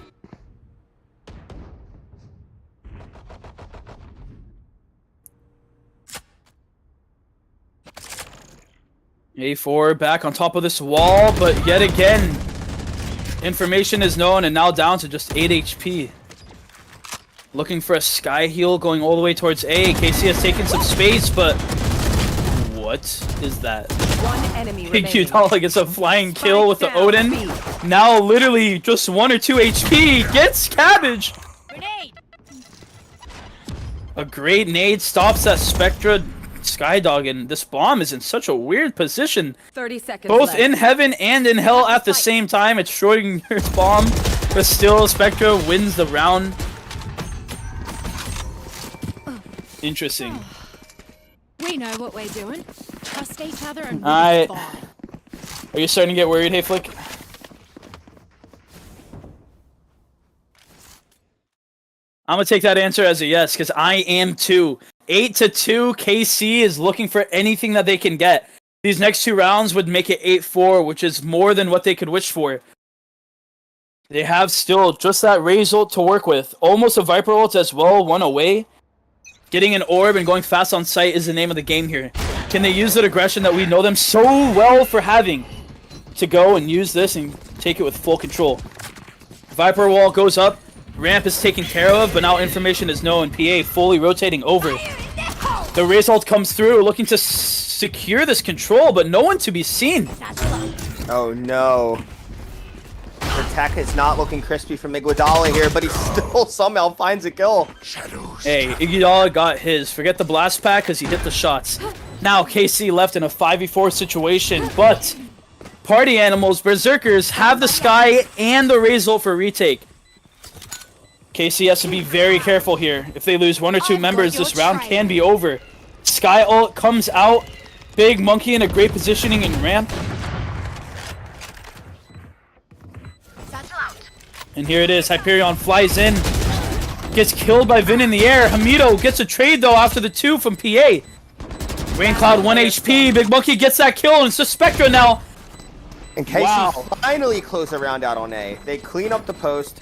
A4 back on top of this wall, but yet again, information is known and now down to just 8 HP. Looking for a sky heal going all the way towards A. KC has taken some space, but what is that? One enemy Big remaining. Q gets a flying kill with the down, Odin. B. Now literally just 1 or 2 HP. Gets Cabbage. Grenade! A great nade stops that Spectra Skydog, and this bomb is in such a weird position. 30 seconds Both left. in heaven and in hell at the same time. It's Schrodinger's bomb, but still Spectra wins the round. Interesting. We know what we're doing. Trust each other and we'll I- be fine. Are you starting to get worried, Hey Flick? I'm gonna take that answer as a yes, because I am too. 8-2, KC is looking for anything that they can get. These next 2 rounds would make it 8-4, which is more than what they could wish for. They have still just that Raze ult to work with. Almost a Viper ult as well, 1 away. Getting an orb and going fast on sight is the name of the game here. Can they use that aggression that we know them so well for having? To go and use this and take it with full control. Viper wall goes up. Ramp is taken care of, but now information is known. PA fully rotating over. The Raze ult comes through, looking to secure this control, but no one to be seen. Oh no. The tech is not looking crispy from Iguodala here, but he still somehow finds a kill. Hey, Iguodala got his. Forget the blast pack because he hit the shots. Now KC left in a 5v4 situation, but Party Animals, Bearzerkers have the Sky and the Raze ult for retake. KC has to be very careful here. If they lose 1 or 2 members, this round can be over. Sky ult comes out. Big Monkey in a great positioning in ramp. And here it is. Hyperion flies in. Gets killed by Vin in the air. Hamido gets a trade though after the 2 from PA. Raincloud 1 HP. Big Monkey gets that kill and it's the Spectra now. And KC Wow. finally close the round out on A. They clean up the post.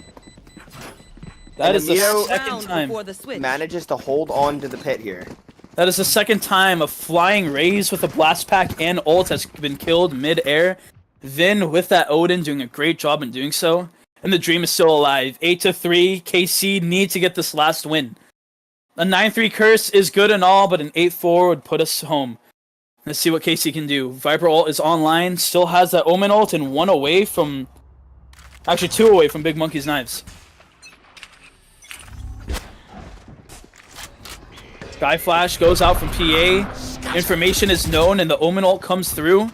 That is the Hamido second Round time. before the switch. manages to hold on to the pit here. That is the second time a flying Raze with a blast pack and ult has been killed mid-air. Vin with that Odin doing a great job in doing so. And the dream is still alive. 8-3, KC need to get this last win. A 9-3 curse is good and all, but an 8-4 would put us home. Let's see what KC can do. Viper ult is online, still has that Omen ult and 1 away from... Actually 2 away from Big Monkey's knives. Sky Flash goes out from PA. Information is known and the Omen ult comes through.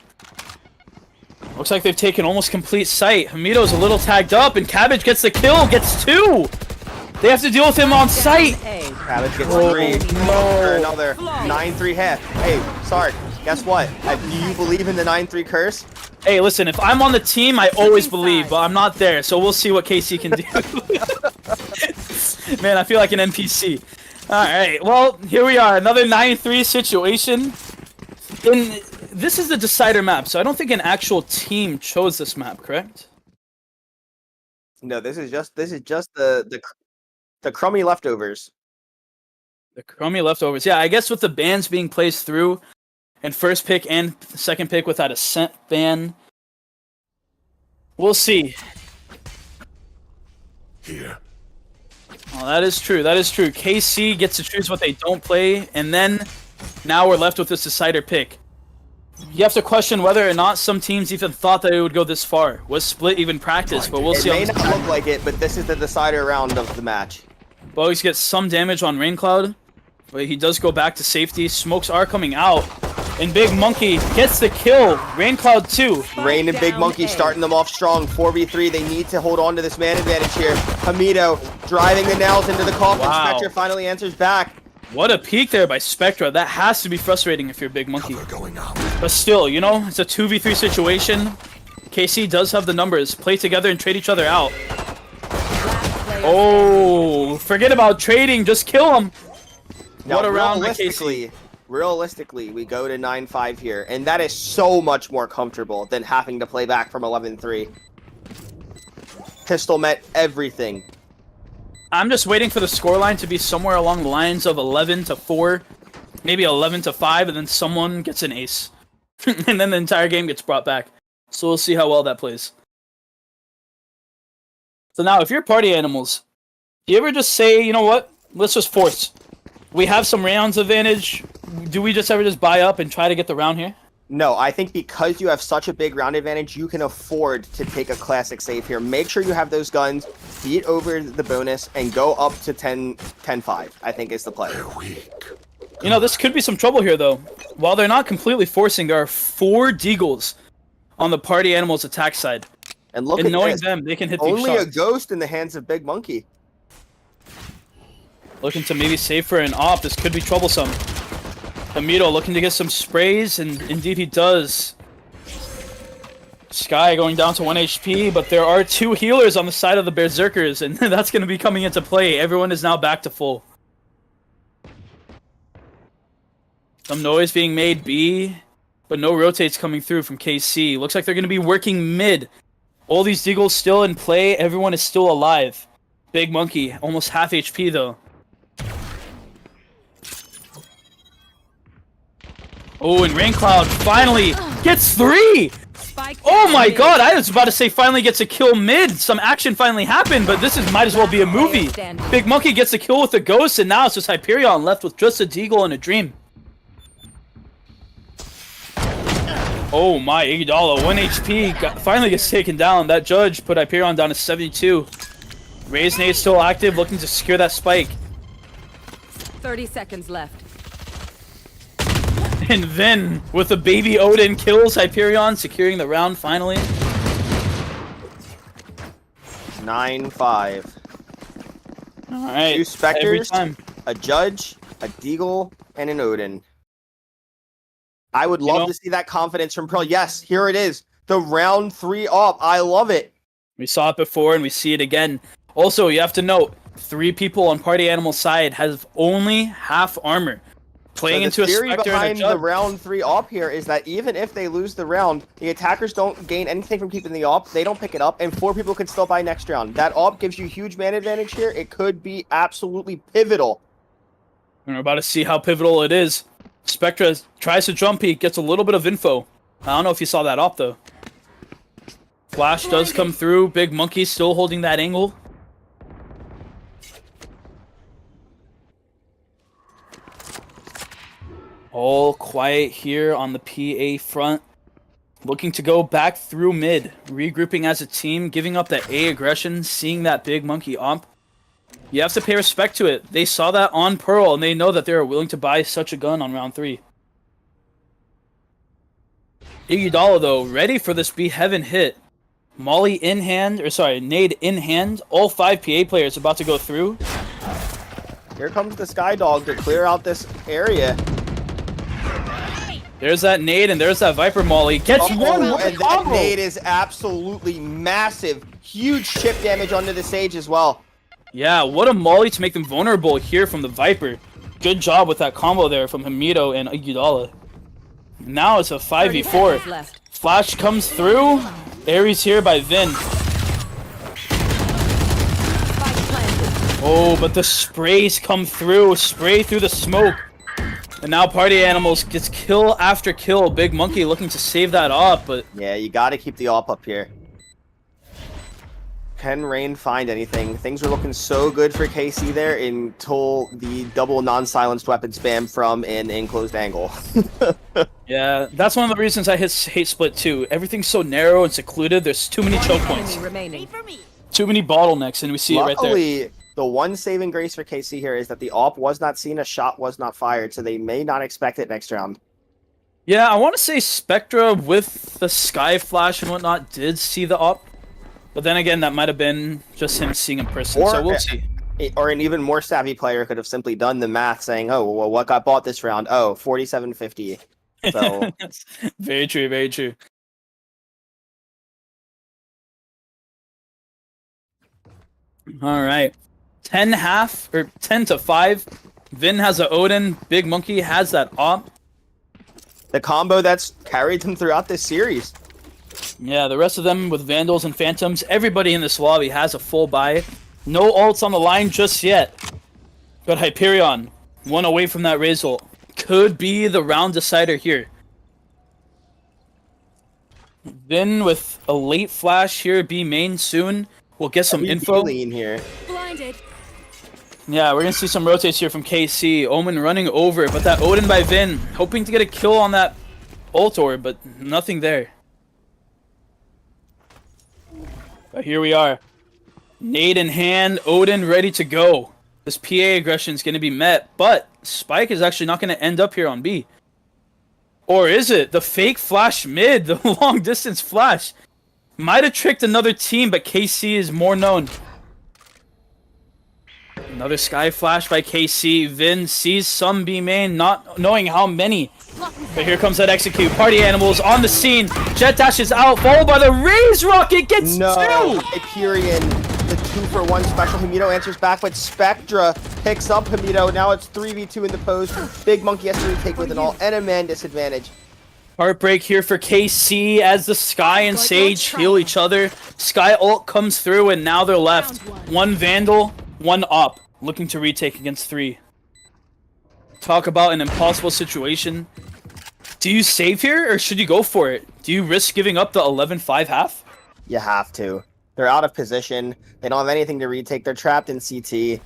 Looks like they've taken almost complete sight. Hamido's a little tagged up, and Cabbage gets the kill, gets 2! They have to deal with him on sight! Cabbage gets 3. No. Another 9-3 half. Hey, Sark, guess what? Do you believe in the 9-3 curse? Hey, listen, if I'm on the team, I always believe, but I'm not there, so we'll see what KC can do. Man, I feel like an NPC. Alright, well, here we are, another 9-3 situation. This is the decider map, so I don't think an actual team chose this map, correct? No, this is just the crummy leftovers. The crummy leftovers. Yeah, I guess with the bans being placed through, and first pick and second pick without a scent ban, we'll see. Here. Oh, that is true. That is true. KC gets to choose what they don't play, and then now we're left with this decider pick. You have to question whether or not some teams even thought that it would go this far. Was Split even practice? But we'll see. It may not look like it, but this is the decider round of the match. Bogues gets some damage on Raincloud, but he does go back to safety. Smokes are coming out, and Big Monkey gets the kill. Raincloud 2. Rain and Big Monkey starting them off strong. 4v3. They need to hold on to this man advantage here. Hamido driving the nails into the coffin. Wow. Spectre finally answers back. What a peek there by Spectra. That has to be frustrating if you're Big Monkey. But still, you know, it's a 2v3 situation. KC does have the numbers. Play together and trade each other out. Oh, forget about trading. Just kill him. Now, What a round by KC. Realistically, we go to 9-5 here, and that is so much more comfortable than having to play back from 11-3. Pistol met everything. I'm just waiting for the scoreline to be somewhere along the lines of 11-4, maybe 11-5, and then someone gets an ace. And then the entire game gets brought back. So we'll see how well that plays. So now, if you're party animals, do you ever just say, you know what, let's just force. We have some rounds advantage. Do we just ever just buy up and try to get the round here? No, I think because you have such a big round advantage, you can afford to take a classic save here. Make sure you have those guns, beat over the bonus, and go up to 10-5, I think is the play. You know, this could be some trouble here, though. While they're not completely forcing, there are 4 Deagles on the party animals attack side. And look and at knowing this. them, they can hit these Only a shots. ghost in the hands of Big Monkey. Looking to maybe save for an op. This could be troublesome. Hamido looking to get some sprays, and indeed he does. Sky going down to 1 HP, but there are 2 healers on the side of the Bearzerkers, and that's going to be coming into play. Everyone is now back to full. Some noise being made B, but no rotates coming through from KC. Looks like they're going to be working mid. All these Deagles still in play. Everyone is still alive. Big Monkey, almost half HP though. Oh, and Raincloud finally gets 3! Oh my god, I was about to say finally gets a kill mid. Some action finally happened, but this might as well be a movie. Big Monkey gets a kill with the ghost, and now it's just Hyperion left with just a Deagle and a Dream. Oh my, Iguodala, 1 HP, finally gets taken down. That judge put Hyperion down to 72. Raze Nade still active, looking to secure that spike. 30 seconds left. And then, with a baby Odin, kills Hyperion, securing the round finally. 9-5. Alright, 2 Spectres, every time. a Judge, a Deagle, and an Odin. I would love to see that confidence from Pearl. Yes, here it is. The round 3 op. I love it. We saw it before and we see it again. Also, you have to note, 3 people on Party Animal side have only half armor. Playing into a theory Spectre and a behind Judge. the round 3 op here is that even if they lose the round, the attackers don't gain anything from keeping the op. They don't pick it up, and 4 people can still buy next round. That op gives you huge man advantage here. It could be absolutely pivotal. We're about to see how pivotal it is. Spectre tries to jump peek, gets a little bit of info. I don't know if you saw that op though. Flash does come through. Big Monkey still holding that angle. All quiet here on the PA front. Looking to go back through mid. Regrouping as a team, giving up that A aggression, seeing that Big Monkey op. You have to pay respect to it. They saw that on Pearl, and they know that they are willing to buy such a gun on round 3. Iguodala, though, ready for this B Heaven hit. Molly in hand, or sorry, nade in hand. All 5 PA players about to go through. Here comes the Sky Dog to clear out this area. There's that nade, and there's that Viper Molly. Gets one more and that nade is absolutely massive. Huge chip damage onto the stage as well. Yeah, what a Molly to make them vulnerable here from the Viper. Good job with that combo there from Hamido and Iguodala. Now it's a 5v4. Flash comes through. Ares here by Vin. Oh, but the sprays come through. Spray through the smoke. And now Party Animals gets kill after kill. Big Monkey looking to save that op, but... Yeah, you gotta keep the op up here. Can Rain find anything? Things were looking so good for KC there until the double non-silenced weapon spam from an enclosed angle. Yeah, that's one of the reasons I hate Split too. Everything's so narrow and secluded. There's too many choke points. Too many bottlenecks, and we see it right there. Luckily, the one saving grace for KC here is that the op was not seen, a shot was not fired, so they may not expect it next round. Yeah, I want to say Spectra with the Sky Flash and whatnot did see the op. But then again, that might have been just him seeing in person, so we'll see. Or an even more savvy player could have simply done the math saying, oh, well, what got bought this round? Oh, 47.50. So very true, very true. All right. 10 to 5. Vin has a Odin. Big Monkey has that op. The combo that's carried them throughout this series. Yeah, the rest of them with Vandals and Phantoms. Everybody in this lobby has a full buy. No ults on the line just yet. But Hyperion, one away from that raise ult. Could be the round decider here. Vin with a late flash here. B main soon. We'll get some info. In here. Blinded. Yeah, we're gonna see some rotates here from KC. Omen running over, but that Odin by Vin, hoping to get a kill on that ult orb, but nothing there. But here we are. Nade in hand, Odin ready to go. This PA aggression is gonna be met, but Spike is actually not gonna end up here on B. Or is it? The fake flash mid, the long distance flash. Might have tricked another team, but KC is more known. Another Sky Flash by KC. Vin sees some B main, not knowing how many. But here comes that execute. Party Animals on the scene. Jet dashes out, followed by the Raise Rocket. Gets two! Hyperion, the 2-for-1 special. Hamido answers back, but Spectra picks up Hamido. Now it's 3v2 in the post. Big Monkey has to retake with an all and a man disadvantage. Heartbreak here for KC as the Sky and Sage heal each other. Sky ult comes through, and now they're left. One Vandal, one op, looking to retake against 3. Talk about an impossible situation. Do you save here, or should you go for it? Do you risk giving up the 11-5 half? You have to. They're out of position. They don't have anything to retake. They're trapped in CT.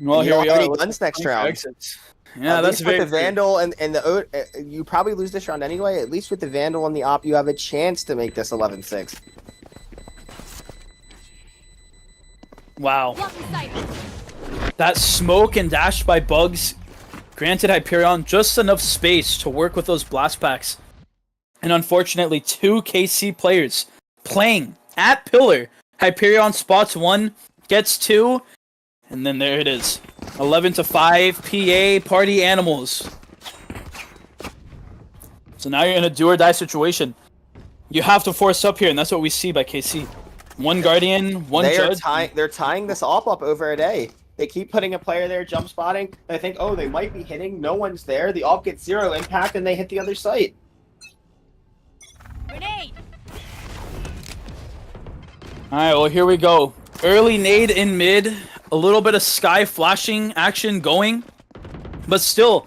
Well, here we are. Guns next round. Exits. Yeah, that's very with the Vandal and the you probably lose this round anyway. At least with the Vandal and the op, you have a chance to make this 11-6. Wow. That smoke and dash by Bugs granted Hyperion just enough space to work with those blast packs. And unfortunately, 2 KC players playing at Pillar. Hyperion spots 1, gets 2, and then there it is. 11-5, PA, Party Animals. So now you're in a do or die situation. You have to force up here, and that's what we see by KC. One Guardian, one Judge. They're tying this op up over a day. They keep putting a player there, jump spotting. They think, oh, they might be hitting. No one's there. The op gets 0 impact, and they hit the other site. Grenade. Alright, well, here we go. Early nade in mid. A little bit of Sky flashing action going. But still,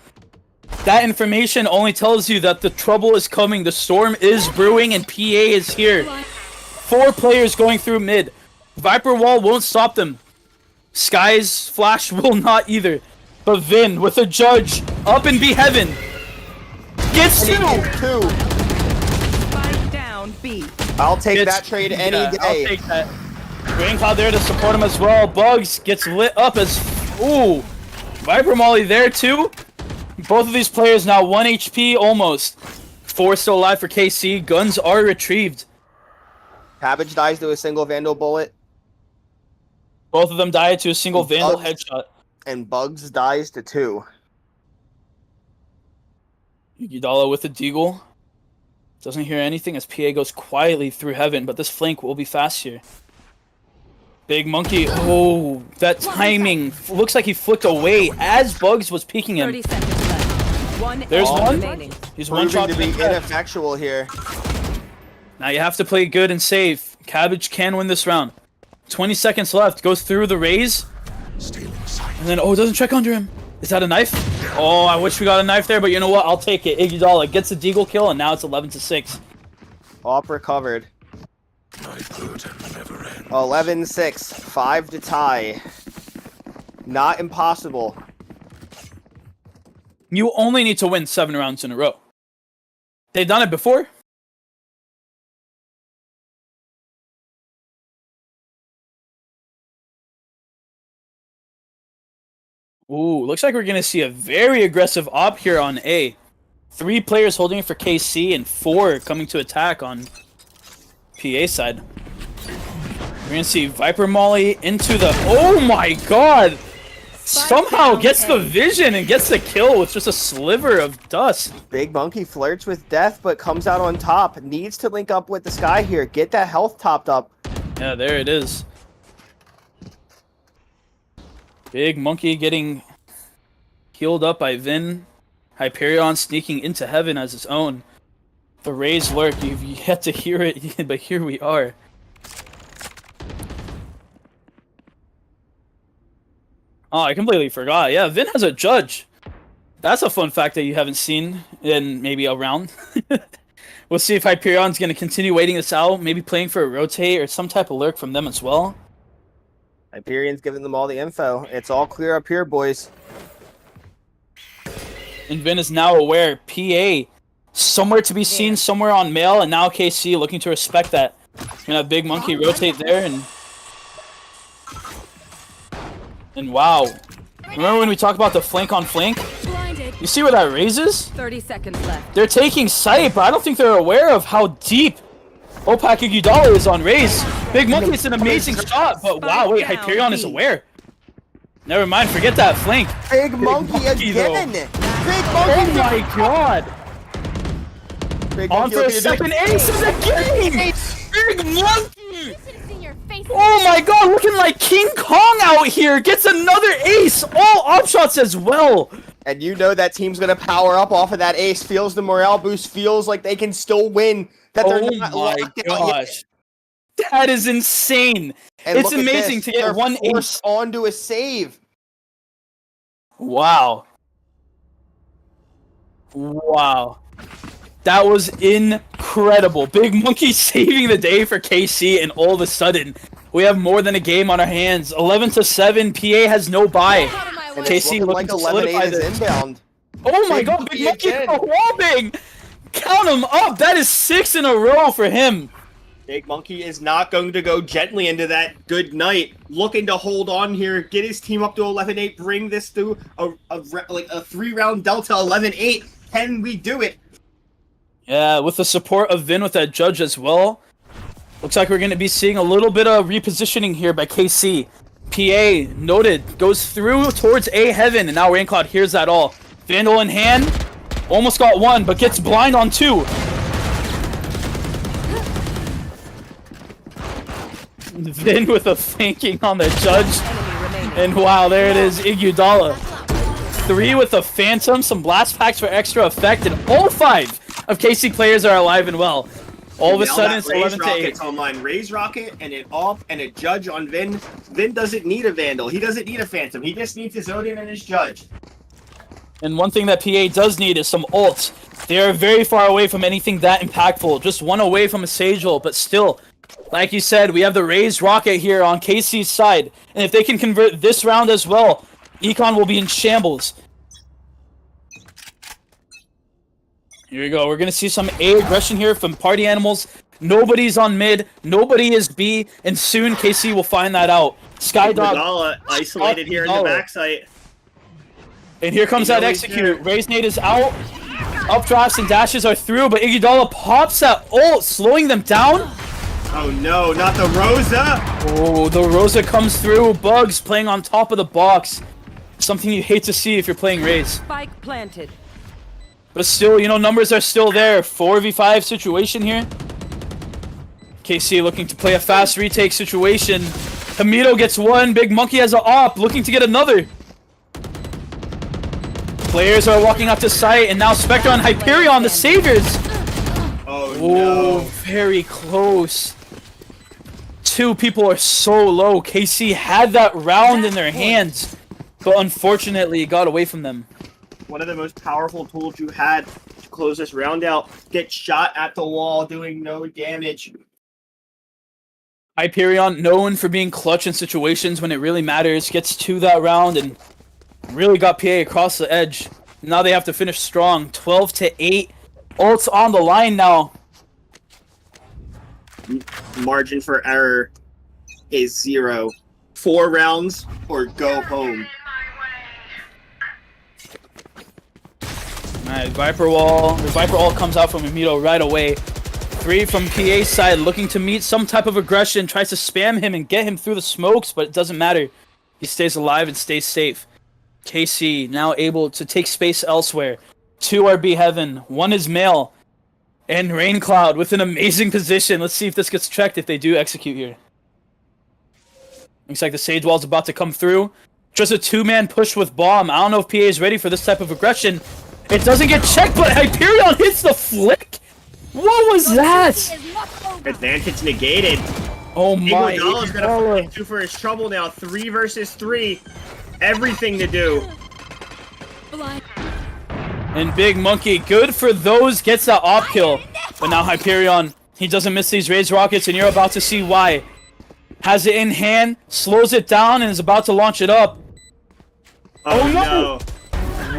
that information only tells you that the trouble is coming. The storm is brewing, and PA is here. 4 players going through mid. Viper Wall won't stop them. Sky's flash will not either. But Vin with a Judge up in B Heaven. Gets 2! Spike down B. I'll take that trade any day. I'll take that. Rain Cloud there to support him as well. Bugs gets lit up as... Ooh. Viper Molly there too. Both of these players now 1 HP almost. 4 still alive for KC. Guns are retrieved. Cabbage dies to a single Vandal bullet. Both of them died to a single Vandal headshot. And Bugs dies to 2. Iguodala with the deagle. Doesn't hear anything as PA goes quietly through heaven, but this flank will be fast here. Big Monkey. Oh, that timing. Looks like he flicked away as Bugs was peeking him. 30 seconds left. There's one. Remaining. He's one shot to be ineffectual here. Now you have to play good and safe. Cabbage can win this round. 20 seconds left. Goes through the raise. And then, oh, doesn't check under him. Is that a knife? Oh, I wish we got a knife there, but you know what? I'll take it. Iguodala gets a deagle kill, and now it's 11-6. Op recovered. 11-6. 5 to tie. Not impossible. You only need to win 7 rounds in a row. They've done it before. Ooh, looks like we're going to see a very aggressive op here on A. 3 players holding it for KC and 4 coming to attack on PA side. We're going to see Viper Molly into the... Oh my god! Somehow gets the vision and gets the kill with just a sliver of dust. Big Monkey flirts with death, but comes out on top. Needs to link up with the Sky here. Get that health topped up. Yeah, there it is. Big Monkey getting healed up by Vin. Hyperion sneaking into heaven as his own. The Rays lurk. You've yet to hear it, but here we are. Oh, I completely forgot. Yeah, Vin has a judge. That's a fun fact that you haven't seen in maybe a round. We'll see if Hyperion's going to continue waiting this out. Maybe playing for a rotate or some type of lurk from them as well. Hyperion's giving them all the info. It's all clear up here, boys. And Vin is now aware. PA, somewhere to be seen, somewhere on mail, and now KC looking to respect that. Gonna have Big Monkey rotate there, and wow. Remember when we talked about the flank on flank? You see where that raises? 30 seconds left. They're taking sight, but I don't think they're aware of how deep Opak Iguodala is on raise. Big Monkey is an amazing shot, but wow, wait, Hyperion is aware. Never mind, forget that flank. Big Monkey again! Big Monkey! Oh my god! Big On for a second ace of the game! Big Monkey! Oh my god, looking like King Kong out here! Gets another ace! All op shots as well! And you know that team's gonna power up off of that ace. Feels the morale boost. Feels like they can still win. That they're not locked out yet. That is insane! And it's amazing to get one ace onto a save. Wow. Wow. That was incredible. Big Monkey saving the day for KC, and all of a sudden, we have more than a game on our hands. 11-7, PA has no buy. And KC looking like to solidify this. Inbound. Oh my god, Big Monkey robbing! Count him up! That is 6 in a row for him. Big Monkey is not going to go gently into that good night. Looking to hold on here, get his team up to 11-8, bring this to a 3-round delta 11-8. Can we do it? Yeah, with the support of Vin with that judge as well. Looks like we're going to be seeing a little bit of repositioning here by KC. PA, noted, goes through towards A heaven, and now Raincloud hears that all. Vandal in hand, almost got 1, but gets blind on 2. Vin with a flanking on the judge. And wow, there it is, Iguodala. 3 with a Phantom, some blast packs for extra effect, and all 5 of KC players are alive and well. All of a sudden, it's 11-8. Online. Raise Rocket and an AWP and a Judge on Vin. Vin doesn't need a Vandal. He doesn't need a Phantom. He just needs his Odin and his Judge. And one thing that PA does need is some ults. They are very far away from anything that impactful. Just 1 away from a Sage ult, but still, like you said, we have the Raised Rocket here on KC's side. And if they can convert this round as well, Econ will be in shambles. Here we go. We're going to see some A aggression here from Party Animals. Nobody's on mid. Nobody is B. And soon KC will find that out. Skydog isolated here in the backside. And here comes You know that he's execute. there. Raise nade is out. Updrafts and dashes are through, but Iguodala pops that ult, slowing them down. Oh no, not the Rosa! Oh, the Rosa comes through. Bugs playing on top of the box. Something you hate to see if you're playing Raze. Spike planted. But still, you know, numbers are still there. 4v5 situation here. KC looking to play a fast retake situation. Hamito gets one. Big Monkey has an op, looking to get another. Players are walking up to site, and now Spectre and Hyperion, the saviors. Oh Oh, very close. Two people are so low. KC had that round in their hands, but unfortunately it got away from them. One of the most powerful tools you had to close this round out. Get shot at the wall, doing no damage. Hyperion, known for being clutch in situations when it really matters, gets to that round and really got PA across the edge. Now they have to finish strong. 12-8. Ult's on the line now. Margin for error is 0. 4 rounds or go home. Alright, Viper Wall. The Viper Wall comes out from Amito right away. 3 from PA's side, looking to meet some type of aggression. Tries to spam him and get him through the smokes, but it doesn't matter. He stays alive and stays safe. KC now able to take space elsewhere. 2 are B Heaven. 1 is Male. And Rain Cloud with an amazing position. Let's see if this gets checked if they do execute here. Looks like the Sage Wall's about to come through. Just a 2-man push with Bomb. I don't know if PA is ready for this type of aggression. It doesn't get checked, but Hyperion hits the flick? What was that? Advantage negated. Oh my. Iguodala's gonna fight 2 for his trouble now. 3 versus 3. Everything to do. And Big Monkey, good for those, gets that op kill. But now Hyperion, he doesn't miss these Raze rockets, and you're about to see why. Has it in hand, slows it down, and is about to launch it up. Oh no!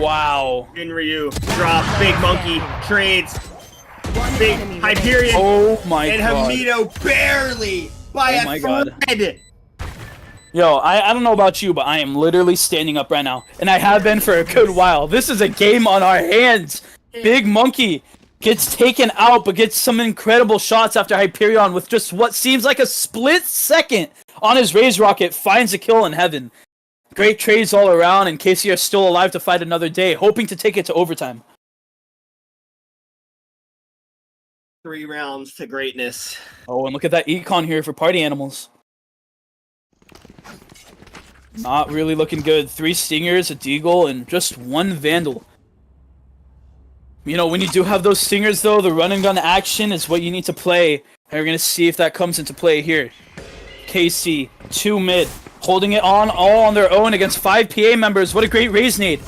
Wow. Ryu, drop, Big Monkey, trades. Big Hyperion. Oh my and god. And Hamito barely by a thread. Yo, I don't know about you, but I am literally standing up right now. And I have been for a good while. This is a game on our hands. Big Monkey gets taken out, but gets some incredible shots after Hyperion with just what seems like a split second on his Raze rocket. Finds a kill in heaven. Great trades all around, and KC are still alive to fight another day, hoping to take it to overtime. 3 rounds to greatness. Oh, and look at that econ here for party animals. Not really looking good. 3 Stingers, a Deagle, and just 1 Vandal. You know, when you do have those Stingers, though, the run and gun action is what you need to play. And we're going to see if that comes into play here. KC, 2 mid, holding it on all on their own against 5 PA members. What a great Raze nade.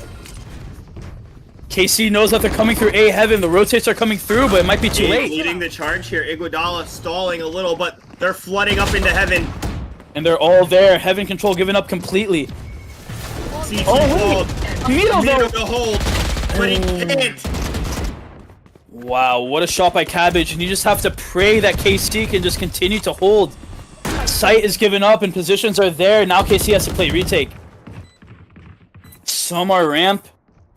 KC knows that they're coming through A Heaven. The rotates are coming through, but it might be too late. Leading the charge here. Iguodala stalling a little, but they're flooding up into Heaven. And they're all there. Heaven control given up completely. CT hold. Hamito to hold, but he can't. Wow, what a shot by Cabbage. And you just have to pray that KC can just continue to hold. Sight is given up and positions are there. Now KC has to play retake. Some are ramp.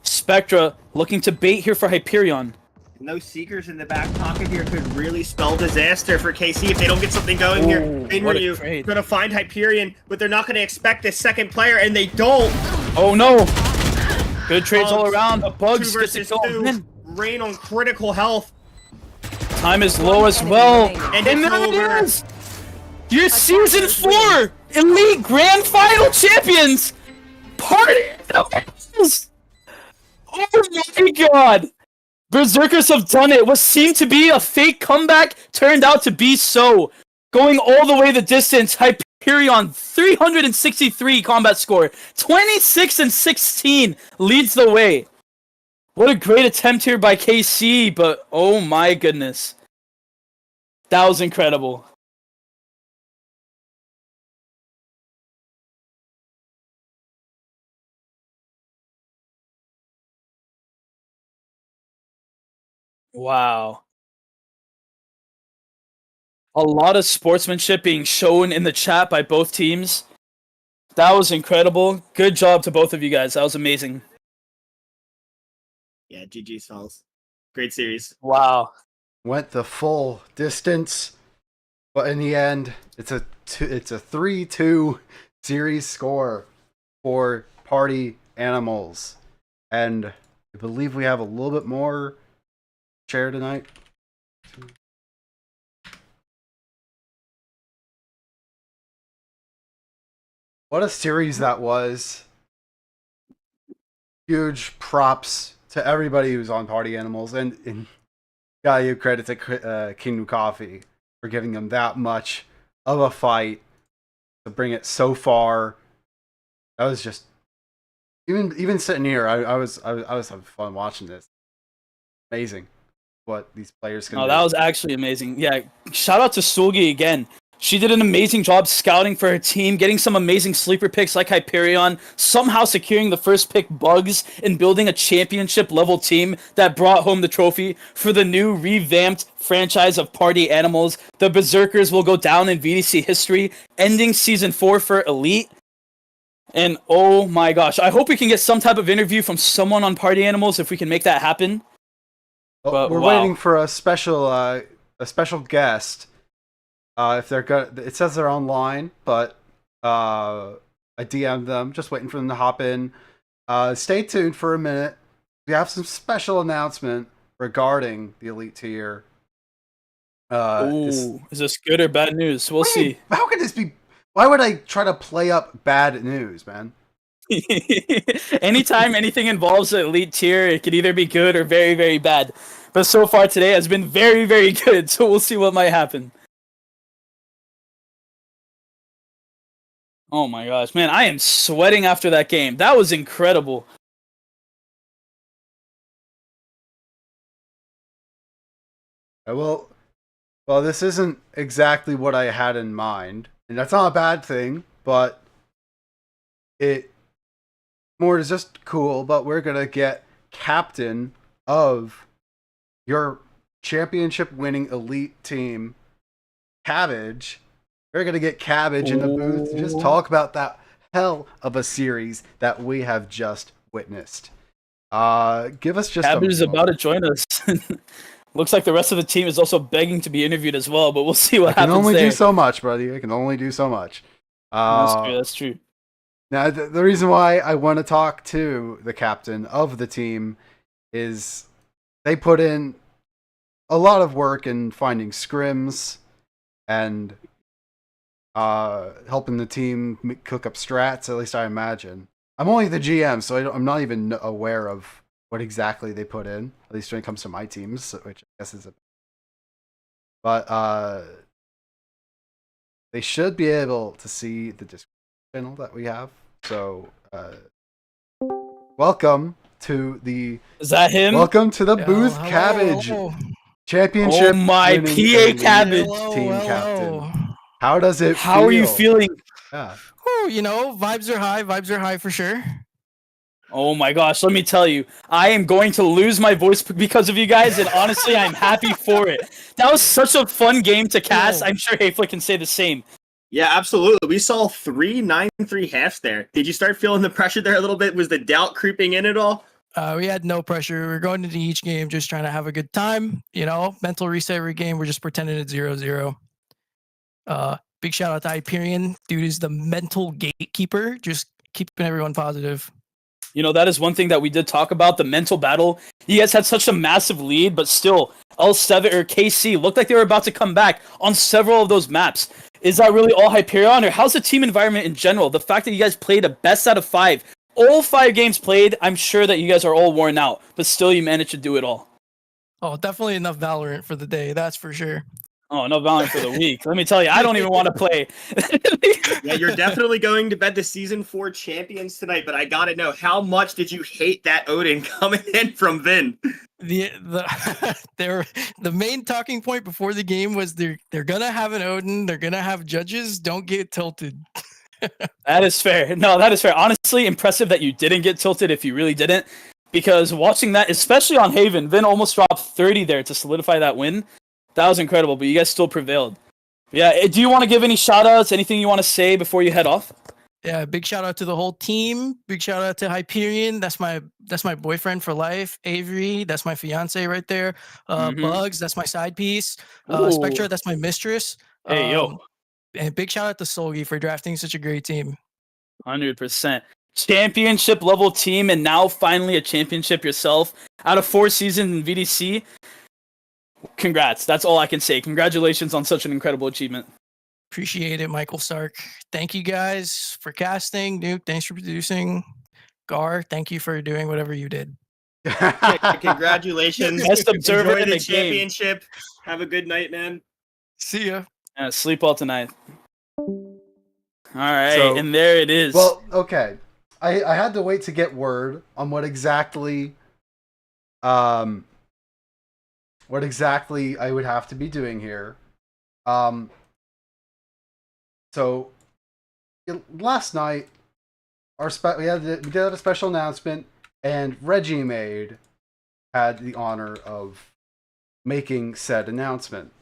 Spectra looking to bait here for Hyperion. And those Seekers in the back pocket here could really spell disaster for KC if they don't get something going here. Ryu gonna find Hyperion, but they're not gonna expect this second player, and they don't. Oh no! Good trades all around, but Bugs 2 gets it versus 2. going. Rain on critical health. Time is low as well. And And it's there over. it is! Your Season 4 Elite Grand Final Champions! Party! Oh my god! Bearzerkers have done it. What seemed to be a fake comeback turned out to be so. Going all the way the distance, Hyperion, 363 combat score. 26-16 leads the way. What a great attempt here by KC, but oh my goodness. That was incredible. Wow. A lot of sportsmanship being shown in the chat by both teams. That was incredible. Good job to both of you guys. That was amazing. Yeah, GG's fellas. Great series. Wow. Went the full distance, but in the end, it's a 3-2 series score for Party Animals, and I believe we have a little bit more share tonight. What a series that was. Huge props to everybody who's on Party Animals, and gotta give credit to Kingdom Coffee for giving them that much of a fight to bring it so far. That was just even sitting here, I was having fun watching this. Amazing what these players can do. Oh, that was actually amazing. Yeah, shout out to Sulgi again. She did an amazing job scouting for her team, getting some amazing sleeper picks like Hyperion, somehow securing the first pick Bugs, and building a championship level team that brought home the trophy for the new revamped franchise of Party Animals. The Bearzerkers will go down in VDC history, ending Season 4 for Elite. And oh my gosh, I hope we can get some type of interview from someone on Party Animals if we can make that happen. Well, we're waiting for a special guest. If they're good, it says they're online, but I DM'd them, just waiting for them to hop in. Stay tuned for a minute. We have some special announcement regarding the Elite tier. Is this good or bad news? We'll see. How can this be? Why would I try to play up bad news, man? Anytime anything involves the Elite tier, it could either be good or very, very bad. But so far today has been very, very good, so we'll see what might happen. Oh my gosh, man, I am sweating after that game. That was incredible. Well, this isn't exactly what I had in mind, and that's not a bad thing, but it more is just cool. But we're gonna get captain of your championship-winning Elite team, Cabbage. We're going to get Cabbage in the booth to just talk about that hell of a series that we have just witnessed. Give us just Cabbage is about to join us. Looks like the rest of the team is also begging to be interviewed as well, but we'll see what happens there. I can only do so much, buddy. I can only do so much. That's true. Now, the reason why I want to talk to the captain of the team is they put in a lot of work in finding scrims and helping the team cook up strats, at least I imagine. I'm only the GM, so I'm not even aware of what exactly they put in, at least when it comes to my teams, which I guess is a... But they should be able to see the description channel that we have. So, welcome to the... Is that him? Welcome to the booth, hello, Cabbage. Hello. Championship. Oh my PA Cabbage. Team captain. How does it feel? How are you feeling? Yeah. Oh, vibes are high. Vibes are high for sure. Oh my gosh, let me tell you, I am going to lose my voice because of you guys, and honestly, I'm happy for it. That was such a fun game to cast. I'm sure Hayflick can say the same. Yeah, absolutely. We saw 3 9-3 halves there. Did you start feeling the pressure there a little bit? Was the doubt creeping in at all? We had no pressure. We were going into each game just trying to have a good time. Mental reset every game. We're just pretending it's 0-0. Big shout out to Hyperion. Dude is the mental gatekeeper, just keeping everyone positive. That is one thing that we did talk about, the mental battle. You guys had such a massive lead, but still, L7 or KC looked like they were about to come back on several of those maps. Is that really all Hyperion, or how's the team environment in general? The fact that you guys played a best out of 5, all 5 games played, I'm sure that you guys are all worn out, but still you managed to do it all. Oh, definitely enough Valorant for the day, that's for sure. Oh, no Valorant for the week. Let me tell you, I don't even want to play. Yeah, you're definitely going to bed the Season 4 champions tonight, but I gotta know, how much did you hate that Odin coming in from Vin? The main talking point before the game was they're gonna have an Odin, they're gonna have judges, don't get tilted. That is fair. No, that is fair. Honestly, impressive that you didn't get tilted if you really didn't, because watching that, especially on Haven, Vin almost dropped 30 there to solidify that win. That was incredible, but you guys still prevailed. Yeah, do you want to give any shout-outs, anything you want to say before you head off? Yeah, big shout out to the whole team. Big shout out to Hyperion. That's my boyfriend for life. Avery, that's my fiance right there. Bugs, that's my side piece. Spectra, Ooh. that's my mistress. Hey, yo. And big shout out to Solgi for drafting such a great team. 100%. Championship level team, and now finally a championship yourself. Out of 4 seasons in VDC, congrats. That's all I can say. Congratulations on such an incredible achievement. Appreciate it, Michael Stark. Thank you guys for casting. Nuke, thanks for producing. Gar, thank you for doing whatever you did. Congratulations. Best observer Enjoy in the the game. championship. Have a good night, man. See ya. Sleep well tonight. All right, So- and there it is. Well, okay. I had to wait to get word on what exactly I would have to be doing here. So last night we did have a special announcement, and Reggie had the honor of making said announcement.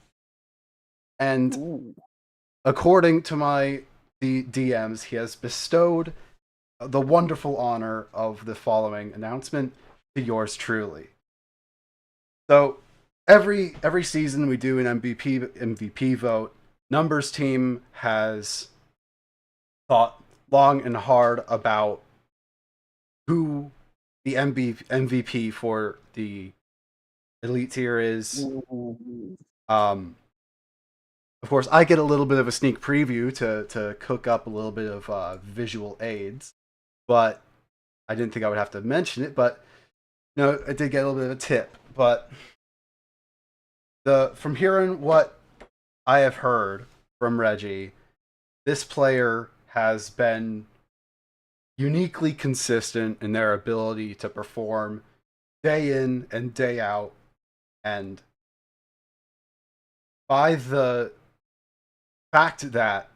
And according to the DMs, he has bestowed the wonderful honor of the following announcement to yours truly. So every season we do an MVP vote. Numbers team has thought long and hard about who the MVP for the elite tier is. Of course, I get a little bit of a sneak preview to cook up a little bit of visual aids, but I didn't think I would have to mention it. But no, I did get a little bit of a tip. But from hearing what I have heard from Reggie, this player has been uniquely consistent in their ability to perform day in and day out, and by the fact that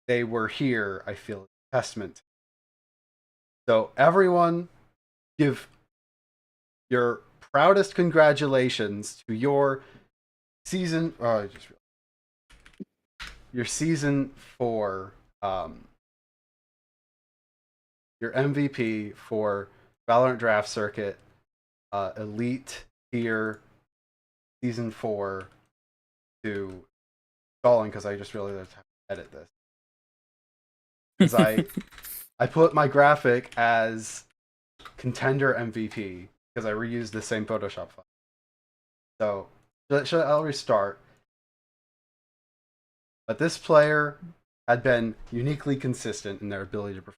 they were here, I feel a testament. So everyone, give your proudest congratulations to your season. Your season 4, your MVP for Valorant Draft Circuit, Elite Tier Season 4 to stalling, because I just really have to edit this. Because I put my graphic as Contender MVP because I reused the same Photoshop file. So I'll restart. But this player had been uniquely consistent in their ability to perform.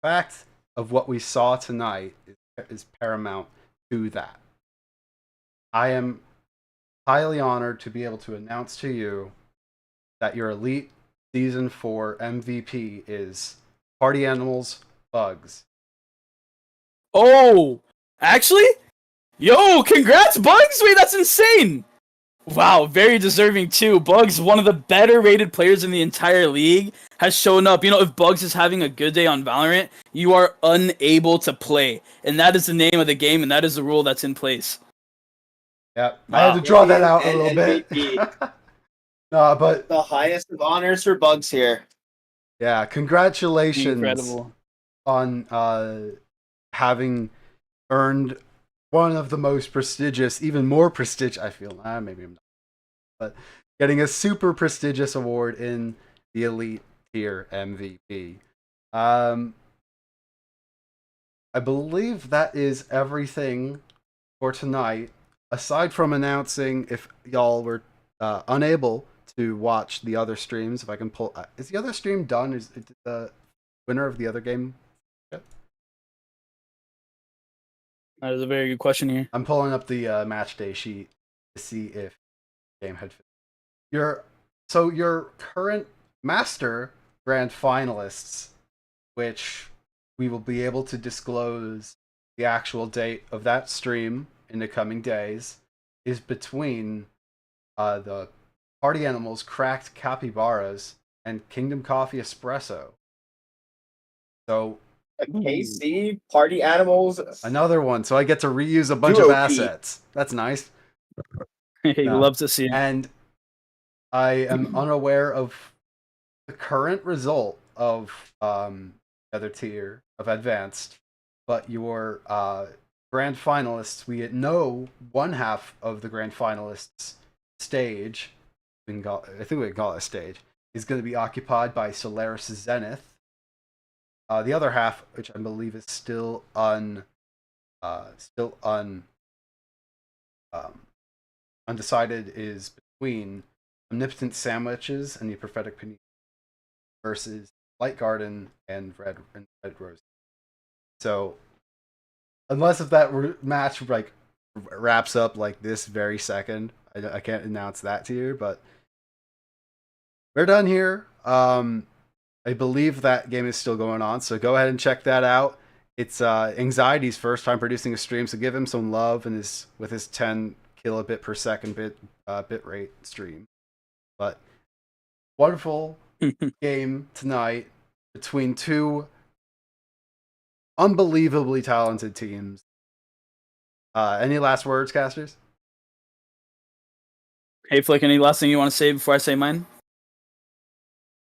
The fact of what we saw tonight is paramount to that. I am highly honored to be able to announce to you that your Elite Season 4 MVP is Party Animals Bugs. Oh, actually? Yo, congrats, Bugs! Wait, that's insane! Wow, very deserving too. Bugs, one of the better rated players in the entire league, has shown up. You know, if Bugs is having a good day on Valorant, you are unable to play. And that is the name of the game, and that is the rule that's in place. Yeah, wow. I had to draw that out a little MVP. bit. No, but the highest of honors for Bugs here. Yeah, congratulations Incredible. on having earned one of the most prestigious, even more prestigious, I feel, maybe I'm not, but getting a super prestigious award in the Elite Tier MVP. I believe that is everything for tonight, aside from announcing, if y'all were unable to watch the other streams, if I can pull... is the other stream done? Is it the winner of the other game? That is a very good question here. I'm pulling up the match day sheet to see if the game had... Your current Master Grand Finalists, which we will be able to disclose the actual date of that stream in the coming days, is between the Party Animals Cracked Capybaras and Kingdom Coffee Espresso. So KC, Party Animals. Another one, so I get to reuse a bunch of assets. That's nice. He loves to see it. And I am unaware of the current result of other tier of advanced, but your grand finalists, we know one half of the grand finalists stage, I think we can call it a stage, is going to be occupied by Solaris Zenith. The other half, which I believe is still undecided, is between Omnipotent Sandwiches and the Prophetic Panini versus Light Garden and Red Rose. So, unless if that match like wraps up like this very second, I can't announce that to you, but we're done here. I believe that game is still going on, so go ahead and check that out. It's Anxiety's first time producing a stream, so give him some love and with his 10 kilobit per second bit rate stream. But wonderful game tonight between two unbelievably talented teams. Any last words, casters? Hey, Flick, any last thing you want to say before I say mine?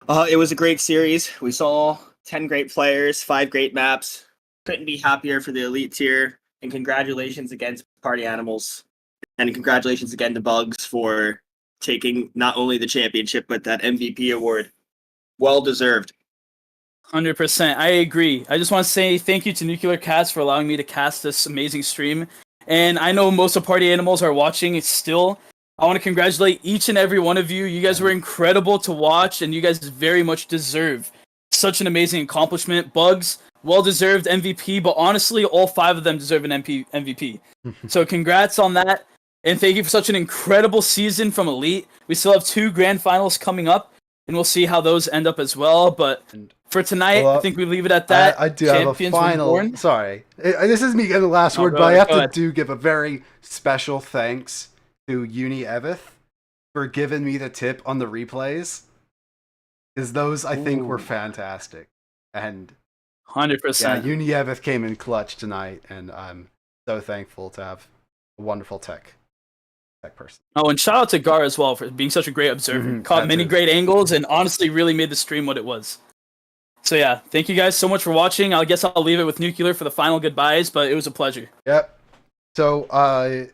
It was a great series. We saw 10 great players, 5 great maps. Couldn't be happier for the elite tier. And congratulations again to Party Animals. And congratulations again to Bugs for taking not only the championship, but that MVP award. Well deserved. 100%. I agree. I just want to say thank you to Nuclear Cats for allowing me to cast this amazing stream. And I know most of Party Animals are watching it still. I want to congratulate each and every one of you. You guys were incredible to watch, and you guys very much deserve such an amazing accomplishment. Bugs, well-deserved MVP, but honestly, all 5 of them deserve an MVP. So congrats on that, and thank you for such an incredible season from Elite. We still have 2 grand finals coming up, and we'll see how those end up as well. But for tonight, I think we leave it at that. I do have a final. Sorry, this is me getting the last word, but I have to give a very special thanks to Uni Evith for giving me the tip on the replays, because those I think were fantastic. And 100%. Yeah, Uni Evith came in clutch tonight, and I'm so thankful to have a wonderful tech person. Oh, and shout out to Gar as well for being such a great observer. Caught many great angles and honestly really made the stream what it was. So yeah, thank you guys so much for watching. I guess I'll leave it with Nuclear for the final goodbyes, but it was a pleasure. Yep. So,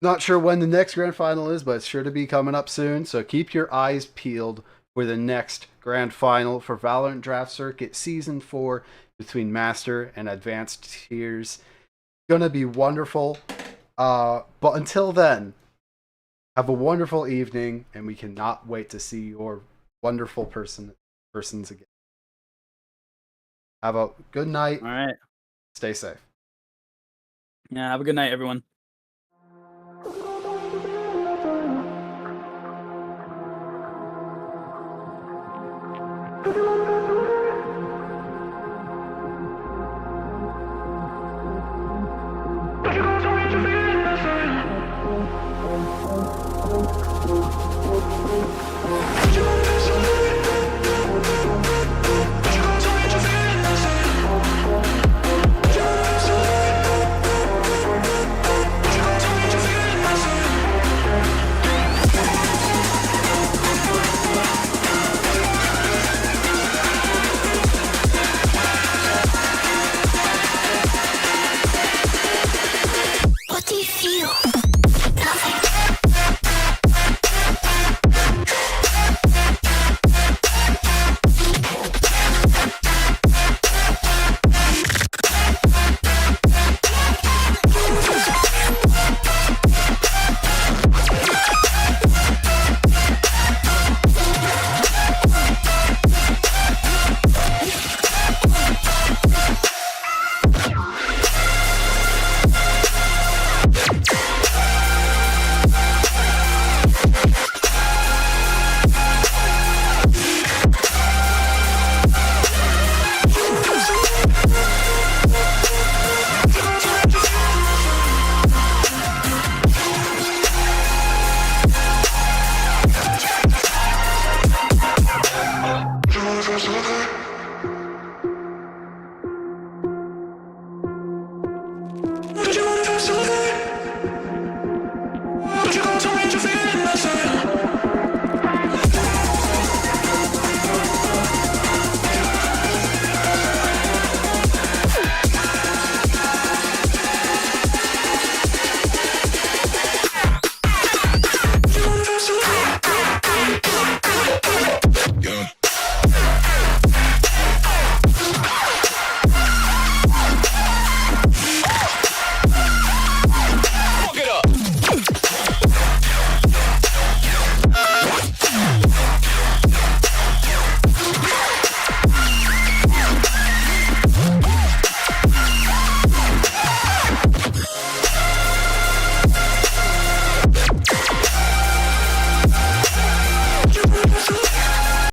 not sure when the next grand final is, but it's sure to be coming up soon. So keep your eyes peeled for the next grand final for Valorant Draft Circuit Season 4 between Master and Advanced tiers. Gonna be wonderful. But until then, have a wonderful evening, and we cannot wait to see your wonderful persons again. Have a good night. All right. Stay safe. Yeah, have a good night, everyone. What do you feel? But you wanna feel so good. But you gon' tell me what you feel.